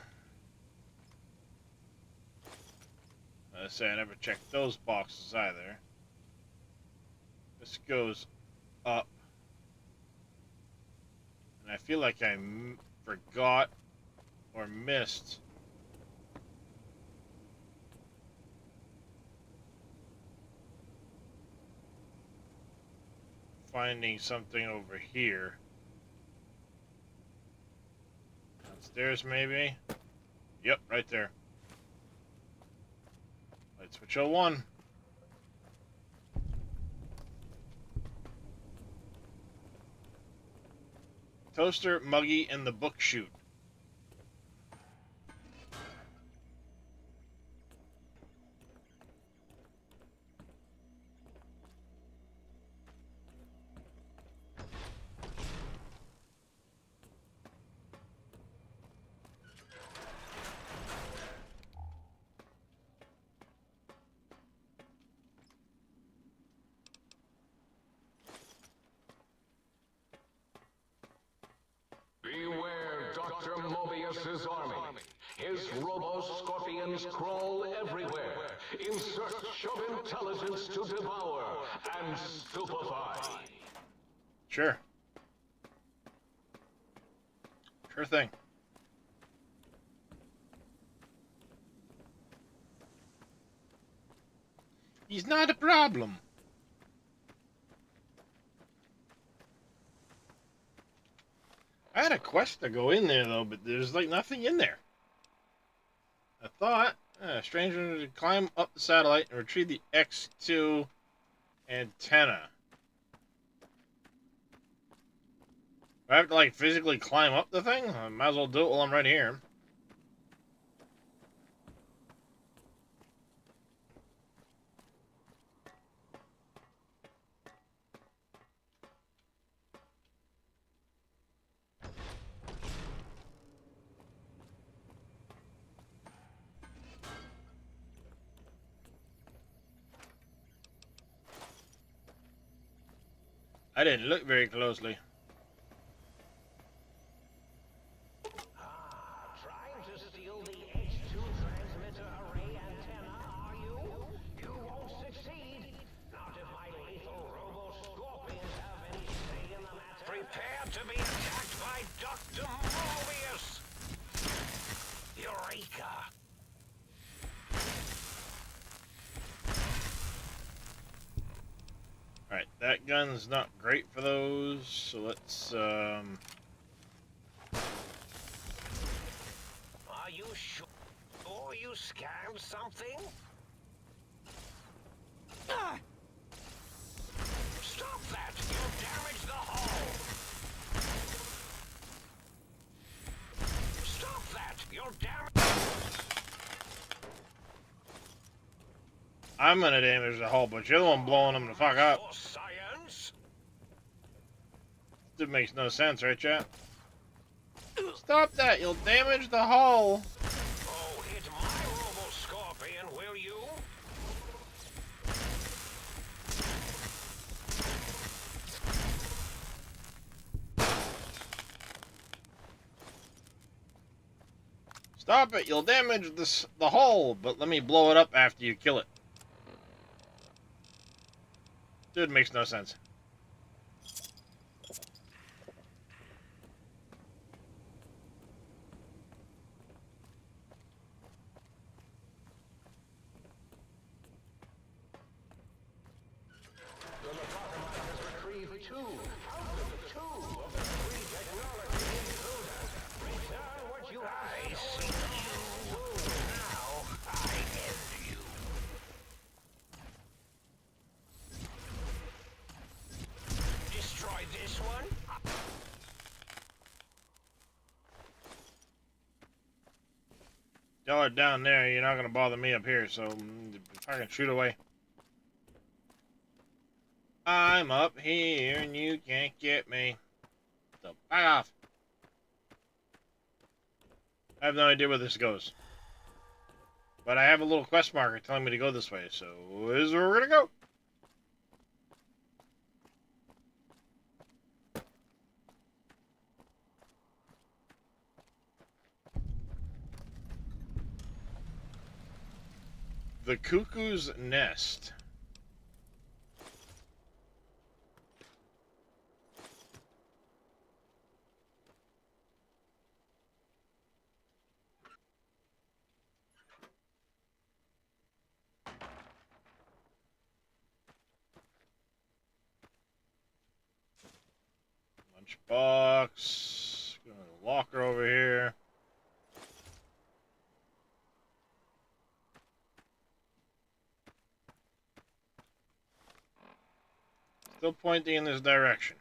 I say I never checked those boxes either. This goes up. And I feel like I forgot or missed finding something over here. Downstairs, maybe? Yep, right there. Light switch 01. Toaster, Muggy, and the book chute. Beware Dr. Mobius's army. His robo-scorpions crawl everywhere in search of intelligence to devour and stupefy. Sure. Sure thing. He's not a problem. I had a quest to go in there, though, but there's, like, nothing in there. I thought, a stranger to climb up the satellite and retrieve the X2 antenna. Do I have to, like, physically climb up the thing? I might as well do it while I'm right here. I didn't look very closely. Trying to steal the H2 transmitter array antenna, are you? You won't succeed. Not if my lethal robo-scorpions have any say in the matter. Prepare to be attacked by Dr. Mobius! Eureka! Alright, that gun's not great for those, so let's, Are you sure you scanned something? Stop that! You'll damage the hull! Stop that! You'll damage... I'm gonna damage the hull, but you're the one blowing them the fuck up. Science? That makes no sense, right, chat? Stop that! You'll damage the hull! Oh, Stop it! You'll damage the hull, but let me blow it up after you kill it. Dude, makes no sense. Y'all are down there, you're not gonna bother me up here, so if I can shoot away. I'm up here and you can't get me. So back off. I have no idea where this goes. But I have a little quest marker telling me to go this way, so this is where we're gonna go. The Cuckoo's Nest. Lunchbox. Got a locker over here. Still pointing in this direction.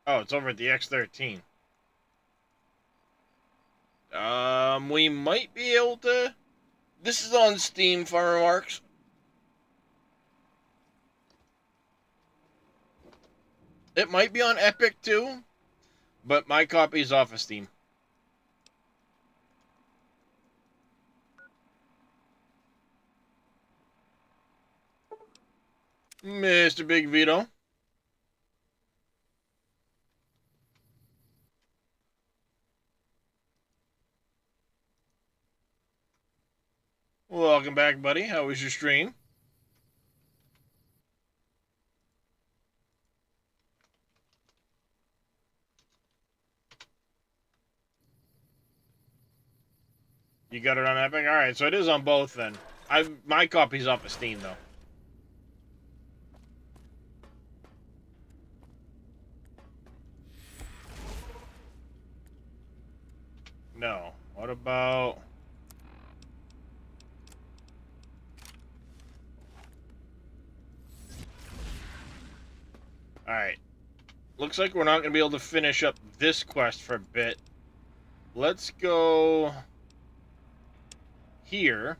Oh, it's over at the X13. We might be able to... This is on Steam, Farmer Marks. It might be on Epic too, but my copy's off of Steam. Mr. Big Vito. Welcome back, buddy. How was your stream? You got it on Epic? Alright, so it is on both then. My copy's off of Steam, though. No. What about... Alright. Looks like we're not going to be able to finish up this quest for a bit. Let's go... here.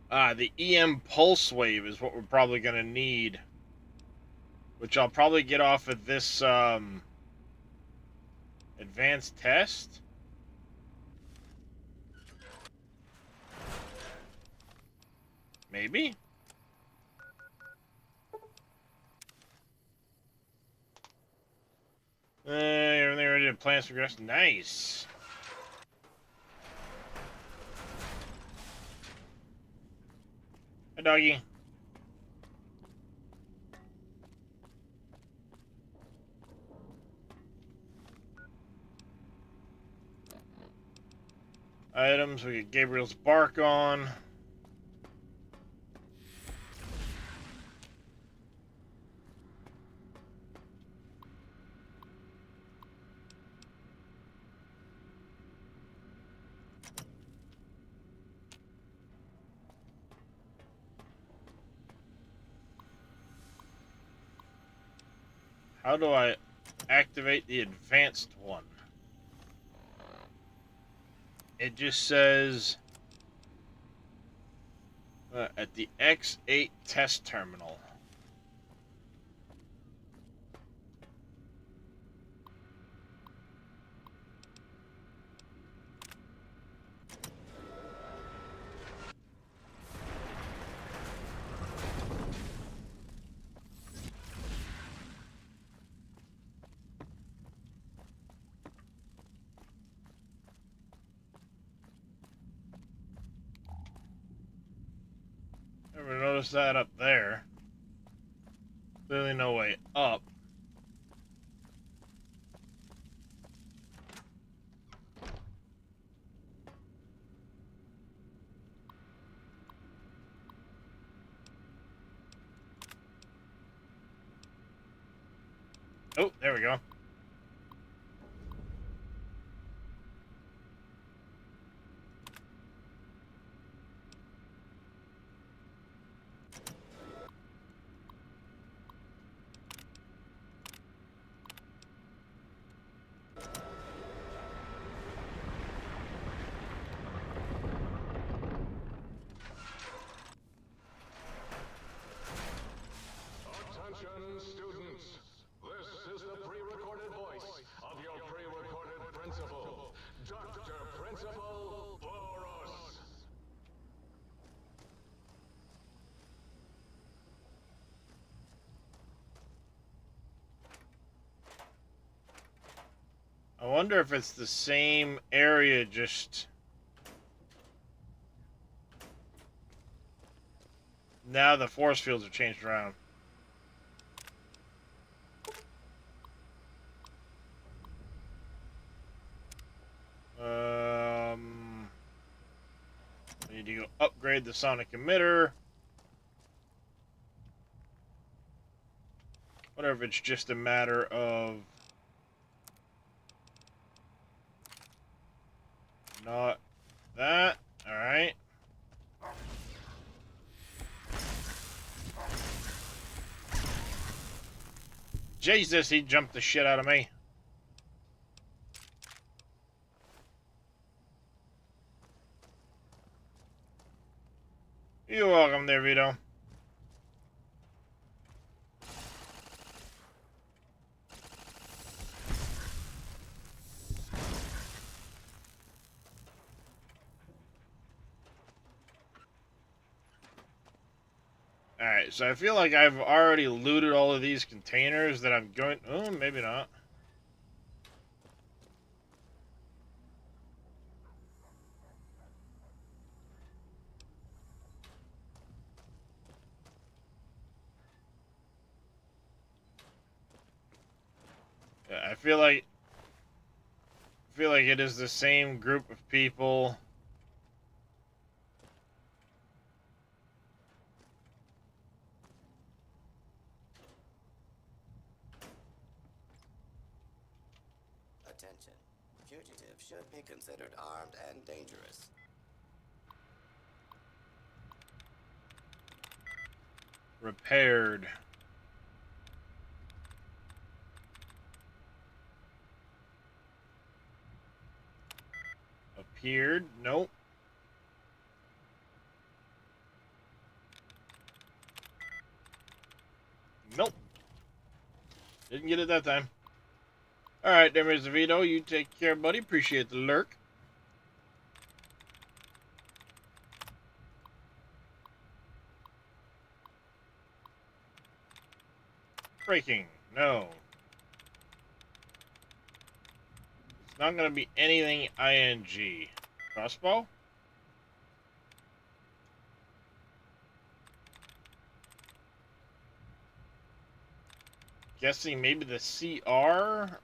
The EM Pulse Wave is what we're probably going to need. Which I'll probably get off of this, advanced test. Maybe? Everything ready to plans progress. Nice. Hi, doggy. Items, we get Gabriel's bark on. How do I activate the advanced one? It just says at the X8 test terminal. noticed that up there. Clearly no way up. Oh, there we go. Attention, students. This is the pre-recorded voice of your pre-recorded principal, Dr. Principal Boros. I wonder if it's the same area, just now the force fields are changed around. I need to go upgrade the sonic emitter. Whatever, if it's just a matter of not that. Alright. Jesus, he jumped the shit out of me. You're welcome there, Vito. Alright, so I feel like I've already looted all of these containers that I'm going... Oh, maybe not. Yeah, I feel like it is the same group of people. Attention. Fugitives should be considered armed and dangerous. Repaired. Appeared. Nope. Nope. Didn't get it that time. Alright, there, Mr. Vito. You take care, buddy. Appreciate the lurk. Breaking. No. It's not going to be anything ING. Crossbow? Guessing maybe the CR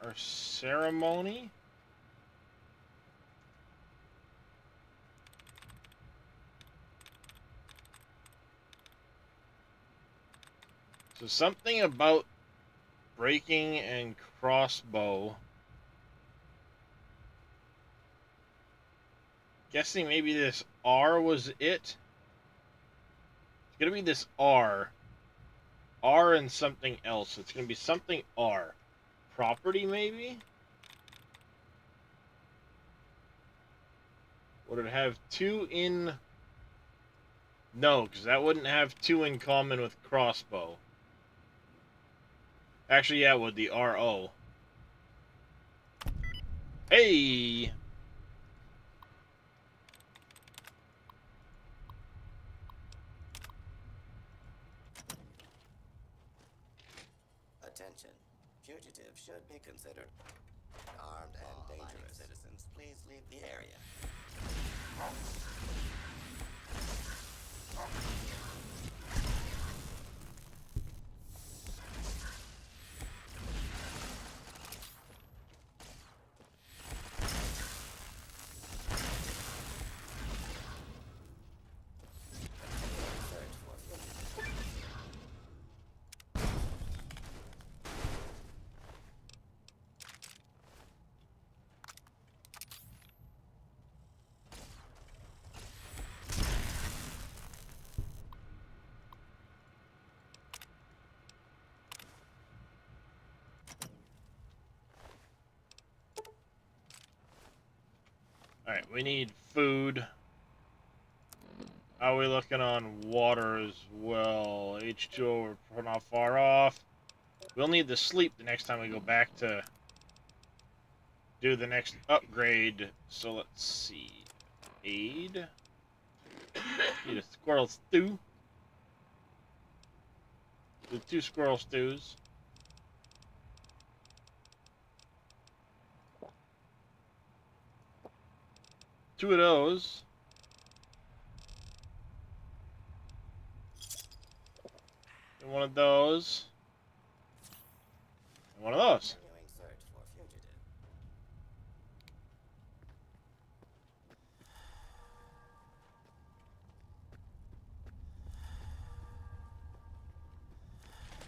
or ceremony? So something about breaking and crossbow. Guessing maybe this R was it. It's gonna be this R. R and something else. It's gonna be something R. Property, maybe? Would it have two in... No, because that wouldn't have two in common with crossbow. Actually, yeah, it would. The RO. Hey! Attention. Fugitives should be considered armed and dangerous. Citizens, please leave the area. Alright, we need food. How are we looking on water as well? H2O, we're not far off. We'll need to sleep the next time we go back to do the next upgrade. So let's see. Aid. Need a squirrel stew. Do 2 squirrel stews. Two of those. And one of those. And one of those. Continuing search for fugitive.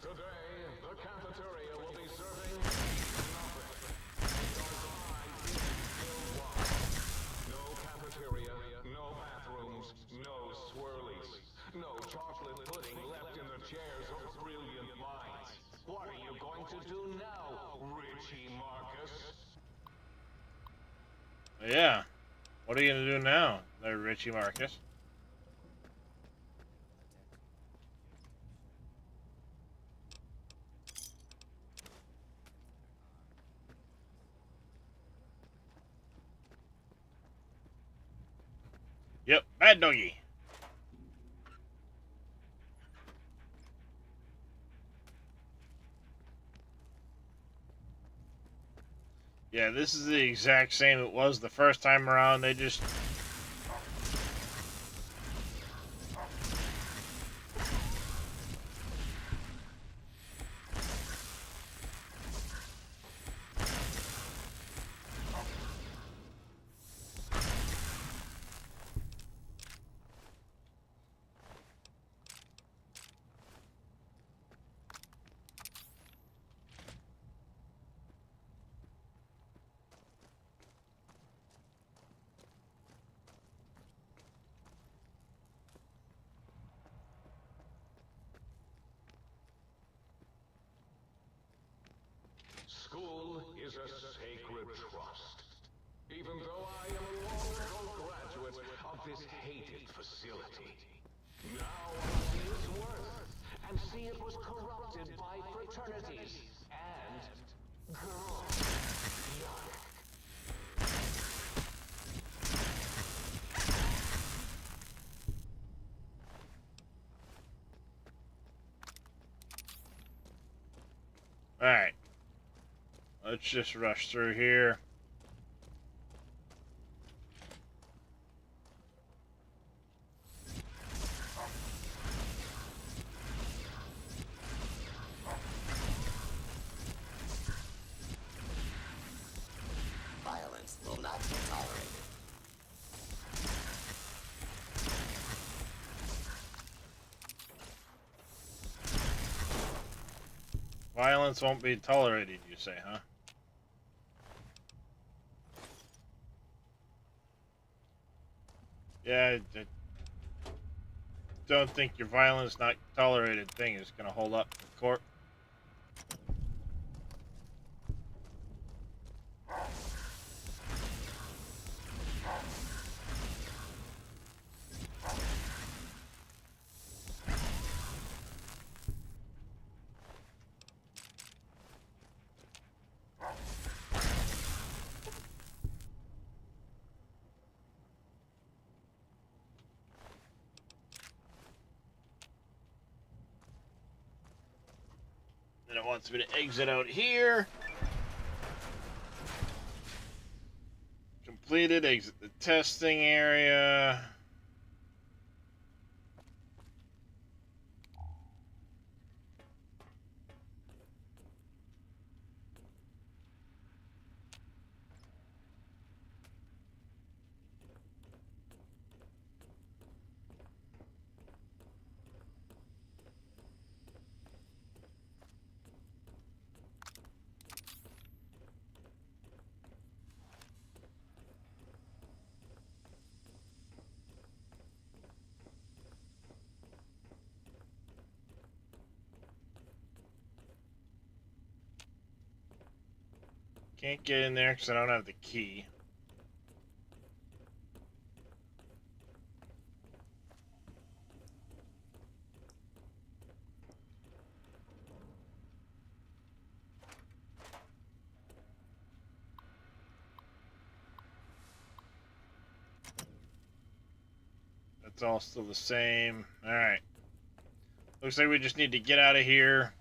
Today, the cafeteria will be serving nothing. Because I still want. No cafeteria, no bathrooms, no swirlies, no chocolate pudding left in the chairs of brilliant minds. What are you going to do now, Richie Marcus? Yeah. What are you gonna do now, there, Richie Marcus? Yep, bad doggy. Yeah, this is the exact same it was the first time around. They just... School is a sacred trust. Even though I am a long-ago graduate of this hated facility. Now I see its worth, and see it was corrupted by fraternities and girls. Yuck. Alright. Let's just rush through here. Violence will not be tolerated. Violence won't be tolerated, you say, huh? Yeah, I don't think your violence not tolerated thing is going to hold up in court. Then it wants me to exit out here. Completed, exit the testing area. Can't get in there because I don't have the key. It's all still the same. Alright. Looks like we just need to get out of here.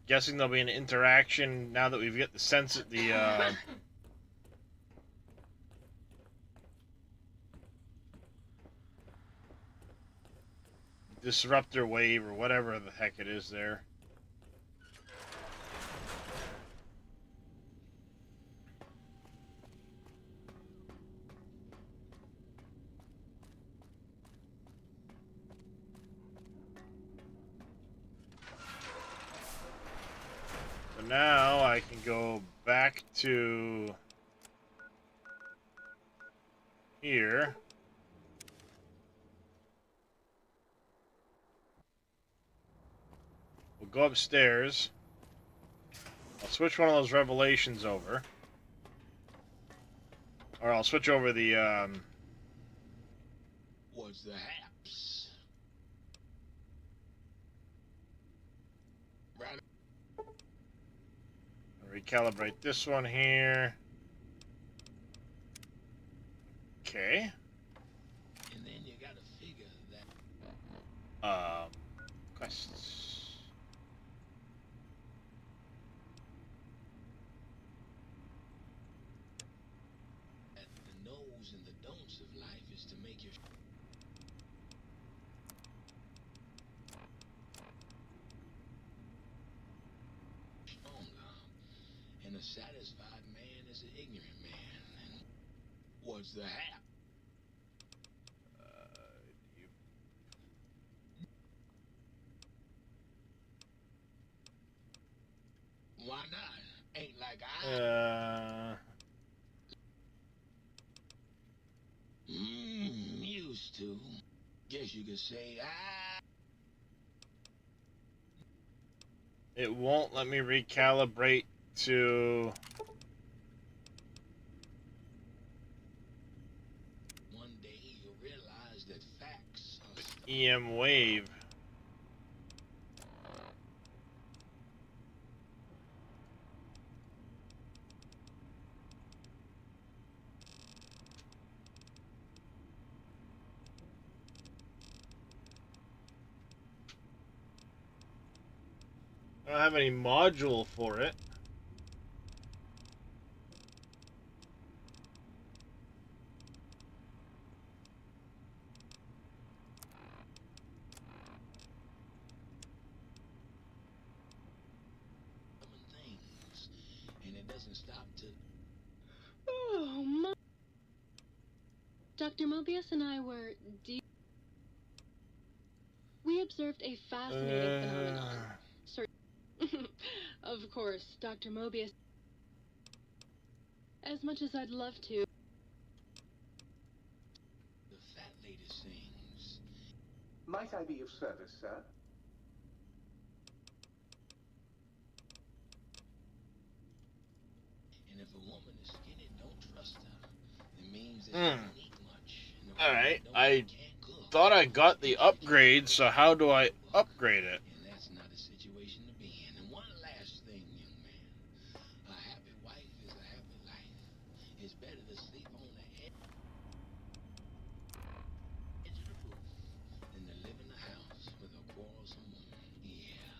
Guessing there'll be an interaction now that we've got the sense the disruptor wave or whatever the heck it is there. So now I can go back to here. We'll go upstairs. I'll switch one of those revelations over. Or I'll switch over the, What's the haps? Right. recalibrate this one here. Okay. And then you gotta figure that. Quests. The no's and the don'ts of life is to make you stronger. And a satisfied man is an ignorant man. And what's the hap? Why not? Ain't like I. Used to. Guess you could say I. It won't let me recalibrate to One day you'll realize that facts are EM wave. I don't have any module for it. things, and it doesn't stop to. Oh, my. Dr. Mobius and I were we observed a fascinating phenomenon. Of course, Dr. Mobius. As much as I'd love to. The fat lady sings. Might I be of service, sir? And if a woman is skinny, don't trust her. It means that she don't eat much. Alright, I thought I got the upgrade, so how do I upgrade it? And that's not a situation to be in. And one last thing, young man. A happy wife is a happy life. It's better to sleep on the edge of the roof than to live in the house with a quarrelsome woman. Yeah.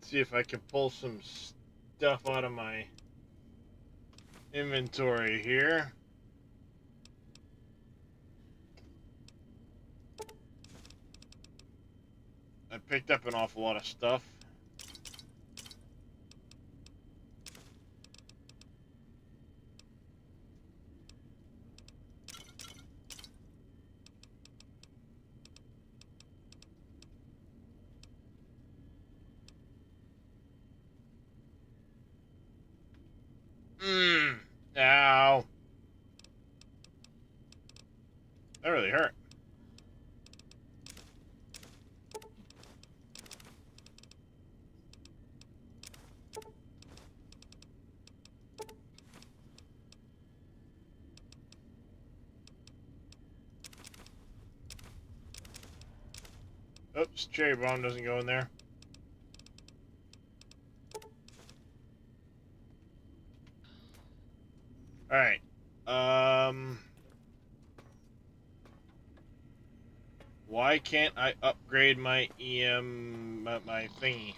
See if I can pull some stuff out of my inventory here. I picked up an awful lot of stuff. Ow. That really hurt. Oops, cherry bomb doesn't go in there. Alright. Why can't I upgrade my my thingy?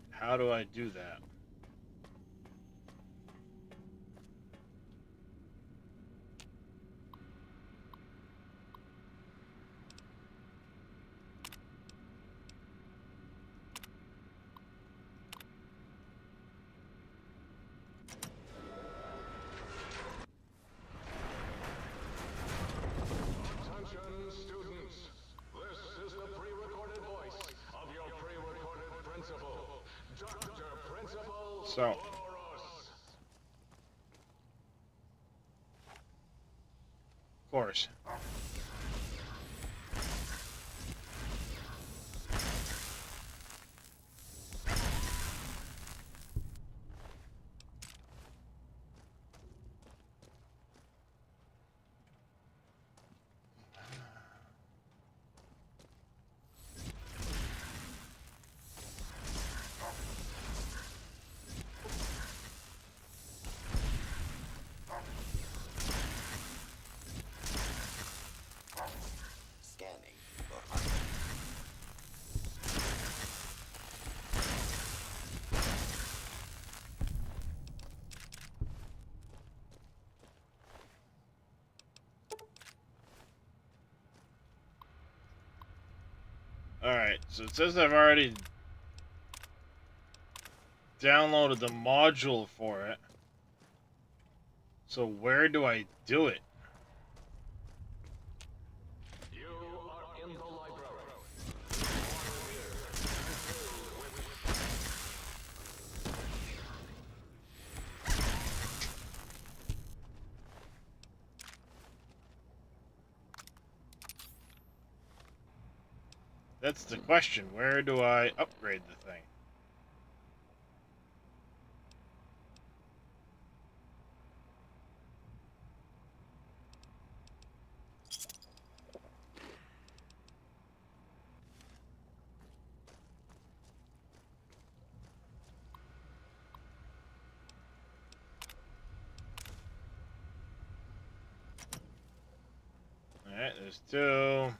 How do I do that? Attention, students. This is the pre-recorded voice of your pre-recorded principal, Dr. Principal So. Loros. Of course. Scanning for hunting. Alright, so it says I've already downloaded the module for it. So where do I do it? You are in the library. That's the question. Where do I upgrade the thing? Alright, there's two.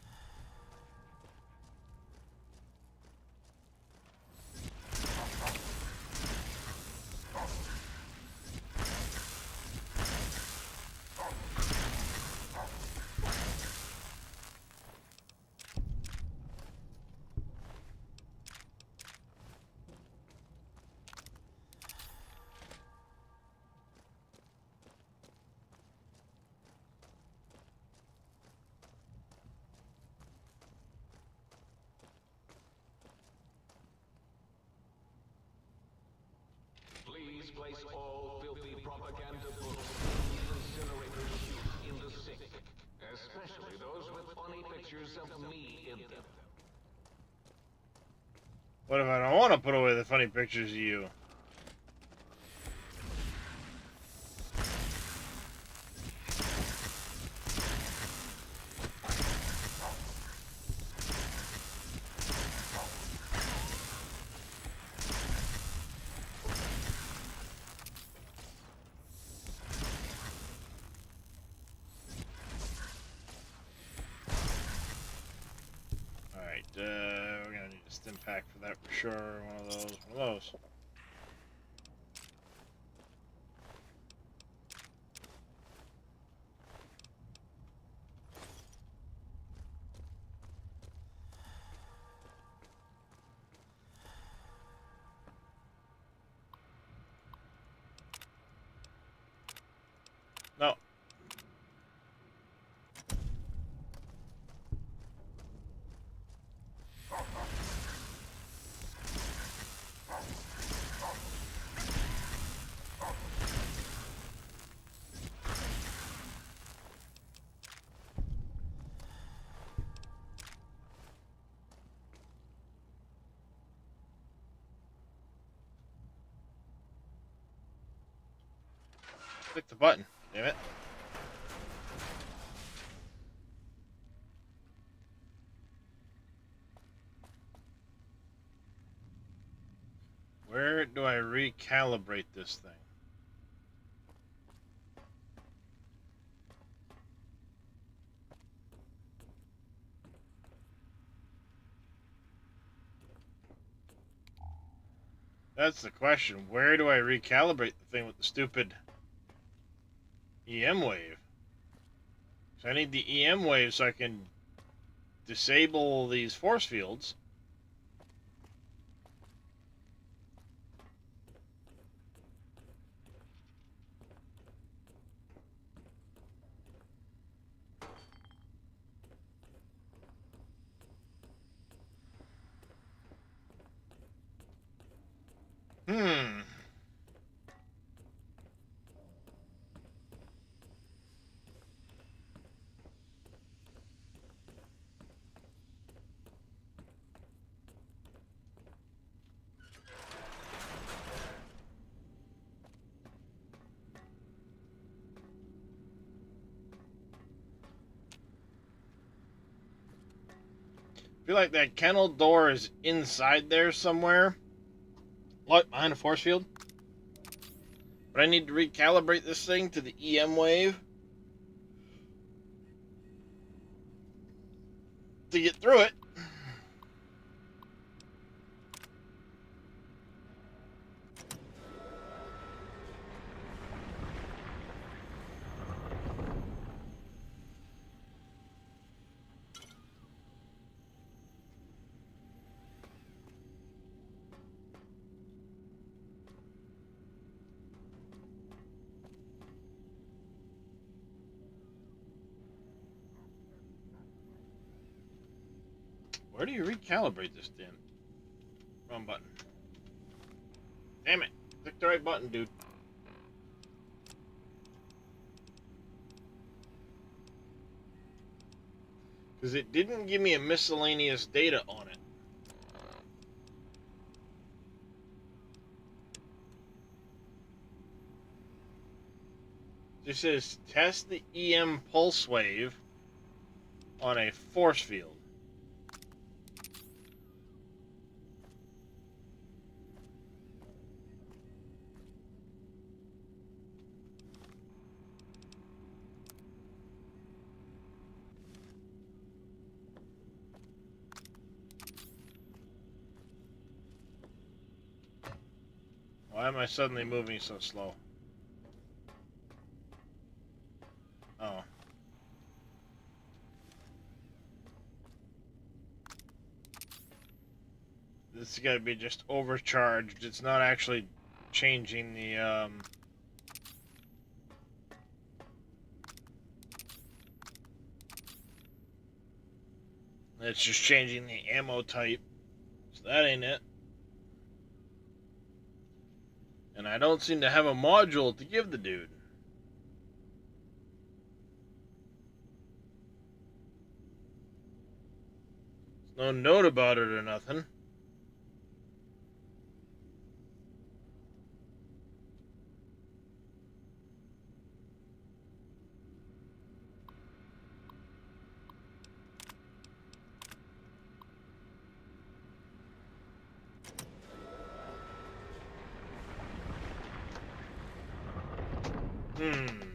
Please place all filthy propaganda books in the incinerator chute in the sink, especially those with funny pictures of me in them. What if I don't want to put away the funny pictures of you? Alright, we're gonna need a stim pack for that for sure. One of those. No. Click the button. Damn it. Where do I recalibrate this thing? That's the question. Where do I recalibrate the thing with the stupid EM wave? So I need the EM wave so I can disable these force fields. Hmm. I feel like that kennel door is inside there somewhere. What? Behind a force field? But I need to recalibrate this thing to the EM wave to get through it. Where do you recalibrate this damn? Wrong button. Damn it. Click the right button, dude. Because it didn't give me a miscellaneous data on it. This says test the EM pulse wave on a force field. Why am I suddenly moving so slow? Oh. This is gotta be just overcharged. It's not actually changing the, It's just changing the ammo type. So that ain't it. And I don't seem to have a module to give the dude. There's no note about it or nothing. Hmm.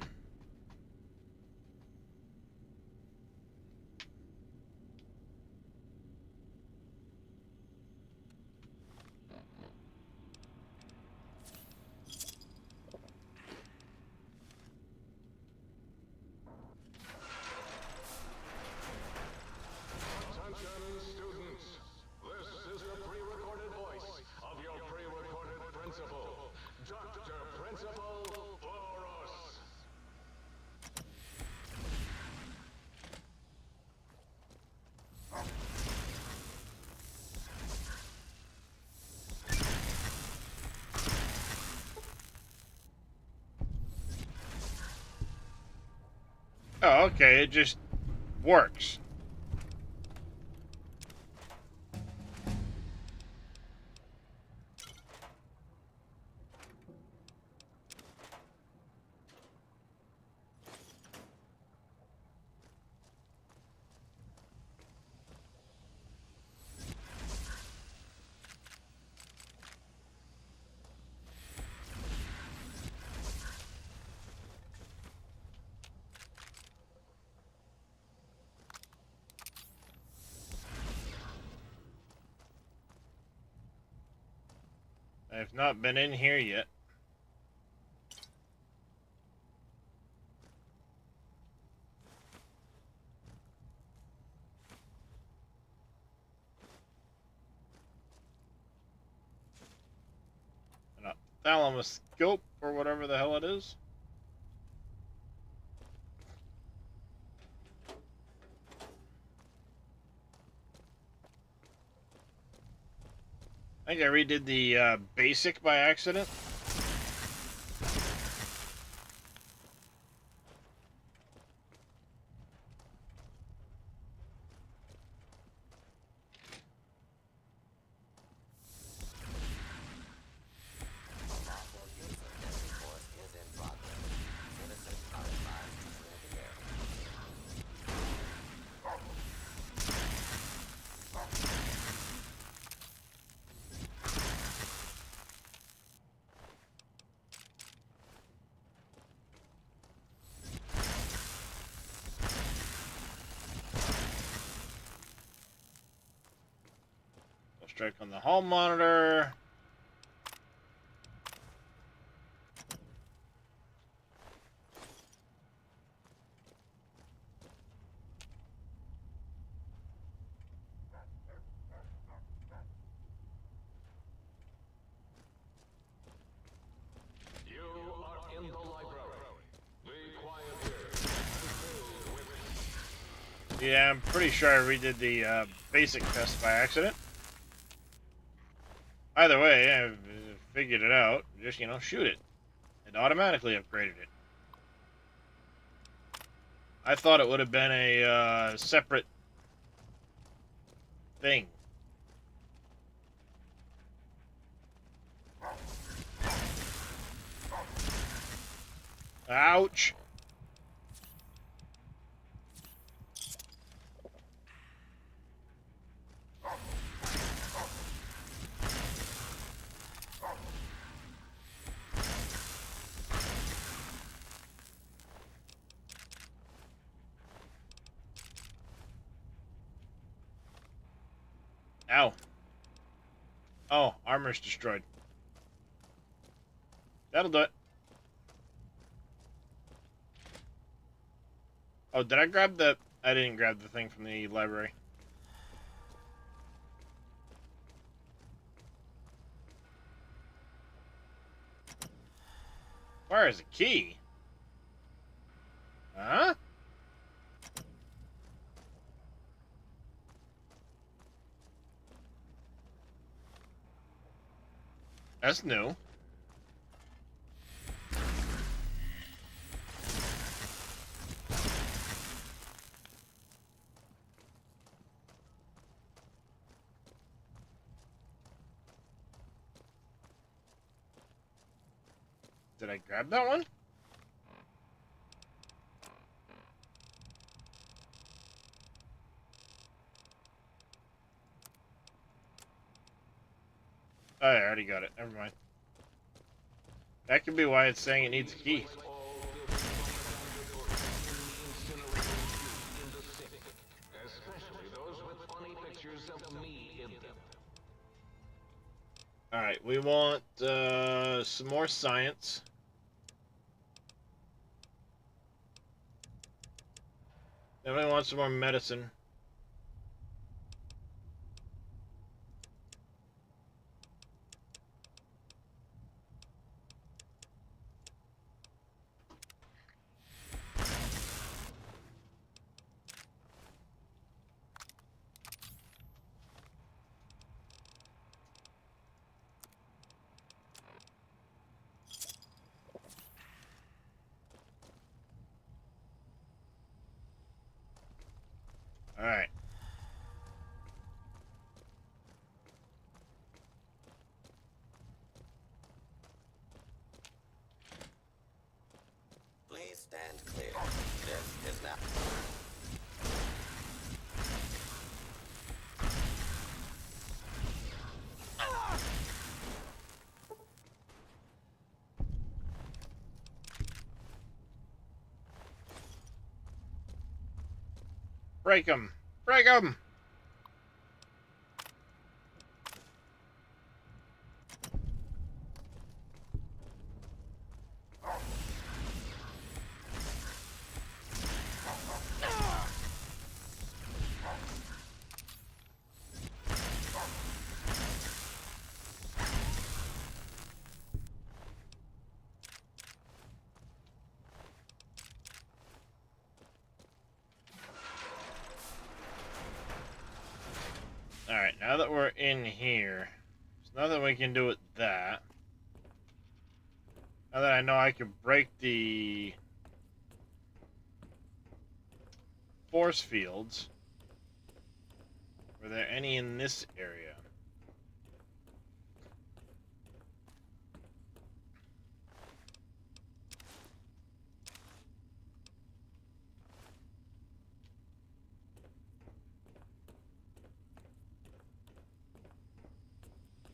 Attention, students. This is the pre-recorded voice of your pre-recorded principal, Dr. Principal Boros. Oh, okay. It just works. I've not been in here yet. An ophthalmoscope or whatever the hell it is. I think I redid the basic by accident. Strike on the hall monitor. You are in the library. Be quiet here. Yeah, I'm pretty sure I redid the basic test by accident. Either way, I've figured it out. Just, you know, shoot it. It automatically upgraded it. I thought it would have been a separate thing. Ouch! Ow. Oh, armor's destroyed. That'll do it. Oh, did I grab the... I didn't grab the thing from the library. Where is a key? Huh? That's new. Did I grab that one? Oh, I already got it. Never mind. That could be why it's saying it needs a key. Alright, we want some more science. Then we want some more medicine. Alright. Please stand clear. This is now. Break him! Break him! in here. There's nothing we can do with that. Now that I know I can break the force fields. Were there any in this area?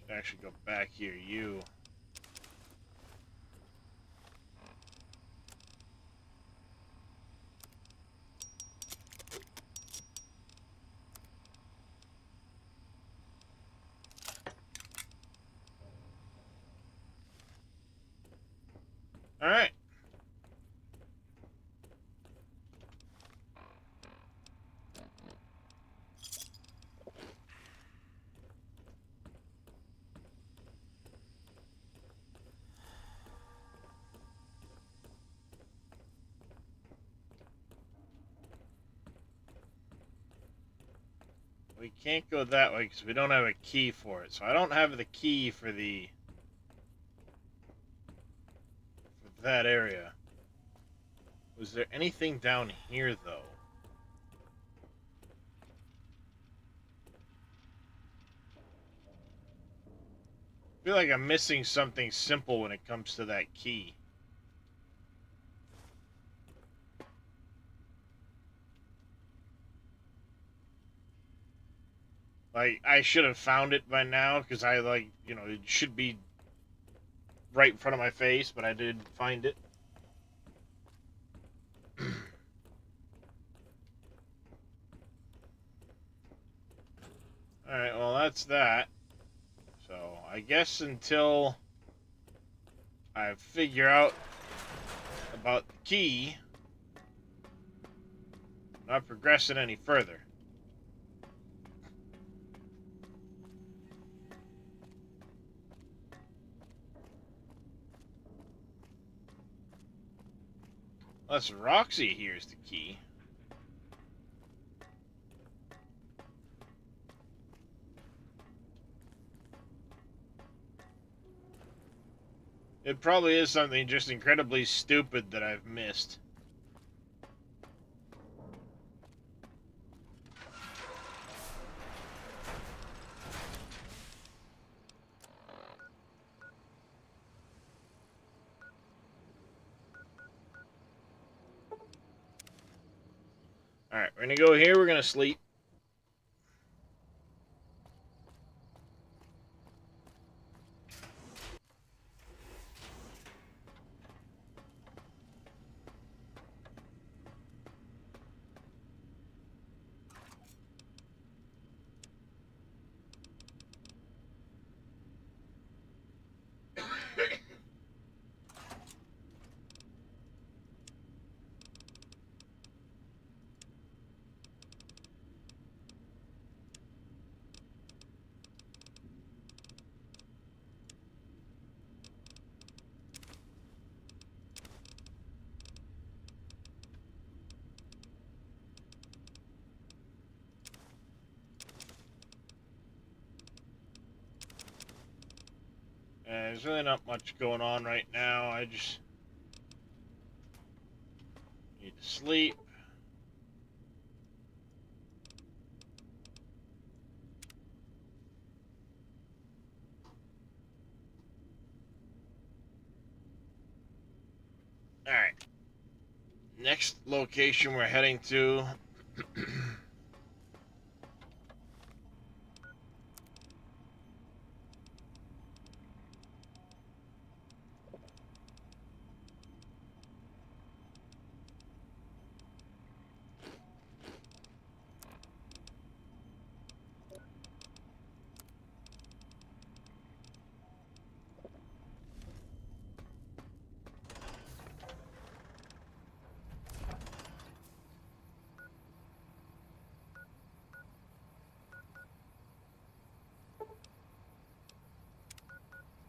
Should actually go back here, you. All right. We can't go that way because we don't have a key for it. So I don't have the key for that area. Was there anything down here, though? I feel like I'm missing something simple when it comes to that key. Like, I should have found it by now, because I, like, you know, it should be right in front of my face, but I didn't find it. Alright, well, that's that. So, I guess until I figure out about the key, I'm not progressing any further. Unless Roxy here's the key. It probably is something just incredibly stupid that I've missed. Alright, we're gonna go here, we're gonna sleep. There's really not much going on right now. I just need to sleep. Alright. Next location we're heading to.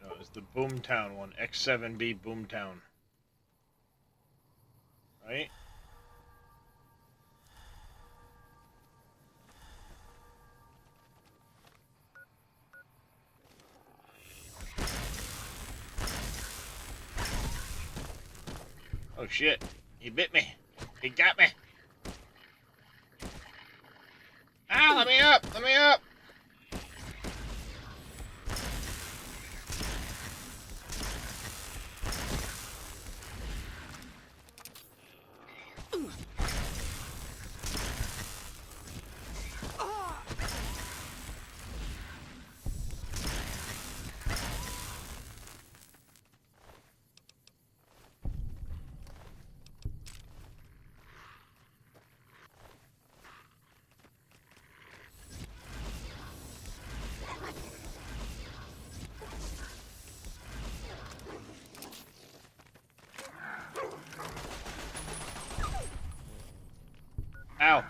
No, it's the Boomtown one. X7B Boomtown. Right? Oh shit. He bit me. He got me. Ah, let me up! Let me up! Ow.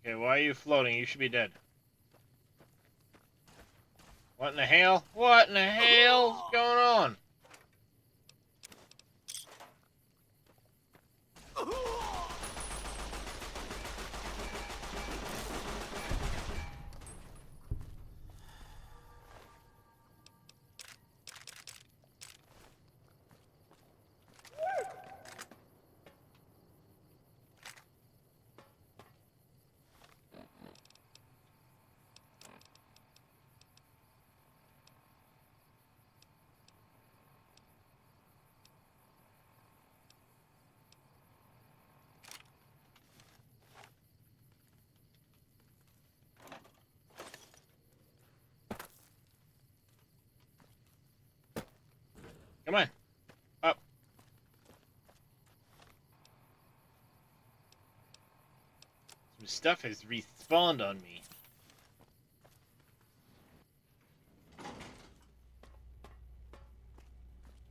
Okay, why are you floating? You should be dead. What in the hell? What in the hell's going on? Come on. Up. Some stuff has respawned on me.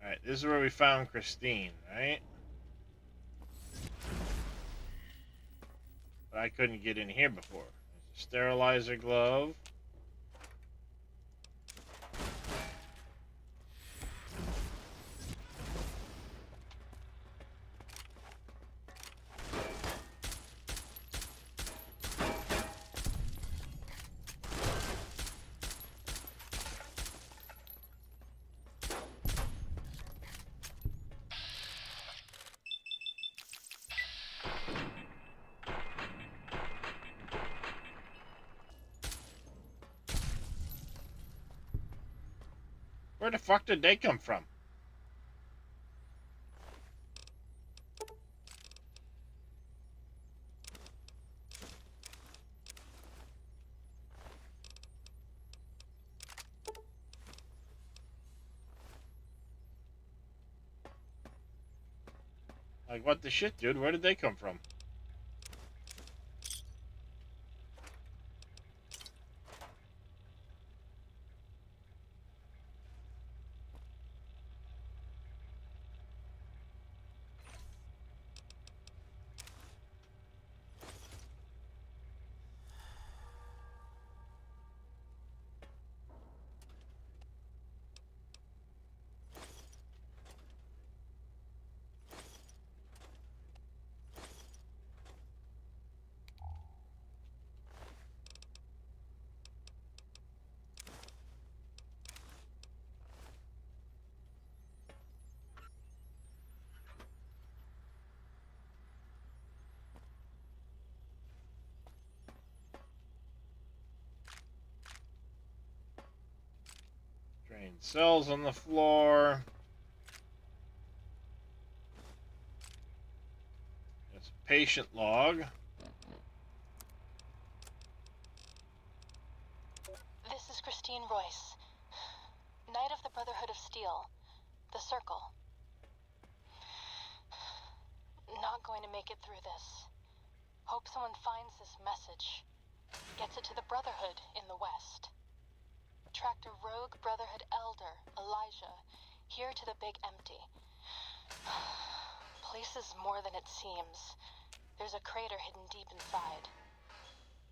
Alright, this is where we found Christine, right? But I couldn't get in here before. There's a sterilizer glove. Where the fuck did they come from? Like, what the shit, dude? Where did they come from? Drained cells on the floor. There's a patient log. This is Christine Royce, Knight of the Brotherhood of Steel, the Circle. Not going to make it through this. Hope someone finds this message, gets it to the Brotherhood in the West. Tracked a rogue Brotherhood elder, Elijah, here to the Big Empty. Place is more than it seems. There's a crater hidden deep inside.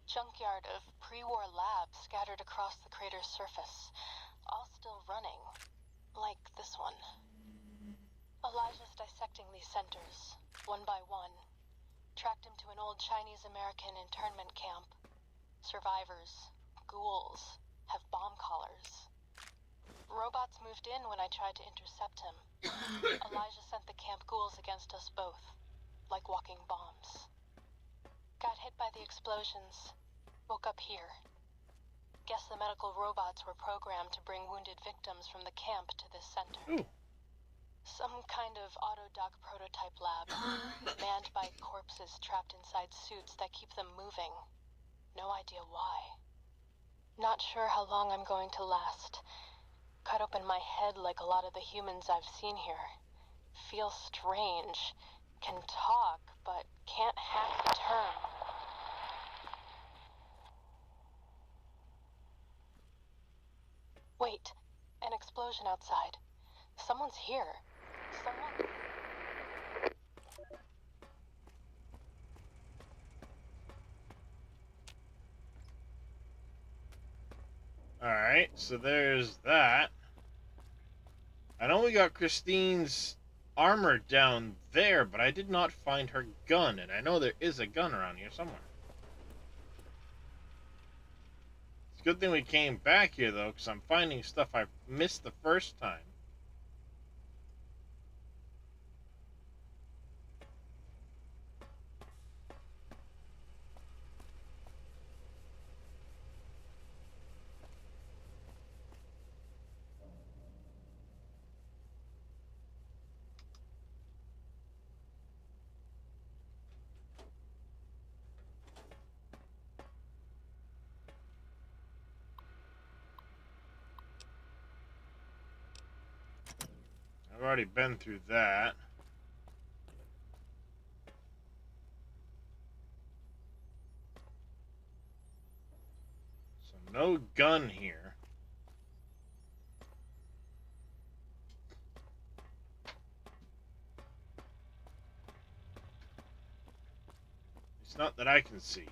Junkyard of pre-war labs scattered across the crater's surface, all still running, like this one. Elijah's dissecting these centers, one by one. Tracked him to an old Chinese-American internment camp. Survivors, ghouls, have bomb collars. Robots moved in when I tried to intercept him. Elijah sent the camp ghouls against us both, like walking bombs. Got hit by the explosions. Woke up here. Guess the medical robots were programmed to bring wounded victims from the camp to this center. Ooh. Some kind of autodoc prototype lab, manned by corpses trapped inside suits that keep them moving. No idea why. Not sure how long I'm going to last. Cut open my head like a lot of the humans I've seen here. Feel strange. Can talk, but can't hack the term. Wait, an explosion outside. Someone's here. Someone... Alright, so there's that. I know we got Christine's armor down there, but I did not find her gun, and I know there is a gun around here somewhere. It's a good thing we came back here, though, because I'm finding stuff I missed the first time. I've already been through that. So no gun here. It's not that I can see.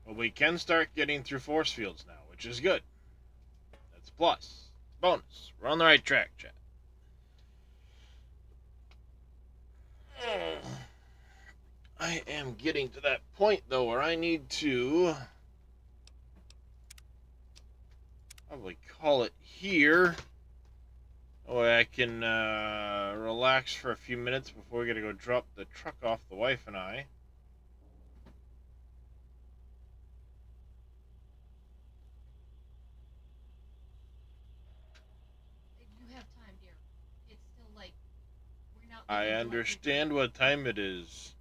But we can start getting through force fields now, which is good. That's a plus. Bonus. We're on the right track, chat. I am getting to that point, though, where I need to probably call it here. Oh, I can relax for a few minutes before we gotta go drop the truck off, the wife and I. You have time, dear. It's still like we're not. I understand what time it is.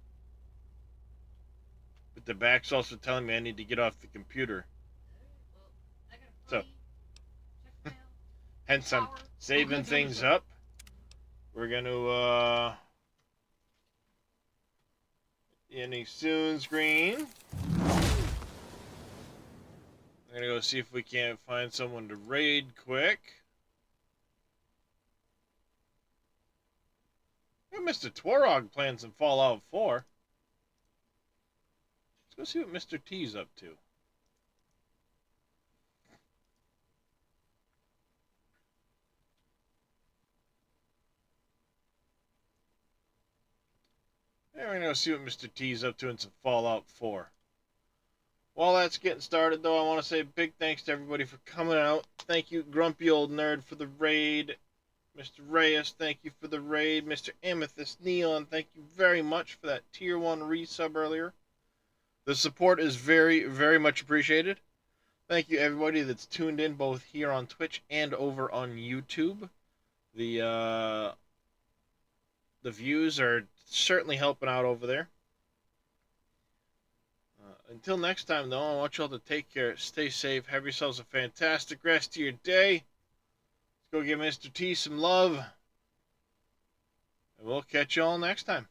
But the back's also telling me I need to get off the computer. So, hence I'm saving things up. We're gonna, any soon screen. I'm gonna go see if we can't find someone to raid quick. Yeah, Mr. Twarog playing some Fallout 4. Let's go see what Mr. T's up to. Yeah, we're gonna go see what Mr. T's up to in some Fallout 4. While that's getting started, though, I want to say a big thanks to everybody for coming out. Thank you, Grumpy Old Nerd, for the raid. Mr. Reyes, thank you for the raid. Mr. Amethyst Neon, thank you very much for that Tier 1 resub earlier. The support is very, very much appreciated. Thank you, everybody that's tuned in, both here on Twitch and over on YouTube. The views are certainly helping out over there. Until next time, though, I want you all to take care, stay safe, have yourselves a fantastic rest of your day. Let's go give Mr. T some love. And we'll catch you all next time.